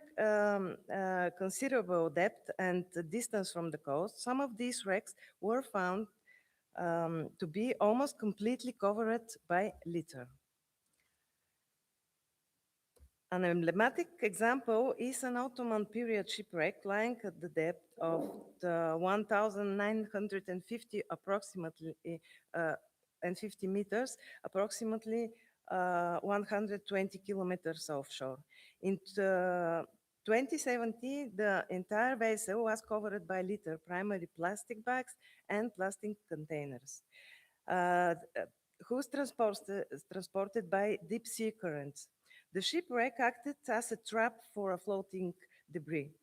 considerable depth and distance from the coast, some of these wrecks were found to be almost completely covered by litter. An emblematic example is an Ottoman period shipwreck lying at the depth of 1,950 approximately and 50 meters, approximately 120 kilometers offshore. In 2017, the entire vessel was covered by litter, primarily plastic bags and plastic containers, whose transported by deep sea currents. The shipwreck acted as a trap for floating debris.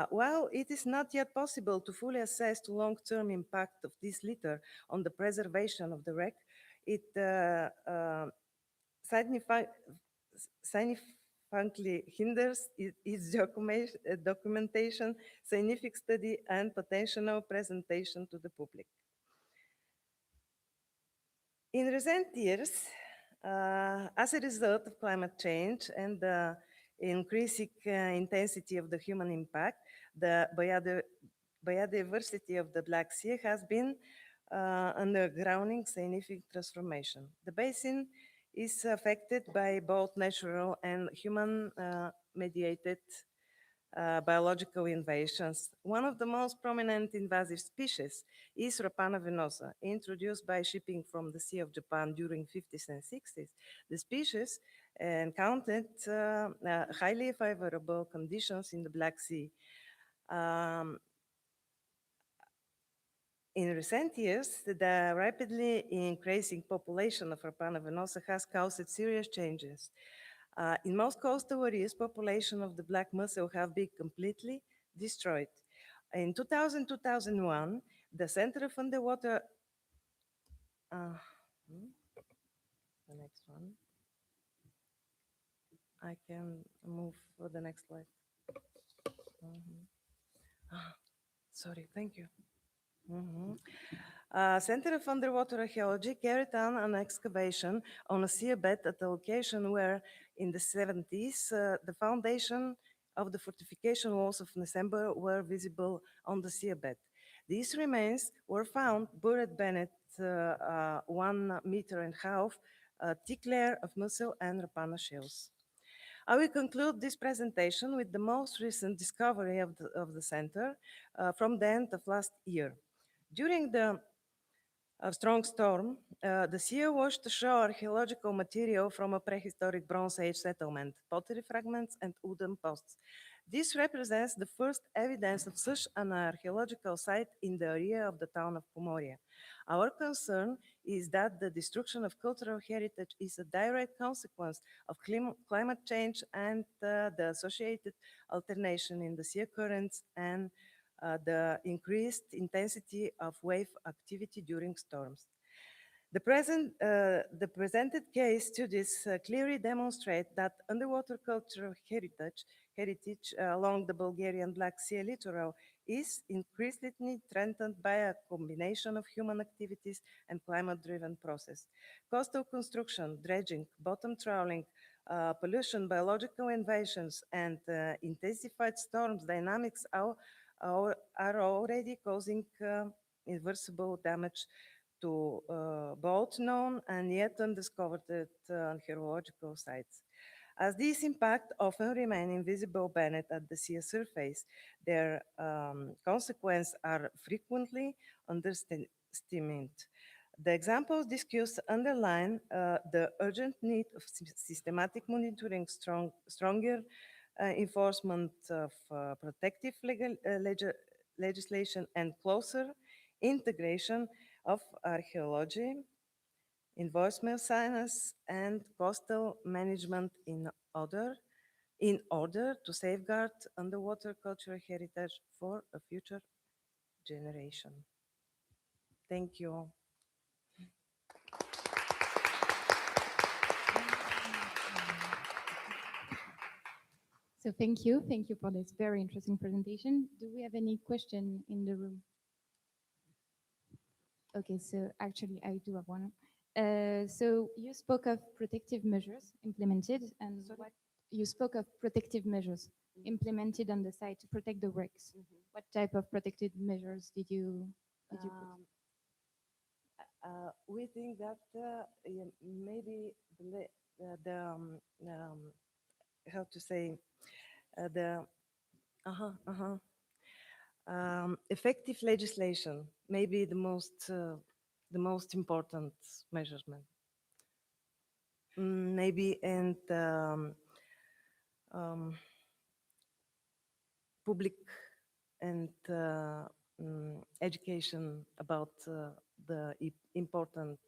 While it is not yet possible to fully assess the long-term impact of this litter on the preservation of the wreck, it significantly hinders its documentation, scientific study, and potential presentation to the public. In recent years, as a result of climate change and the increasing intensity of the human impact, the biodiversity of the Black Sea has been undergoing significant transformation. The basin is affected by both natural and human mediated biological invasions. One of the most prominent invasive species is Rapana venosa, introduced by shipping from the Sea of Japan during 50s and 60s. The species encountered highly favorable conditions in the Black Sea. In recent years, the rapidly increasing population of Rapana venosa has caused serious changes. In most coastal areas, population of the black mussel have been completely destroyed. In 2000-2001, the Center of Underwater, the next one. I can move for the next slide. Sorry, thank you. Center of Underwater Archaeology carried on an excavation on a seabed at a location where, in the 70s, the foundation of the fortification walls of December were visible on the seabed. These remains were found buried beneath 1.5 meters thick layer of mussel and rapana shells. I will conclude this presentation with the most recent discovery of the center from the end of last year. During the strong storm, the sea washed ashore archaeological material from a prehistoric Bronze Age settlement, pottery fragments and wooden posts. This represents the first evidence of such an archaeological site in the area of the town of Pomoria. Our concern is that the destruction of cultural heritage is a direct consequence of climate change and the associated alternation in the sea currents and the increased intensity of wave activity during storms. The presented case studies clearly demonstrate that underwater cultural heritage along the Bulgarian Black Sea littoral is increasingly threatened by a combination of human activities and climate-driven process. Coastal construction, dredging, bottom trawling, pollution, biological invasions, and intensified storms dynamics are already causing irreversible damage to both known and yet undiscovered archaeological sites. As these impacts often remain invisible beneath at the sea surface, their consequences are frequently underestimated. The examples discussed underline the urgent need of systematic monitoring, stronger enforcement of protective legislation, and closer integration of archaeology, environmental science, and coastal management in order to safeguard underwater cultural heritage for a future generation. Thank you. So thank you for this very interesting presentation. Do we have any question in the room? Okay, so actually I do have one. So you spoke of protective measures implemented, and what you spoke of protective measures implemented on the site to protect the wrecks. What type of protective measures did you put? We think that maybe how to say effective legislation may be the most important measurement. Maybe and public and education about the important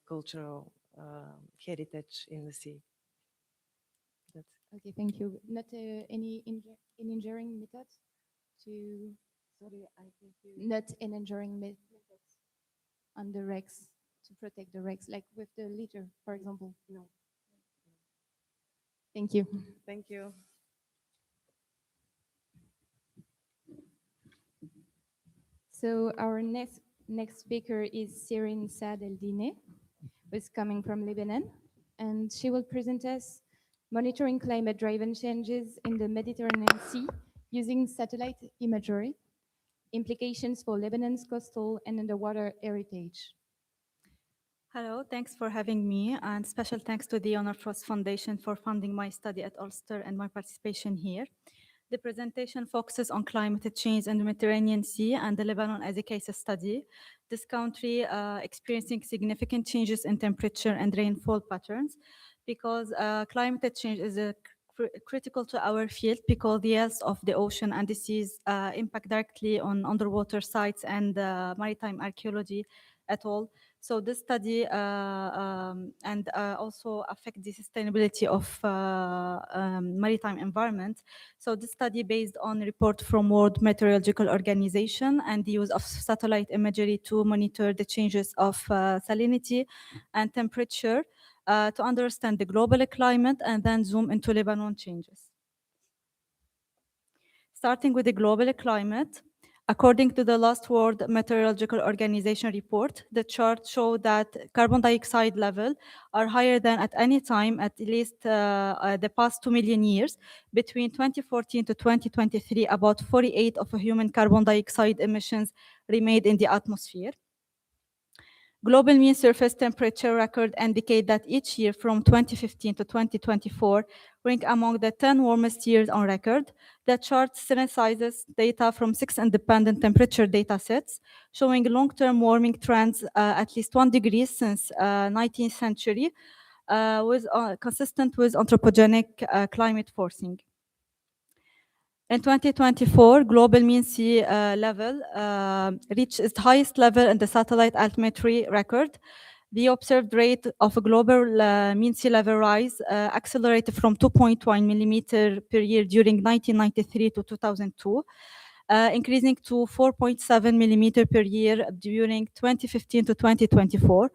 cultural heritage in the sea. Okay, thank you. Not any engineering methods to. Sorry, I think you. Not engineering methods on the wrecks to protect the wrecks, like with the litter, for example. No. Thank you. Thank you. So our next next speaker is Sirin Saad Eldine, who's coming from Lebanon, and she will present us monitoring climate-driven changes in the Mediterranean Sea using satellite imagery, implications for Lebanon's coastal and underwater heritage. Hello, thanks for having me, and special thanks to the Honor Trust Foundation for funding my study at Ulster and my participation here. The presentation focuses on climate change in the Mediterranean Sea and the Lebanon as a case study. This country experiencing significant changes in temperature and rainfall patterns because climate change is critical to our field because the health of the ocean and the seas impact directly on underwater sites and maritime archaeology at all. So this study and also affect the sustainability of maritime environment. So this study based on a report from World Meteorological Organization and the use of satellite imagery to monitor the changes of salinity and temperature to understand the global climate and then zoom into Lebanon changes. Starting with the global climate, according to the last World Meteorological Organization report, the chart showed that carbon dioxide levels are higher than at any time, at least the past 2 million years. Between 2014 to 2023, about 48 of human carbon dioxide emissions remained in the atmosphere. Global mean surface temperature record indicate that each year from 2015 to 2024 rank among the 10 warmest years on record. The chart synthesizes data from 6 independent temperature data sets showing long-term warming trends at least 1 degree since 19th century, consistent with anthropogenic climate forcing. In 2024, global mean sea level reached its highest level in the satellite altimetry record. The observed rate of a global mean sea level rise accelerated from 2.1 millimeter per year during 1993 to 2002, increasing to 4.7 millimeter per year during 2015 to 2024.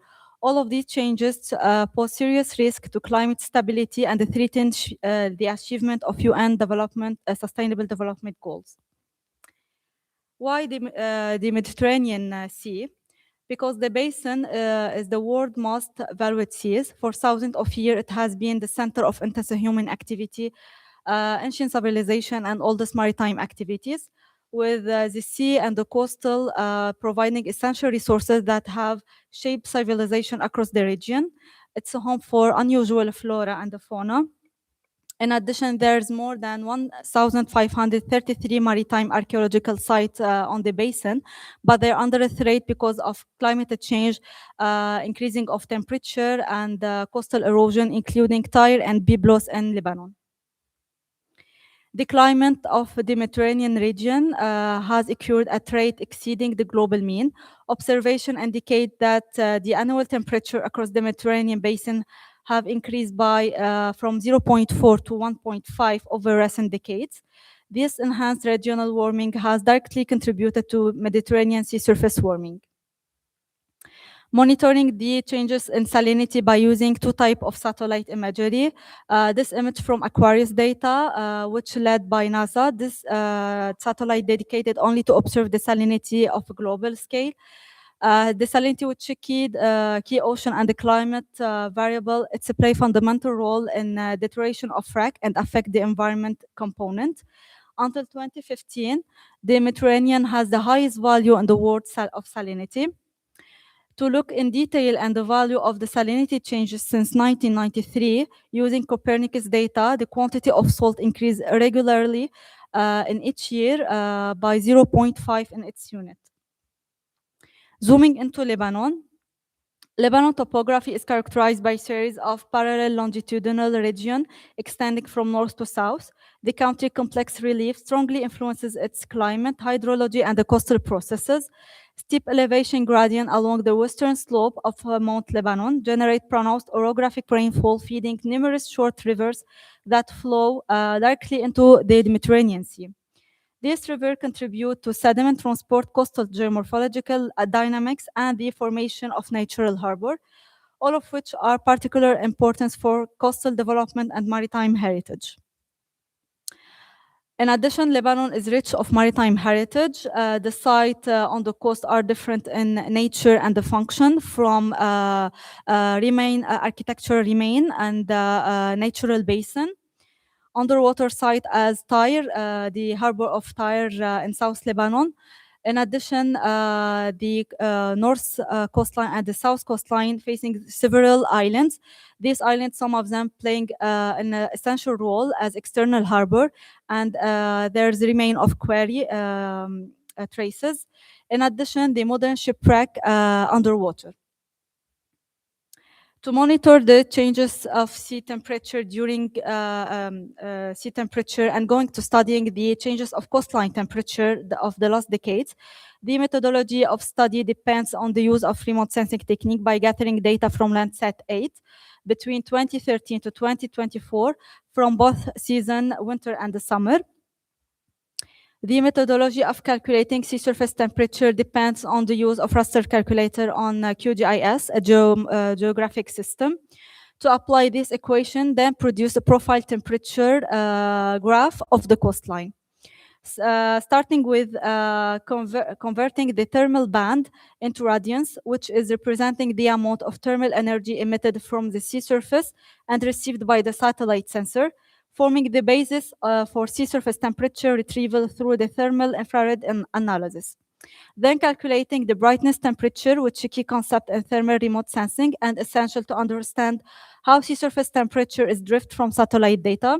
All of these changes pose serious risk to climate stability and threaten the achievement of UN Sustainable Development Goals. Why the Mediterranean Sea? Because the basin is the world's most valued seas. For thousands of years, it has been the center of intense human activity, ancient civilization, and oldest maritime activities, with the sea and the coastal providing essential resources that have shaped civilization across the region. It's a home for unusual flora and fauna. In addition, there's more than 1,533 maritime archaeological sites on the basin, but they're under threat because of climate change, increasing of temperature, and coastal erosion, including Tyre and Byblos in Lebanon. The climate of the Mediterranean region has occurred at rate exceeding the global mean. Observation indicate that the annual temperature across the Mediterranean basin have increased by from 0.4 to 1.5 over recent decades. This enhanced regional warming has directly contributed to Mediterranean sea surface warming. Monitoring the changes in salinity by using 2 types of satellite imagery. This image from Aquarius data, which led by NASA. This satellite dedicated only to observe the salinity of a global scale. The salinity which key ocean and the climate variable, it's a play fundamental role in deterioration of wreck and affect the environment component. Until 2015, the Mediterranean has the highest value in the world of salinity. To look in detail and the value of the salinity changes since 1993, using Copernicus data, the quantity of salt increased regularly in each year by 0.5 in its unit. Zooming into Lebanon, Lebanon topography is characterized by a series of parallel longitudinal regions extending from north to south. The country complex relief strongly influences its climate, hydrology, and the coastal processes. Steep elevation gradient along the western slope of Mount Lebanon generate pronounced orographic rainfall, feeding numerous short rivers that flow directly into the Mediterranean Sea. These rivers contribute to sediment transport, coastal geomorphological dynamics, and the formation of natural harbor, all of which are particular importance for coastal development and maritime heritage. In addition, Lebanon is rich of maritime heritage. The sites on the coast are different in nature and the function from architectural remain and natural basin. Underwater site as Tyre, the harbor of Tyre in South Lebanon. In addition, the north coastline and the south coastline facing several islands. These islands, some of them playing an essential role as external harbor, and there's remain of quarry traces. In addition, the modern shipwreck underwater. To monitor the changes of sea temperature during sea temperature and going to studying the changes of coastline temperature of the last decades, the methodology of study depends on the use of remote sensing technique by gathering data from Landsat 8 between 2013 to 2024 from both season, winter and the summer. The methodology of calculating sea surface temperature depends on the use of raster calculator on QGIS, a geographic system. To apply this equation, then produce a profile temperature graph of the coastline. Starting with converting the thermal band into radians, which is representing the amount of thermal energy emitted from the sea surface and received by the satellite sensor, forming the basis for sea surface temperature retrieval through the thermal infrared analysis. Then calculating the brightness temperature, which is a key concept in thermal remote sensing and essential to understand how sea surface temperature is derived from satellite data.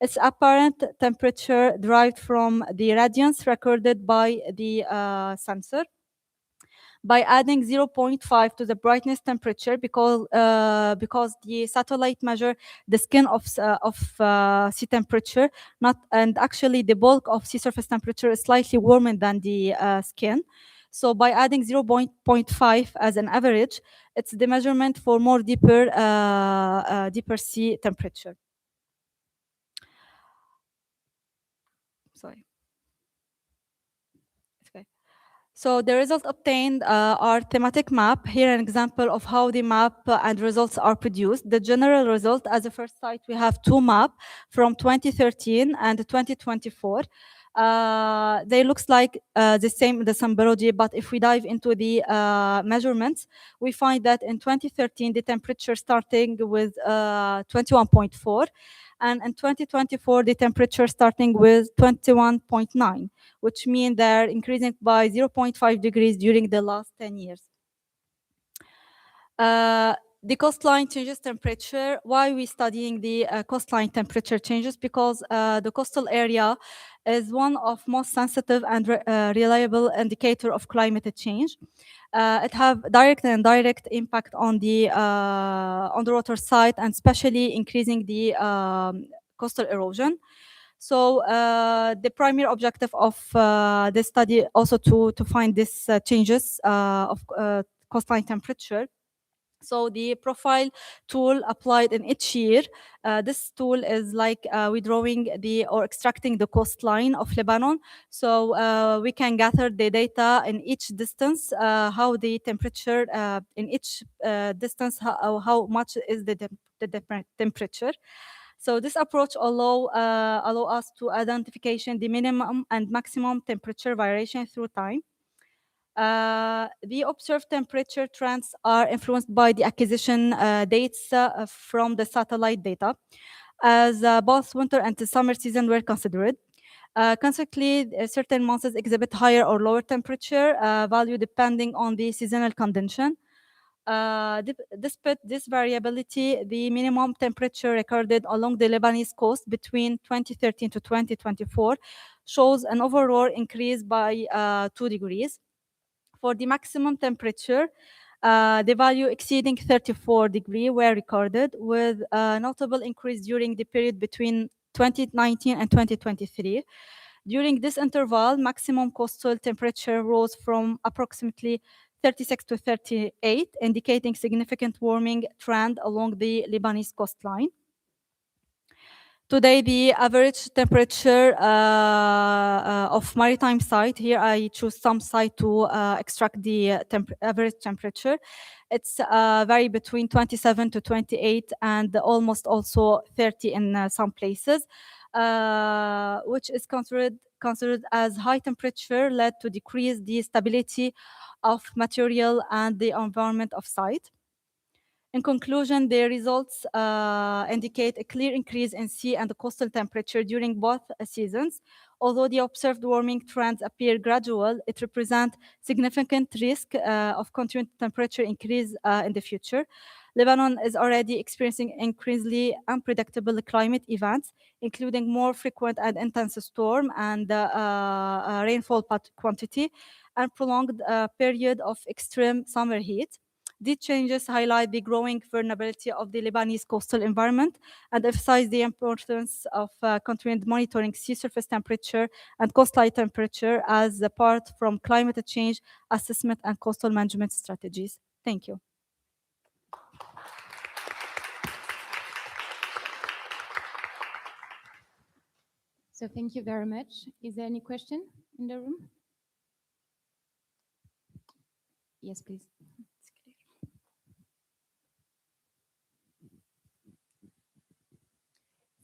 Its apparent temperature derived from the radiance recorded by the sensor. By adding 0.5 to the brightness temperature, because the satellite measure the skin of sea temperature, and actually the bulk of sea surface temperature is slightly warmer than the skin. So by adding 0.5 as an average, it's the measurement for more deeper sea temperature. Sorry. Okay. So the results obtained are thematic map. Here an example of how the map and results are produced. The general result, as a first site, we have two maps from 2013 and 2024. They looks like the same, the symbology, but if we dive into the measurements, we find that in 2013, the temperature starting with 21.4, and in 2024, the temperature starting with 21.9, which means they're increasing by 0.5 degrees during the last 10 years. The coastline changes temperature. Why are we studying the coastline temperature changes? Because the coastal area is one of most sensitive and reliable indicator of climate change. It have direct and indirect impact on the underwater side, and especially increasing the coastal erosion. So the primary objective of this study also to find these changes of coastline temperature. So the profile tool applied in each year. This tool is like withdrawing or extracting the coastline of Lebanon. So we can gather the data in each distance, how the temperature in each distance, how much is the temperature. So this approach allow us to identification the minimum and maximum temperature variation through time. The observed temperature trends are influenced by the acquisition dates from the satellite data, as both winter and the summer season were considered. Consequently, certain months exhibit higher or lower temperature value depending on the seasonal condition. Despite this variability, the minimum temperature recorded along the Lebanese coast between 2013 to 2024 shows an overall increase by 2 degrees. For the maximum temperature, the value exceeding 34 degrees were recorded, with a notable increase during the period between 2019 and 2023. During this interval, maximum coastal temperature rose from approximately 36 to 38, indicating significant warming trend along the Lebanese coastline. Today, the average temperature of maritime site, here I choose some site to extract the average temperature. It's vary between 27 to 28 and almost also 30 in some places. which is considered as high temperature led to decrease the stability of material and the environment of site. In conclusion, the results indicate a clear increase in sea and coastal temperature during both seasons. Although the observed warming trends appear gradual, it represents significant risk of continued temperature increase in the future. Lebanon is already experiencing increasingly unpredictable climate events, including more frequent and intense storm and rainfall quantity, and prolonged period of extreme summer heat. These changes highlight the growing vulnerability of the Lebanese coastal environment and emphasize the importance of continued monitoring sea surface temperature and coastline temperature as a part from climate change assessment and coastal management strategies. Thank you. So thank you very much. Is there any question in the room? Yes, please.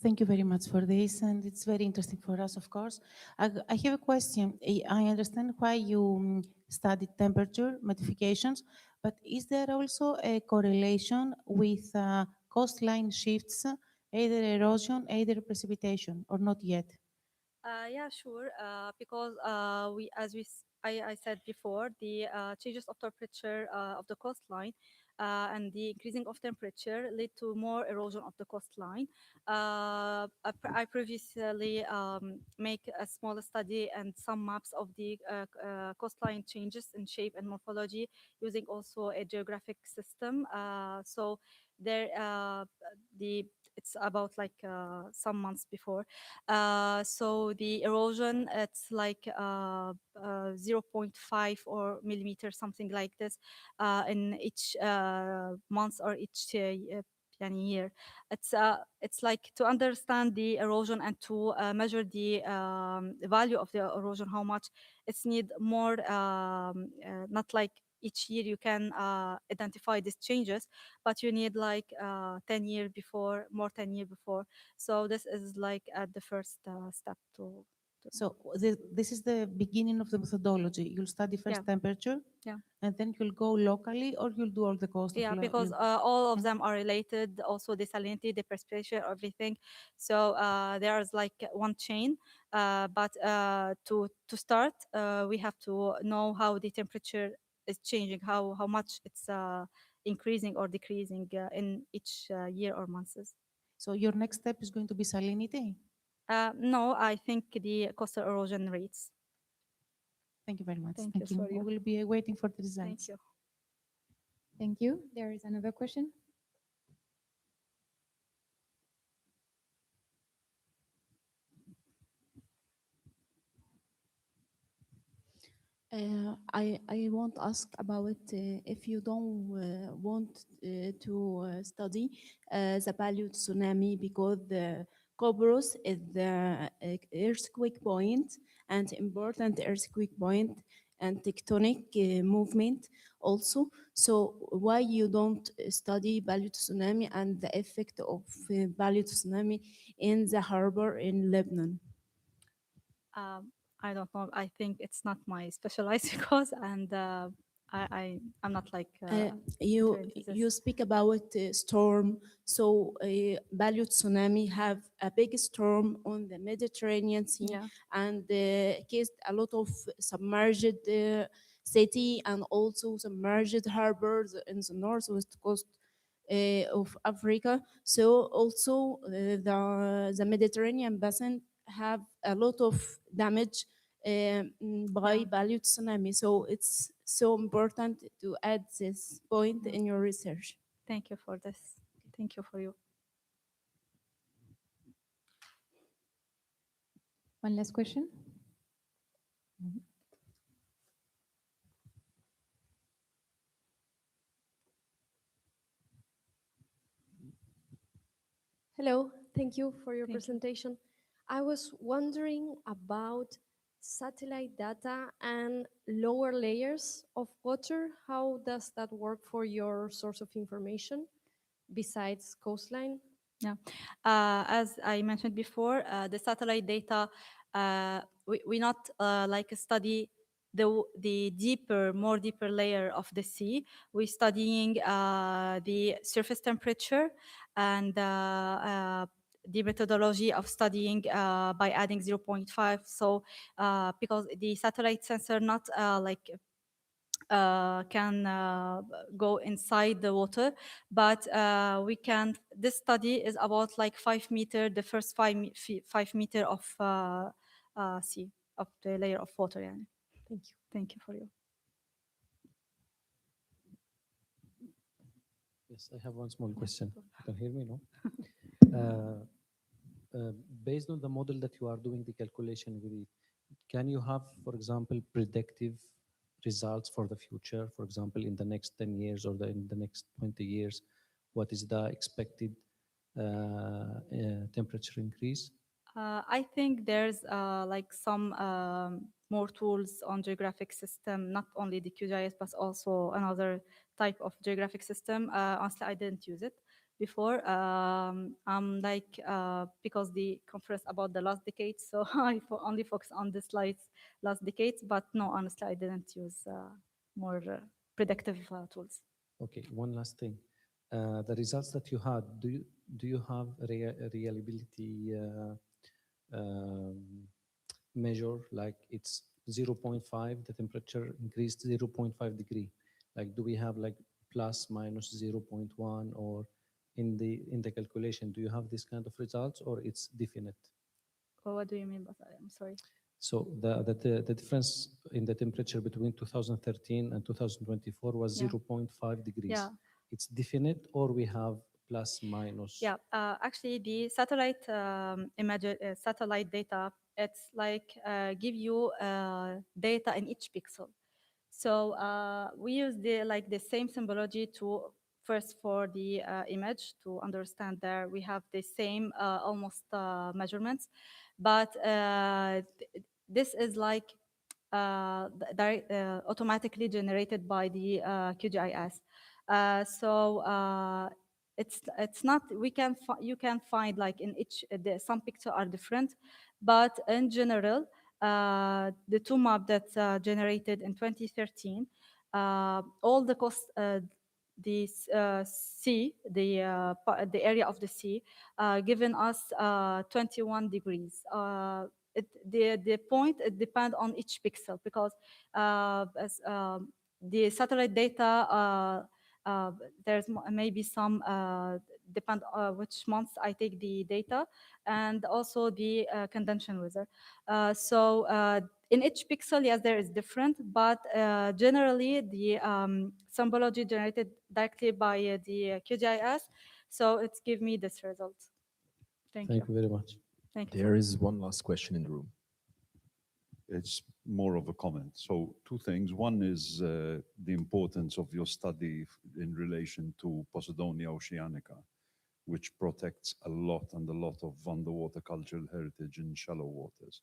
Thank you very much for this, and it's very interesting for us, of course. I have a question. I understand why you studied temperature modifications, but is there also a correlation with coastline shifts, either erosion, either precipitation, or not yet? Yeah, sure. Because I said before, the changes of temperature of the coastline and the increasing of temperature lead to more erosion of the coastline. I previously make a small study and some maps of the coastline changes in shape and morphology using also a geographic system. So there, the it's about like some months before. So the erosion, it's like 0.5 or millimeter, something like this, in each month or each year. It's like to understand the erosion and to measure the value of the erosion, how much it's need more, not like each year you can identify these changes, but you need like 10 years before, more 10 years before. So this is like at the first step to. So this is the beginning of the methodology. You'll study first temperature, yeah, and then you'll go locally, or you'll do all the coast. Yeah, because all of them are related. Also, the salinity, the precipitation, everything. So there's like one chain. But to start, we have to know how the temperature is changing, how much it's increasing or decreasing in each year or months. So your next step is going to be salinity? No, I think the coastal erosion rates. Thank you very much. Thank you. We will be waiting for the results. Thank you. Thank you. There is another question. I want to ask about if you don't want to study the Paleo tsunami, because the Cobros is the earthquake point and important earthquake point and tectonic movement also. So why you don't study Paleo tsunami and the effect of Paleo tsunami in the harbor in Lebanon? I don't know. I think it's not my specialized course, and I'm not like you trained to this. you speak about storm. So Paleo tsunami have a big storm on the Mediterranean Sea, Yeah. and caused a lot of submerged city and also submerged harbors in the northwest coast of Africa. So also the Mediterranean basin have a lot of damage by Paleo tsunami. So it's so important to add this point in your research. Thank you for this. Thank you for you. One last question. Hello, thank you for your presentation. I was wondering about satellite data and lower layers of water. How does that work for your source of information besides coastline? Yeah, as I mentioned before, the satellite data, we not like study the deeper, more deeper layer of the sea. We're studying the surface temperature and the methodology of studying by adding zero 0.5. So because the satellite sensor not like can go inside the water, but we can. This study is about like 5 meter, the first 5 meter of sea, of the layer of water. Yeah. Thank you. Thank you for you. Yes, I have one small question. You can hear me, no? Based on the model that you are doing the calculation with it, can you have, for example, predictive results for the future? For example, in the next 10 years or in the next 20 years, what is the expected temperature increase? I think there's like some more tools on geographic system, not only the QGIS, but also another type of geographic system. Honestly, I didn't use it before. I'm like, because the conference about the last decade, so I only focus on the slides last decades, but no, honestly, I didn't use more predictive tools. Okay, one last thing. The results that you had, do you have reliability measure, like it's 0.5, the temperature increased 0.5 degree? Like, do we have like plus minus 0.1, or in the calculation, do you have this kind of results, or it's definite? Oh, what do you mean by that? I'm sorry. So the difference in the temperature between 2013 and 2024 was Yeah. 0.5 degrees. Yeah. It's definite, or we have plus minus? Yeah, actually, the satellite image, satellite data, it's like give you data in each pixel. So we use the same symbology to first for the image to understand there we have the same almost measurements, but this is like automatically generated by the QGIS. So it's not you can find like in each some pictures are different, but in general the two map that generated in 2013, all the cost the sea, the area of the sea, given us 21 degrees. The point it depends on each pixel, because the satellite data there's maybe some depend which months I take the data, and also the convention weather. So in each pixel, yes, there is different, but generally the symbology generated directly by the QGIS, so it's give me this result. Thank you. Thank you very much. Thank you. There is one last question in the room. It's more of a comment. So two things. One is the importance of your study in relation to Posidonia oceanica, which protects a lot of underwater cultural heritage in shallow waters.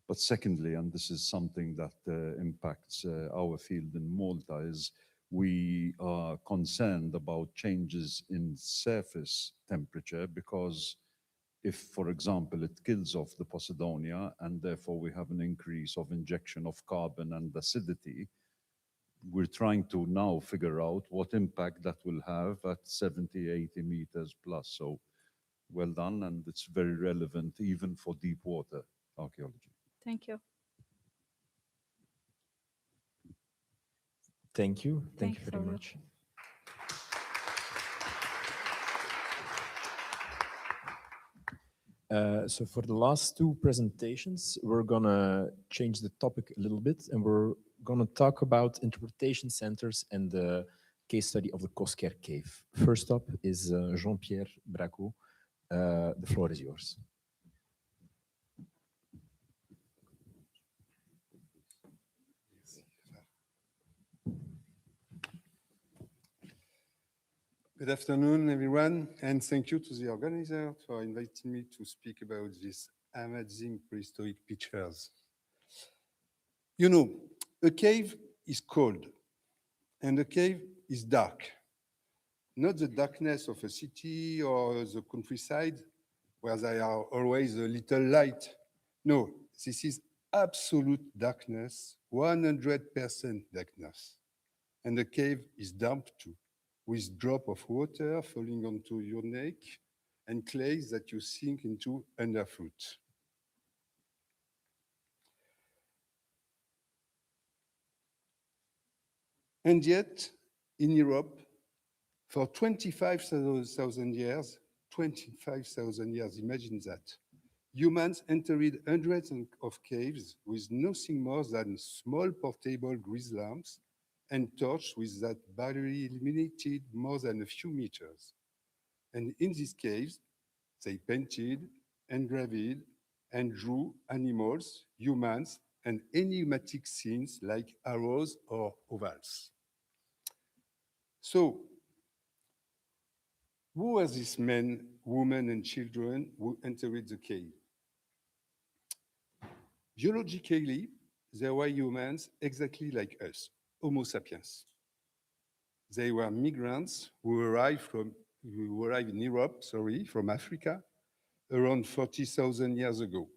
But secondly, and this is something that impacts our field in Malta, is we are concerned about changes in surface temperature, because if, for example, it kills off the Posidonia and therefore we have an increase of injection of carbon and acidity, we're trying to now figure out what impact that will have at 70, 80 meters plus. So well done, and it's very relevant even for deep water archaeology. Thank you. Thank you. Thank Thanks, you very Silvio. much. So for the last two presentations, we're gonna change the topic a little bit, and we're gonna talk about interpretation centers and the case study of the Cosquer Cave. First up is Jean-Pierre Bracco. The floor is yours. Good afternoon, everyone, and thank you to the organizer for inviting me to speak about these amazing prehistoric pictures. You know, a cave is cold, and a cave is dark. not the darkness of a city or the countryside where there are always a little light. No, this is absolute darkness, 100% darkness. And the cave is damp too, with drop of water falling onto your neck and clay that you sink into underfoot. And yet, in Europe, for 25,000 years, 25,000 years, imagine that, humans entered hundreds of caves with nothing more than small portable grease lamps and torches with that barely illuminated more than a few meters. And in these caves, they painted, engraved, and drew animals, humans, and enigmatic scenes like arrows or ovals. So, who were these men, women, and children who entered the cave? Biologically, they were humans exactly like us, Homo sapiens. They were migrants who arrived in Europe, from Africa, around 40,000 years ago.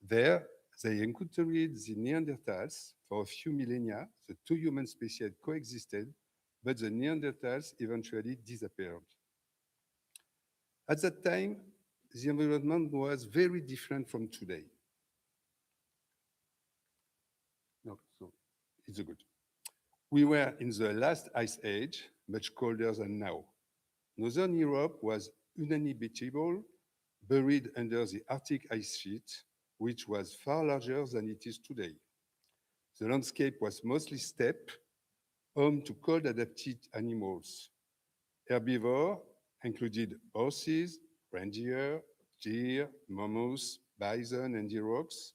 There, they encountered the Neanderthals for a few millennia. The two human species coexisted, but the Neanderthals eventually disappeared. At that time, the environment was very different from today. No, so it's good. We were in the last ice age, much colder than now. Northern Europe was uninhabitable, buried under the Arctic ice sheet, which was far larger than it is today. The landscape was mostly steppe, home to cold-adapted animals. Herbivore included horses, reindeer, deer, mammoths, bison, and deeroks.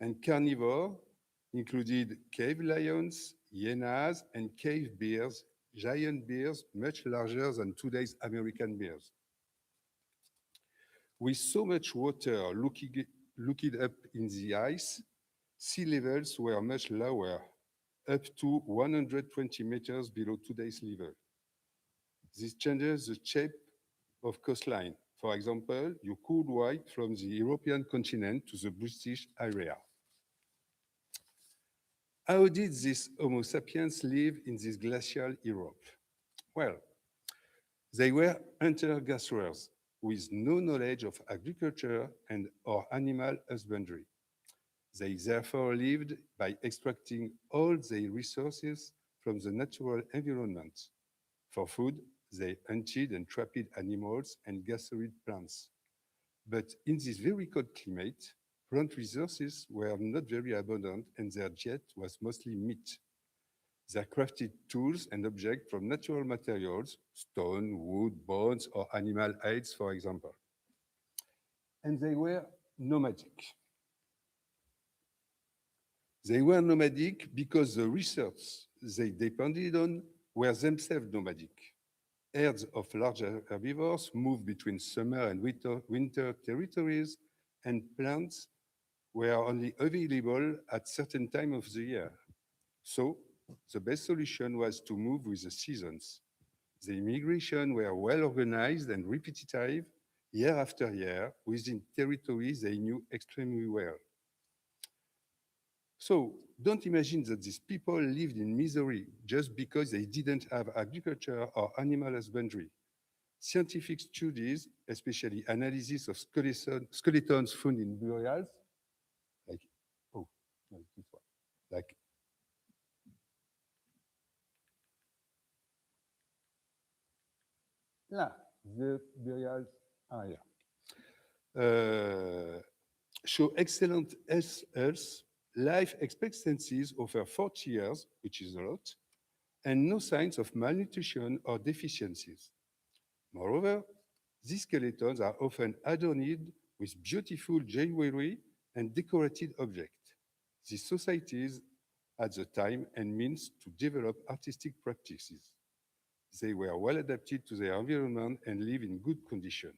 And carnivore included cave lions, hyenas, and cave bears, giant bears much larger than today's American bears. With so much water looking up in the ice, sea levels were much lower, up to 120 meters below today's level. This changes the shape of coastline. For example, you could walk from the European continent to the British area. How did these Homo sapiens live in this glacial Europe? Well, they were hunter-gatherers with no knowledge of agriculture and or animal husbandry. They therefore lived by extracting all their resources from the natural environment. For food, they hunted and trapped animals and gathered plants. But in this very cold climate, plant resources were not very abundant and their diet was mostly meat. They crafted tools and objects from natural materials, stone, wood, bones, or animal hides, for example. And they were nomadic. They were nomadic because the resources they depended on were themselves nomadic. Herds of larger herbivores moved between summer and winter territories, and plants were only available at certain times of the year. So the best solution was to move with the seasons. The migration were well organized and repetitive year after year within territories they knew extremely well. So don't imagine that these people lived in misery just because they didn't have agriculture or animal husbandry. Scientific studies, especially analysis of skeletons found in burials, like, oh, no, this one, like, là, the burials area, show excellent health. Life expectancies over 40 years, which is a lot, and no signs of malnutrition or deficiencies. Moreover, these skeletons are often adorned with beautiful jewelry and decorated objects. These societies had the time and means to develop artistic practices. They were well adapted to their environment and live in good condition.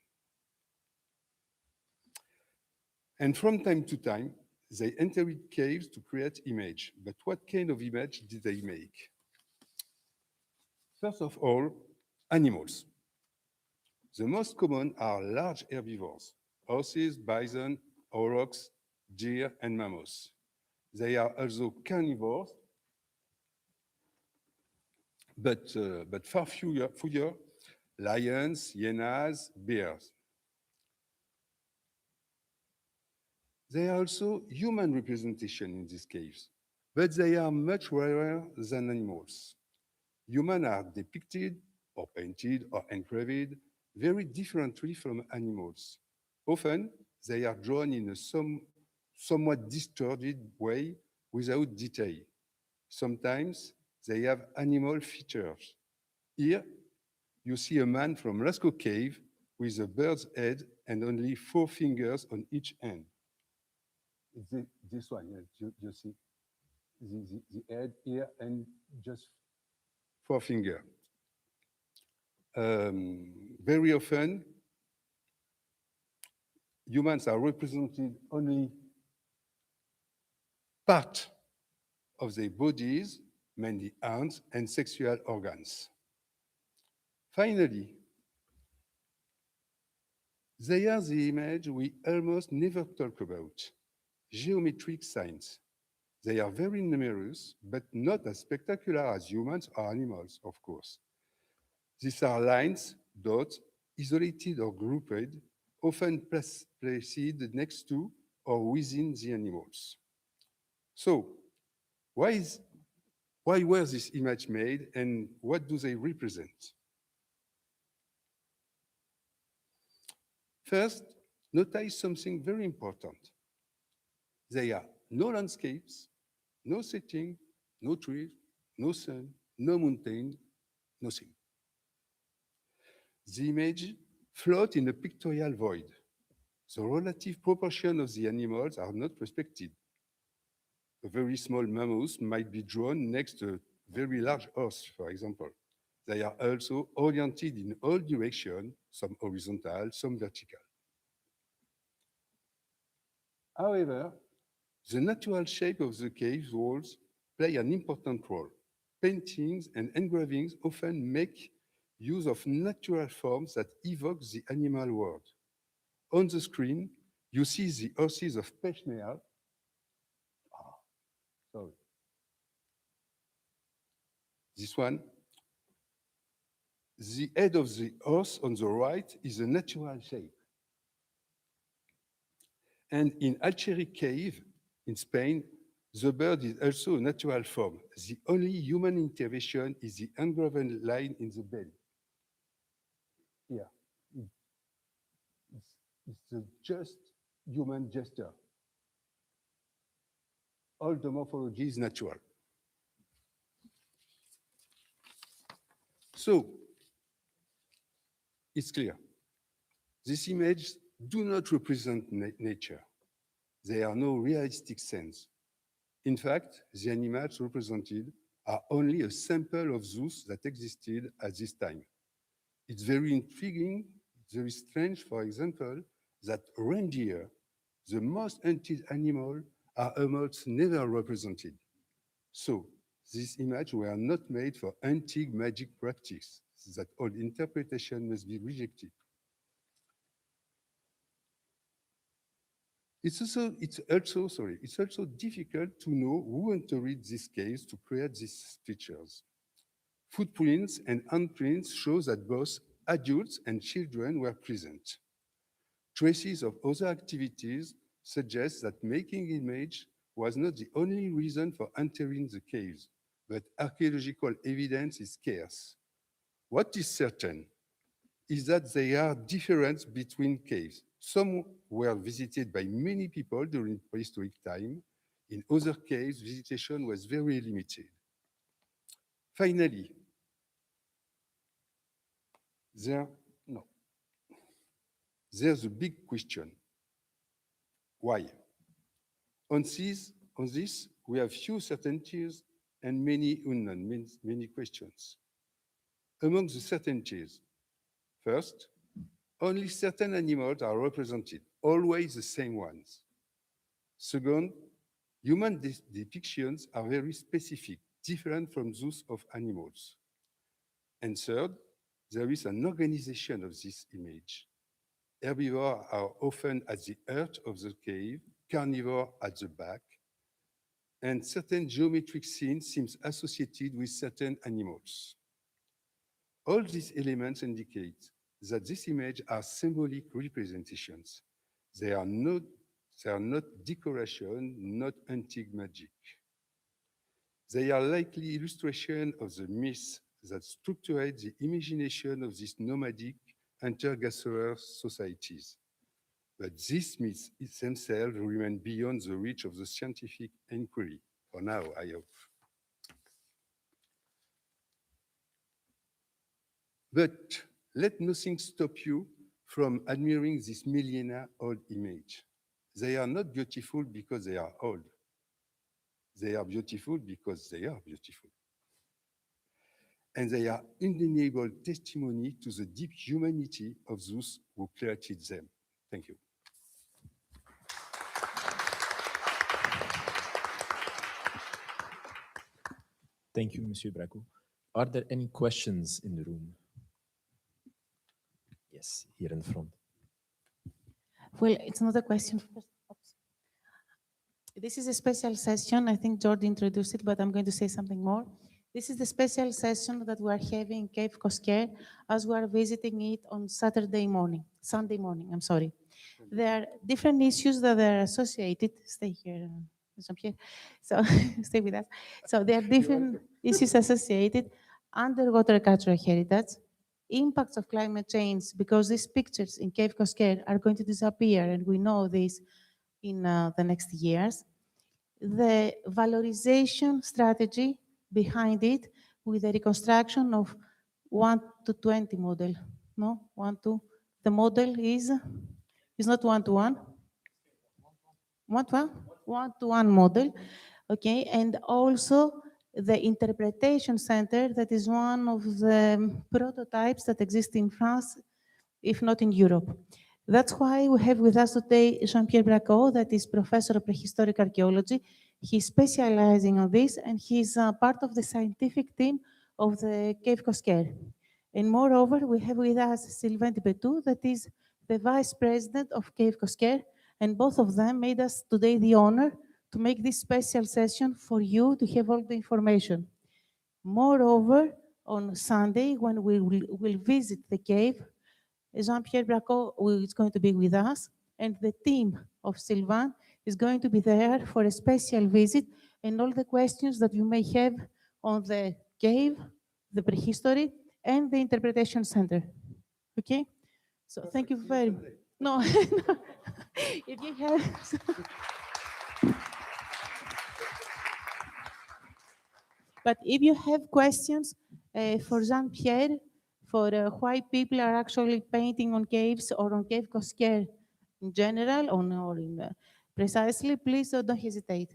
And from time to time, they entered caves to create image. But what kind of image did they make? First of all, Animals. The most common are large herbivores, horses, bison, aurochs, deer, and mammoths. They are also carnivores, but far fewer lions, hyenas, bears. There are also human representation in these caves, but they are much rarer than animals. Humans are depicted or painted or engraved very differently from animals. Often, they are drawn in a somewhat distorted way without detail. Sometimes, they have animal features. Here, you see a man from Lascaux Cave with a bird's head and only 4 fingers on each hand. This one, you see the head here and just 4 fingers. Very often, humans are represented only part of their bodies, mainly arms and sexual organs. Finally, they are the image we almost never talk about, geometric signs. They are very numerous, but not as spectacular as humans or animals, of course. These are lines, dots, isolated or grouped, often placed next to or within the animals. So, why were these images made and what do they represent? First, notice something very important. They are no landscapes, no setting, no trees, no sun, no mountain, nothing. The image float in a pictorial void. The relative proportion of the animals are not respected. A very small mammoth might be drawn next to a very large horse, for example. They are also oriented in all directions, some horizontal, some vertical. However, the natural shape of the cave walls play an important role. Paintings and engravings often make use of natural forms that evoke the animal world. On the screen, you see the horses of Pechnéal. Sorry. This one. The head of the horse on the right is a natural shape. And in Alcheri Cave in Spain, the bird is also a natural form. The only human intervention is the engraven line in the belly. Here. It's a just human gesture. All the morphology is natural. So, it's clear. These images do not represent nature. They are no realistic sense. In fact, the animals represented are only a sample of those that existed at this time. It's very intriguing, very strange, for example, that reindeer, the most hunted animal, are almost never represented. So, these images were not made for antique magic practice, that all interpretation must be rejected. It's also difficult to know who entered these caves to create these features. Footprints and handprints show that both adults and children were present. Traces of other activities suggest that making image was not the only reason for entering the caves, but archaeological evidence is scarce. What is certain is that there are differences between caves. Some were visited by many people during prehistoric time. In other caves, visitation was very limited. Finally, there's a big question. Why? On this, we have few certainties and many unknown, many questions. Among the certainties, first, only certain animals are represented, always the same ones. Second, human depictions are very specific, different from those of animals. And third, there is an organization of this image. Herbivores are often at the heart of the cave, carnivore at the back, and certain geometric scenes seem associated with certain animals. All these elements indicate that these images are symbolic representations. They are not decoration, not antique magic. They are likely illustration of the myths that structurate the imagination of these nomadic hunter-gatherer societies. But these myths themselves remain beyond the reach of the scientific inquiry, for now, I hope. But let nothing stop you from admiring this millennia-old image. They are not beautiful because they are old. They are beautiful because they are beautiful. And they are undeniable testimony to the deep humanity of those who created them. Thank you. Thank you, Monsieur Braco. Are there any questions in the room? Yes, here in front. Well, it's not a question. Oops. This is a special session. I think Jordi introduced it, but I'm going to say something more. This is the special session that we are having in Cave Cosquer as we are visiting it on Sunday morning, I'm sorry. There are different issues that are associated. Stay here, Jean-Pierre. So stay with us. So there are different issues associated: underwater cultural heritage, impacts of climate change, because these pictures in Cave Cosquer are going to disappear, and we know this in the next years. The valorization strategy behind it with the reconstruction of 1 to 20 model. No, 1 to, the model is not 1 to 1. 1 to 1 model, okay, and also the interpretation center that is one of the prototypes that exist in France, if not in Europe. That's why we have with us today Jean-Pierre Braco, that is professor of prehistoric archaeology. He's specializing on this, and he's part of the scientific team of the Cave Cosquer. And moreover, we have with us Sylvain Tipetou, that is the vice president of Cave Cosquer, and both of them made us today the honor to make this special session for you to have all the information. Moreover, on Sunday, when we will visit the cave, Jean-Pierre Braco is going to be with us, and the team of Sylvain is going to be there for a special visit and all the questions that you may have on the cave, the prehistory, and the interpretation center. Okay? So thank you very much. No, if you have. But if you have questions for Jean-Pierre, for why people are actually painting on caves or on Cave Cosquer in general or in precisely, please don't hesitate.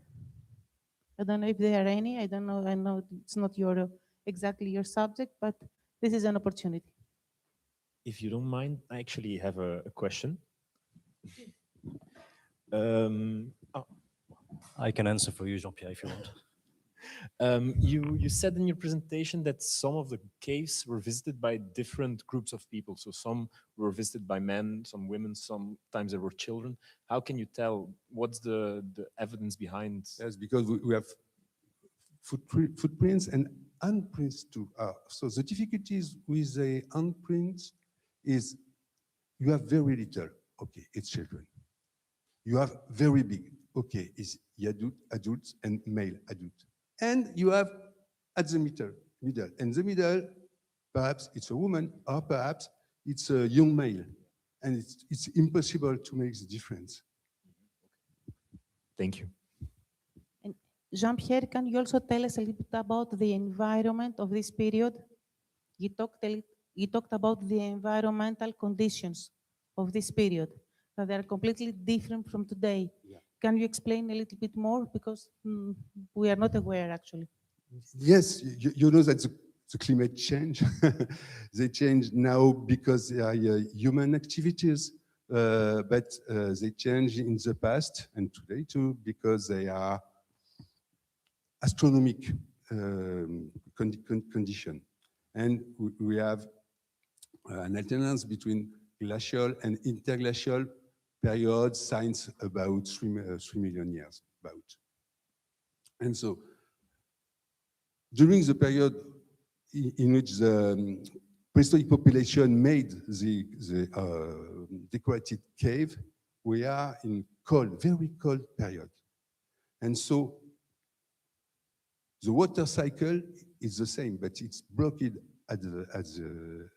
I don't know if there are any. I don't know. I know it's not your exactly your subject, but this is an opportunity. If you don't mind, I actually have a question. I can answer for you, Jean-Pierre, if you want. You said in your presentation that some of the caves were visited by different groups of people. So some were visited by men, some women, sometimes there were children. How can you tell? What's the evidence behind? Yes, because we have footprints and handprints too. So the difficulties with the handprints is you have very little, okay, it's children. You have very big, okay, it's adults and male adults. And you have at the middle. And the middle, perhaps it's a woman or perhaps it's a young male. And it's impossible to make the difference. Thank you. And Jean-Pierre, can you also tell us a little bit about the environment of this period? You talked about the environmental conditions of this period, that they are completely different from today. Yeah. Can you explain a little bit more? Because we are not aware, actually. Yes, you know that the climate change, they change now because they are human activities, but they change in the past and today too because they are astronomic condition. And we have an alternance between glacial and interglacial periods since about 3 million years, about. And so during the period in which the prehistoric population made the decorated cave, we are in cold, very cold period. And so the water cycle is the same, but it's blocked at the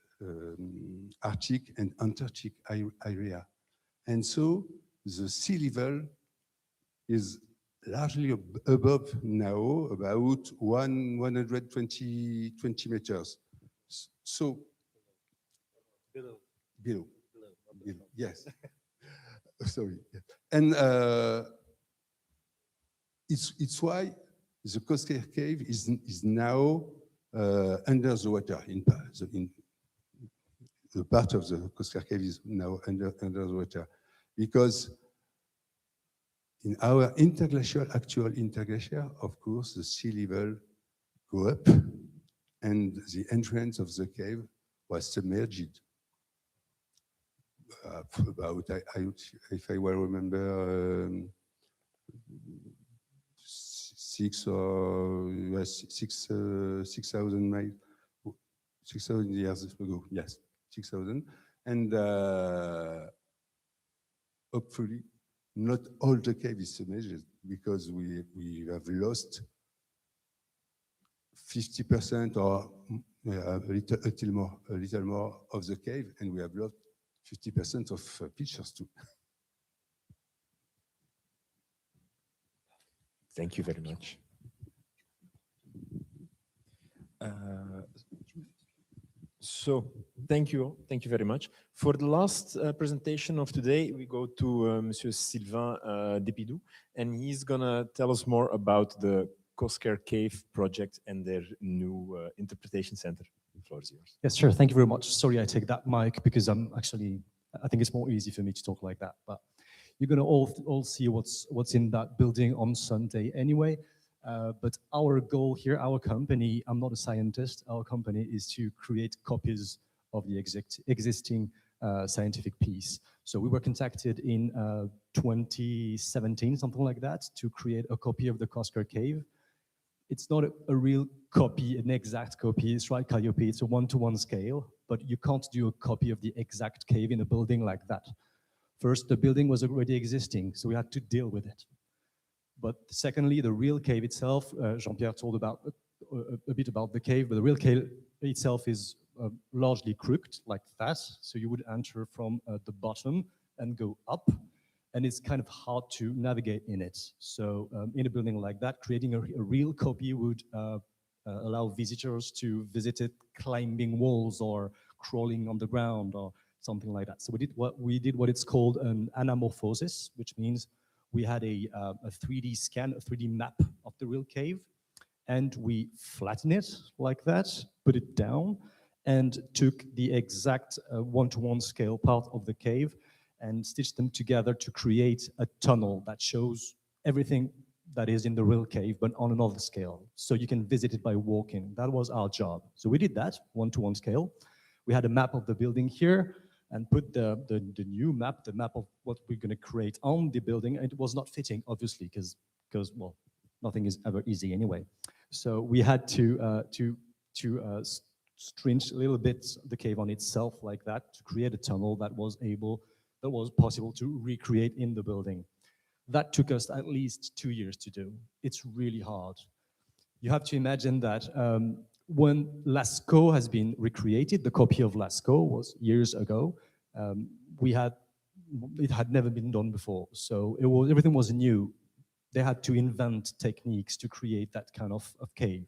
Arctic and Antarctic area. And so the sea level is largely above now, about 120 meters. So below. Yes. Sorry. And it's why the Cosquer Cave is now under the water. In the part of the Cosquer Cave is now under the water, because in our actual interglacial, of course, the sea level go up, and the entrance of the cave was submerged. About, if I well remember, 6,000 miles, 6,000 years ago. Yes, 6,000, and hopefully not all the cave is submerged, because we have lost 50% or a little more of the cave, and we have lost 50% of pictures too. Thank you very much. So thank you very much. For the last presentation of today, we go to Monsieur Sylvain Depidou, and he's gonna tell us more about the Cosquer Cave project and their new interpretation center. The floor is yours. Yes, sure. Thank you very much. Sorry, I take that mic because I think it's more easy for me to talk like that. But you're gonna all see what's in that building on Sunday anyway. But our goal here, our company, I'm not a scientist, our company is to create copies of the existing scientific piece. So we were contacted in 2017, something like that, to create a copy of the Cosquer Cave. It's not a real copy, an exact copy, it's right, Calliope, it's a one-to-one scale, but you can't do a copy of the exact cave in a building like that. First, the building was already existing, so we had to deal with it. But secondly, the real cave itself, Jean-Pierre told about a bit about the cave, but the real cave itself is largely crooked like that. So you would enter from the bottom and go up, and it's kind of hard to navigate in it. So in a building like that, creating a real copy would allow visitors to visit it climbing walls or crawling on the ground or something like that. So we did what it's called an anamorphosis, which means we had a 3D scan, a 3D map of the real cave, and we flattened it like that, put it down, and took the exact one-to-one scale part of the cave and stitched them together to create a tunnel that shows everything that is in the real cave, but on another scale. So you can visit it by walking. That was our job. So we did that, one-to-one scale. We had a map of the building here, and put the new map, the map of what we're going to create on the building. And it was not fitting, obviously, because well, nothing is ever easy anyway. So we had to stretch a little bit the cave on itself like that to create a tunnel that was possible to recreate in the building. That took us at least 2 years to do. It's really hard. You have to imagine that when Lascaux has been recreated, the copy of Lascaux was years ago. It had never been done before, so everything was new. They had to invent techniques to create that kind of cave.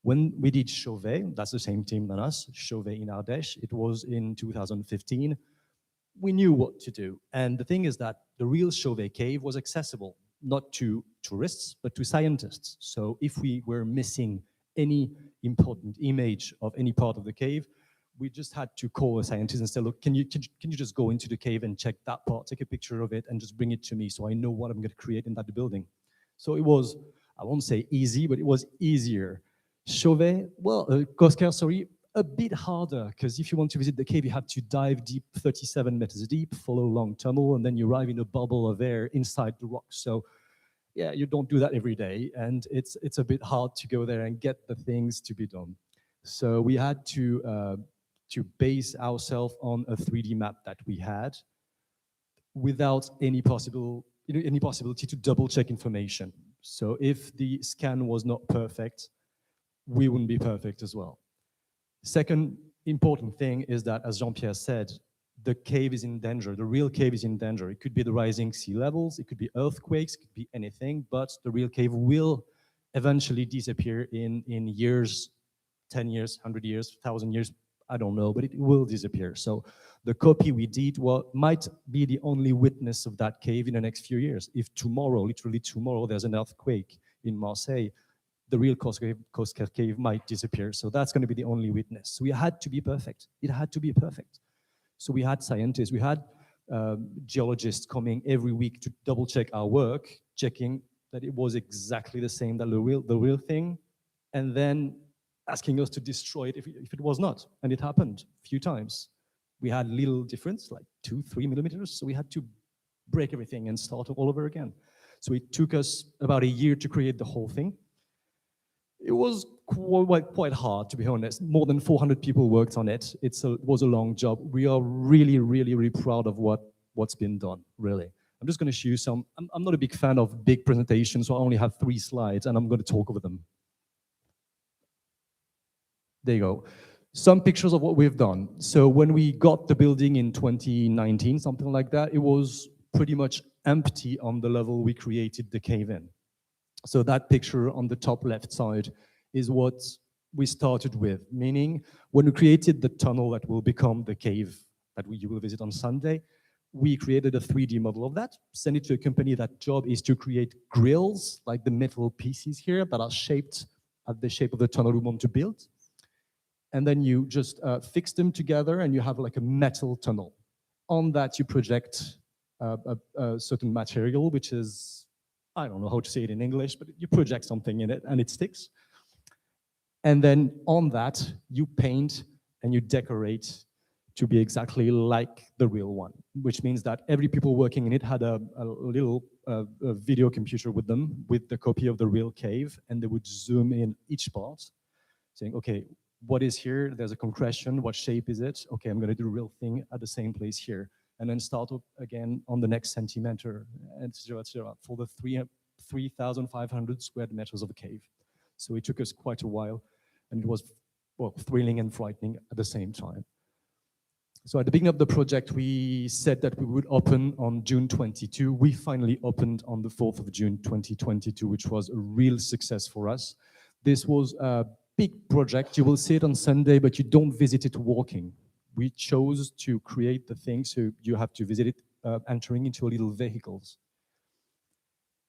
When we did Chauvet, that's the same team than us, Chauvet in Ardèche, it was in 2015. We knew what to do, and the thing is that the real Chauvet cave was accessible, not to tourists, but to scientists. So if we were missing any important image of any part of the cave, we just had to call a scientist and say, look, can you just go into the cave and check that part, take a picture of it and just bring it to me so I know what I'm going to create in that building. So it was, I won't say easy, but it was easier. Chauvet, well, Cosquer, sorry, a bit harder, because if you want to visit the cave, you have to dive deep, 37 meters deep, follow a long tunnel, and then you arrive in a bubble of air inside the rock. So yeah, you don't do that every day, and it's a bit hard to go there and get the things to be done. So we had to base ourselves on a 3D map that we had, without any possibility to double check information. So if the scan was not perfect, we wouldn't be perfect as well. Second important thing is that, as Jean-Pierre said, the cave is in danger. The real cave is in danger. It could be the rising sea levels, it could be earthquakes, it could be anything, but the real cave will eventually disappear in years, 10 years, 100 years, 1,000 years, I don't know, but it will disappear. So the copy we did might be the only witness of that cave in the next few years. If tomorrow, literally tomorrow, there's an earthquake in Marseille, the real Cosquer cave might disappear. So that's going to be the only witness. So we had to be perfect. It had to be perfect. So we had scientists, we had geologists coming every week to double check our work, checking that it was exactly the same, that the real thing, and then asking us to destroy it if it was not. And it happened a few times. We had little difference, like 2-3 millimeters, so we had to break everything and start all over again. So it took us about a year to create the whole thing. It was quite hard, to be honest. More than 400 people worked on it. It was a long job. We are really, really, really proud of what's been done, really. I'm just going to show you some. I'm not a big fan of big presentations, so I only have 3 slides, and I'm going to talk over them. There you go. Some pictures of what we've done. So when we got the building in 2019, something like that, it was pretty much empty on the level we created the cave in. So that picture on the top left side is what we started with, meaning when we created the tunnel that will become the cave that you will visit on Sunday, we created a 3D model of that, sent it to a company. That job is to create grills, like the metal pieces here that are shaped at the shape of the tunnel we want to build. And then you just fix them together and you have like a metal tunnel. On that you project a certain material, which is, I don't know how to say it in English, but you project something in it and it sticks. And then on that you paint and you decorate to be exactly like the real one, which means that every people working in it had a little video computer with them with the copy of the real cave, and they would zoom in each part, saying, okay, what is here? There's a concretion. What shape is it? Okay, I'm going to do the real thing at the same place here. And then start up again on the next centimeter, etc., for the 3,500 square meters of a cave. So it took us quite a while, and it was, well, thrilling and frightening at the same time. So at the beginning of the project, we said that we would open on June 22. We finally opened on the 4th of June 2022, which was a real success for us. This was a big project. You will see it on Sunday, but you don't visit it walking. We chose to create the thing, so you have to visit it entering into little vehicles.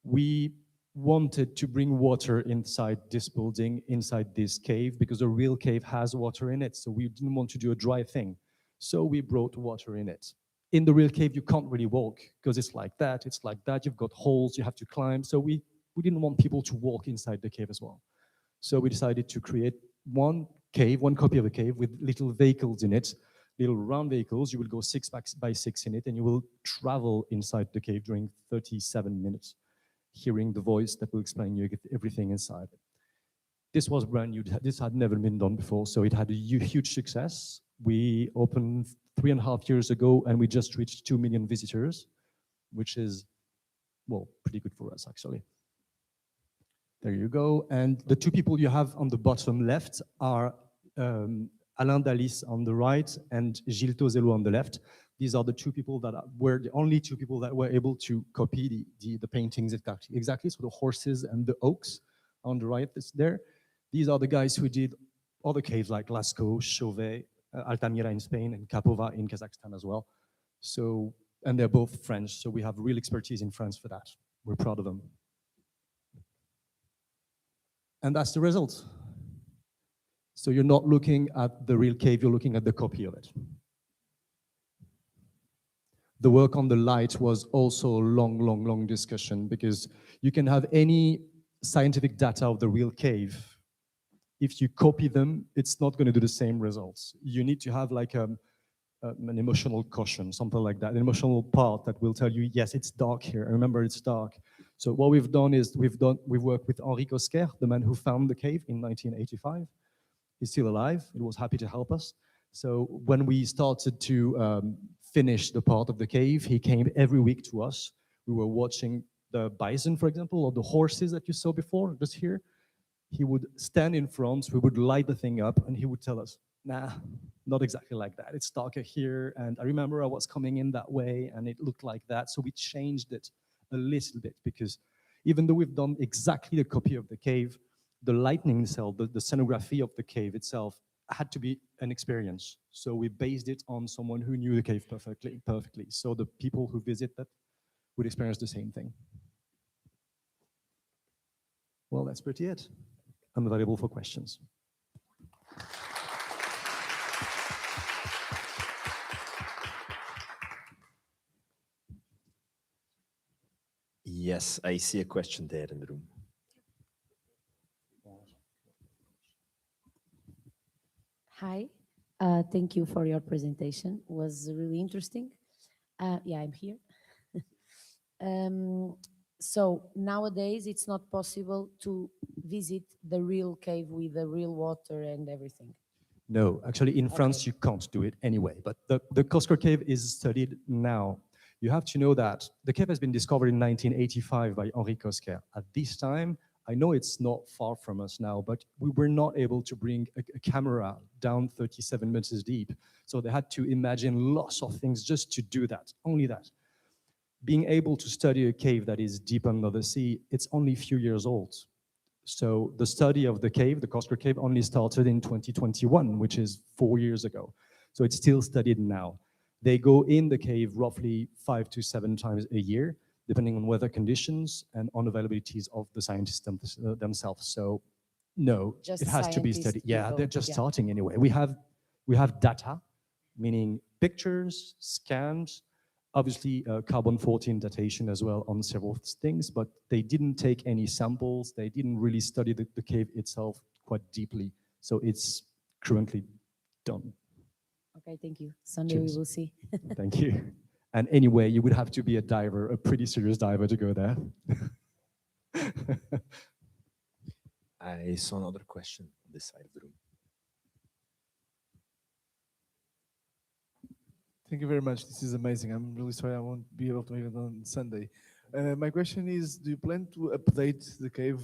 We wanted to bring water inside this building, inside this cave, because a real cave has water in it, so we didn't want to do a dry thing. So we brought water in it. In the real cave, you can't really walk, because it's like that, you've got holes, you have to climb, so we didn't want people to walk inside the cave as well. So we decided to create one copy of a cave with little vehicles in it, little round vehicles. You will go 6 by 6 in it, and you will travel inside the cave during 37 minutes, hearing the voice that will explain you everything inside. This was brand new. This had never been done before, so it had a huge success. We opened 3.5 years ago, and we just reached 2 million visitors, which is, well, pretty good for us, actually. There you go. And the 2 people you have on the bottom left are Alain Dalis on the right and Gilles Tozello on the left. These are the 2 people that were the only 2 people that were able to copy the paintings exactly. So the horses and the oaks on the right is there. These are the guys who did other caves like Lascaux, Chauvet, Altamira in Spain, and Capova in Kazakhstan as well. So, and they're both French, so we have real expertise in France for that. We're proud of them. And that's the result. So you're not looking at the real cave, you're looking at the copy of it. The work on the light was also a long discussion, because you can have any scientific data of the real cave. if you copy them, it's not going to do the same results. You need to have like an emotional caution, something like that, an emotional part that will tell you, yes, it's dark here. Remember, it's dark. So what we've done is we've worked with Henri Cosquer, the man who found the cave in 1985. He's still alive. He was happy to help us. So when we started to finish the part of the cave, he came every week to us. We were watching the bison, for example, or the horses that you saw before, just here. He would stand in front, we would light the thing up, and he would tell us, nah, not exactly like that. It's darker here, and I remember I was coming in that way, and it looked like that. So we changed it a little bit, because even though we've done exactly the copy of the cave, the lighting itself, the scenography of the cave itself had to be an experience. So we based it on someone who knew the cave perfectly. So the people who visit that would experience the same thing. Well, that's pretty it. I'm available for questions. Yes, I see a question there in the room. Hi, thank you for your presentation. It was really interesting. Yeah, I'm here. So nowadays it's not possible to visit the real cave with the real water and everything. No, actually in France you can't do it anyway, but the Cosquer cave is studied now. You have to know that the cave has been discovered in 1985 by Henri Cosquer. At this time, I know it's not far from us now, but we were not able to bring a camera down 37 meters deep. So they had to imagine lots of things just to do that, only that. Being able to study a cave that is deep under the sea, it's only a few years old. So the study of the cave, the Cosquer cave, only started in 2021, which is 4 years ago. So it's still studied now. They go in the cave roughly 5 to 7 times a year, depending on weather conditions and on availabilities of the scientists themselves. So no, Just it has to be scientists studied. Yeah, people, they're just yeah. starting anyway. We have data, meaning pictures, scans, obviously carbon-14 datation as well on several things, but they didn't take any samples. They didn't really study the cave itself quite deeply. So it's currently done. Okay, thank you. Sunday Cheers. we will see. Thank you. And anyway, you would have to be a diver, a pretty serious diver to go there. I saw another question on this side of the room. Thank you very much. This is amazing. I'm really sorry I won't be able to make it on Sunday. My question is, do you plan to update the cave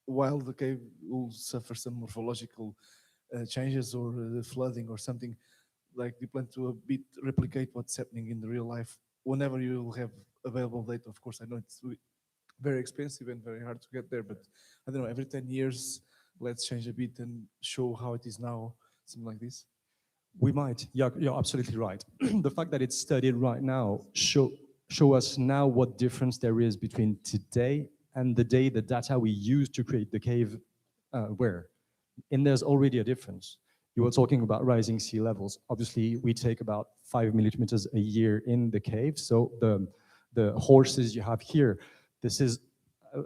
while the cave will suffer some morphological changes or flooding or something? Like, do you plan to a bit replicate what's happening in the real life whenever you will have available data? Of course, I know it's very expensive and very hard to get there, but I don't know, every 10 years, let's change a bit and show how it is now, something like this. We might. Yeah, you're absolutely right. The fact that it's studied right now show us now what difference there is between today and the day the data we used to create the cave were. And there's already a difference. You were talking about rising sea levels. Obviously, we take about 5 millimeters a year in the cave. So the horses you have here, this is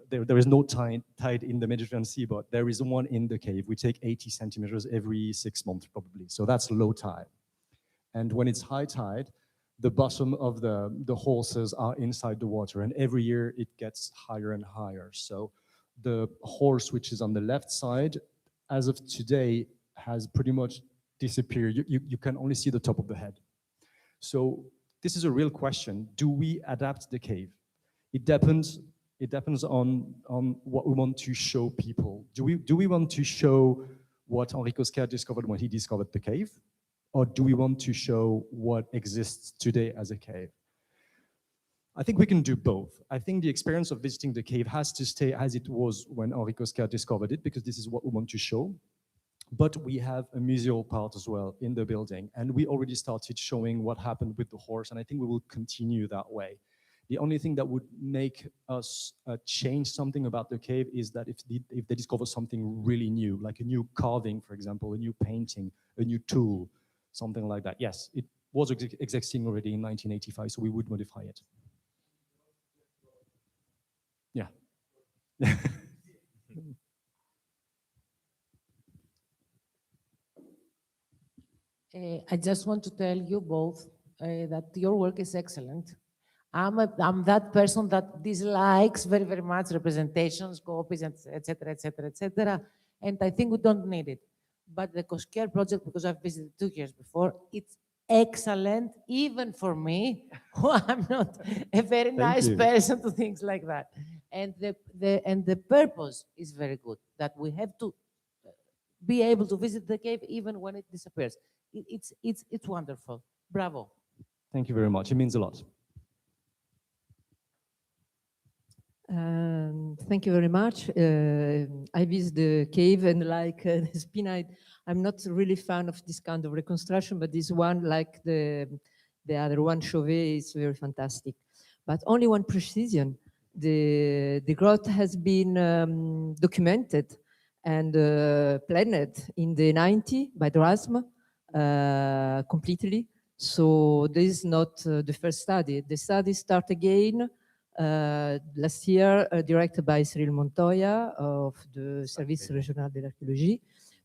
there is no tide in the Mediterranean Sea, but there is one in the cave. We take 80 centimeters every 6 months, probably. So that's low tide. And when it's high tide, the bottom of the horses are inside the water. And every year it gets higher and higher. So the horse, which is on the left side, as of today, has pretty much disappeared. You can only see the top of the head. So this is a real question. Do we adapt the cave? It depends on what we want to show people. Do we want to show what Henri Cosquer discovered when he discovered the cave? Or do we want to show what exists today as a cave? I think we can do both. I think the experience of visiting the cave has to stay as it was when Henri Cosquer discovered it, because this is what we want to show. But we have a museal part as well in the building, and we already started showing what happened with the horse, and I think we will continue that way. The only thing that would make us change something about the cave is that if they discover something really new, like a new carving, for example, a new painting, a new tool, something like that. Yes, it was existing already in 1985, so we would modify it. Yeah. I just want to tell you both that your work is excellent. I'm that person that dislikes very, very much representations, copies, and et cetera, et cetera, et cetera. And I think we don't need it. But the COSCARE project, because I've visited 2 years before, it's excellent, even for me, who I'm not a very nice you. person to things like that. And the purpose is very good, that we have to be able to visit the cave even when it disappears. It's wonderful. Bravo. Thank you very much. It means a lot. Thank you very much. I visit the cave, and like the Spina, I'm not really fan of this kind of reconstruction, but this one, like the other one, Chauvet, is very fantastic. But only one precision. The growth has been documented and planned in the 90s by Drasma completely. So this is not the first study. The study start again last year, directed by Cyril Montoya of the Service Régional de l'Archéologie.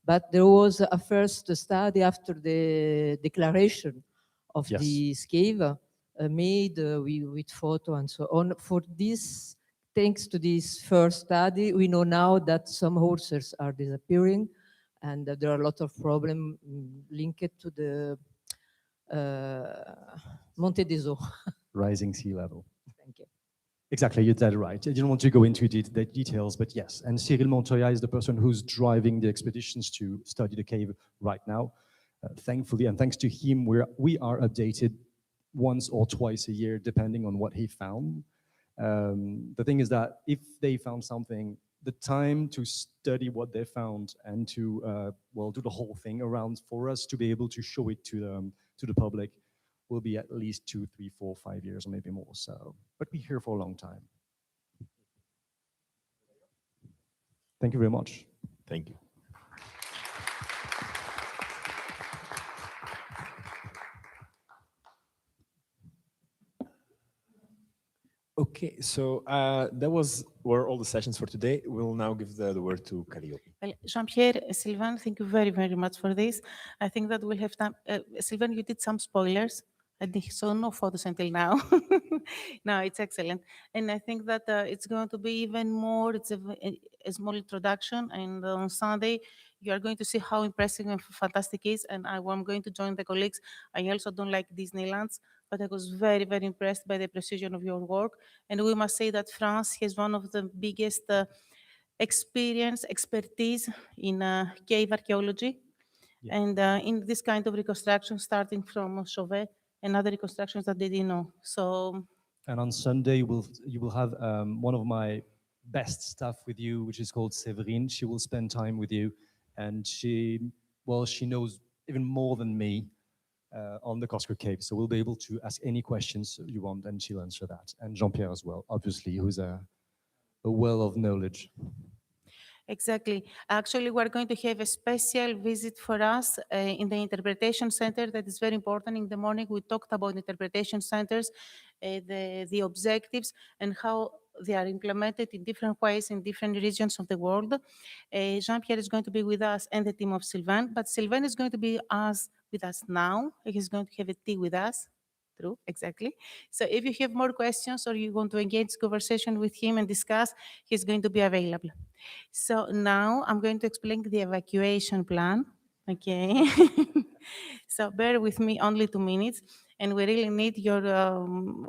But there was a first study after the declaration of Yes. this cave made with photo and so on. For this, thanks to this first study, we know now that some horses are disappearing, and there are a lot of problems linked to the Monte des Eaux. Rising sea level. Thank you. Exactly, you're dead right. I didn't want to go into the details, but yes. And Cyril Montoya is the person who's driving the expeditions to study the cave right now. Thankfully, and thanks to him, we are updated once or twice a year, depending on what he found. The thing is that if they found something, the time to study what they found and to, well, do the whole thing around for us to be able to show it to the public will be at least 2, 3, 4, 5 years, or maybe more. So, but we're here for a long time. Thank you very much. Thank you. Okay, so were all the sessions for today. We'll now give the word to Calliope. Well, Jean-Pierre, Sylvain, thank you very, very much for this. I think that we'll have time. Sylvain, you did some spoilers. I saw no photos until now. No, it's excellent. And I think that it's going to be even more, it's a small introduction. And on Sunday, you are going to see how impressive and fantastic it is. And I'm going to join the colleagues. I also don't like Disneylands, but I was very, very impressed by the precision of your work. And we must say that France has one of the biggest expertise in cave archaeology. Yeah. And in this kind of reconstruction, starting from Chauvet and other reconstructions that they didn't know. So, And on Sunday, you will have one of my best staff with you, which is called Séverine. She will spend time with you, and she knows even more than me on the Coscar Cave. So we'll be able to ask any questions you want, and she'll answer that. And Jean-Pierre as well, obviously, who's a well of knowledge. exactly. Actually, we're going to have a special visit for us in the interpretation center that is very important. In the morning, we talked about interpretation centers, the objectives, and how they are implemented in different ways in different regions of the world. Jean-Pierre is going to be with us and the team of Sylvain, but Sylvain is going to be with us now. He's going to have a tea with us. True, exactly. So if you have more questions or you want to engage conversation with him and discuss, he's going to be available. So now I'm going to explain the evacuation plan, okay? So bear with me only 2 minutes, and we really need your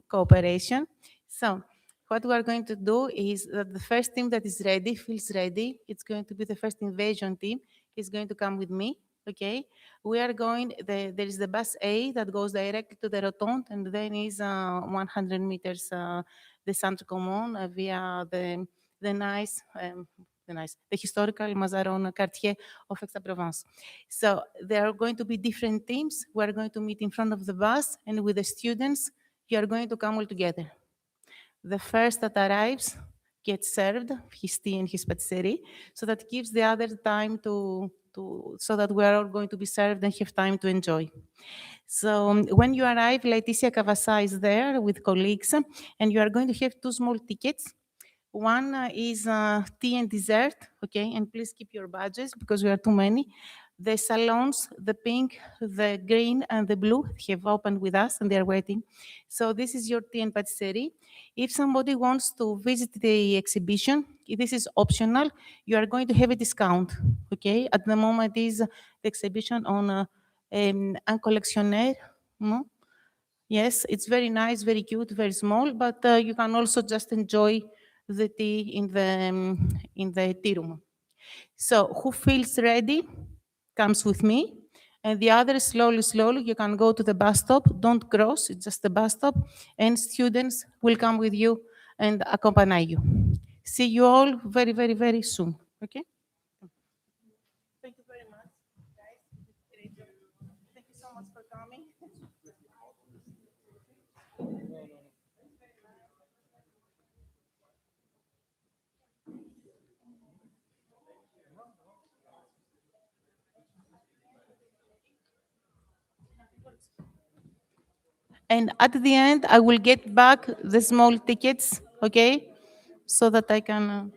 cooperation. So what we are going to do is that the first team that is ready, feels ready, it's going to be the first invasion team, is going to come with me, okay? We are going, there is the bus A that goes directly to the rotonde, and then is 100 meters the Centre Commun via the historical Mazaron quartier of Aix-en-Provence. So there are going to be different teams. We are going to meet in front of the bus, and with the students, you are going to come all together. The first that arrives gets served his tea and his patisserie, so that gives the other time so that we are all going to be served and have time to enjoy. So when you arrive, Laetitia Cavassa is there with colleagues, and you are going to have 2 small tickets. One is tea and dessert, okay? And please keep your badges because we are too many. The salons, the pink, the green, and the blue have opened with us, and they are waiting. So this is your tea and patisserie. If somebody wants to visit the exhibition, this is optional. You are going to have a discount, okay? At the moment is the exhibition on un collectionneur. No? Yes, it's very nice, very cute, very small, but you can also just enjoy the tea in the tea room. So who feels ready comes with me. And the others, slowly, slowly, you can go to the bus stop. Don't cross, it's just the bus stop. And students will come with you and accompany you. See you all very, very, very soon. Okay? Thank you very much, guys. Thank you so much for coming. And at the end, I will get back the small tickets, okay? So that I can.